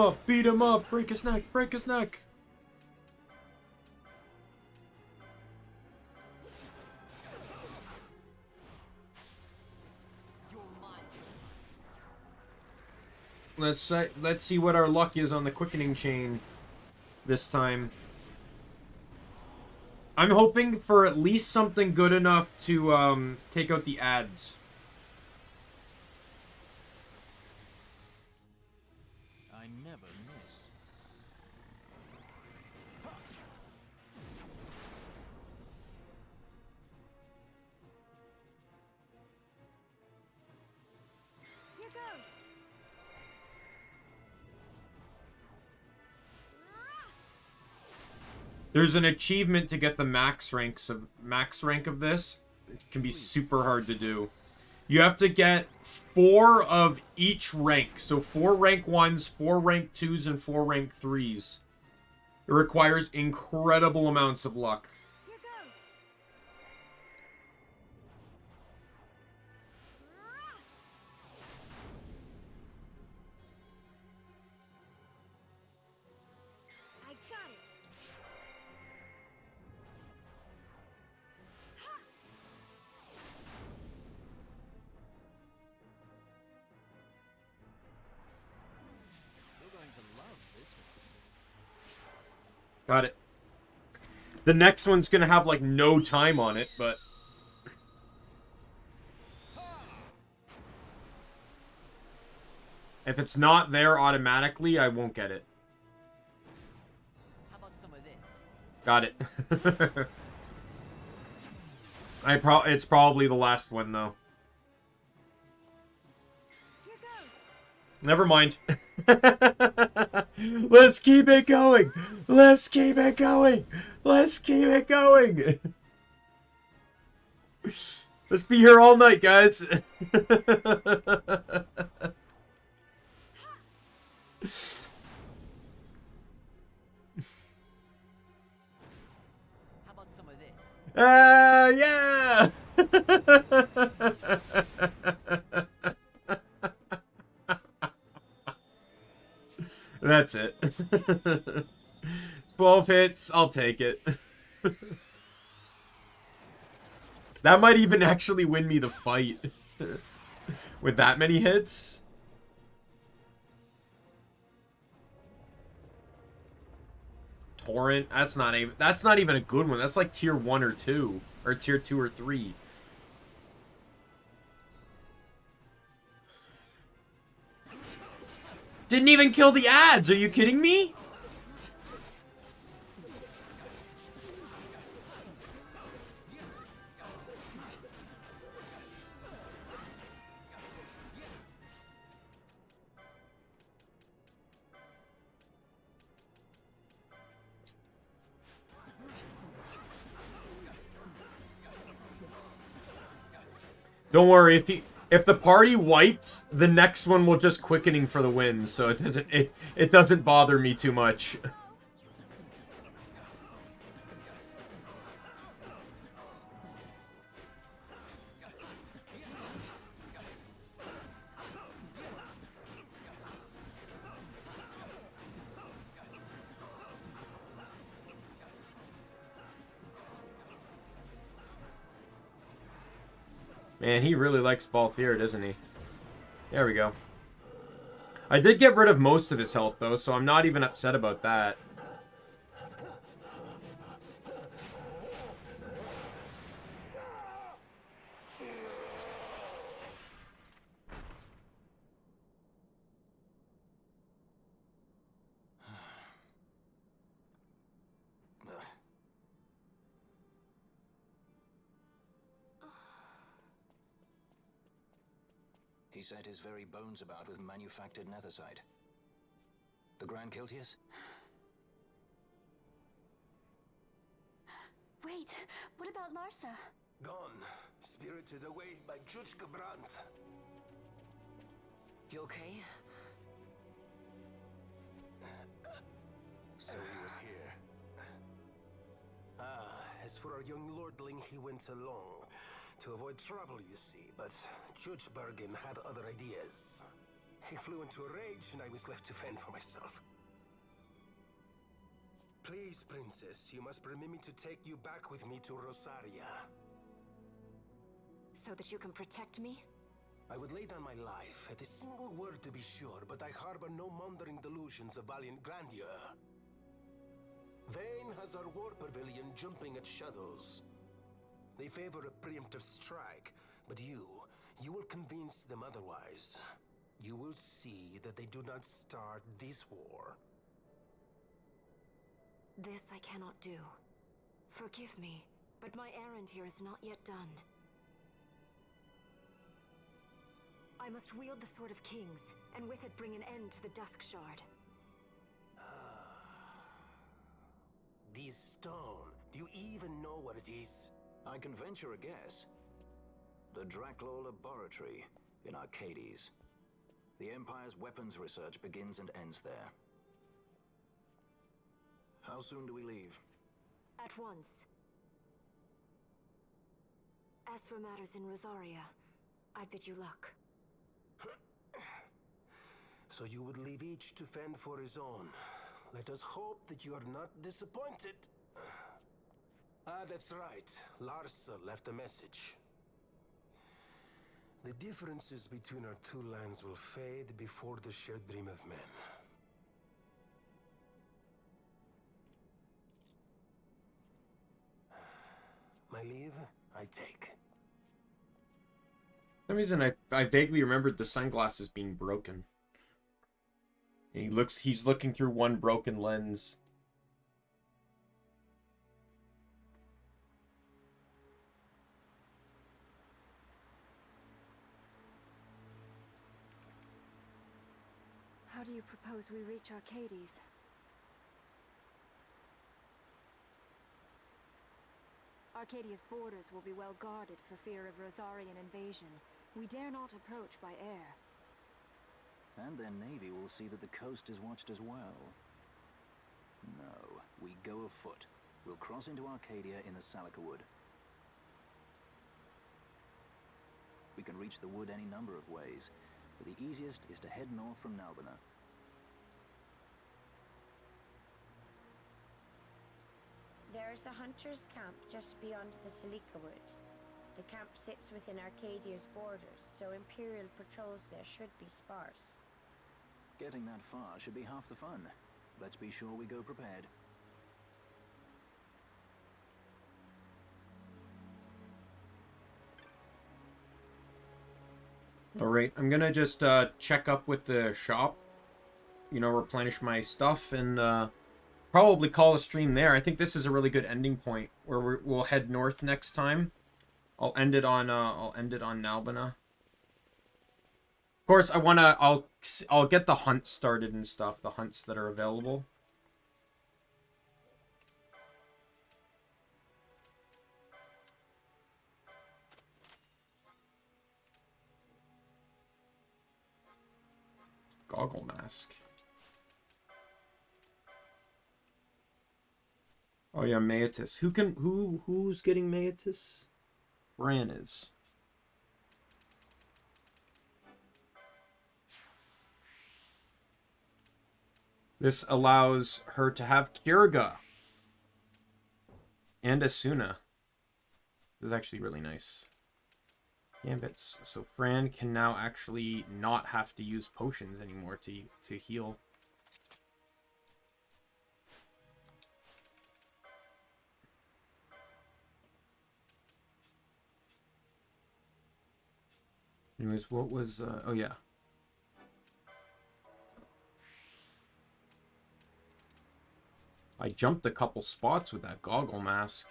up, break his neck, break his neck. Let's see what our luck is on the quickening chain this time. I'm hoping for at least something good enough to take out the ads. I never miss. Here goes. There's an achievement to get the max rank of this. It can be super hard to do. You have to get 4 of each rank. So 4 rank 1s, 4 rank 2s, and 4 rank 3s. It requires incredible amounts of luck. Here goes. I got it. Got it. The next one's gonna have, like, no time on it, but... If it's not there automatically, I won't get it. How about some of this? Got it. It's probably the last one, though. Never mind. Let's keep it going. Let's keep it going. Let's keep it going. Let's be here all night, guys. How about some of this? Yeah. That's it. 12 hits, I'll take it. That might even actually win me the fight. With that many hits. Torrent, that's not even a good one. That's like tier 1 or 2. Or tier 2 or 3. Didn't even kill the ads. Are you kidding me? Don't worry, if the party wipes, the next one will just quickening for the win, so it doesn't bother me too much. Man, he really likes Balthier, doesn't he? There we go. I did get rid of most of his health, though, so I'm not even upset about that. He set his very bones about with manufactured nethersite. The Grand Kiltius? Wait, what about Larsa? Gone, spirited away by Judge Brandt. You okay? So he was here. As for our young lordling, he went along. To avoid trouble, you see, but Judge Bergen had other ideas. He flew into a rage, and I was left to fend for myself. Please, Princess, you must permit me to take you back with me to Rosaria. So that you can protect me? I would lay down my life, at a single word to be sure, but I harbor no mundane delusions of valiant grandeur. Vayne has our war pavilion jumping at shadows. They favor a preemptive strike, but you will convince them otherwise. You will see that they do not start this war. This I cannot do. Forgive me, but my errand here is not yet done. I must wield the Sword of Kings, and with it bring an end to the Dusk Shard. This stone, do you even know what it is? I can venture a guess. The Draclaw Laboratory in Arcades. The Empire's weapons research begins and ends there. How soon do we leave? At once. As for matters in Rosaria, I bid you luck. So you would leave each to fend for his own. Let us hope that you are not disappointed. That's right. Larsa left a message. The differences between our two lands will fade before the shared dream of men. I take. For some reason, I vaguely remembered the sunglasses being broken. And he's looking through one broken lens. How do you propose we reach Arcades? Arcadia's borders will be well guarded for fear of Rosarian invasion. We dare not approach by air. And their navy will see that the coast is watched as well. No, we go afoot. We'll cross into Arcadia in the Salika Wood. We can reach the wood any number of ways, but the easiest is to head north from Nalbina. There's a hunter's camp just beyond the Salika Wood. The camp sits within Arcadia's borders, so Imperial patrols there should be sparse. Getting that far should be half the fun. Let's be sure we go prepared. Alright, I'm gonna just check up with the shop. You know, replenish my stuff and probably call a stream there. I think this is a really good ending point where we'll head north next time. I'll end it on Nalbina. Of course, I'll get the hunt started and stuff, the hunts that are available. Goggle mask. Oh yeah, Maetis. Who's getting Maetis? Bran is. This allows her to have Kirga and Asuna. This is actually really nice. Gambits. So Fran can now actually not have to use potions anymore to heal. Anyways, what was... oh, yeah. I jumped a couple spots with that goggle mask.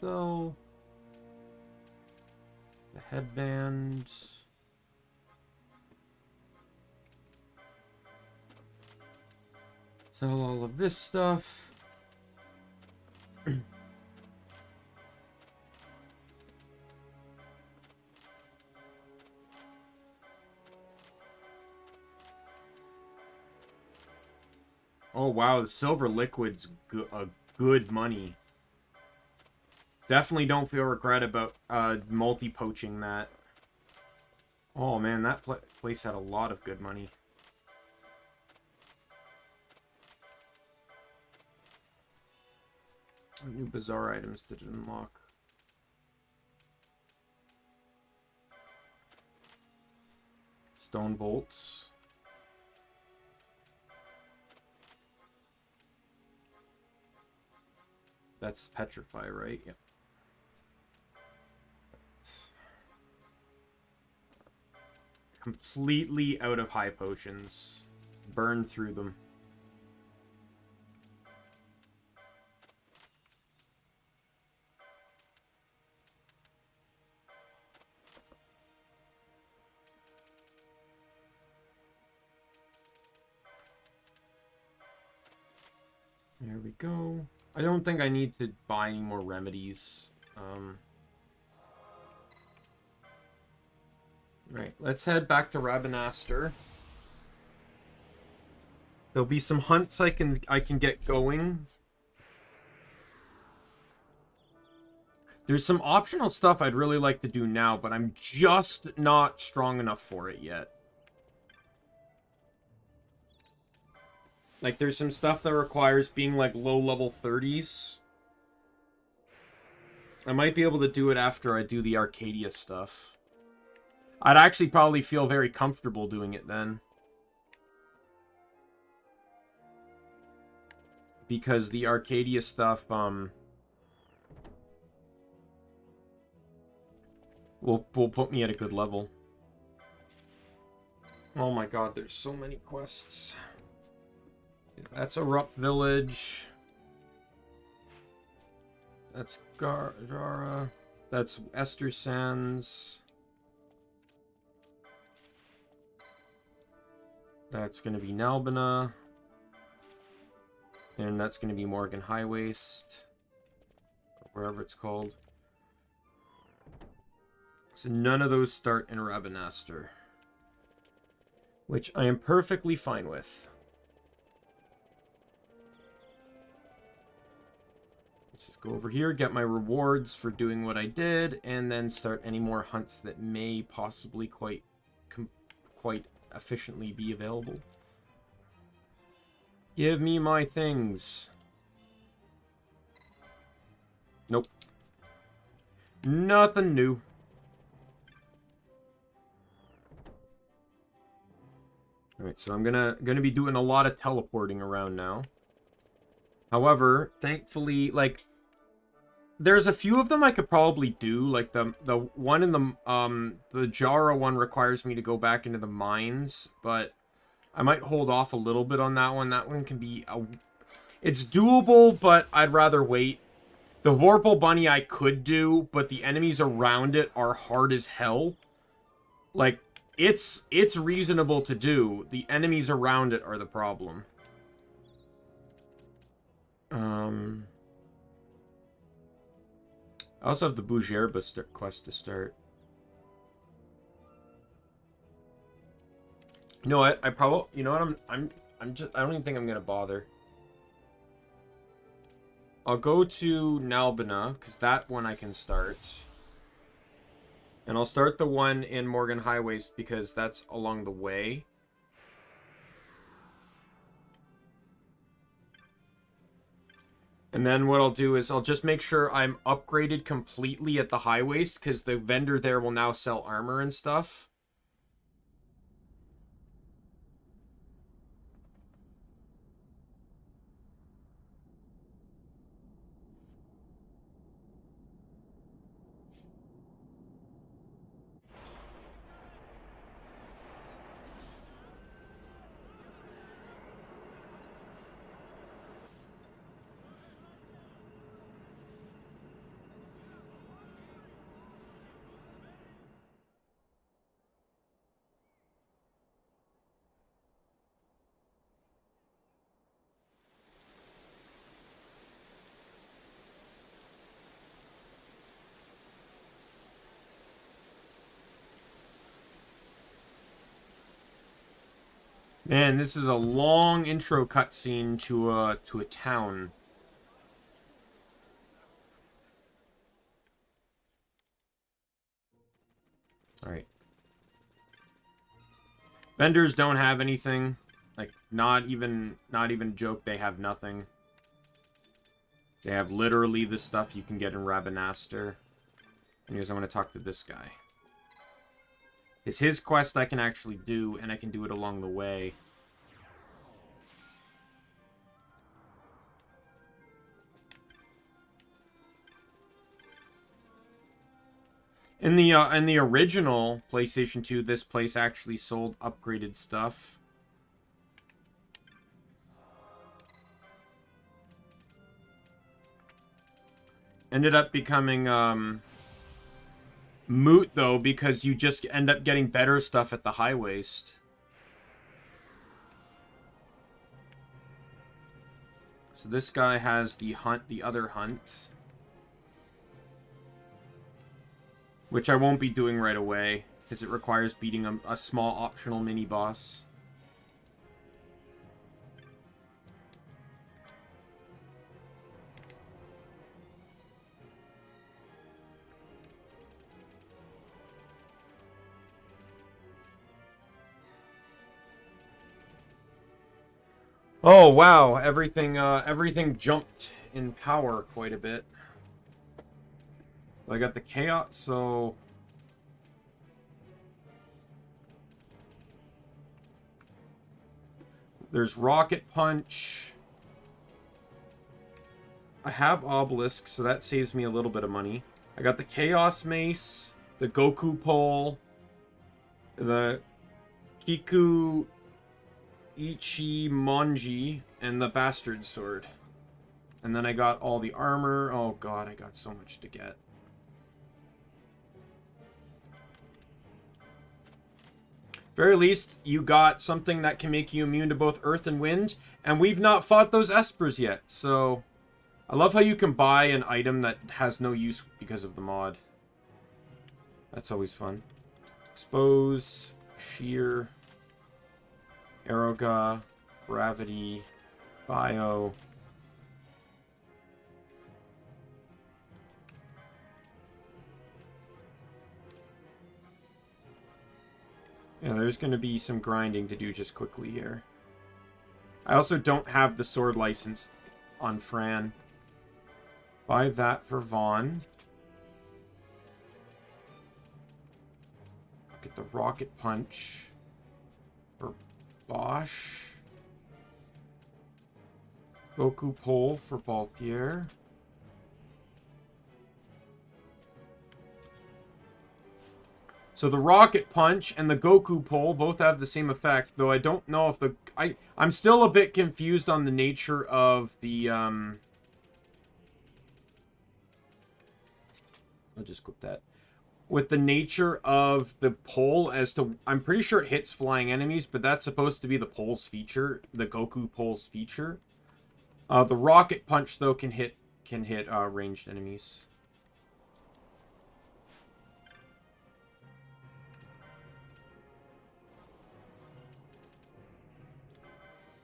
So... the headband... sell all of this stuff. Oh wow, the silver liquid's good money. Definitely don't feel regret about multi-poaching that. Oh man, that place had a lot of good money. New bizarre items to unlock. Stone bolts. That's petrify, right? Yep. Completely out of high potions. Burn through them. There we go. I don't think I need to buy any more remedies. Right, let's head back to Rabanastre. There'll be some hunts I can get going. There's some optional stuff I'd really like to do now, but I'm just not strong enough for it yet. Like, there's some stuff that requires being, like, low-level 30s. I might be able to do it after I do the Arcadia stuff. I'd actually probably feel very comfortable doing it then. because the Arcadia stuff will put me at a good level. Oh my god, there's so many quests. That's Erupt Village. That's Jahara. That's Esther Sands. That's going to be Nalbina. And that's going to be Morgan High Waste. Or wherever it's called. So none of those start in Rabanastre. Which I am perfectly fine with. Let's just go over here, get my rewards for doing what I did, and then start any more hunts that may possibly quite efficiently be available. Give me my things. Nope. Nothing new. Alright, so I'm gonna be doing a lot of teleporting around now. However, thankfully, like, there's a few of them I could probably do. Like the one in the Jahara one requires me to go back into the mines, but I might hold off a little bit on that one. That one can be it's doable, but I'd rather wait. The Vorpal Bunny I could do, but the enemies around it are hard as hell. Like, it's reasonable to do. The enemies around it are the problem. I also have the Bougerba quest to start. No, I probably, you know what, I'm just, I don't even think I'm gonna bother. I'll go to Nalbina, because that one I can start. And I'll start the one in Morgan High Waste, because that's along the way. And then what I'll do is I'll just make sure I'm upgraded completely at the High Waste, because the vendor there will now sell armor and stuff. Man, this is a long intro cutscene to a town. Alright. Vendors don't have anything. Like, not even joke, they have nothing. They have literally the stuff you can get in Rabanastre. Anyways, I'm going to talk to this guy. It's his quest I can actually do, and I can do it along the way. In the original PlayStation 2, this place actually sold upgraded stuff. Ended up becoming moot, though, because you just end up getting better stuff at the High Waste. So this guy has the other hunt. Which I won't be doing right away, because it requires beating a small optional mini-boss. Oh wow, everything jumped in power quite a bit. I got the chaos, so there's Rocket Punch. I have Obelisk, so that saves me a little bit of money. I got the Chaos Mace, the Goku Pole, the Kiku Ichi Monji, and the Bastard Sword. And then I got all the armor. Oh god, I got so much to get. Very least, you got something that can make you immune to both earth and wind, and we've not fought those Espers yet, so... I love how you can buy an item that has no use because of the mod. That's always fun. Expose, Shear, Aeroga, Gravity, Bio... Yeah, there's going to be some grinding to do just quickly here. I also don't have the sword license on Fran. Buy that for Vaughn. Get the Rocket Punch for Bosch. Goku Pole for Balthier. So the Rocket Punch and the Goku Pole both have the same effect, though I don't know if the... I'm still a bit confused on the nature of the... I'll just click that. With the nature of the pole as to... I'm pretty sure it hits flying enemies, but that's supposed to be the pole's feature, the Goku Pole's feature. The Rocket Punch, though, can hit ranged enemies.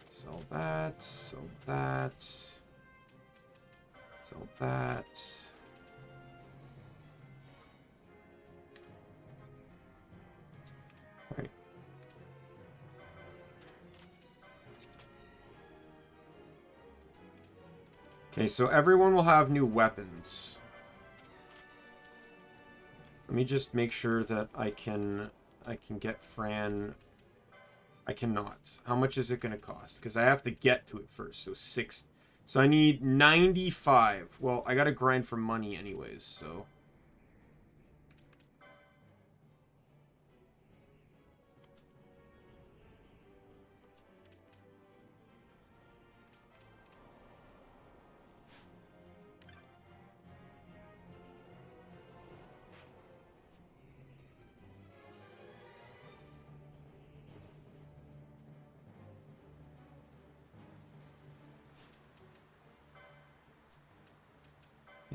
Sell that, sell that, sell that. Right. Okay, so everyone will have new weapons. Let me just make sure that I can get Fran. I cannot. How much is it going to cost? Because I have to get to it first. So 6. So I need 95. Well, I got to grind for money anyways, so...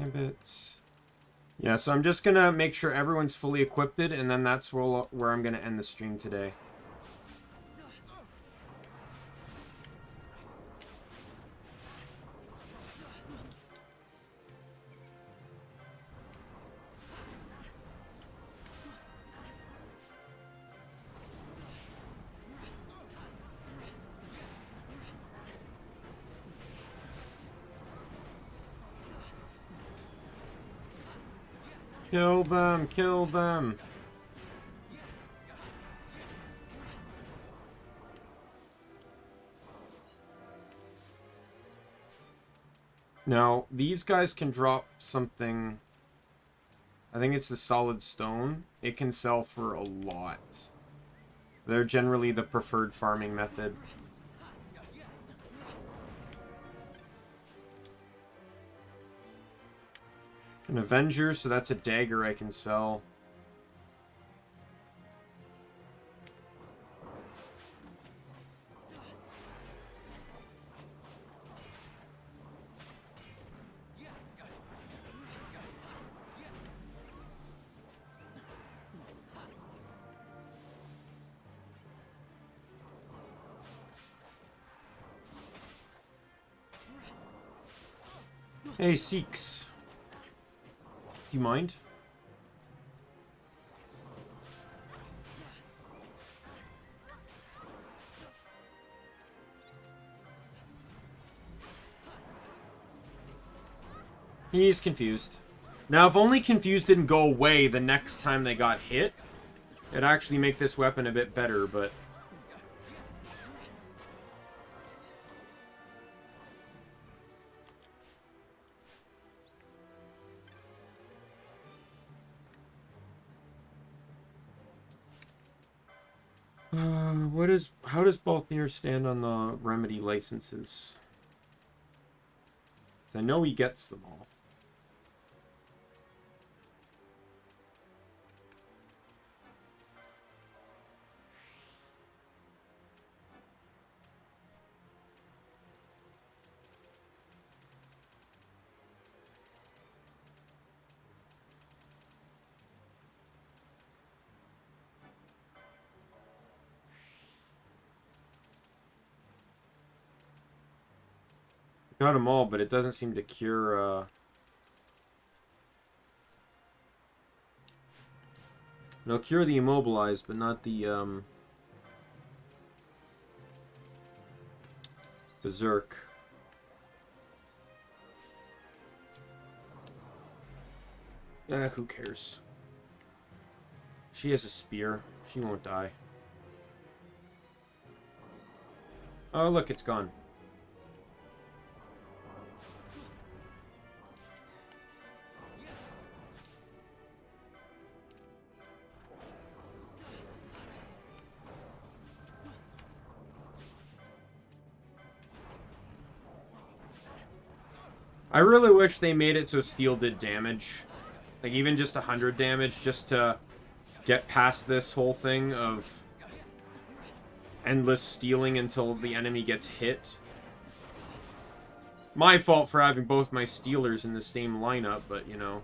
Ambits. Yeah, so I'm just gonna make sure everyone's fully equipped, and then that's where I'm gonna end the stream today. Kill them! Kill them! Now, these guys can drop something... I think it's the solid stone. It can sell for a lot. They're generally the preferred farming method. An Avenger, so that's a dagger I can sell. Hey, Sikhs. Do you mind? He's confused. Now, if only confused didn't go away the next time they got hit, it'd actually make this weapon a bit better, but... How does Balthier stand on the remedy licenses? 'Cause I know he gets them all. Got them all, but it doesn't seem to cure, it'll cure the immobilized, but not the, berserk. Who cares? She has a spear. She won't die. Oh, look, it's gone. I really wish they made it so steel did damage. Like, even just 100 damage, just to get past this whole thing of endless stealing until the enemy gets hit. My fault for having both my stealers in the same lineup, but, you know.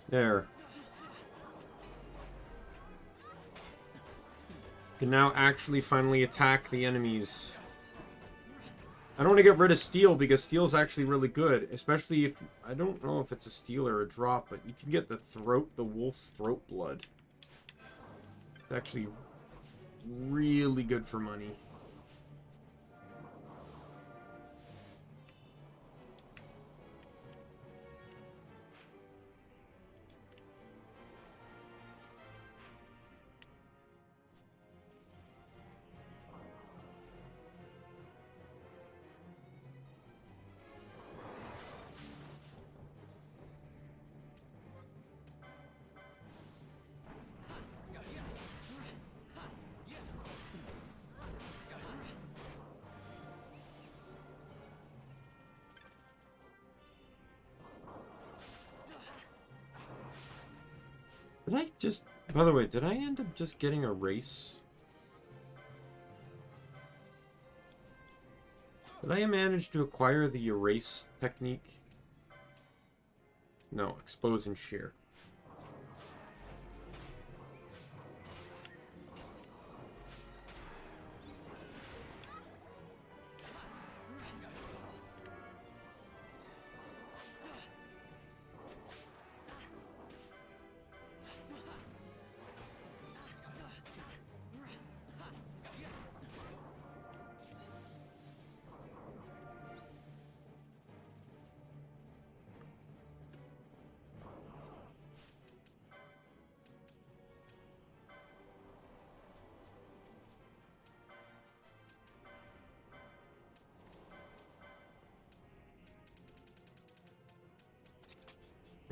There. Can now actually finally attack the enemies. I don't want to get rid of steel because steel's actually really good, especially if I don't know if it's a steal or a drop, but you can get the wolf's throat blood. It's actually really good for money. Did I just... By the way, did I end up just getting a race? Did I manage to acquire the erase technique? No, expose and shear.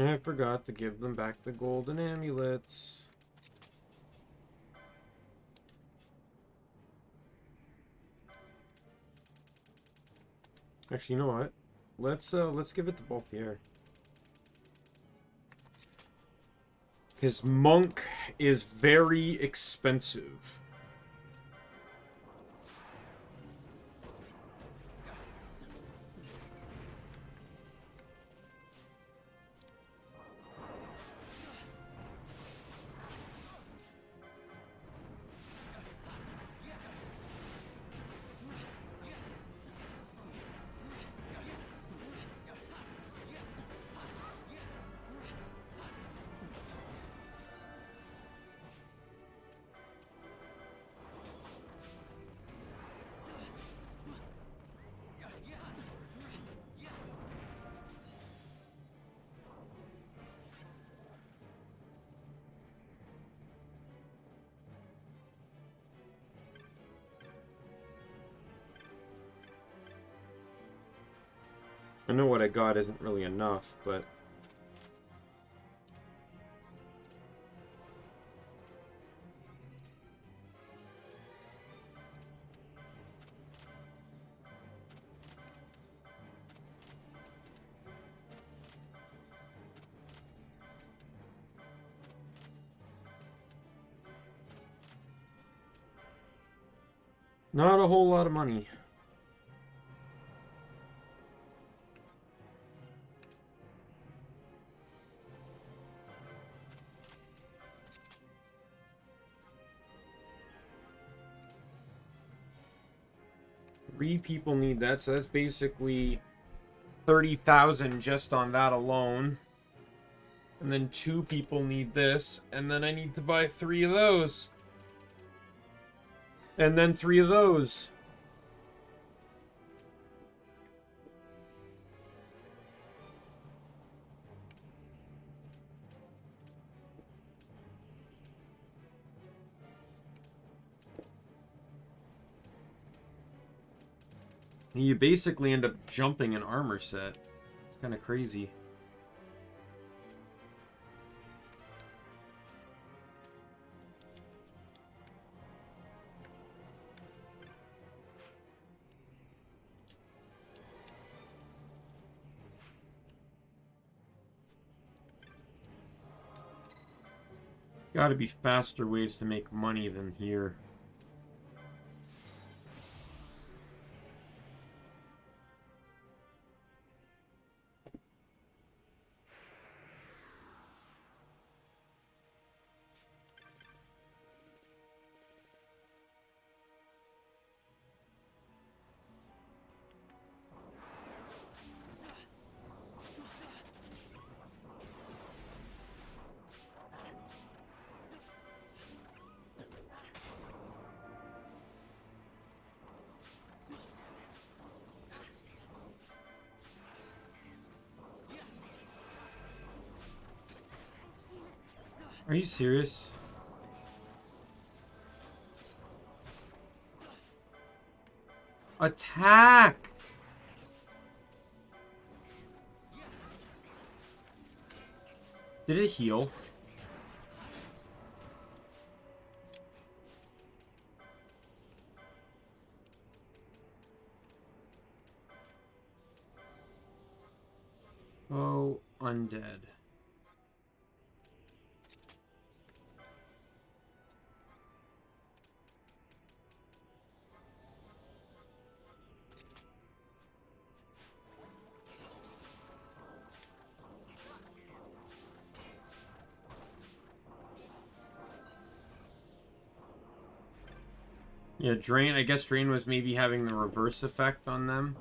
I forgot to give them back the golden amulets. Actually, you know what? Let's give it to Balthier. His monk is very expensive. I know what I got isn't really enough, but... Not a whole lot of money. Three people need that, so that's basically 30,000 just on that alone. And then 2 people need this, and then I need to buy 3 of those. And then 3 of those. You basically end up jumping an armor set. It's kind of crazy. Gotta be faster ways to make money than here. Are you serious? Attack! Did it heal? Oh, undead. Yeah, Drain, I guess Drain was maybe having the reverse effect on them.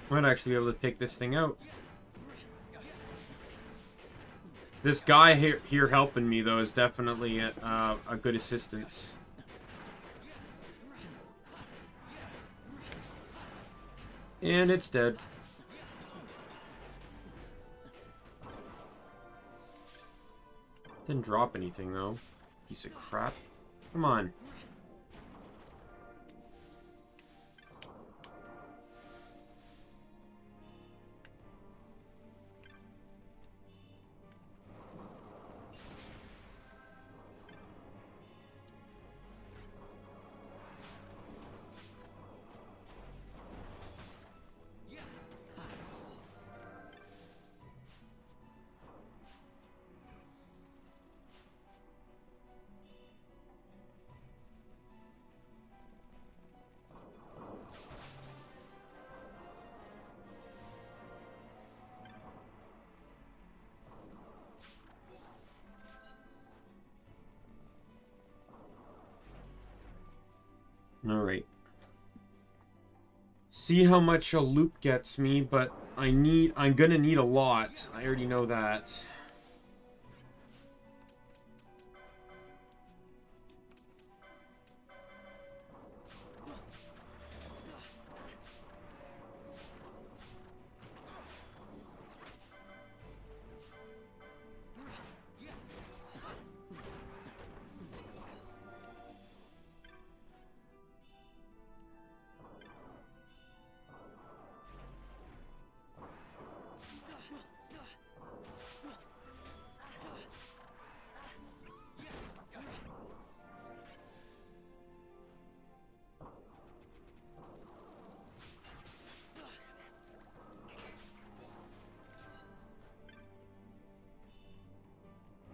Might actually be able to take this thing out. This guy here helping me, though, is definitely a good assistance. And it's dead. Didn't drop anything, though. Piece of crap. Come on. Alright. See how much a loop gets me, but I'm gonna need a lot. I already know that.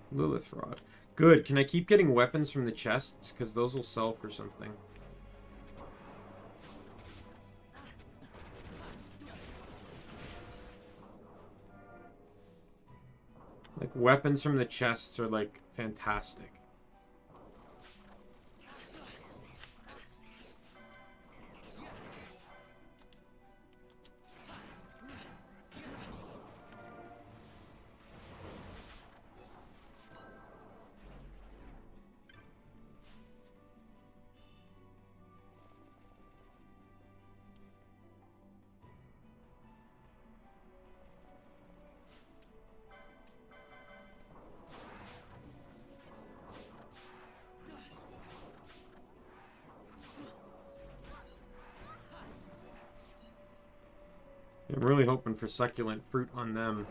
Lilith Rod. Good. Can I keep getting weapons from the chests? Because those will sell for something. Like, weapons from the chests are, like, fantastic. I'm really hoping for succulent fruit on them.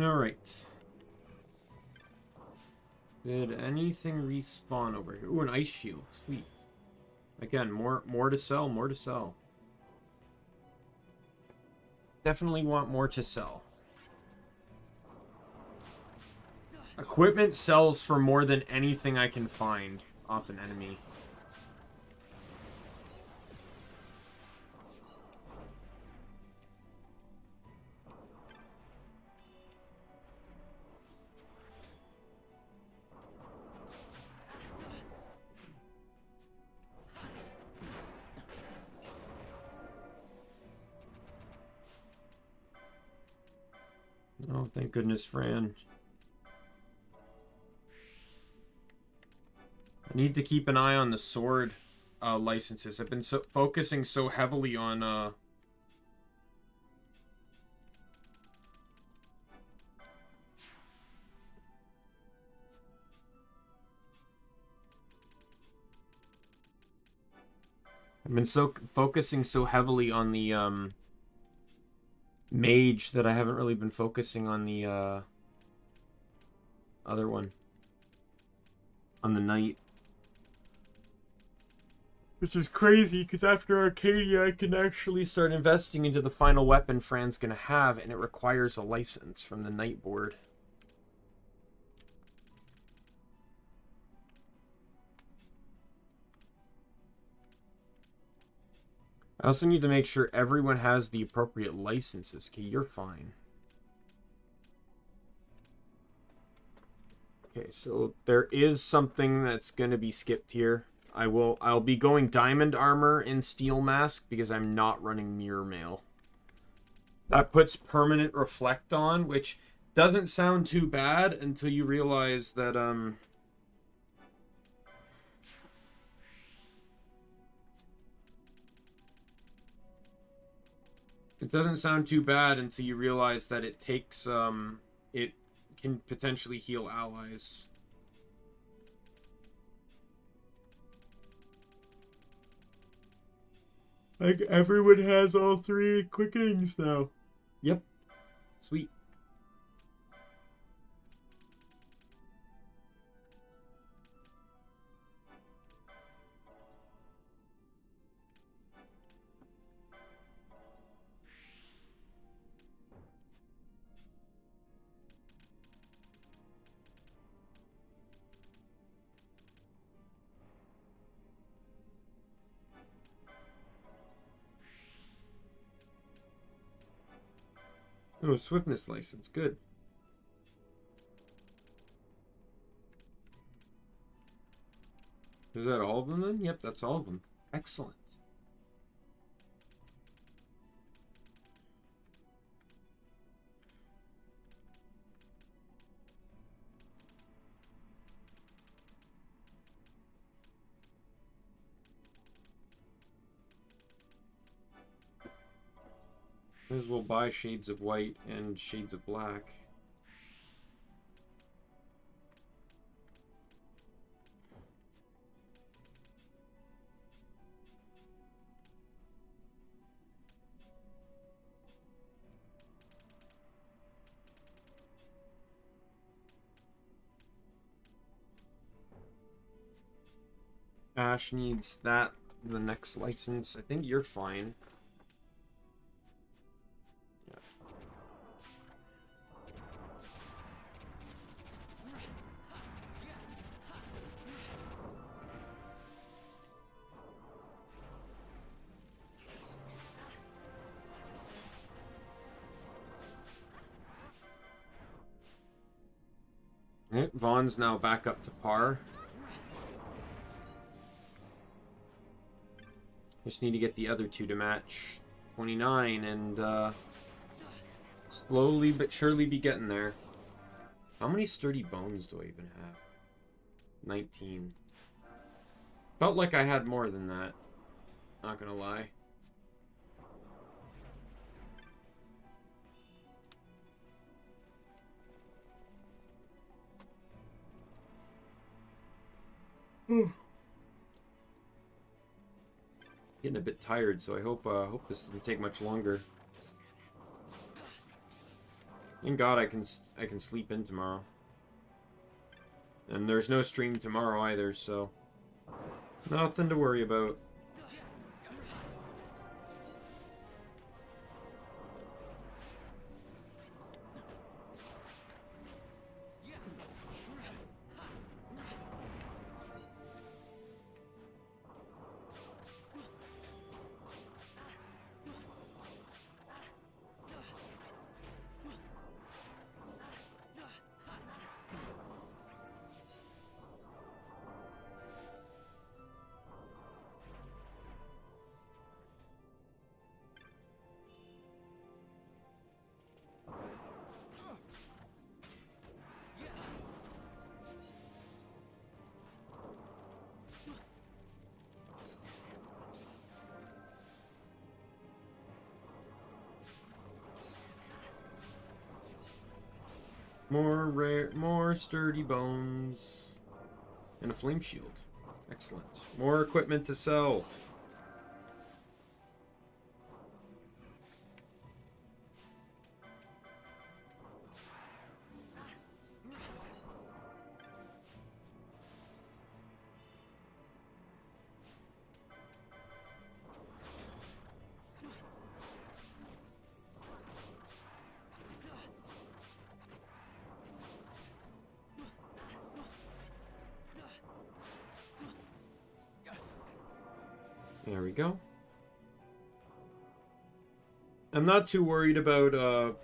Alright. Did anything respawn over here? Ooh, an ice shield. Sweet. Again, more to sell, more to sell. Definitely want more to sell. Equipment sells for more than anything I can find off an enemy. Oh, thank goodness, Fran. I need to keep an eye on the sword licenses. I've been focusing so heavily on I've been focusing so heavily on the mage that I haven't really been focusing on the other one. On the knight. Which is crazy, because after Arcadia I can actually start investing into the final weapon Fran's gonna have, and it requires a license from the knight board. I also need to make sure everyone has the appropriate licenses. Okay, you're fine. Okay, so there is something that's going to be skipped here. I'll be going diamond armor in steel mask because I'm not running mirror mail. That puts permanent reflect on, which doesn't sound too bad until you realize that it doesn't sound too bad until you realize that it takes, it can potentially heal allies. Like, everyone has all 3 quickenings now. Yep. Sweet. Oh, swiftness license. Good. Is that all of them then? Yep, that's all of them. Excellent. Might as well buy Shades of White and Shades of Black. Ash needs that, the next license. I think you're fine. Vaughn's now back up to par. Just need to get the other 2 to match 29 and slowly but surely be getting there. How many sturdy bones do I even have? 19. Felt like I had more than that. Not gonna lie. Getting a bit tired, so I hope this doesn't take much longer. Thank God I can sleep in tomorrow. And there's no stream tomorrow either, so nothing to worry about. More sturdy bones. And a flame shield. Excellent. More equipment to sell. There we go. I'm not too worried about,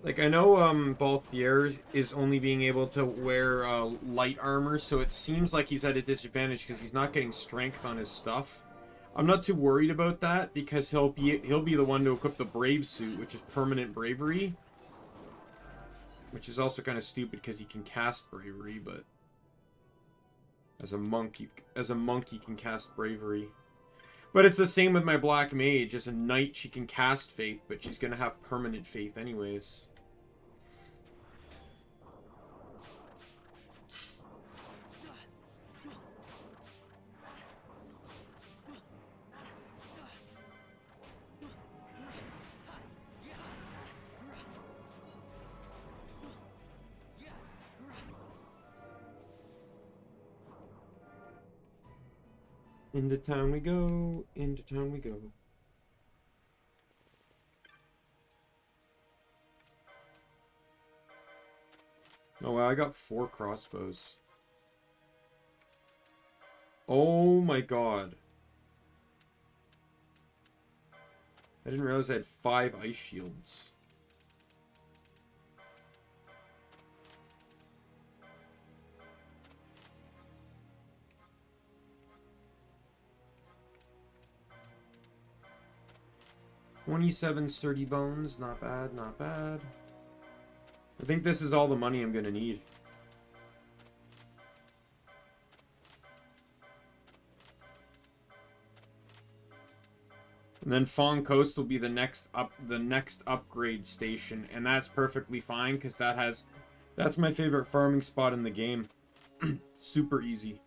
like, I know, Balthier is only being able to wear, light armor, so it seems like he's at a disadvantage because he's not getting strength on his stuff. I'm not too worried about that because he'll be the one to equip the Brave suit, which is permanent bravery. Which is also kind of stupid because he can cast bravery, but as a monk he can cast bravery. But it's the same with my Black Mage. As a knight, she can cast faith, but she's going to have permanent faith anyways. Into town we go, into town we go. Oh wow, I got 4 crossbows. Oh my god. I didn't realize I had 5 ice shields. $27 sturdy bones, not bad, not bad. I think this is all the money I'm gonna need. And then Fong Coast will be the next upgrade station, and that's perfectly fine because that's my favorite farming spot in the game. Super easy.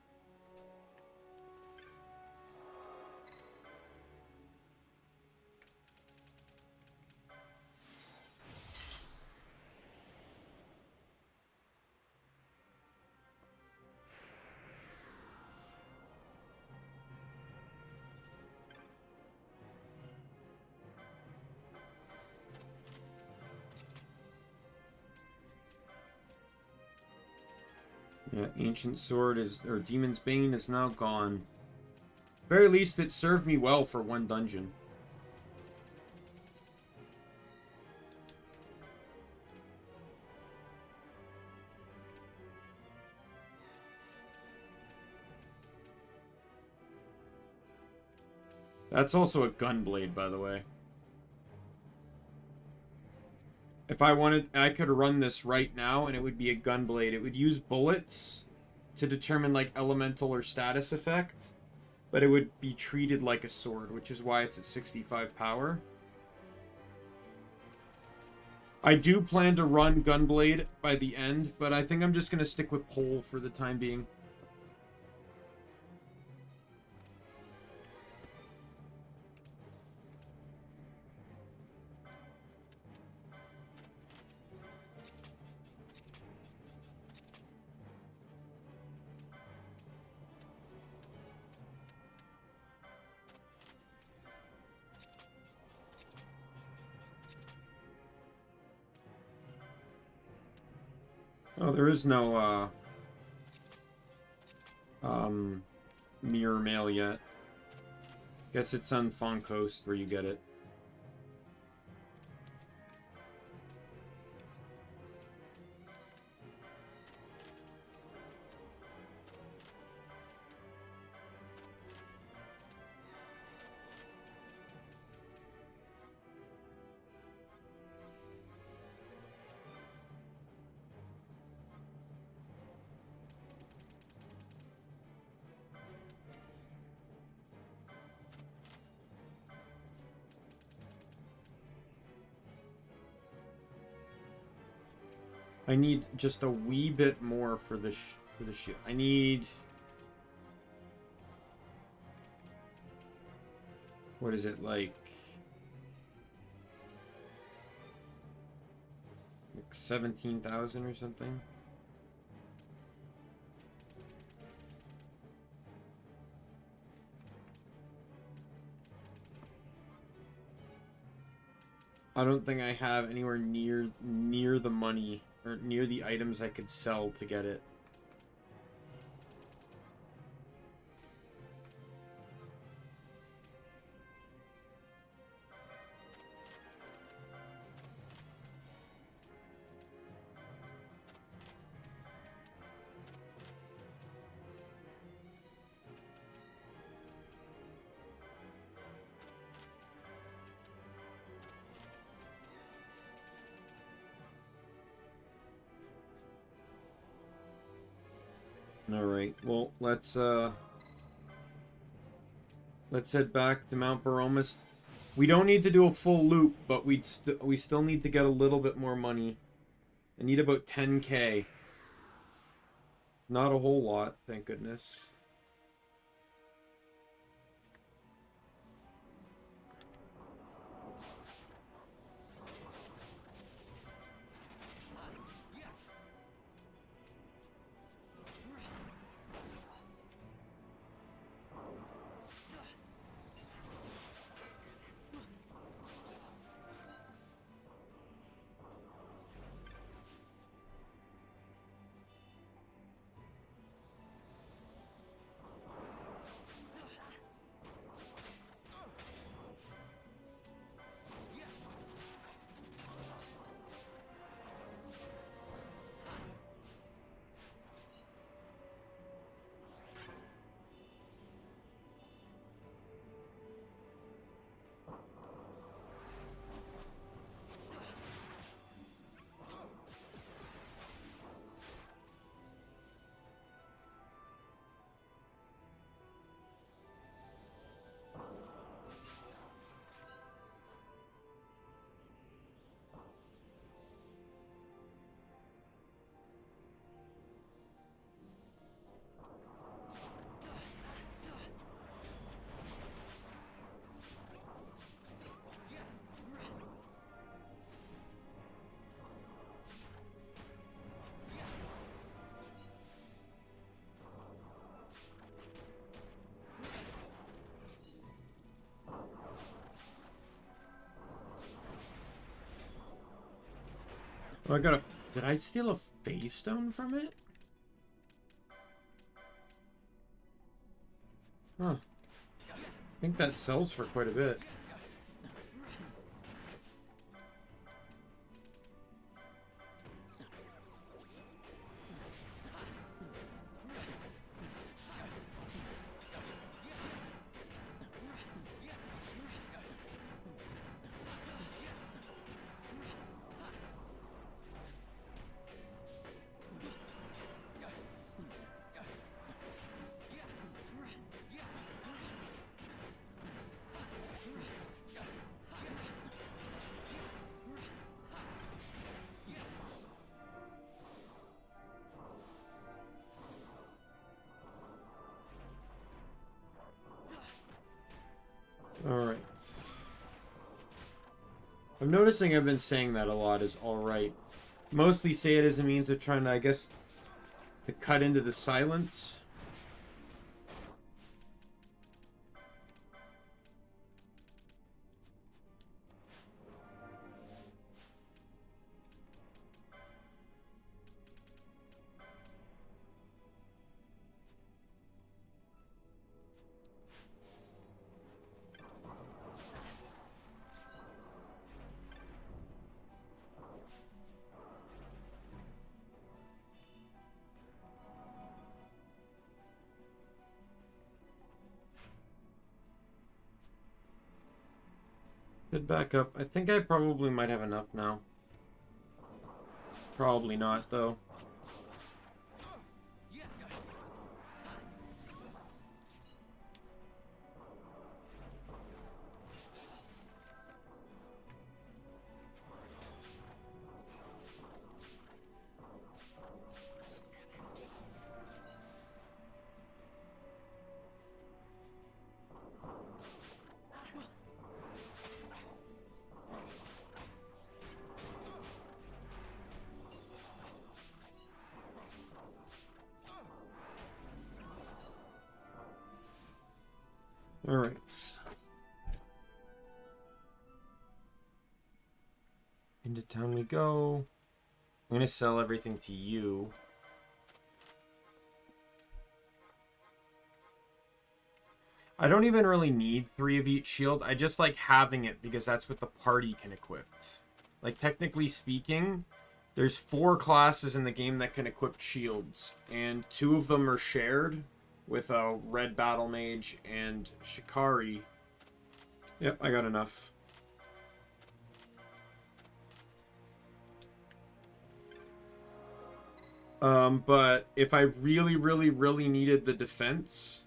Yeah, Ancient Sword or Demon's Bane is now gone. Very least it served me well for one dungeon. That's also a gunblade, by the way. If I wanted, I could run this right now, and it would be a gunblade. It would use bullets to determine, like, elemental or status effect, but it would be treated like a sword, which is why it's at 65 power. I do plan to run gunblade by the end, but I think I'm just going to stick with pole for the time being. Oh, there is no, mirror mail yet. Guess it's on Fong Coast where you get it. I need just a wee bit more for the shield. I need... What is it, like 17,000 or something? I don't think I have anywhere near the money or near the items I could sell to get it. Alright, well, let's head back to Mount Baromus. We don't need to do a full loop, but we still need to get a little bit more money. I need about 10k. Not a whole lot, thank goodness. Oh, I got a... Did I steal a phase stone from it? Huh. I think that sells for quite a bit. Alright. I'm noticing I've been saying that a lot, is alright. Mostly say it as a means of trying to, I guess, to cut into the silence. Head back up. I think I probably might have enough now. Probably not, though. Alright. Into town we go. I'm gonna sell everything to you. I don't even really need 3 of each shield. I just like having it because that's what the party can equip. Like, technically speaking, there's 4 classes in the game that can equip shields, and 2 of them are shared with a red battle mage and Shikari. Yep, I got enough. But if I really needed the defense,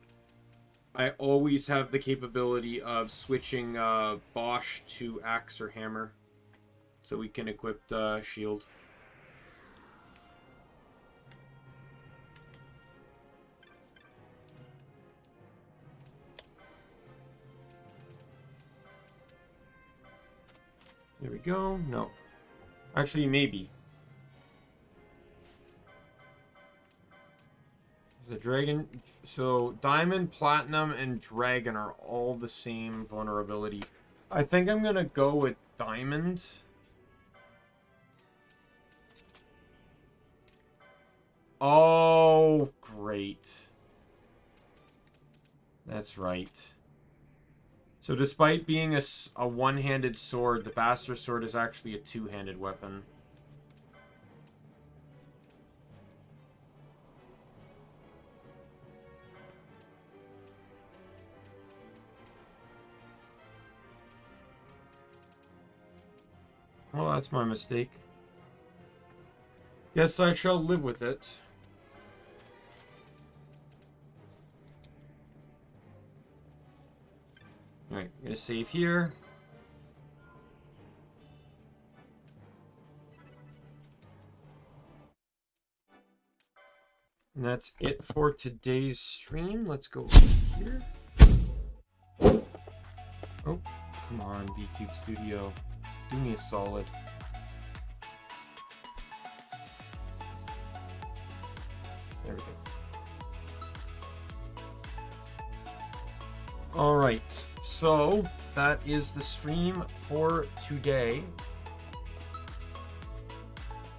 I always have the capability of switching Bosch to axe or hammer, so we can equip the shield. There we go. No. Actually, maybe. The dragon... So, diamond, platinum, and dragon are all the same vulnerability. I think I'm gonna go with diamond. Oh, great. That's right. So despite being a one-handed sword, the Bastard Sword is actually a two-handed weapon. Well, that's my mistake. Guess I shall live with it. Alright, I'm gonna save here. And that's it for today's stream. Let's go over here. Oh, come on, VTube Studio. Do me a solid. There we go. Alright, so that is the stream for today.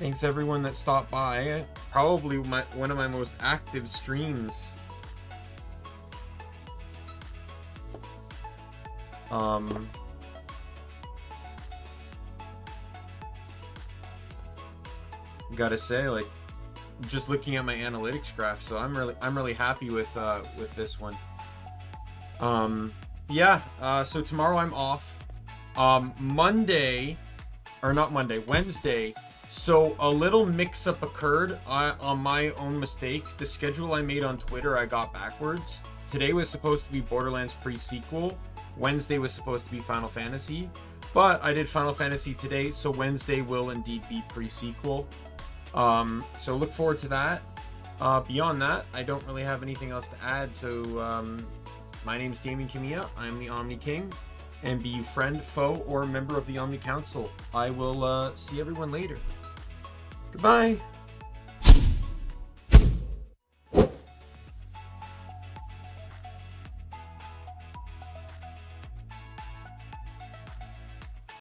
Thanks everyone that stopped by. Probably one of my most active streams. Gotta say, like, just looking at my analytics graph, so I'm really happy with this one. So tomorrow I'm off. Wednesday. So a little mix-up occurred on my own mistake. The schedule I made on Twitter, I got backwards. Today was supposed to be Borderlands pre-sequel. Wednesday was supposed to be Final Fantasy. But I did Final Fantasy today, so Wednesday will indeed be pre-sequel. So look forward to that. Beyond that, I don't really have anything else to add. So my name's Daimien Kamiya. I'm the Omni King. And be you friend, foe, or member of the Omni Council. I will see everyone later. Goodbye.